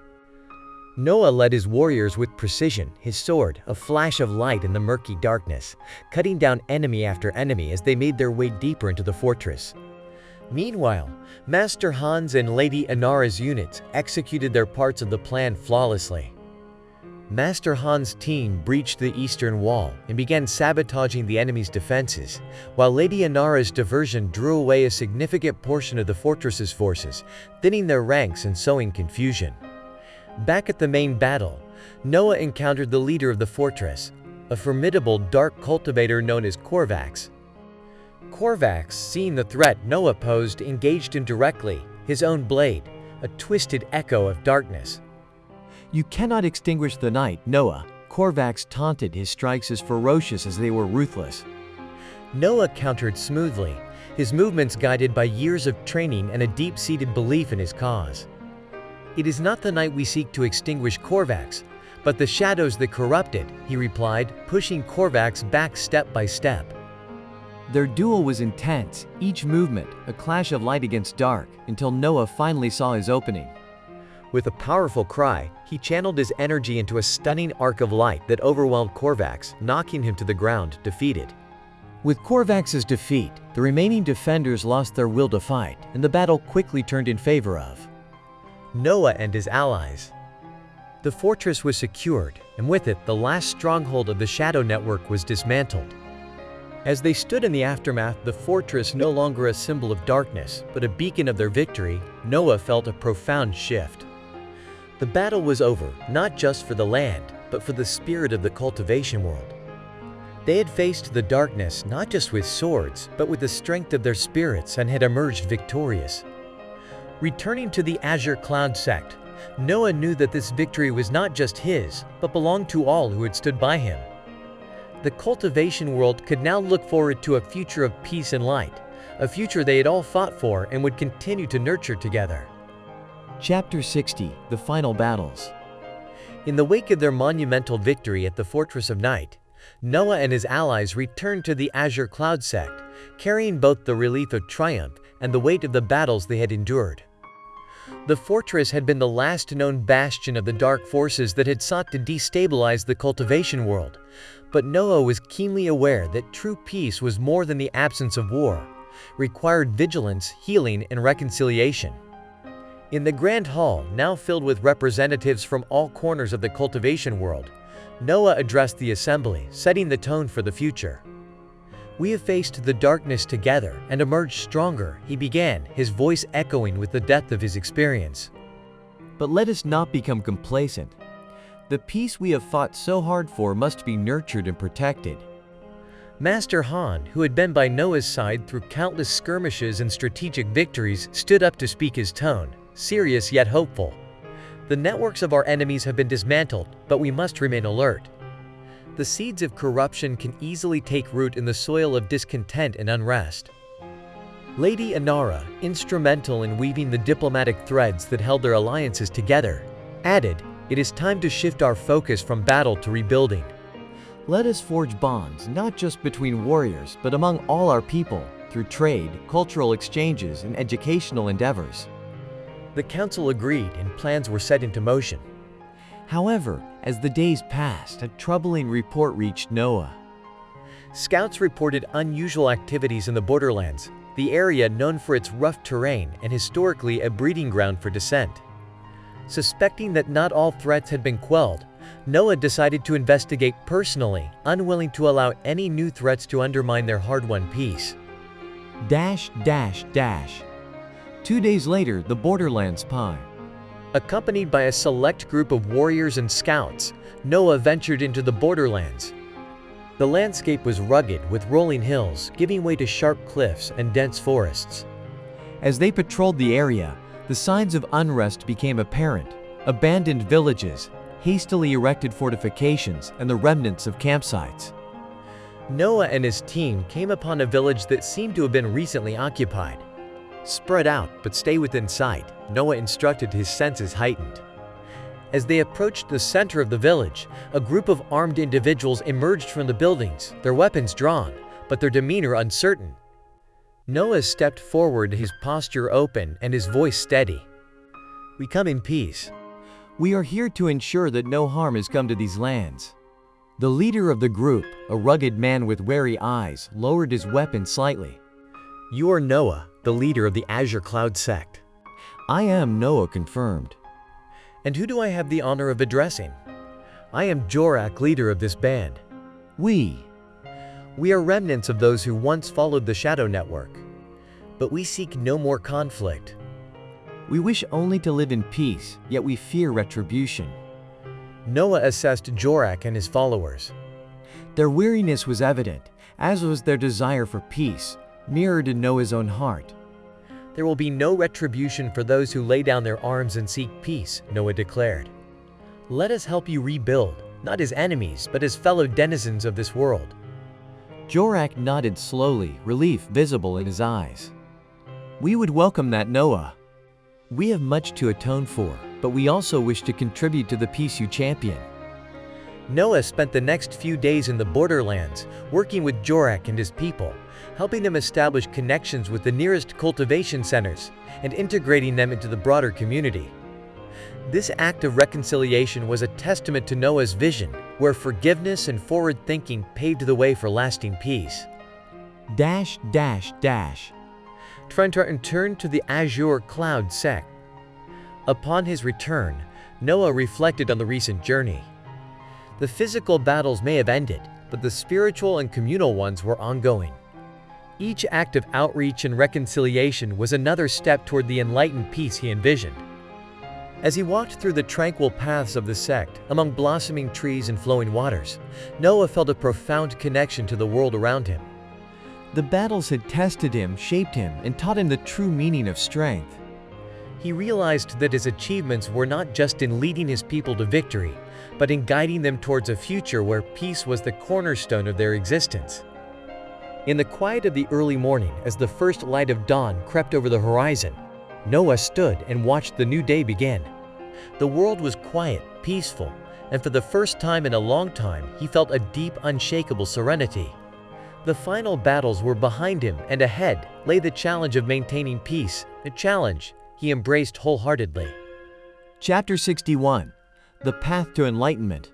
Noah led his warriors with precision, his sword a flash of light in the murky darkness, cutting down enemy after enemy as they made their way deeper into the fortress. Meanwhile, Master Han's and Lady Inara's units executed their parts of the plan flawlessly. Master Han's team breached the eastern wall and began sabotaging the enemy's defenses, while Lady Inara's diversion drew away a significant portion of the fortress's forces, thinning their ranks and sowing confusion. Back at the main battle, Noah encountered the leader of the fortress, a formidable dark cultivator known as Korvax. Korvax, seeing the threat Noah posed, engaged him directly, his own blade, a twisted echo of darkness. "You cannot extinguish the night, Noah," Korvax taunted, his strikes as ferocious as they were ruthless. Noah countered smoothly, his movements guided by years of training and a deep-seated belief in his cause. "It is not the night we seek to extinguish, Korvax, but the shadows that corrupt it," he replied, pushing Korvax back step by step. Their duel was intense, each movement a clash of light against dark, until Noah finally saw his opening. With a powerful cry, he channeled his energy into a stunning arc of light that overwhelmed Korvax, knocking him to the ground, defeated. With Korvax's defeat, the remaining defenders lost their will to fight, and the battle quickly turned in favor of Noah and his allies. The fortress was secured, and with it, the last stronghold of the Shadow Network was dismantled. As they stood in the aftermath, the fortress no longer a symbol of darkness, but a beacon of their victory, Noah felt a profound shift. The battle was over, not just for the land, but for the spirit of the cultivation world. They had faced the darkness not just with swords, but with the strength of their spirits, and had emerged victorious. Returning to the Azure Cloud sect, Noah knew that this victory was not just his, but belonged to all who had stood by him. The cultivation world could now look forward to a future of peace and light, a future they had all fought for and would continue to nurture together. Chapter 60, The Final Battles. In the wake of their monumental victory at the Fortress of Night, Noah and his allies returned to the Azure Cloud sect, carrying both the relief of triumph and the weight of the battles they had endured. The fortress had been the last known bastion of the dark forces that had sought to destabilize the cultivation world, but Noah was keenly aware that true peace was more than the absence of war, required vigilance, healing, and reconciliation. In the Grand Hall, now filled with representatives from all corners of the cultivation world, Noah addressed the assembly, setting the tone for the future. "We have faced the darkness together and emerged stronger," he began, his voice echoing with the depth of his experience. But let us not become complacent. The peace we have fought so hard for must be nurtured and protected. Master Han, who had been by Noah's side through countless skirmishes and strategic victories, stood up to speak his tone, serious yet hopeful. "The networks of our enemies have been dismantled, but we must remain alert. The seeds of corruption can easily take root in the soil of discontent and unrest." Lady Inara, instrumental in weaving the diplomatic threads that held their alliances together, added, "It is time to shift our focus from battle to rebuilding. Let us forge bonds not just between warriors, but among all our people, through trade, cultural exchanges, and educational endeavors." The council agreed, and plans were set into motion. However, as the days passed, a troubling report reached Noah. Scouts reported unusual activities in the borderlands, the area known for its rough terrain and historically a breeding ground for dissent. Suspecting that not all threats had been quelled, Noah decided to investigate personally, unwilling to allow any new threats to undermine their hard-won peace. 2 days later, the Borderlands Pine. Accompanied by a select group of warriors and scouts, Noah ventured into the borderlands. The landscape was rugged, with rolling hills, giving way to sharp cliffs and dense forests. As they patrolled the area, the signs of unrest became apparent: abandoned villages, hastily erected fortifications, and the remnants of campsites. Noah and his team came upon a village that seemed to have been recently occupied. "Spread out, but stay within sight," Noah instructed, his senses heightened. As they approached the center of the village, a group of armed individuals emerged from the buildings, their weapons drawn, but their demeanor uncertain. Noah stepped forward, his posture open and his voice steady. "We come in peace. We are here to ensure that no harm has come to these lands." The leader of the group, a rugged man with wary eyes, lowered his weapon slightly. "You are Noah, the leader of the Azure Cloud sect." "I am," Noah confirmed. "And who do I have the honor of addressing?" "I am Jorak, leader of this band." We are remnants of those who once followed the Shadow Network. But we seek no more conflict. We wish only to live in peace, yet we fear retribution." Noah assessed Jorak and his followers. Their weariness was evident, as was their desire for peace, mirrored in Noah's own heart. "There will be no retribution for those who lay down their arms and seek peace," Noah declared. "Let us help you rebuild, not as enemies, but as fellow denizens of this world." Jorak nodded slowly, relief visible in his eyes. "We would welcome that, Noah. We have much to atone for, but we also wish to contribute to the peace you champion." Noah spent the next few days in the borderlands, working with Jorak and his people, helping them establish connections with the nearest cultivation centers and integrating them into the broader community. This act of reconciliation was a testament to Noah's vision, where forgiveness and forward thinking paved the way for lasting peace. Trying to return to the Azure Cloud sect. Upon his return, Noah reflected on the recent journey. The physical battles may have ended, but the spiritual and communal ones were ongoing. Each act of outreach and reconciliation was another step toward the enlightened peace he envisioned. As he walked through the tranquil paths of the sect, among blossoming trees and flowing waters, Noah felt a profound connection to the world around him. The battles had tested him, shaped him, and taught him the true meaning of strength. He realized that his achievements were not just in leading his people to victory, but in guiding them towards a future where peace was the cornerstone of their existence. In the quiet of the early morning, as the first light of dawn crept over the horizon, Noah stood and watched the new day begin. The world was quiet, peaceful, and for the first time in a long time, he felt a deep, unshakable serenity. The final battles were behind him, and ahead lay the challenge of maintaining peace, a challenge he embraced wholeheartedly. Chapter 61. The Path to Enlightenment.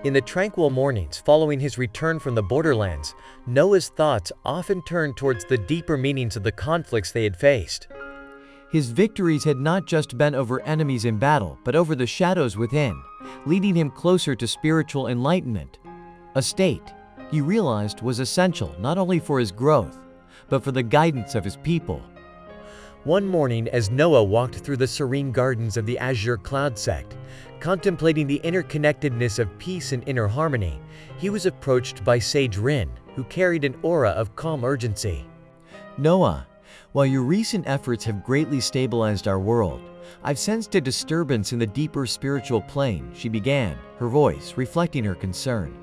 In the tranquil mornings following his return from the borderlands, Noah's thoughts often turned towards the deeper meanings of the conflicts they had faced. His victories had not just been over enemies in battle, but over the shadows within, leading him closer to spiritual enlightenment. A state, he realized, was essential not only for his growth, but for the guidance of his people. One morning, as Noah walked through the serene gardens of the azure cloud sect, contemplating the interconnectedness of peace and inner harmony, he was approached by Sage Rin, who carried an aura of calm urgency. Noah, while your recent efforts have greatly stabilized our world, I've sensed a disturbance in the deeper spiritual plane, she began, her voice reflecting her concern.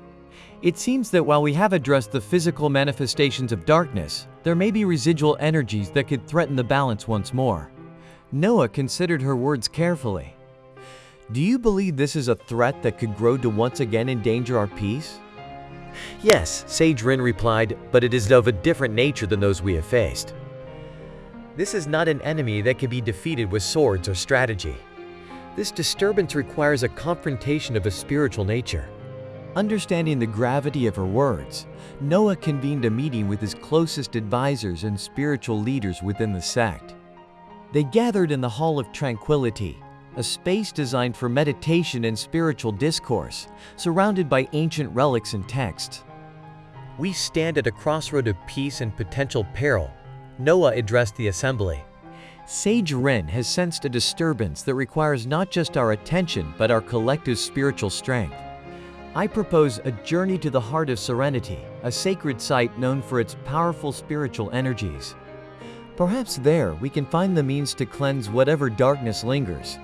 It seems that while we have addressed the physical manifestations of darkness, there may be residual energies that could threaten the balance once more. Noah considered her words carefully. Do you believe this is a threat that could grow to once again endanger our peace? Yes, Sage Rin replied, but it is of a different nature than those we have faced. This is not an enemy that can be defeated with swords or strategy. This disturbance requires a confrontation of a spiritual nature. Understanding the gravity of her words, Noah convened a meeting with his closest advisors and spiritual leaders within the sect. They gathered in the Hall of Tranquility, a space designed for meditation and spiritual discourse, surrounded by ancient relics and texts. We stand at a crossroad of peace and potential peril, Noah addressed the assembly. Sage Rin has sensed a disturbance that requires not just our attention but our collective spiritual strength. I propose a journey to the heart of serenity, a sacred site known for its powerful spiritual energies. Perhaps there we can find the means to cleanse whatever darkness lingers.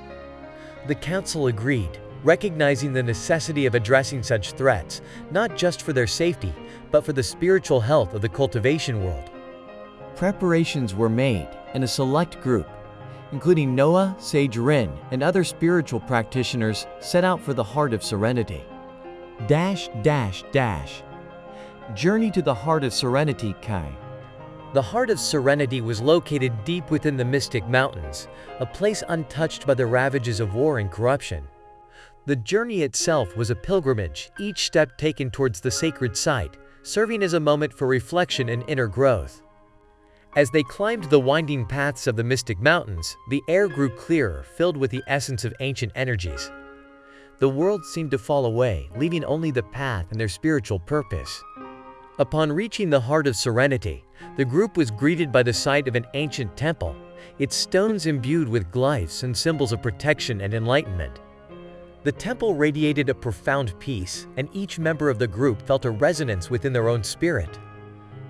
The council agreed, recognizing the necessity of addressing such threats, not just for their safety, but for the spiritual health of the cultivation world. Preparations were made, and a select group, including Noah, Sage Rin, and other spiritual practitioners, set out for the heart of serenity. Journey to the heart of serenity, Kai. The heart of serenity was located deep within the Mystic Mountains, a place untouched by the ravages of war and corruption. The journey itself was a pilgrimage, each step taken towards the sacred site, serving as a moment for reflection and inner growth. As they climbed the winding paths of the Mystic Mountains, the air grew clearer, filled with the essence of ancient energies. The world seemed to fall away, leaving only the path and their spiritual purpose. Upon reaching the heart of serenity, the group was greeted by the sight of an ancient temple, its stones imbued with glyphs and symbols of protection and enlightenment. The temple radiated a profound peace, and each member of the group felt a resonance within their own spirit.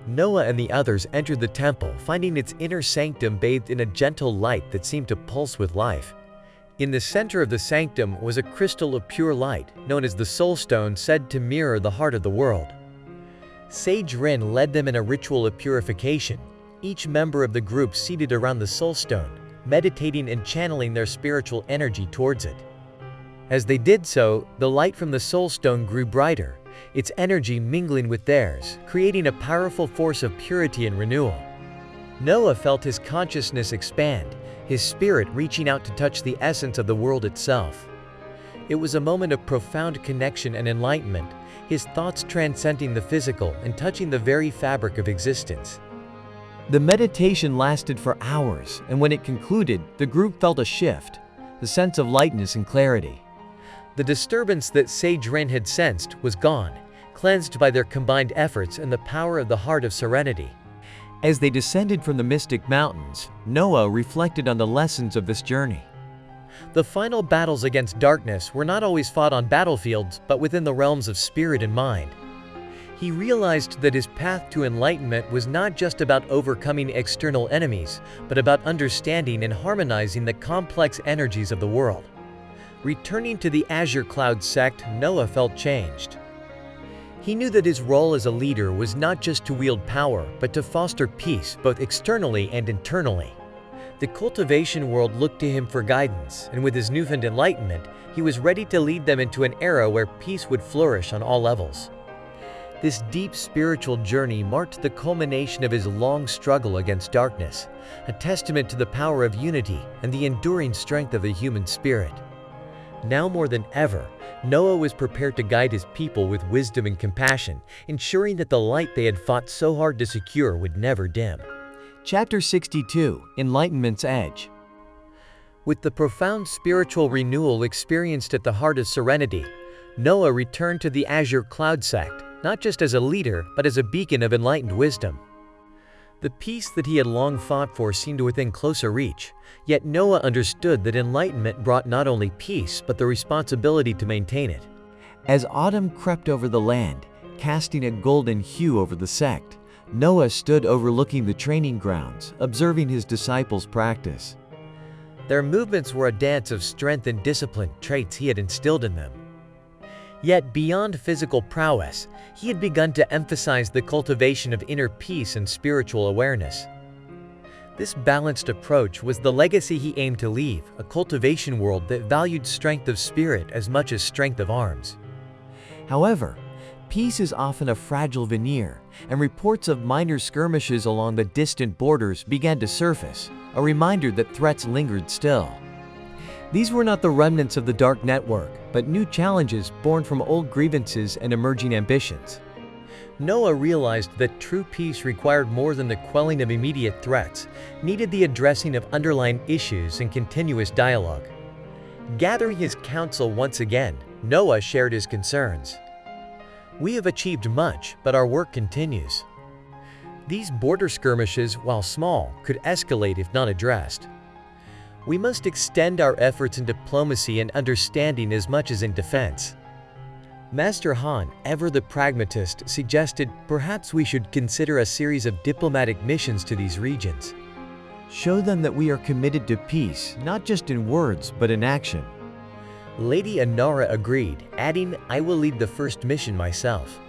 Noah and the others entered the temple, finding its inner sanctum bathed in a gentle light that seemed to pulse with life. In the center of the sanctum was a crystal of pure light, known as the Soul Stone, said to mirror the heart of the world. Sage Rin led them in a ritual of purification, each member of the group seated around the Soul Stone, meditating and channeling their spiritual energy towards it. As they did so, the light from the Soul Stone grew brighter, its energy mingling with theirs, creating a powerful force of purity and renewal. Noah felt his consciousness expand, his spirit reaching out to touch the essence of the world itself. It was a moment of profound connection and enlightenment, his thoughts transcending the physical and touching the very fabric of existence. The meditation lasted for hours, and when it concluded, the group felt a shift, the sense of lightness and clarity. The disturbance that Sage Rin had sensed was gone, cleansed by their combined efforts and the power of the heart of serenity. As they descended from the Mystic Mountains, Noah reflected on the lessons of this journey. The final battles against darkness were not always fought on battlefields, but within the realms of spirit and mind. He realized that his path to enlightenment was not just about overcoming external enemies, but about understanding and harmonizing the complex energies of the world. Returning to the Azure Cloud sect, Noah felt changed. He knew that his role as a leader was not just to wield power, but to foster peace both externally and internally. The cultivation world looked to him for guidance, and with his newfound enlightenment, he was ready to lead them into an era where peace would flourish on all levels. This deep spiritual journey marked the culmination of his long struggle against darkness, a testament to the power of unity and the enduring strength of the human spirit. Now more than ever, Noah was prepared to guide his people with wisdom and compassion, ensuring that the light they had fought so hard to secure would never dim. Chapter 62, Enlightenment's Edge. With the profound spiritual renewal experienced at the heart of serenity, Noah returned to the Azure Cloud sect, not just as a leader, but as a beacon of enlightened wisdom. The peace that he had long fought for seemed within closer reach, yet Noah understood that enlightenment brought not only peace, but the responsibility to maintain it. As autumn crept over the land, casting a golden hue over the sect, Noah stood overlooking the training grounds, observing his disciples practice. Their movements were a dance of strength and discipline, traits he had instilled in them. Yet beyond physical prowess, he had begun to emphasize the cultivation of inner peace and spiritual awareness. This balanced approach was the legacy he aimed to leave, a cultivation world that valued strength of spirit as much as strength of arms. However, peace is often a fragile veneer, and reports of minor skirmishes along the distant borders began to surface, a reminder that threats lingered still. These were not the remnants of the dark network, but new challenges born from old grievances and emerging ambitions. Noah realized that true peace required more than the quelling of immediate threats, needed the addressing of underlying issues and continuous dialogue. Gathering his counsel once again, Noah shared his concerns. "We have achieved much, but our work continues. These border skirmishes, while small, could escalate if not addressed. We must extend our efforts in diplomacy and understanding as much as in defense." Master Han, ever the pragmatist, suggested perhaps we should consider a series of diplomatic missions to these regions. Show them that we are committed to peace, not just in words, but in action. Lady Anara agreed, adding, "I will lead the first mission myself."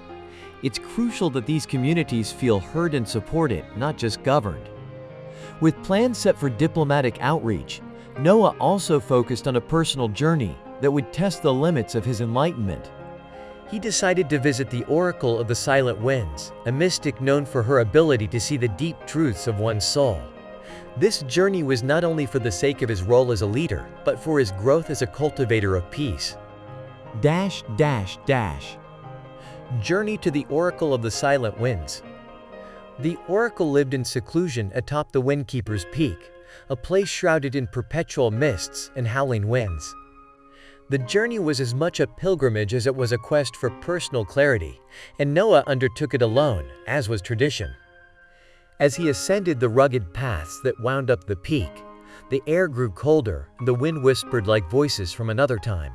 It's crucial that these communities feel heard and supported, not just governed. With plans set for diplomatic outreach, Noah also focused on a personal journey that would test the limits of his enlightenment. He decided to visit the Oracle of the Silent Winds, a mystic known for her ability to see the deep truths of one's soul. This journey was not only for the sake of his role as a leader, but for his growth as a cultivator of peace. Journey to the Oracle of the Silent Winds. The Oracle lived in seclusion atop the Windkeeper's Peak, a place shrouded in perpetual mists and howling winds. The journey was as much a pilgrimage as it was a quest for personal clarity, and Noah undertook it alone, as was tradition. As he ascended the rugged paths that wound up the peak, the air grew colder, and the wind whispered like voices from another time.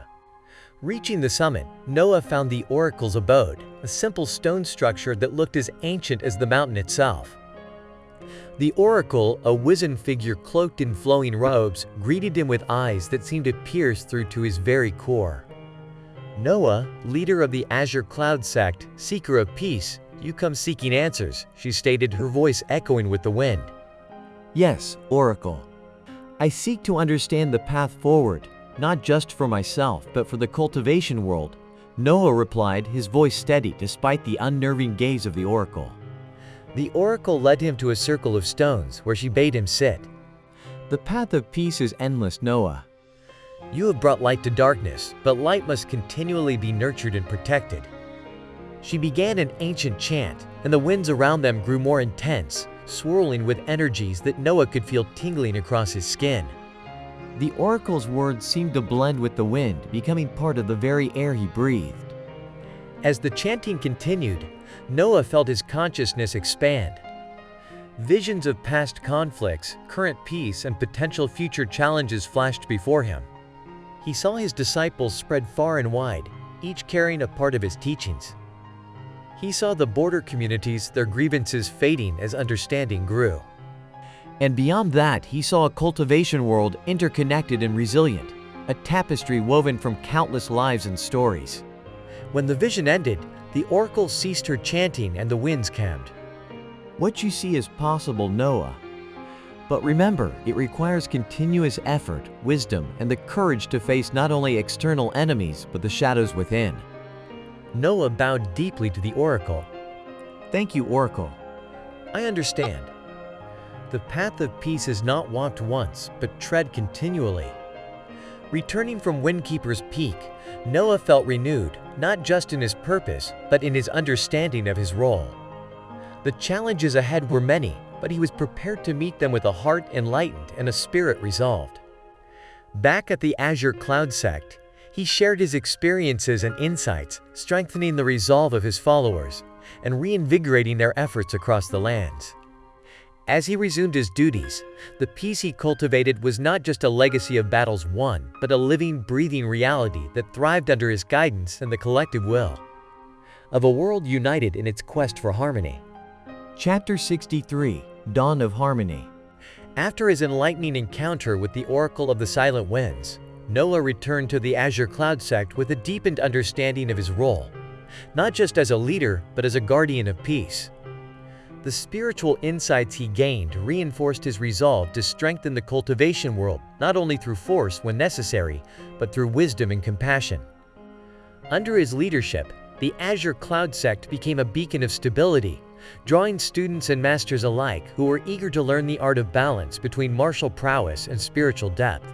Reaching the summit, Noah found the Oracle's abode, a simple stone structure that looked as ancient as the mountain itself. The Oracle, a wizened figure cloaked in flowing robes, greeted him with eyes that seemed to pierce through to his very core. "Noah, leader of the Azure Cloud sect, seeker of peace, you come seeking answers," she stated, her voice echoing with the wind. "Yes, Oracle. I seek to understand the path forward, not just for myself, but for the cultivation world," Noah replied, his voice steady despite the unnerving gaze of the Oracle. The Oracle led him to a circle of stones, where she bade him sit. "The path of peace is endless, Noah. You have brought light to darkness, but light must continually be nurtured and protected." She began an ancient chant, and the winds around them grew more intense, swirling with energies that Noah could feel tingling across his skin. The Oracle's words seemed to blend with the wind, becoming part of the very air he breathed. As the chanting continued, Noah felt his consciousness expand. Visions of past conflicts, current peace, and potential future challenges flashed before him. He saw his disciples spread far and wide, each carrying a part of his teachings. He saw the border communities, their grievances fading as understanding grew. And beyond that, he saw a cultivation world interconnected and resilient, a tapestry woven from countless lives and stories. When the vision ended, the Oracle ceased her chanting and the winds calmed. "What you see is possible, Noah. But remember, it requires continuous effort, wisdom, and the courage to face not only external enemies, but the shadows within. Noah bowed deeply to the oracle. Thank you, Oracle. I understand. The path of peace is not walked once, but tread continually. Returning from Windkeeper's Peak, Noah felt renewed, not just in his purpose, but in his understanding of his role. The challenges ahead were many, but he was prepared to meet them with a heart enlightened and a spirit resolved. Back at the Azure Cloud sect, he shared his experiences and insights, strengthening the resolve of his followers and reinvigorating their efforts across the lands. As he resumed his duties, the peace he cultivated was not just a legacy of battles won, but a living, breathing reality that thrived under his guidance and the collective will of a world united in its quest for harmony. Chapter 63, Dawn of Harmony. After his enlightening encounter with the Oracle of the Silent Winds, Noah returned to the Azure Cloud sect with a deepened understanding of his role, not just as a leader, but as a guardian of peace. The spiritual insights he gained reinforced his resolve to strengthen the cultivation world, not only through force when necessary, but through wisdom and compassion. Under his leadership, the Azure Cloud sect became a beacon of stability, drawing students and masters alike who were eager to learn the art of balance between martial prowess and spiritual depth.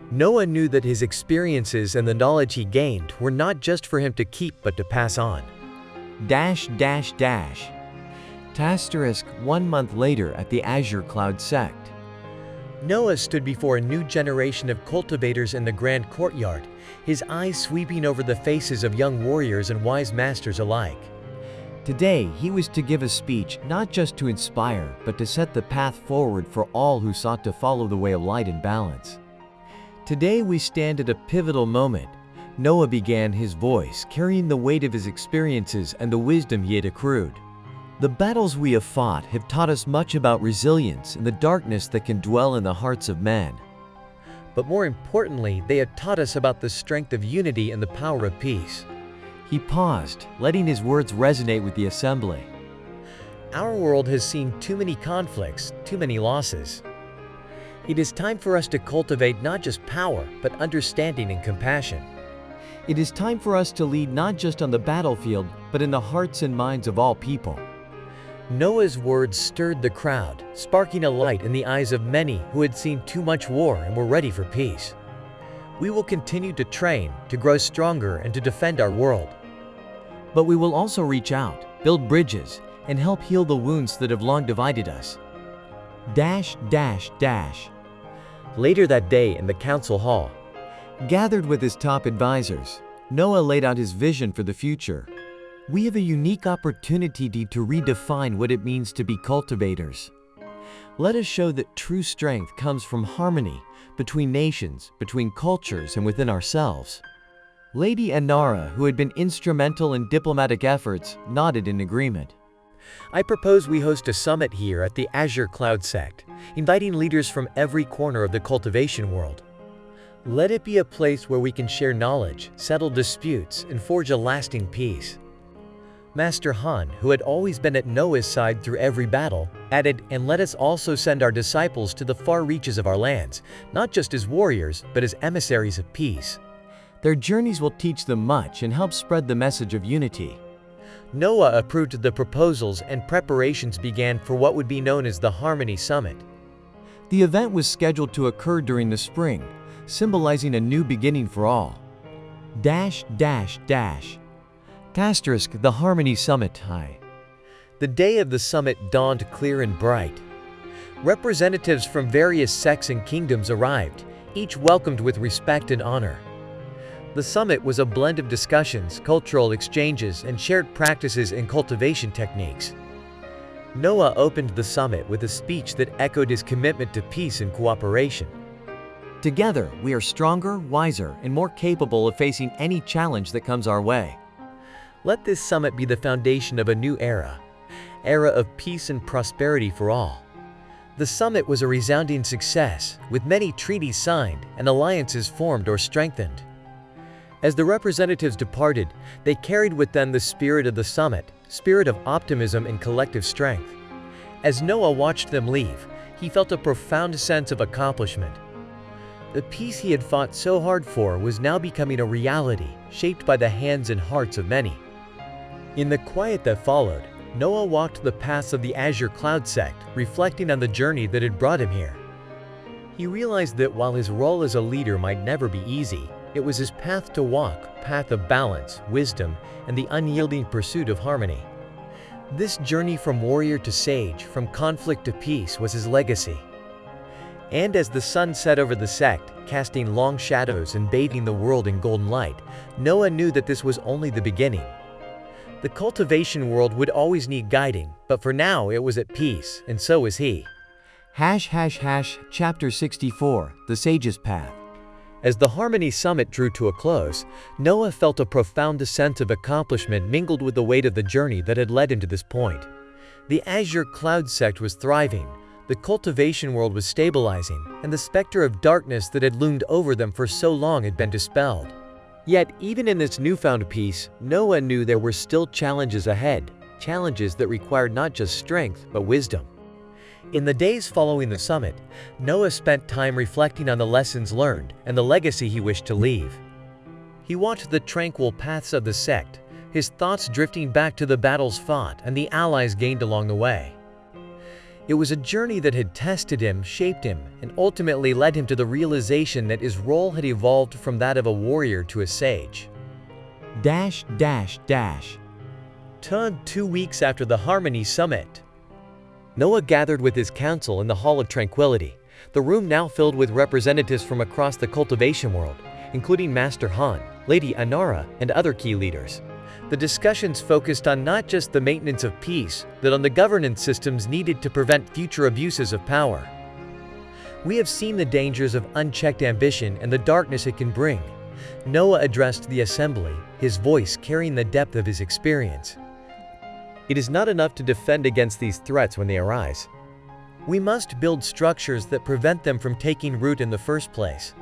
Noah knew that his experiences and the knowledge he gained were not just for him to keep but to pass on. Asterisk 1 month later at the Azure Cloud sect. Noah stood before a new generation of cultivators in the grand courtyard, his eyes sweeping over the faces of young warriors and wise masters alike. Today, he was to give a speech not just to inspire, but to set the path forward for all who sought to follow the way of light and balance. Today we stand at a pivotal moment. Noah began his voice, carrying the weight of his experiences and the wisdom he had accrued. The battles we have fought have taught us much about resilience and the darkness that can dwell in the hearts of men. But more importantly, they have taught us about the strength of unity and the power of peace. He paused, letting his words resonate with the assembly. Our world has seen too many conflicts, too many losses. It is time for us to cultivate not just power, but understanding and compassion. It is time for us to lead not just on the battlefield, but in the hearts and minds of all people. Noah's words stirred the crowd, sparking a light in the eyes of many who had seen too much war and were ready for peace. We will continue to train, to grow stronger, and to defend our world. But we will also reach out, build bridges, and help heal the wounds that have long divided us. Later that day in the council hall, gathered with his top advisors, Noah laid out his vision for the future. We have a unique opportunity to redefine what it means to be cultivators. Let us show that true strength comes from harmony between nations, between cultures, and within ourselves. Lady Anara, who had been instrumental in diplomatic efforts, nodded in agreement. I propose we host a summit here at the Azure Cloud sect, inviting leaders from every corner of the cultivation world. Let it be a place where we can share knowledge, settle disputes, and forge a lasting peace. Master Han, who had always been at Noah's side through every battle, added, "And let us also send our disciples to the far reaches of our lands, not just as warriors, but as emissaries of peace. Their journeys will teach them much and help spread the message of unity." Noah approved the proposals and preparations began for what would be known as the Harmony Summit. The event was scheduled to occur during the spring, symbolizing a new beginning for all. The Harmony Summit High. The day of the summit dawned clear and bright. Representatives from various sects and kingdoms arrived, each welcomed with respect and honor. The summit was a blend of discussions, cultural exchanges, and shared practices and cultivation techniques. Noah opened the summit with a speech that echoed his commitment to peace and cooperation. Together, we are stronger, wiser, and more capable of facing any challenge that comes our way. Let this summit be the foundation of a new era of peace and prosperity for all. The summit was a resounding success, with many treaties signed and alliances formed or strengthened. As the representatives departed, they carried with them the spirit of the summit, spirit of optimism and collective strength. As Noah watched them leave, he felt a profound sense of accomplishment. The peace he had fought so hard for was now becoming a reality, shaped by the hands and hearts of many. In the quiet that followed, Noah walked the paths of the Azure Cloud sect, reflecting on the journey that had brought him here. He realized that while his role as a leader might never be easy, it was his path to walk, path of balance, wisdom, and the unyielding pursuit of harmony. This journey from warrior to sage, from conflict to peace, was his legacy. And as the sun set over the sect, casting long shadows and bathing the world in golden light, Noah knew that this was only the beginning. The cultivation world would always need guiding, but for now it was at peace, and so was he. Chapter 64, The Sage's Path. As the Harmony Summit drew to a close, Noah felt a profound sense of accomplishment mingled with the weight of the journey that had led him to this point. The Azure Cloud sect was thriving, the cultivation world was stabilizing, and the specter of darkness that had loomed over them for so long had been dispelled. Yet, even in this newfound peace, Noah knew there were still challenges ahead, challenges that required not just strength, but wisdom. In the days following the summit, Noah spent time reflecting on the lessons learned and the legacy he wished to leave. He walked the tranquil paths of the sect, his thoughts drifting back to the battles fought and the allies gained along the way. It was a journey that had tested him, shaped him, and ultimately led him to the realization that his role had evolved from that of a warrior to a sage. 2 weeks after the Harmony Summit, Noah gathered with his council in the Hall of Tranquility, the room now filled with representatives from across the cultivation world, including Master Han, Lady Anara, and other key leaders. The discussions focused on not just the maintenance of peace, but on the governance systems needed to prevent future abuses of power. We have seen the dangers of unchecked ambition and the darkness it can bring. Noah addressed the assembly, his voice carrying the depth of his experience. It is not enough to defend against these threats when they arise. We must build structures that prevent them from taking root in the first place.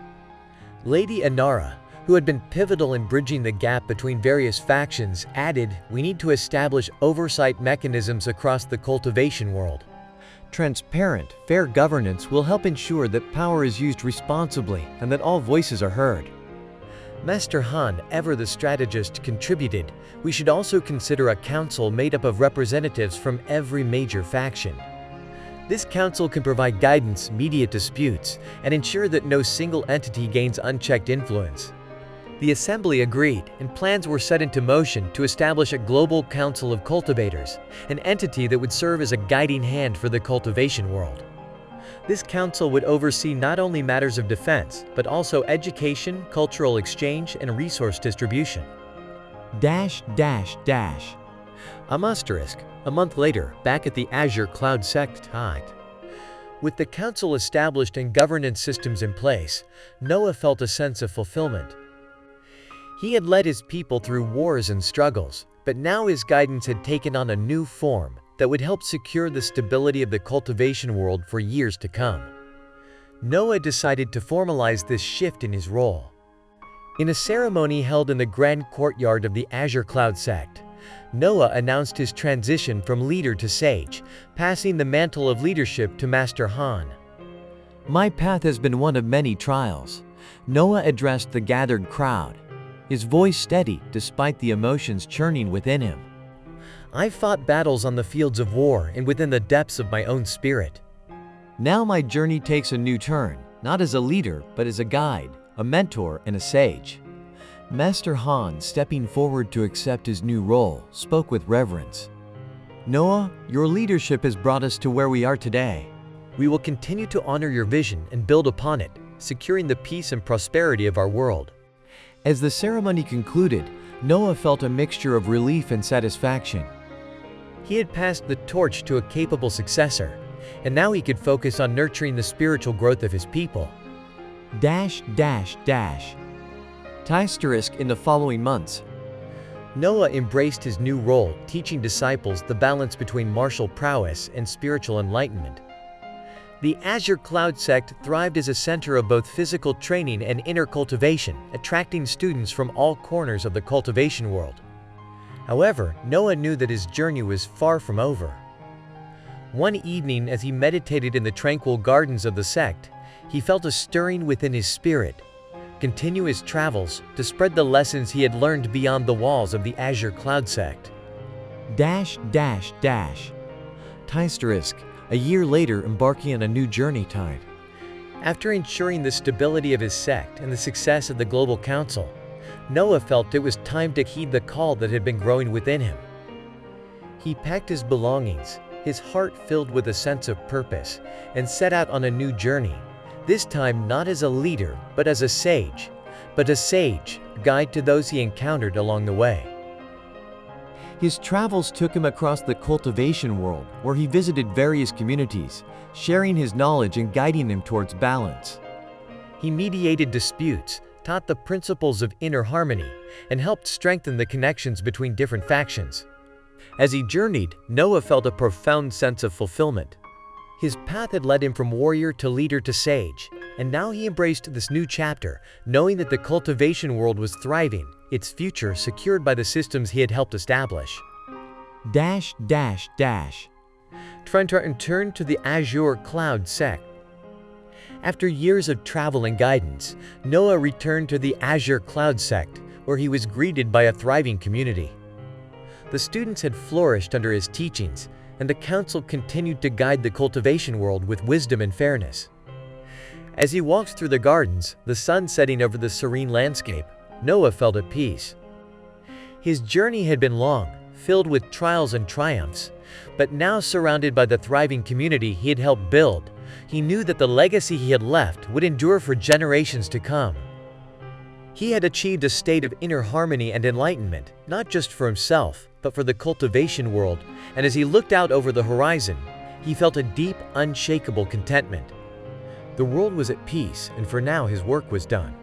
Lady Anara, who had been pivotal in bridging the gap between various factions, added, "We need to establish oversight mechanisms across the cultivation world. Transparent, fair governance will help ensure that power is used responsibly and that all voices are heard." Master Han, ever the strategist, contributed, "We should also consider a council made up of representatives from every major faction. This council can provide guidance, mediate disputes, and ensure that no single entity gains unchecked influence." The assembly agreed, and plans were set into motion to establish a global council of cultivators, an entity that would serve as a guiding hand for the cultivation world. This council would oversee not only matters of defense, but also education, cultural exchange, and resource distribution. A month later, back at the Azure Cloud sect. With the council established and governance systems in place, Noah felt a sense of fulfillment. He had led his people through wars and struggles, but now his guidance had taken on a new form that would help secure the stability of the cultivation world for years to come. Noah decided to formalize this shift in his role. In a ceremony held in the grand courtyard of the Azure Cloud sect, Noah announced his transition from leader to sage, passing the mantle of leadership to Master Han. "My path has been one of many trials," Noah addressed the gathered crowd, his voice steady despite the emotions churning within him. "I've fought battles on the fields of war and within the depths of my own spirit. Now my journey takes a new turn, not as a leader, but as a guide, a mentor, and a sage." Master Han, stepping forward to accept his new role, spoke with reverence. "Noah, your leadership has brought us to where we are today. We will continue to honor your vision and build upon it, securing the peace and prosperity of our world." As the ceremony concluded, Noah felt a mixture of relief and satisfaction. He had passed the torch to a capable successor, and now he could focus on nurturing the spiritual growth of his people. In the following months, Noah embraced his new role, teaching disciples the balance between martial prowess and spiritual enlightenment. The Azure Cloud sect thrived as a center of both physical training and inner cultivation, attracting students from all corners of the cultivation world. However, Noah knew that his journey was far from over. One evening, as he meditated in the tranquil gardens of the sect, he felt a stirring within his spirit. Continue his travels to spread the lessons he had learned beyond the walls of the Azure Cloud sect. Tysterisk, a year later embarking on a new journey tide. After ensuring the stability of his sect and the success of the Global Council, Noah felt it was time to heed the call that had been growing within him. He packed his belongings, his heart filled with a sense of purpose, and set out on a new journey, this time not as a leader, but as a sage, guide to those he encountered along the way. His travels took him across the cultivation world, where he visited various communities, sharing his knowledge and guiding them towards balance. He mediated disputes, taught the principles of inner harmony, and helped strengthen the connections between different factions. As he journeyed, Noah felt a profound sense of fulfillment. His path had led him from warrior to leader to sage, and now he embraced this new chapter, knowing that the cultivation world was thriving, its future secured by the systems he had helped establish. Trent returned to the Azure Cloud sect. After years of travel and guidance, Noah returned to the Azure Cloud sect, where he was greeted by a thriving community. The students had flourished under his teachings, and the council continued to guide the cultivation world with wisdom and fairness. As he walked through the gardens, the sun setting over the serene landscape, Noah felt at peace. His journey had been long, filled with trials and triumphs, but now surrounded by the thriving community he had helped build, he knew that the legacy he had left would endure for generations to come. He had achieved a state of inner harmony and enlightenment, not just for himself, but for the cultivation world, and as he looked out over the horizon, he felt a deep, unshakable contentment. The world was at peace, and for now his work was done.